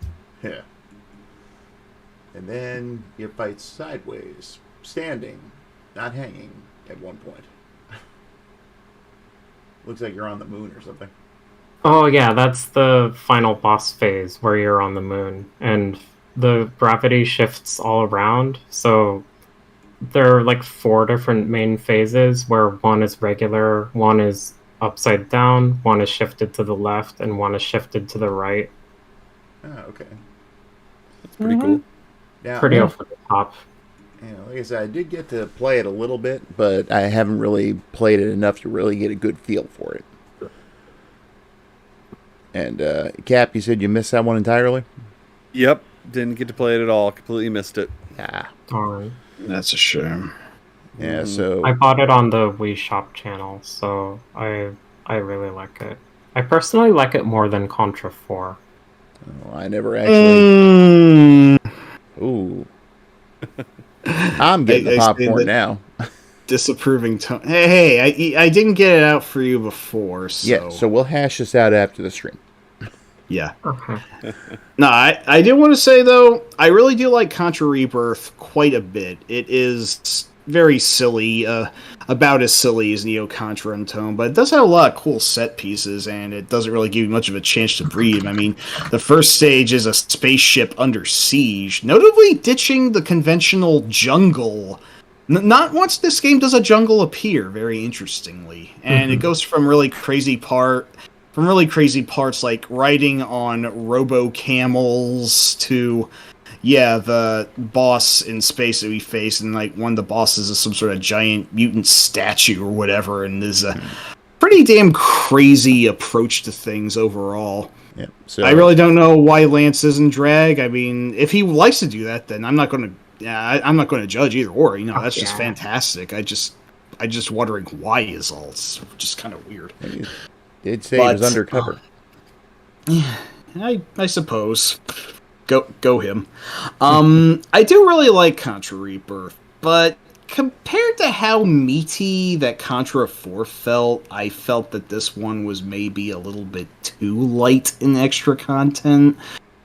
Yeah. And then you fight sideways, standing, not hanging at one point. Looks like you're on the moon or something. Oh yeah, that's the final boss phase where you're on the moon. And the gravity shifts all around, so there are like 4 different main phases where one is regular, one is upside down, one is shifted to the left, and one is shifted to the right. Oh, okay. That's pretty cool. Now, Pretty over the top. like I said, I did get to play it a little bit, but I haven't really played it enough to really get a good feel for it. And Cap, you said you missed that one entirely? Yep. Didn't get to play it at all. Completely missed it. Ah. Darn. That's a shame. Yeah, so... I bought it on the Wii Shop channel, so I really like it. I personally like it more than Contra 4. Oh, I never actually... Ooh. I'm getting the popcorn now. Disapproving tone. Hey, I didn't get it out for you before, so... Yeah, so we'll hash this out after the stream. Yeah. Okay. No, I did want to say, though, I really do like Contra Rebirth quite a bit. It is very silly, about as silly as Neo Contra in tone, but it does have a lot of cool set pieces, and it doesn't really give you much of a chance to breathe. I mean, the first stage is a spaceship under siege, notably ditching the conventional jungle. Not once this game does a jungle appear, very interestingly. And it goes from really crazy parts like riding on robo-camels to, the boss in space that we face, and like one of the bosses is some sort of giant mutant statue or whatever, and there's a pretty damn crazy approach to things overall. Yeah, so I really don't know why Lance isn't drag. I mean, if he likes to do that, then I'm not going to judge either or. That's just fantastic. I just wondering why is all. It's just kind of weird. He did say he was undercover. I suppose. Go him. I do really like Contra Rebirth, but compared to how meaty that Contra 4 felt, I felt that this one was maybe a little bit too light in extra content.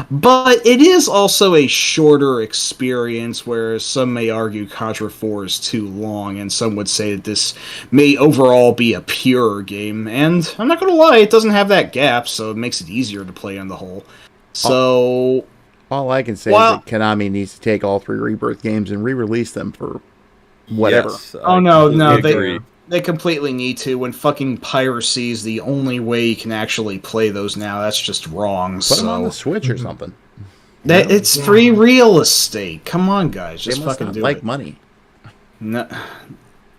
But it is also a shorter experience, whereas some may argue Contra 4 is too long, and some would say that this may overall be a purer game. And I'm not going to lie, it doesn't have that gap, so it makes it easier to play on the whole. So... All I can say is that Konami needs to take all 3 Rebirth games and re-release them for whatever. Yes, no, agree. they completely need to. When fucking piracy is the only way you can actually play those now, that's just wrong. Put them on the Switch or something. It's free real estate. Come on, guys, just They must fucking not do like it. money. No,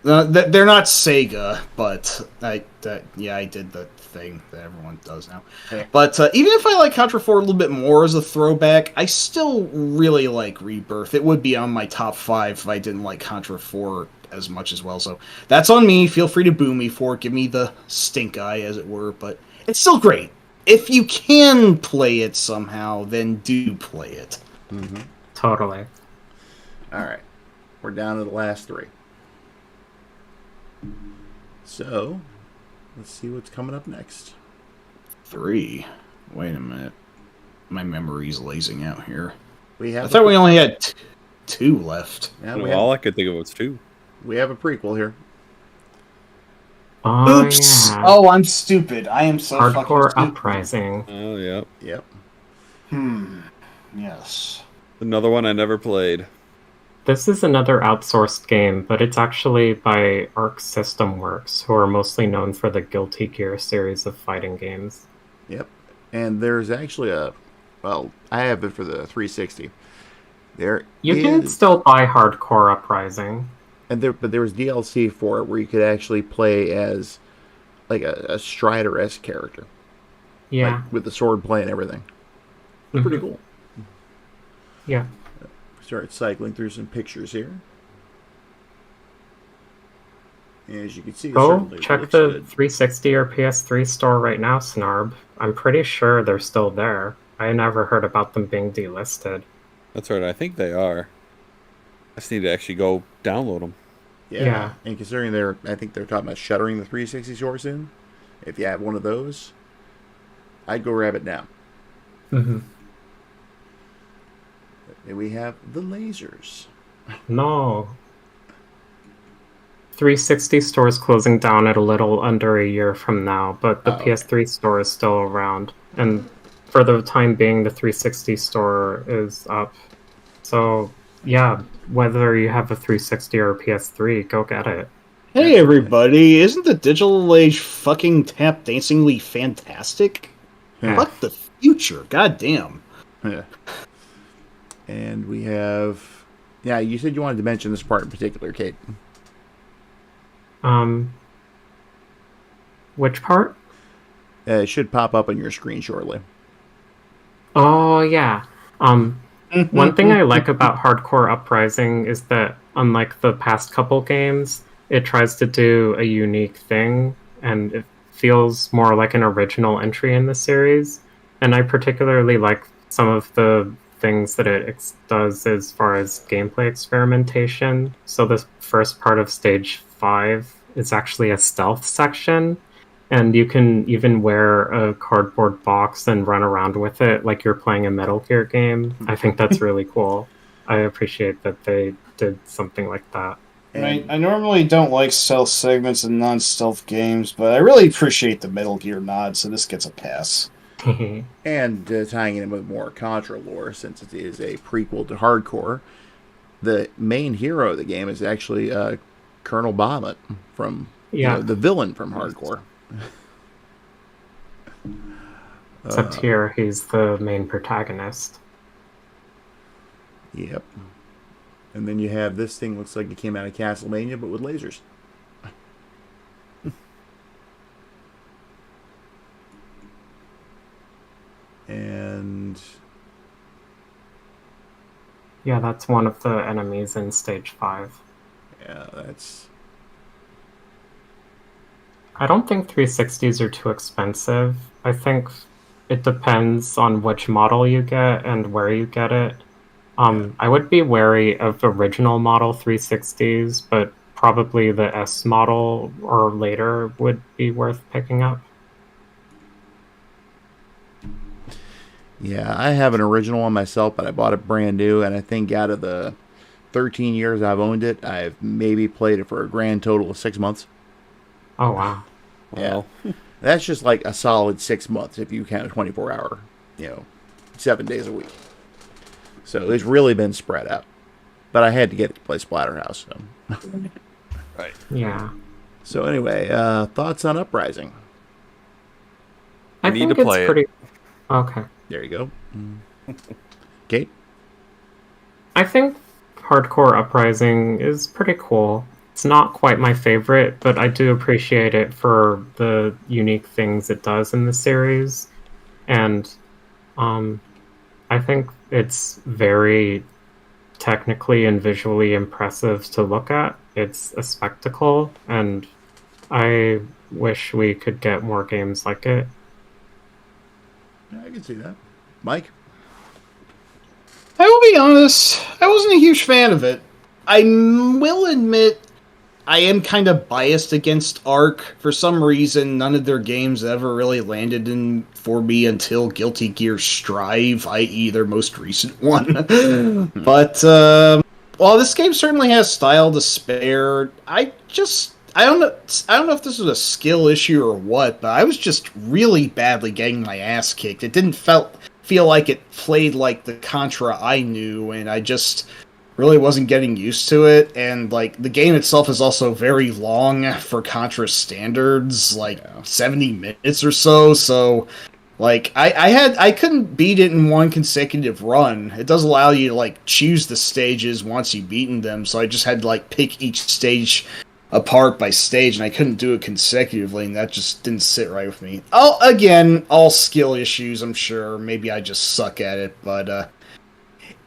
they're not Sega, but I did the thing that everyone does now. Hey. But even if I like Contra 4 a little bit more as a throwback, I still really like Rebirth. It would be on my top 5 if I didn't like Contra 4 as much as well. So that's on me. Feel free to boo me for it. Give me the stink eye, as it were. But it's still great. If you can play it somehow, then do play it. Mm-hmm. Totally. All right. We're down to the last 3. So, let's see what's coming up next. 3. Wait a minute. My memory's lazing out here. I thought we only had 2 left. Yeah, All I could think of was 2. We have a prequel here. Oh, Oops! yeah. Oh, I'm stupid. I am so Hardcore fucking stupid. Uprising. Oh, yeah. Yep. Yes. Another one I never played. This is another outsourced game, but it's actually by Arc System Works, who are mostly known for the Guilty Gear series of fighting games. Yep. And there's actually I have it for the 360. You can still buy Hardcore Uprising. But there was DLC for it where you could actually play as like a Strider-esque character. Yeah. Like, with the sword play and everything. Pretty cool. Yeah. Start cycling through some pictures here. As you can see, Go check the 360 or PS3 store right now, Snarb. I'm pretty sure they're still there. I never heard about them being delisted. That's right, I think they are. I just need to actually go download them. Yeah. And considering I think they're talking about shuttering the 360 store soon. If you have one of those, I'd go grab it now. Mm-hmm. And we have the lasers. No. 360 store is closing down at a little under a year from now, but the PS3 store is still around. And for the time being, the 360 store is up. So, yeah, whether you have a 360 or a PS3, go get it. Hey, everybody. Isn't the digital age fucking tap dancingly fantastic? Yeah. Fuck the future. Goddamn. Yeah. And we have... Yeah, you said you wanted to mention this part in particular, Kate. Which part? It should pop up on your screen shortly. Oh, yeah. One thing I like about Hardcore Uprising is that, unlike the past couple games, it tries to do a unique thing, and it feels more like an original entry in the series. And I particularly like some of the things that it does as far as gameplay experimentation. So the first part of Stage 5 is actually a stealth section, and you can even wear a cardboard box and run around with it like you're playing a Metal Gear game. I think that's really cool. I appreciate that they did something like that. I normally don't like stealth segments in non-stealth games, but I really appreciate the Metal Gear nod, so this gets a pass. And tying in with more Contra lore, since it is a prequel to Hardcore, the main hero of the game is actually Colonel Bahamut from the villain from Hardcore. Except here, he's the main protagonist. Yep. And then you have this thing, looks like it came out of Castlevania, but with lasers. And... yeah, that's one of the enemies in Stage 5. Yeah, that's... I don't think 360s are too expensive. I think it depends on which model you get and where you get it. I would be wary of original model 360s, but probably the S model or later would be worth picking up. Yeah, I have an original one myself, but I bought it brand new, and I think out of the 13 years I've owned it, I've maybe played it for a grand total of 6 months. Oh, wow. Yeah. That's just like a solid 6 months if you count a 24-hour, 7 days a week. So it's really been spread out. But I had to get it to play Splatterhouse. So. Right. Yeah. So anyway, thoughts on Uprising? I need think to play it's pretty... Okay. There you go. Kate? I think Hardcore Uprising is pretty cool. It's not quite my favorite, but I do appreciate it for the unique things it does in the series. And I think it's very technically and visually impressive to look at. It's a spectacle, and I wish we could get more games like it. Yeah, I can see that. Mike? I will be honest, I wasn't a huge fan of it. I will admit I am kind of biased against Ark. For some reason, none of their games ever really landed in for me until Guilty Gear Strive, i.e. their most recent one. But, while this game certainly has style to spare, I don't know if this was a skill issue or what, but I was just really badly getting my ass kicked. It didn't feel like it played like the Contra I knew, and I just really wasn't getting used to it. And like the game itself is also very long for Contra standards, like 70 minutes or so. So like I couldn't beat it in one consecutive run. It does allow you to like choose the stages once you've beaten them, so I just had to like pick each stage apart by stage, and I couldn't do it consecutively, and that just didn't sit right with me. All skill issues, I'm sure. Maybe I just suck at it, but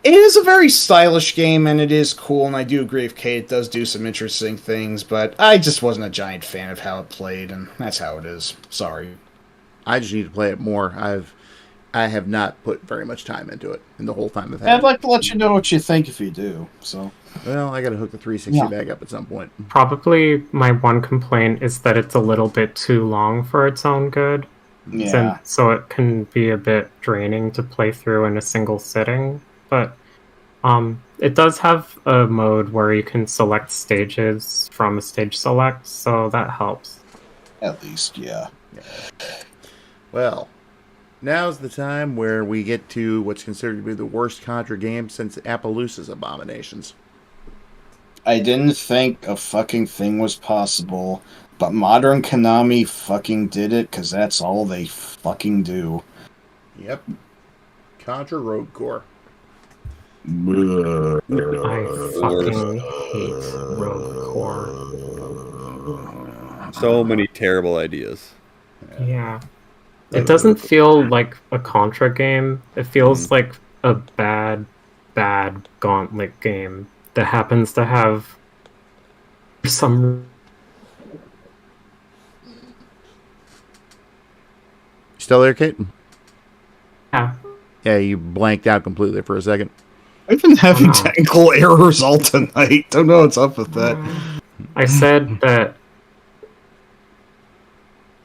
it is a very stylish game, and it is cool, and I do agree with Kate, it does do some interesting things, but I just wasn't a giant fan of how it played, and that's how it is. Sorry. I just need to play it more. I have not put very much time into it in the whole time I've had I'd like to let you know what you think if you do. So, well, I got to hook the 360 back up at some point. Probably my one complaint is that it's a little bit too long for its own good. yeah. So it can be a bit draining to play through in a single sitting. But it does have a mode where you can select stages from a stage select, so that helps. At least, yeah. Well, now's the time where we get to what's considered to be the worst Contra game since Appaloosa's Abominations. I didn't think a fucking thing was possible, but modern Konami fucking did it, because that's all they fucking do. Yep. Contra Rogue Core. I fucking hate Rogue Core. So many terrible ideas. Yeah. It doesn't feel like a Contra game. It feels like a bad Gauntlet game that happens to have some... Still there, Kate? Yeah. Yeah, you blanked out completely for a second. I've been having technical errors all tonight. Don't know what's up with that. I said that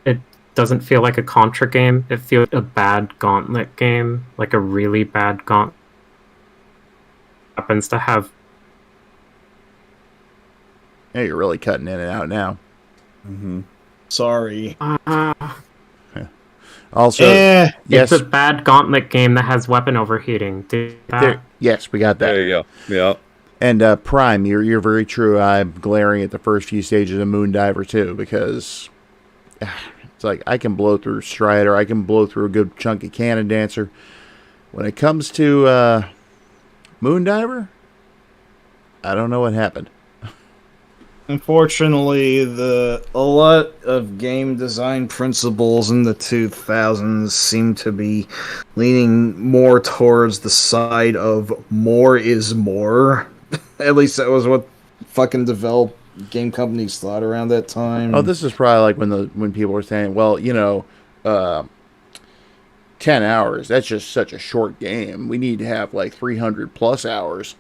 it doesn't feel like a Contra game. It feels a bad Gauntlet game, like a really bad Gauntlet. Happens to have... Yeah, you're really cutting in and out now. Sorry. Also, Eh, yes, It's a bad Gauntlet game that has weapon overheating. Did that? yes, we got that. There you go. Yeah. And Prime, you're very true. I'm glaring at the first few stages of Moondiver too, because it's like I can blow through Strider, I can blow through a good chunk of Cannon Dancer. When it comes to Moondiver, I don't know what happened. Unfortunately, a lot of game design principles in the 2000s seem to be leaning more towards the side of more is more. At least that was what fucking game companies thought around that time. Oh, this is probably like when people were saying, well, 10 hours, that's just such a short game. We need to have like 300 plus hours.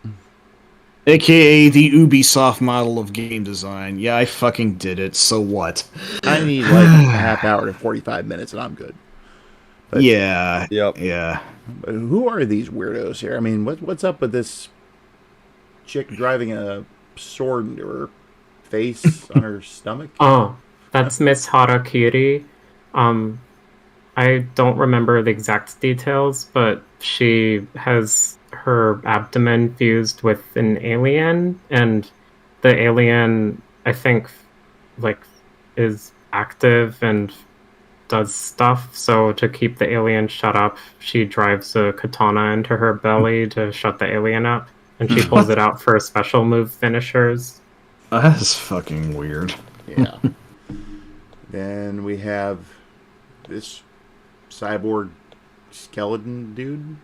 AKA the Ubisoft model of game design. Yeah, I fucking did it, so what? I need like a half hour to 45 minutes and I'm good. But, Yeah. Yep. Yeah. but who are these weirdos here? I mean, what's up with this chick driving a sword into her face on her stomach? Oh, that's Miss Harakiri. I don't remember the exact details, but she has her abdomen fused with an alien, and the alien, I think, is active and does stuff. So to keep the alien shut up, she drives a katana into her belly to shut the alien up, and she pulls it out for special move finishers. That's fucking weird. Yeah. Then we have this cyborg skeleton dude.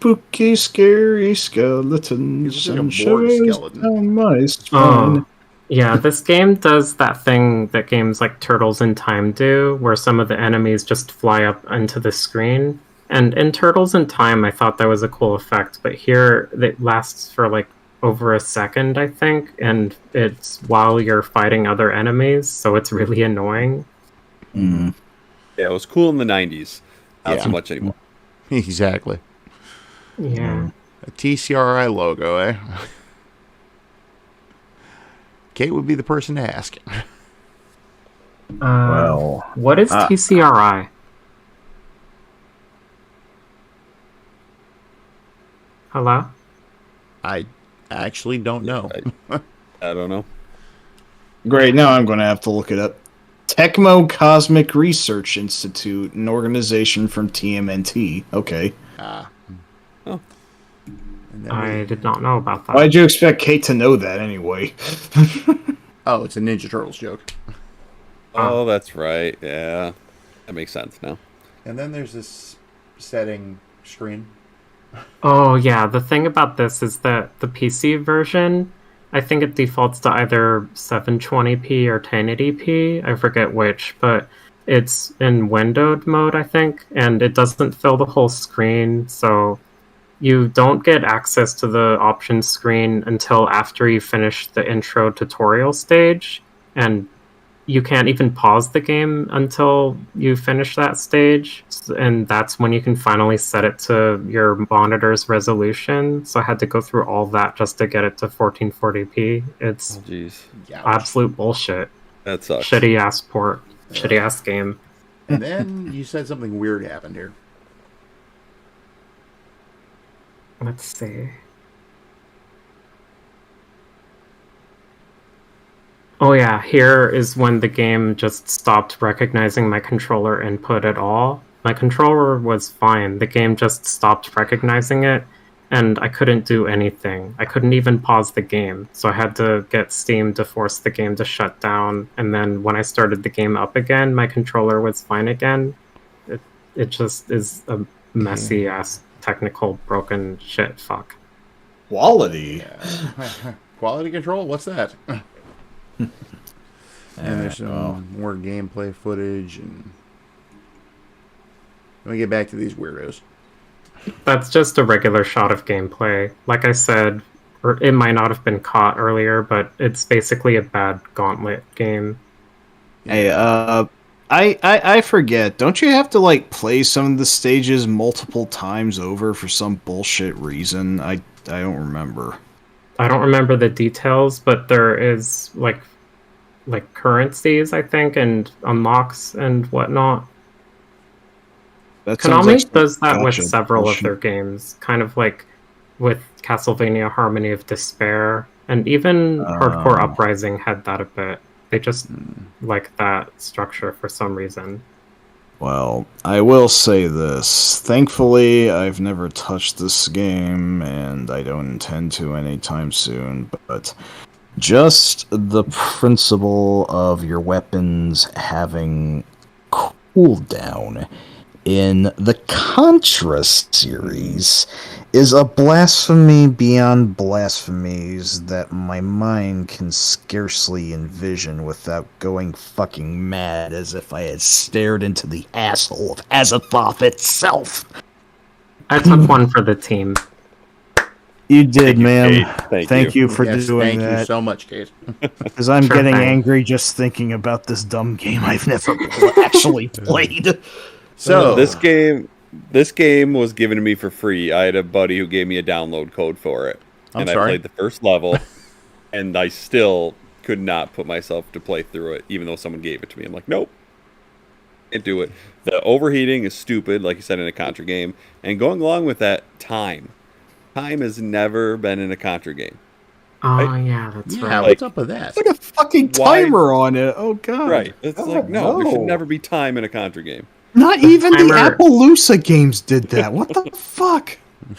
spooky, scary skeletons It was like a and bored shivers skeleton. down my spine. Oh, yeah, this game does that thing that games like Turtles in Time do, where some of the enemies just fly up into the screen. And in Turtles in Time, I thought that was a cool effect, but here it lasts for like over a second, I think, and it's while you're fighting other enemies, so it's really annoying. Mm. Yeah, it was cool in the 90s. Not Yeah. so much anymore. Exactly. Yeah. A TCRI logo, eh? Kate would be the person to ask. Well, What is TCRI? Hello? I actually don't know. I don't know. great. Now I'm going to have to look it up. Tecmo Cosmic Research Institute, an organization from TMNT. Okay. And then I did not know about that. Why'd you expect Kate to know that anyway? oh, it's a Ninja Turtles joke. Oh, that's right. Yeah. That makes sense now. And then there's this setting screen. Oh, yeah. The thing about this is that the PC version, I think it defaults to either 720p or 1080p. I forget which, but it's in windowed mode, I think, and it doesn't fill the whole screen, so you don't get access to the options screen until after you finish the intro tutorial stage, and you can't even pause the game until you finish that stage, and that's when you can finally set it to your monitor's resolution. So I had to go through all that just to get it to 1440p. It's Jeez. absolute bullshit. That sucks. Shitty ass port. Shitty ass game. And then you said something weird happened here. Let's see. Oh yeah, here is when the game just stopped recognizing my controller input at all. My controller was fine. The game just stopped recognizing it, and I couldn't do anything. I couldn't even pause the game, so I had to get Steam to force the game to shut down, and then when I started the game up again, my controller was fine again. It just is a messy-ass, technical, broken shit fuck. Quality. Quality control? What's that? And there's some more gameplay footage, and let me get back to these weirdos. That's just a regular shot of gameplay. Like I said, or it might not have been caught earlier, but it's basically a bad Gauntlet game. Hey, I forget. Don't you have to like play some of the stages multiple times over for some bullshit reason? I don't remember. I don't remember the details, but there is like currencies, I think, and unlocks and whatnot. That sounds Konami like does that with gotcha several bullshit. of their games, kind of like with Castlevania Harmony of Despair, and even Hardcore Uprising had that a bit. They just like that structure for some reason. Well, I will say this. Thankfully, I've never touched this game, and I don't intend to anytime soon, but just the principle of your weapons having cooldown in the Contra series is a blasphemy beyond blasphemies that my mind can scarcely envision without going fucking mad as if I had stared into the asshole of Azathoth itself. I took one for the team. You did, ma'am. Kate. Thank you for Yes, doing thank that. you so much, Kate. Because I'm Sure getting thing. angry just thinking about this dumb game I've never actually played. So This game was given to me for free. I had a buddy who gave me a download code for it. I'm and sorry. I played the first level, and I still could not put myself to play through it, even though someone gave it to me. I'm like, nope. Can't do it. The overheating is stupid, like you said in a Contra game. And going along with that, time. Time has never been in a Contra game. Oh, yeah, that's yeah, right. what's up with that? Put a fucking Why- timer on it. Oh, God. Right. It's God, like, no, there should never be time in a Contra game. Not even the timer- Appaloosa games did that. What the fuck?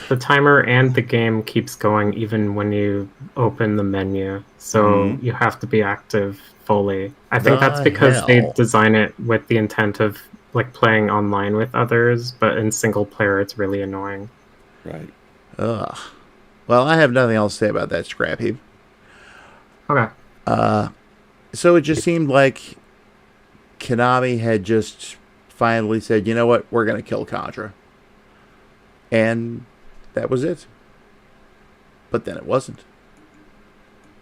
The timer and the game keeps going even when you open the menu, so you have to be active fully. I think that's The because they hell? design it with the intent of like playing online with others, but in single player it's really annoying. Right. Ugh. Well, I have nothing else to say about that scrap heap. Okay. So it just seemed like Konami had just finally said, you know what, we're going to kill Contra. And that was it. But then it wasn't.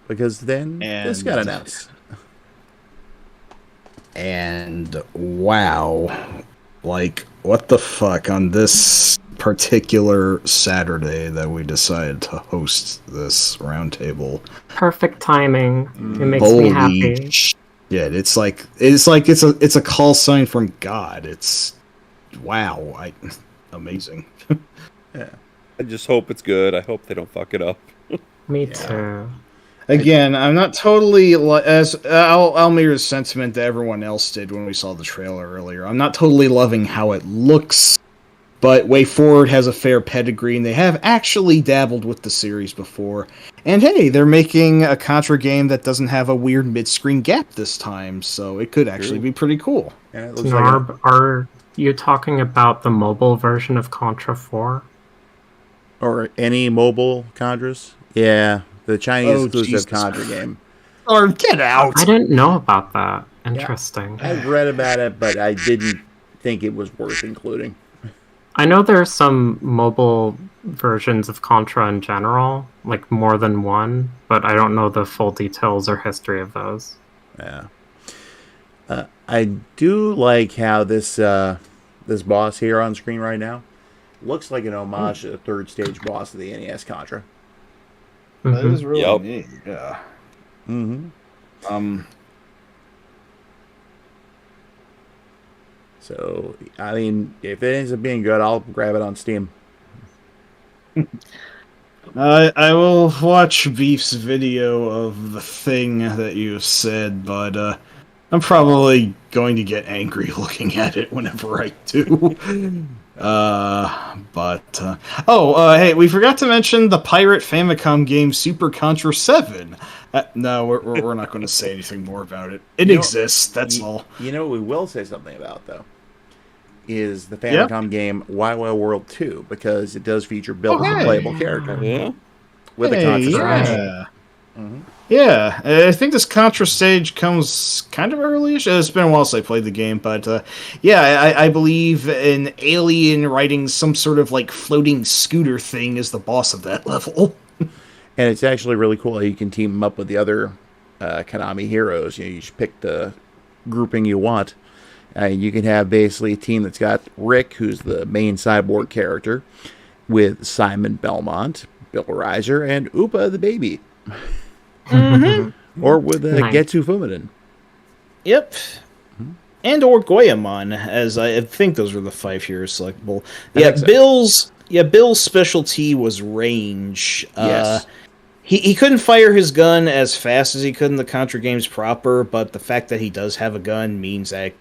Because then this got announced. And wow. Like, what the fuck on this particular Saturday that we decided to host this roundtable. Perfect timing. It makes me happy. Shit. It's a call sign from God. It's wow. Amazing. Yeah. I just hope it's good. I hope they don't fuck it up. Me too. Again, I'm not totally as I'll mirror the sentiment that everyone else did when we saw the trailer earlier. I'm not totally loving how it looks, but Way Forward has a fair pedigree, and they have actually dabbled with the series before. And hey, they're making a Contra game that doesn't have a weird mid-screen gap this time, so it could actually be pretty cool. And it looks Narb, are you talking about the mobile version of Contra 4? or any mobile Contras? Yeah, the Chinese exclusive Jesus Contra game. Or get out! I didn't know about that. Interesting. I've read about it, but I didn't think it was worth including. I know there are some mobile versions of Contra in general, like more than one, but I don't know the full details or history of those. Yeah. I do like how this boss here on screen right now looks like an homage to the third stage boss of the NES Contra. That is really Yep. neat. Yeah. Mm-hmm. So, I mean, if it ends up being good, I'll grab it on Steam. I will watch Beef's video of the thing that you said, but I'm probably going to get angry looking at it whenever I do. Hey, we forgot to mention the Pirate Famicom game Super Contra 7. No, we're not going to say anything more about it. It exists, that's all. You know what we will say something about, though, is the Famicom game Wild World 2, because it does feature built as a playable character. Yeah. With a Contra strategy. Yeah. Yeah, I think this Contra stage comes kind of early-ish. It's been a while since I played the game, but I believe an alien riding some sort of like floating scooter thing is the boss of that level. And it's actually really cool how you can team them up with the other Konami heroes. You just pick the grouping you want. You can have basically a team that's got Rick, who's the main cyborg character, with Simon Belmont, Bill Reiser, and Upa the baby. Or with Getsu Fumaden. Yep. And or Goemon, as I think those were the 5 heroes selectable. Yeah, so. Bill's specialty was range. Yes. He couldn't fire his gun as fast as he could in the Contra games proper, but the fact that he does have a gun means that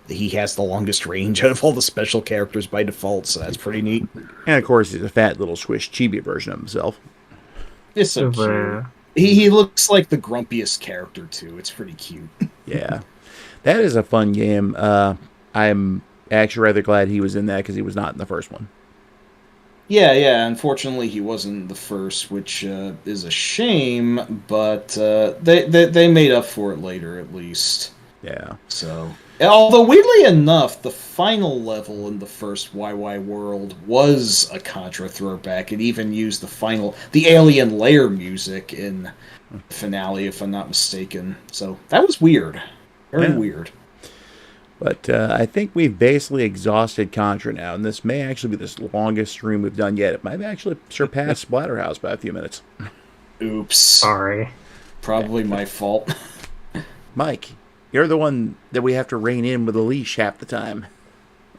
he has the longest range out of all the special characters by default, so that's pretty neat. And of course, he's a fat little squish chibi version of himself. It's so cute. He looks like the grumpiest character, too. It's pretty cute. Yeah. That is a fun game. I'm actually rather glad he was in that because he was not in the first one. Yeah. Unfortunately, he wasn't the first, which is a shame, but they made up for it later, at least. Yeah. So, although weirdly enough, the final level in the first YY World was a Contra throwback. It even used the Alien Lair music in the finale, if I'm not mistaken. So that was weird, very weird. But I think we've basically exhausted Contra now, and this may actually be the longest stream we've done yet. It might actually surpass Splatterhouse by a few minutes. Oops. Sorry. Probably my fault. Mike, you're the one that we have to rein in with a leash half the time.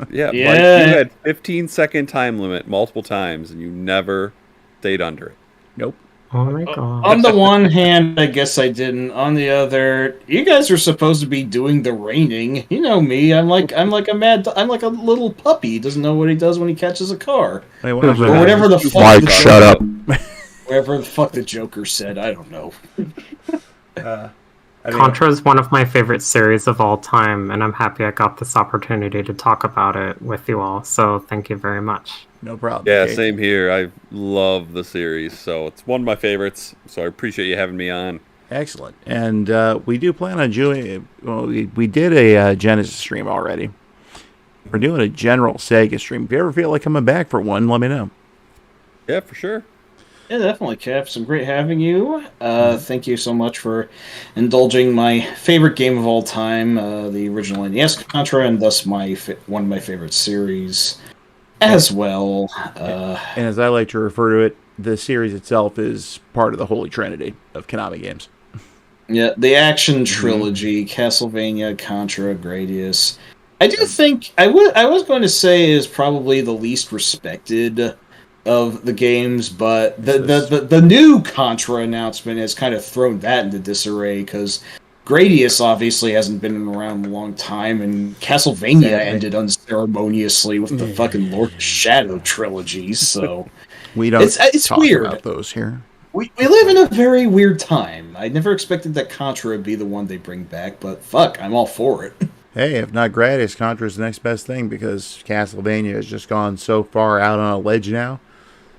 Yeah, Mike, you had 15-second time limit multiple times, and you never stayed under it. Nope. Oh my god. On the one hand, I guess I didn't. On the other, you guys are supposed to be doing the reining. You know me. I'm like a little puppy. He doesn't know what he does when he catches a car. Hey, Or whatever the fuck. Mike, shut up. Whatever the fuck the Joker said. I don't know. Contra is one of my favorite series of all time, and I'm happy I got this opportunity to talk about it with you all, so thank you very much. No problem. Yeah, Kate. same here. I love the series, so it's one of my favorites. So I appreciate you having me on. Excellent. And we do plan on doing. Well, we did a Genesis stream already. We're doing a general Sega stream. If you ever feel like coming back for one, let me know. Yeah, for sure. Yeah, definitely, Kev. It's been great having you. Thank you so much for indulging my favorite game of all time, the original NES Contra, and thus one of my favorite series as well. And as I like to refer to it, the series itself is part of the Holy Trinity of Konami games. Yeah, the action trilogy, Castlevania, Contra, Gradius. I do think I was going to say is probably the least respected of the games, but the new Contra announcement has kind of thrown that into disarray because Gradius obviously hasn't been around a long time, and Castlevania ended unceremoniously with the fucking Lord of Shadow trilogy. So we don't it's talk weird about those here. We live in a very weird time. I never expected that Contra would be the one they bring back, but fuck, I'm all for it. Hey, if not Gradius, Contra is the next best thing because Castlevania has just gone so far out on a ledge now,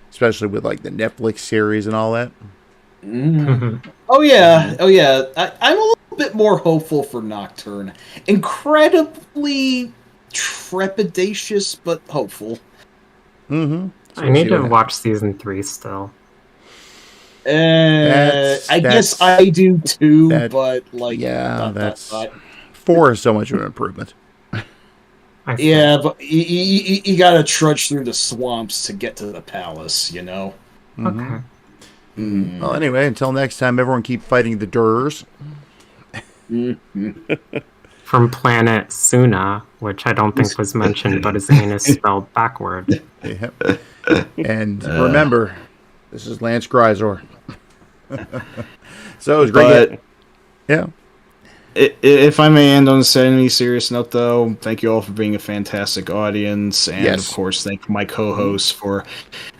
especially with like the Netflix series and all that. Oh yeah. I'm a little bit more hopeful for Nocturne. Incredibly trepidatious, but hopeful. Mm-hmm. So I need to watch season 3 still. I guess I do too, but like, yeah, that's 4 is so much of an improvement. Yeah, but you gotta trudge through the swamps to get to the palace, you know? Okay. Well, anyway, until next time, everyone keep fighting the Durs. From planet Suna, which I don't think was mentioned, but his anus spelled backward. Yep. And remember, this is Lance Grisor. So it was great. Yeah. If I may end on a semi-serious note, though, thank you all for being a fantastic audience, and of course, thank my co-hosts for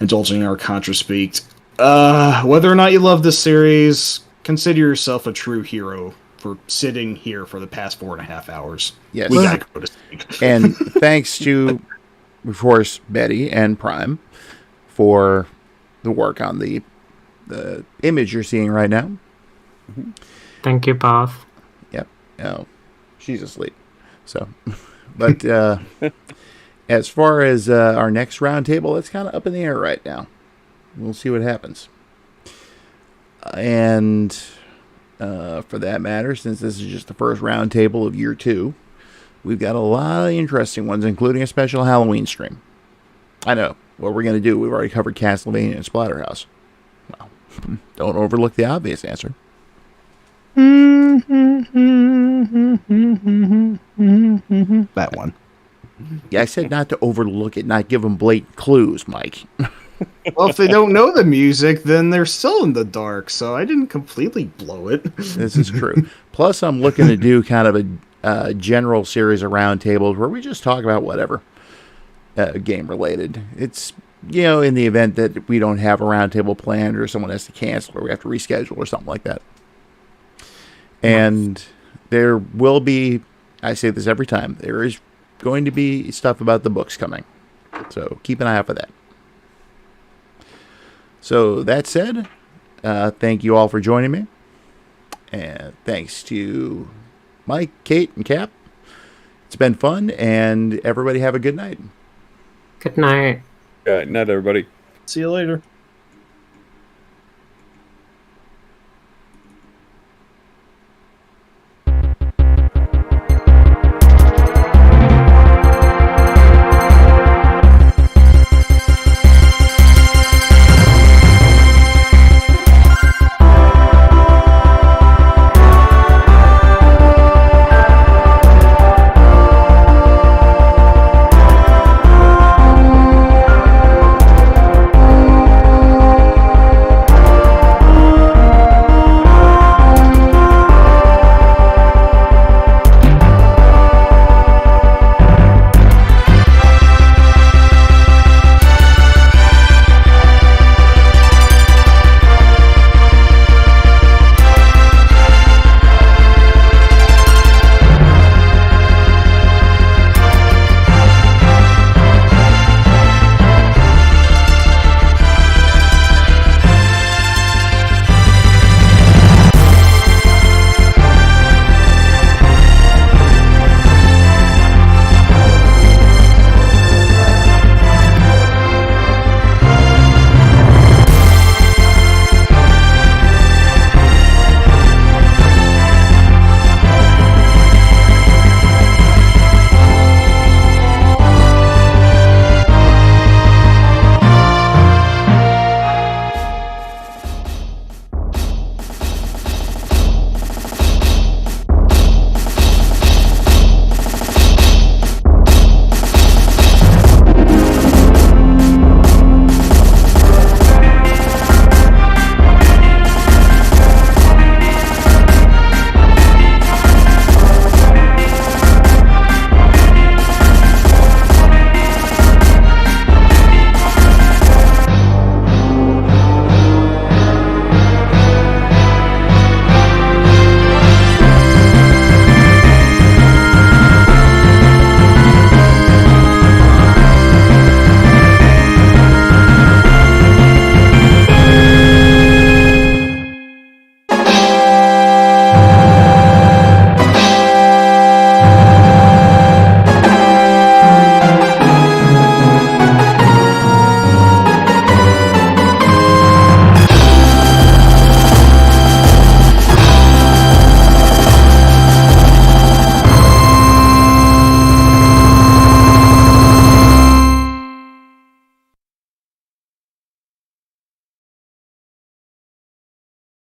indulging our Contra speak. Whether or not you love this series, consider yourself a true hero for sitting here for the past 4.5 hours. Yes, we gotta go to sleep. And thanks to, of course, Bette and Prime for the work on the image you're seeing right now. Thank you both. Oh, she's asleep. So, but as far as our next roundtable, it's kind of up in the air right now. We'll see what happens. And for that matter, since this is just the first roundtable of year 2, we've got a lot of interesting ones, including a special Halloween stream. I know what we're going to do. We've already covered Castlevania and Splatterhouse. Well, don't overlook the obvious answer. That one. Yeah, I said not to overlook it, not give them blatant clues, Mike. Well, if they don't know the music, then they're still in the dark, so I didn't completely blow it. This is true. Plus, I'm looking to do kind of a general series of roundtables where we just talk about whatever game related. It's, in the event that we don't have a roundtable planned or someone has to cancel or we have to reschedule or something like that. And there will be, I say this every time, there is going to be stuff about the books coming. So keep an eye out for that. So that said, thank you all for joining me. And thanks to Mike, Kate, and Cap. It's been fun, and everybody have a good night. Good night. Good night, everybody. See you later.